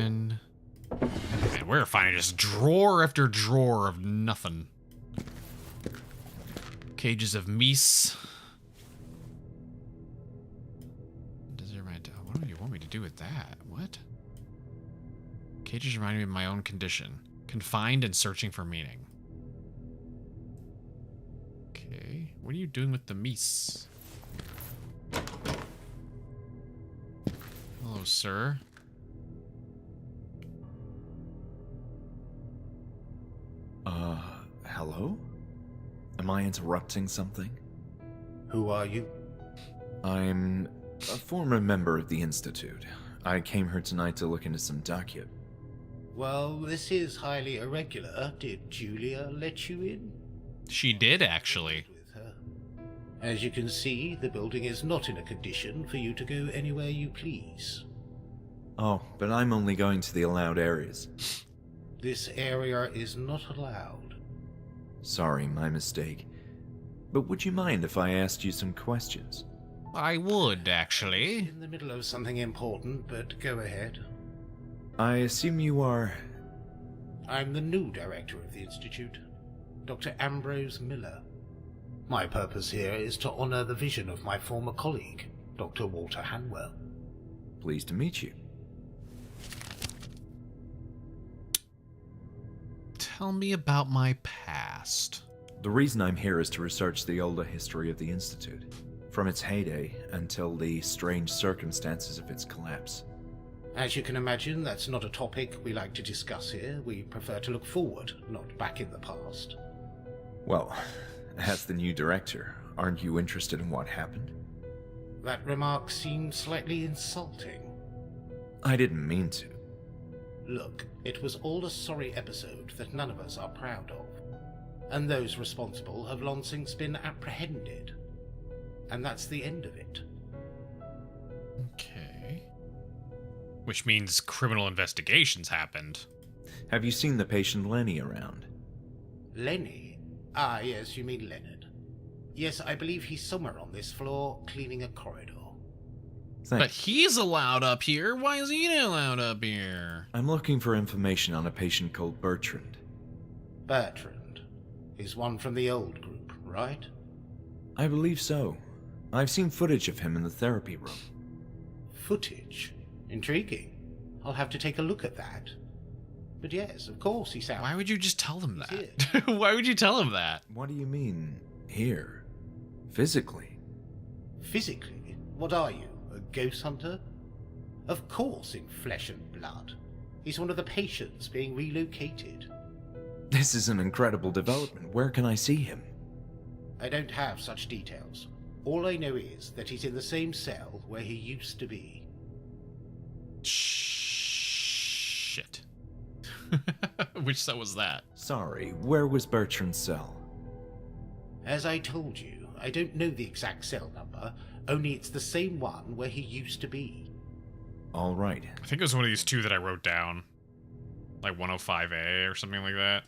Potion. Man, we're finding just drawer after drawer of nothing. Cages of meese. What do you want me to do with that? What? Cages remind me of my own condition. Confined and searching for meaning. Okay. What are you doing with the meese? Hello, sir. Hello? Am I interrupting something? Who are you? I'm a former member of the Institute. I came here tonight to look into some docket. Well, this is highly irregular. Did Julia let you in? She did, actually. As you can see, the building is not in a condition for you to go anywhere you please. Oh, but I'm only going to the allowed areas. This area is not allowed. Sorry, my mistake. But would you mind if I asked you some questions? I would, actually. In the middle of something important, but go ahead. I assume you are... I'm the new director of the Institute, Dr. Ambrose Miller. My purpose here is to honor the vision of my former colleague, Dr. Walter Hanwell. Pleased to meet you. Tell me about my past. The reason I'm here is to research the older history of the Institute, from its heyday until the strange circumstances of its collapse. As you can imagine, that's not a topic we like to discuss here. We prefer to look forward, not back in the past. Well, as the new director, aren't you interested in what happened? That remark seemed slightly insulting. I didn't mean to. Look, it was all a sorry episode that none of us are proud of. And those responsible have long since been apprehended. And that's the end of it. Okay. Which means criminal investigations happened. Have you seen the patient Lenny around? Lenny? Ah, yes, you mean Leonard. Yes, I believe he's somewhere on this floor, cleaning a corridor. But he's allowed up here. Why is he not allowed up here? I'm looking for information on a patient called Bertrand. Bertrand? Is one from the old group, right? I believe so. I've seen footage of him in the therapy room. Footage? Intriguing. I'll have to take a look at that. But yes, of course he sounds... Why would you just tell him that? Why would you tell him that? What do you mean, here? Physically? Physically? What are you, a ghost hunter? Of course in flesh and blood. He's one of the patients being relocated. This is an incredible development. Where can I see him? I don't have such details. All I know is that he's in the same cell where he used to be. Shit. Which cell was that? Sorry, where was Bertrand's cell? As I told you, I don't know the exact cell number, only it's the same one where he used to be. All right. I think it was one of these two that I wrote down. Like 105A or something like that.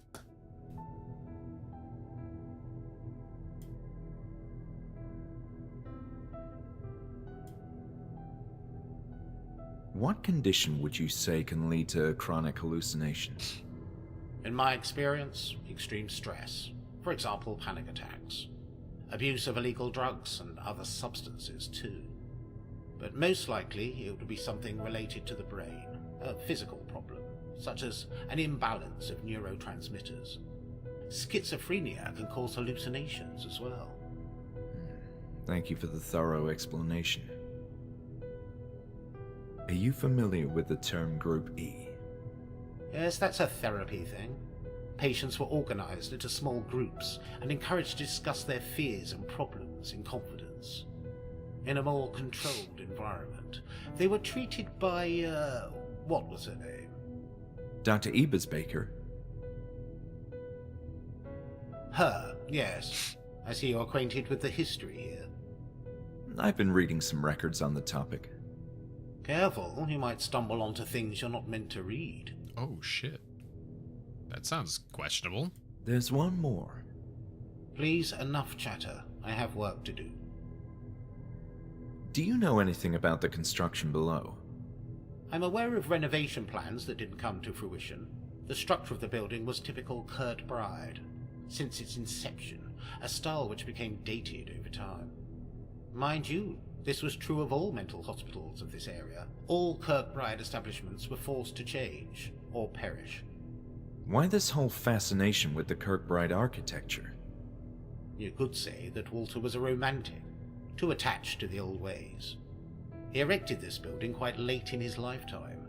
What condition would you say can lead to chronic hallucinations? In my experience, extreme stress. For example, panic attacks. Abuse of illegal drugs and other substances too. But most likely it would be something related to the brain, a physical problem, such as an imbalance of neurotransmitters. Schizophrenia can cause hallucinations as well. Thank you for the thorough explanation. Are you familiar with the term Group E? Yes, that's a therapy thing. Patients were organized into small groups and encouraged to discuss their fears and problems in confidence. In a more controlled environment, they were treated by, what was her name? Dr. Ebersbaker? Her, yes. I see you're acquainted with the history here. I've been reading some records on the topic. Careful, you might stumble onto things you're not meant to read. Oh, shit. That sounds questionable. There's one more. Please, enough chatter. I have work to do. Do you know anything about the construction below? I'm aware of renovation plans that didn't come to fruition. The structure of the building was typical Kirkbride, since its inception, a style which became dated over time. Mind you, this was true of all mental hospitals of this area. All Kirkbride establishments were forced to change or perish. Why this whole fascination with the Kirkbride architecture? You could say that Walter was a romantic, too attached to the old ways. He erected this building quite late in his lifetime,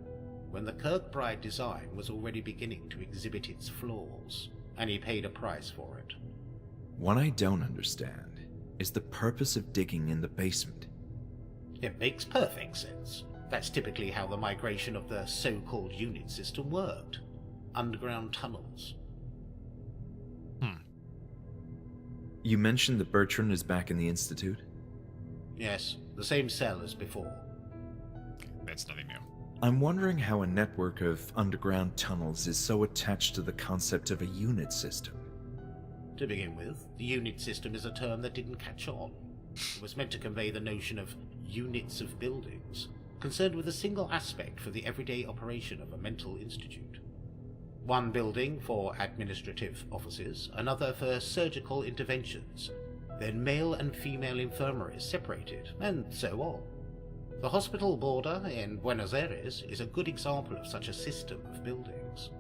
when the Kirkbride design was already beginning to exhibit its flaws, and he paid a price for it. What I don't understand is the purpose of digging in the basement. It makes perfect sense. That's typically how the migration of the so-called unit system worked. Underground tunnels. You mentioned that Bertrand is back in the Institute? Yes, the same cell as before. That's nothing new. I'm wondering how a network of underground tunnels is so attached to the concept of a unit system. To begin with, the unit system is a term that didn't catch on. It was meant to convey the notion of units of buildings, concerned with a single aspect for the everyday operation of a mental institute. One building for administrative offices, another for surgical interventions, then male and female infirmaries separated, and so on. The hospital border in Buenos Aires is a good example of such a system of buildings.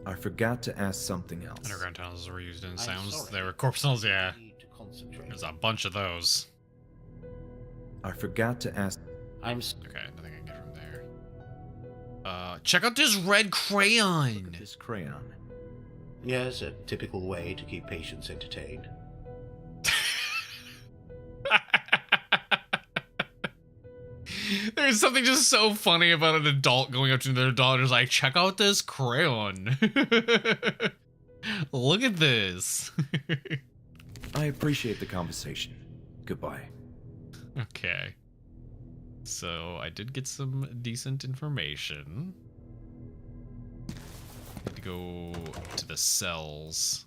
I forgot to ask something else. Underground tunnels were used in I'm sounds. sorry. They were corpse tunnels, yeah. You need to concentrate. There's a bunch of those. I forgot to ask... Okay, nothing I can get from there. Check out this red crayon! This crayon. Yes, a typical way to keep patients entertained. There's something just so funny about an adult going up to their daughter's like, check out this crayon. Look at this. I appreciate the conversation. Goodbye. Okay. So I did get some decent information. Need to go to the cells.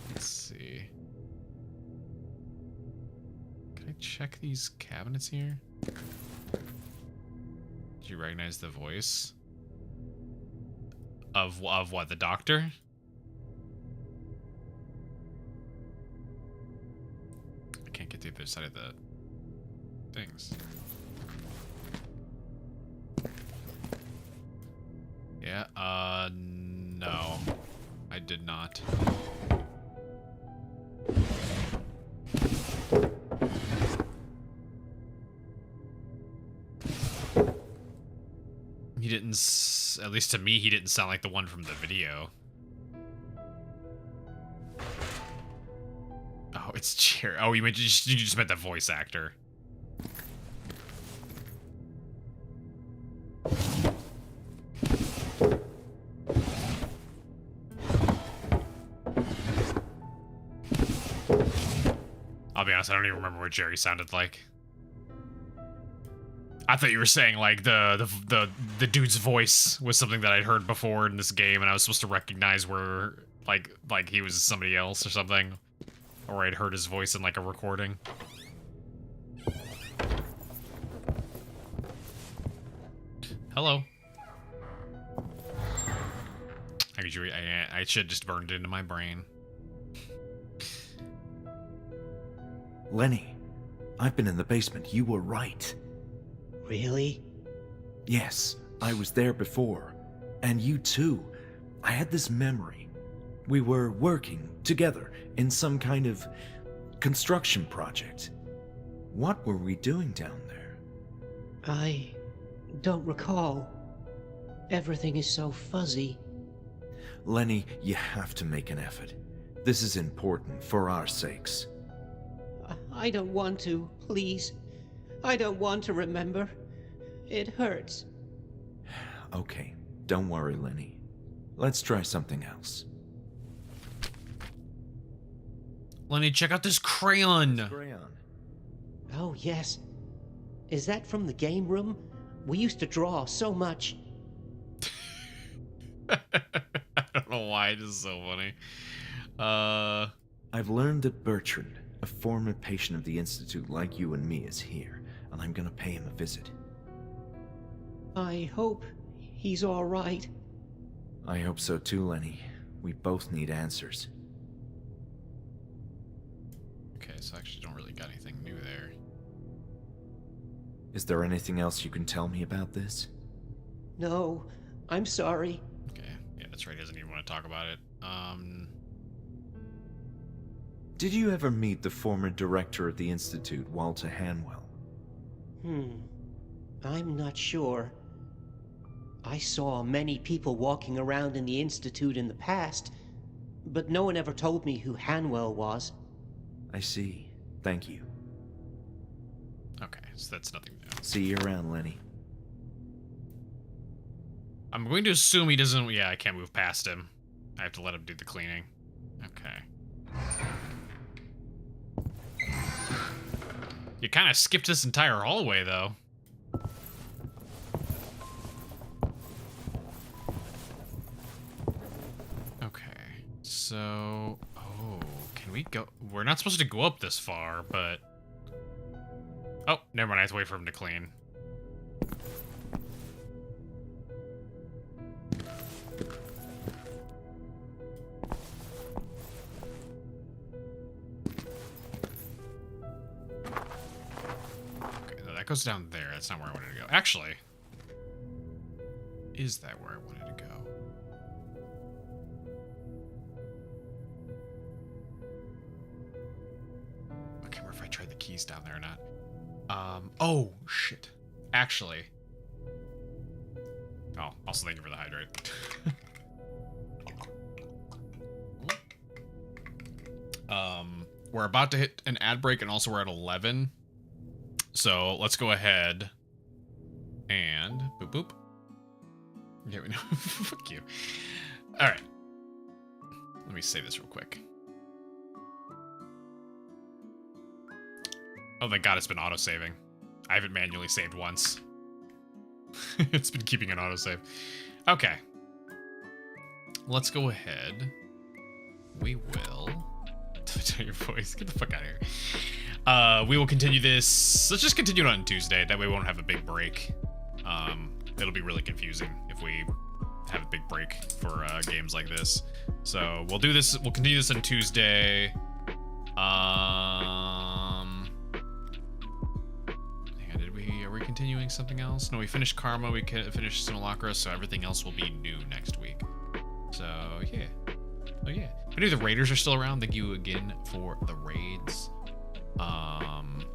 Let's see. Can I check these cabinets here? Did you recognize the voice? Of what? The doctor? I can't get to the other side of the things. Yeah, no. I did not. He didn't, at least to me, he didn't sound like the one from the video. Oh, it's Jerry. Oh, you just meant the voice actor. I'll be honest, I don't even remember what Jerry sounded like. I thought you were saying like the dude's voice was something that I'd heard before in this game, and I was supposed to recognize where like he was somebody else or something, or I'd heard his voice in like a recording. Hello. I should just burned it into my brain. Lenny, I've been in the basement. You were right. Really? Yes, I was there before. And you too. I had this memory. We were working together in some kind of construction project. What were we doing down there? I don't recall. Everything is so fuzzy. Lenny, you have to make an effort. This is important for our sakes. I don't want to, please. I don't want to remember. It hurts. Okay, don't worry, Lenny. Let's try something else. Lenny, check out this crayon. Oh, yes. Is that from the game room? We used to draw so much. I don't know why it is so funny. I've learned that Bertrand, a former patient of the Institute like you and me, is here. and I'm gonna pay him a visit. I hope he's all right. I hope so too, Lenny. We both need answers. Okay, so I actually don't really got anything new there. Is there anything else you can tell me about this? No, I'm sorry. Okay, yeah, that's right. He doesn't even want to talk about it. Did you ever meet the former director of the Institute, Walter Hanwell? I'm not sure. I saw many people walking around in the Institute in the past, but no one ever told me who Hanwell was. I see. Thank you. Okay, so that's nothing new. See you around, Lenny. I'm going to assume he doesn't... Yeah, I can't move past him. I have to let him do the cleaning. Okay. You kind of skipped this entire hallway, though. Okay, so... Oh, can we go... We're not supposed to go up this far, but... Oh, never mind, I have to wait for him to clean. That goes down there. That's not where I wanted to go. Actually, is that where I wanted to go? I can't remember if I tried the keys down there or not. Oh, shit. Actually. Oh, also thank you for the hydrate. We're about to hit an ad break, and also we're at 11. So let's go ahead and boop boop. Yeah, we know. Fuck you. All right. Let me save this real quick. Oh, thank God it's been auto-saving. I haven't manually saved once. It's been keeping an autosave. Okay. Let's go ahead. We will... Tell your voice. Get the fuck out of here. We will continue this. Let's just continue it on Tuesday. That way we won't have a big break. It'll be really confusing if we have a big break for games like this. So we'll do this. We'll continue this on Tuesday. Hang on, are we continuing something else? No, we finished Karma. We finished Simulacra. So everything else will be new next week. So yeah. Oh yeah. I know the raiders are still around. Thank you again for the raids. And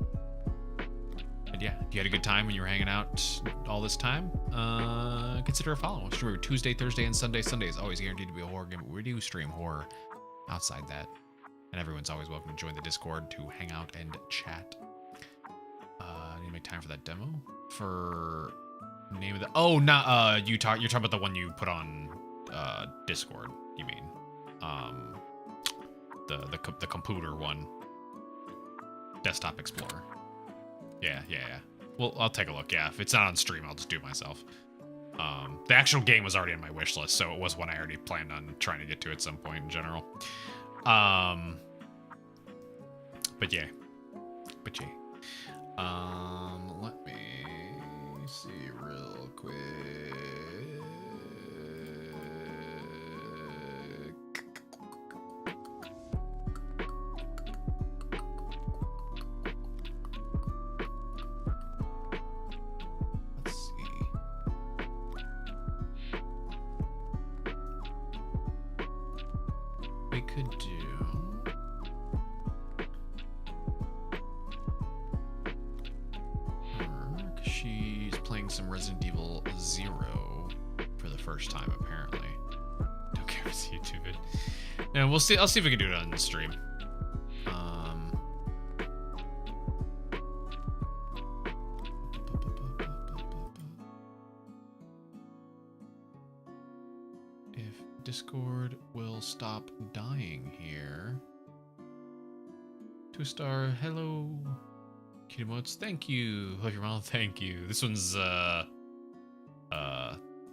yeah, if you had a good time when you were hanging out all this time, consider a follow. Remember, Tuesday, Thursday, and Sunday. Sunday is always guaranteed to be a horror game, but we do stream horror outside that. And everyone's always welcome to join the Discord to hang out and chat. I need to make time for that demo. For name of the... Oh, not, you're talking about the one you put on Discord, you mean. The computer one. Desktop Explorer. Yeah. Well, I'll take a look. Yeah, if it's not on stream, I'll just do it myself. The actual game was already on my wish list, so it was one I already planned on trying to get to at some point in general. But yeah. Let me see real quick. We could do... She's playing some Resident Evil 0 for the first time, apparently. Don't care if it's YouTube. No, we'll see. I'll see if we can do it on the stream. If Discord will stop dying here. 2-star, hello. Cute emotes, thank you. Love your mom, thank you. This one's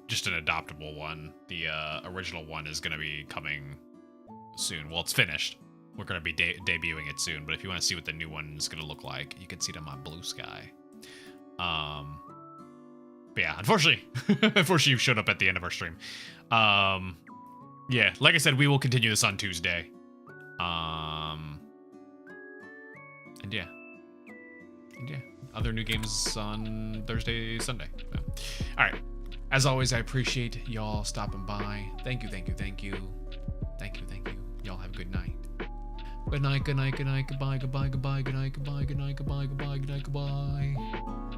just an adoptable one. The original one is gonna be coming soon. Well, it's finished. We're gonna be debuting it soon. But if you want to see what the new one is gonna look like, you can see it on my Blue Sky. But yeah, unfortunately, you showed up at the end of our stream. Yeah, like I said, we will continue this on Tuesday. And yeah, other new games on Thursday, Sunday. So. All right. As always, I appreciate y'all stopping by. Thank you. Y'all have a good night. Good night, goodbye, goodbye, goodbye, goodbye, good night, goodbye, good night, goodbye, goodbye, good night, goodbye.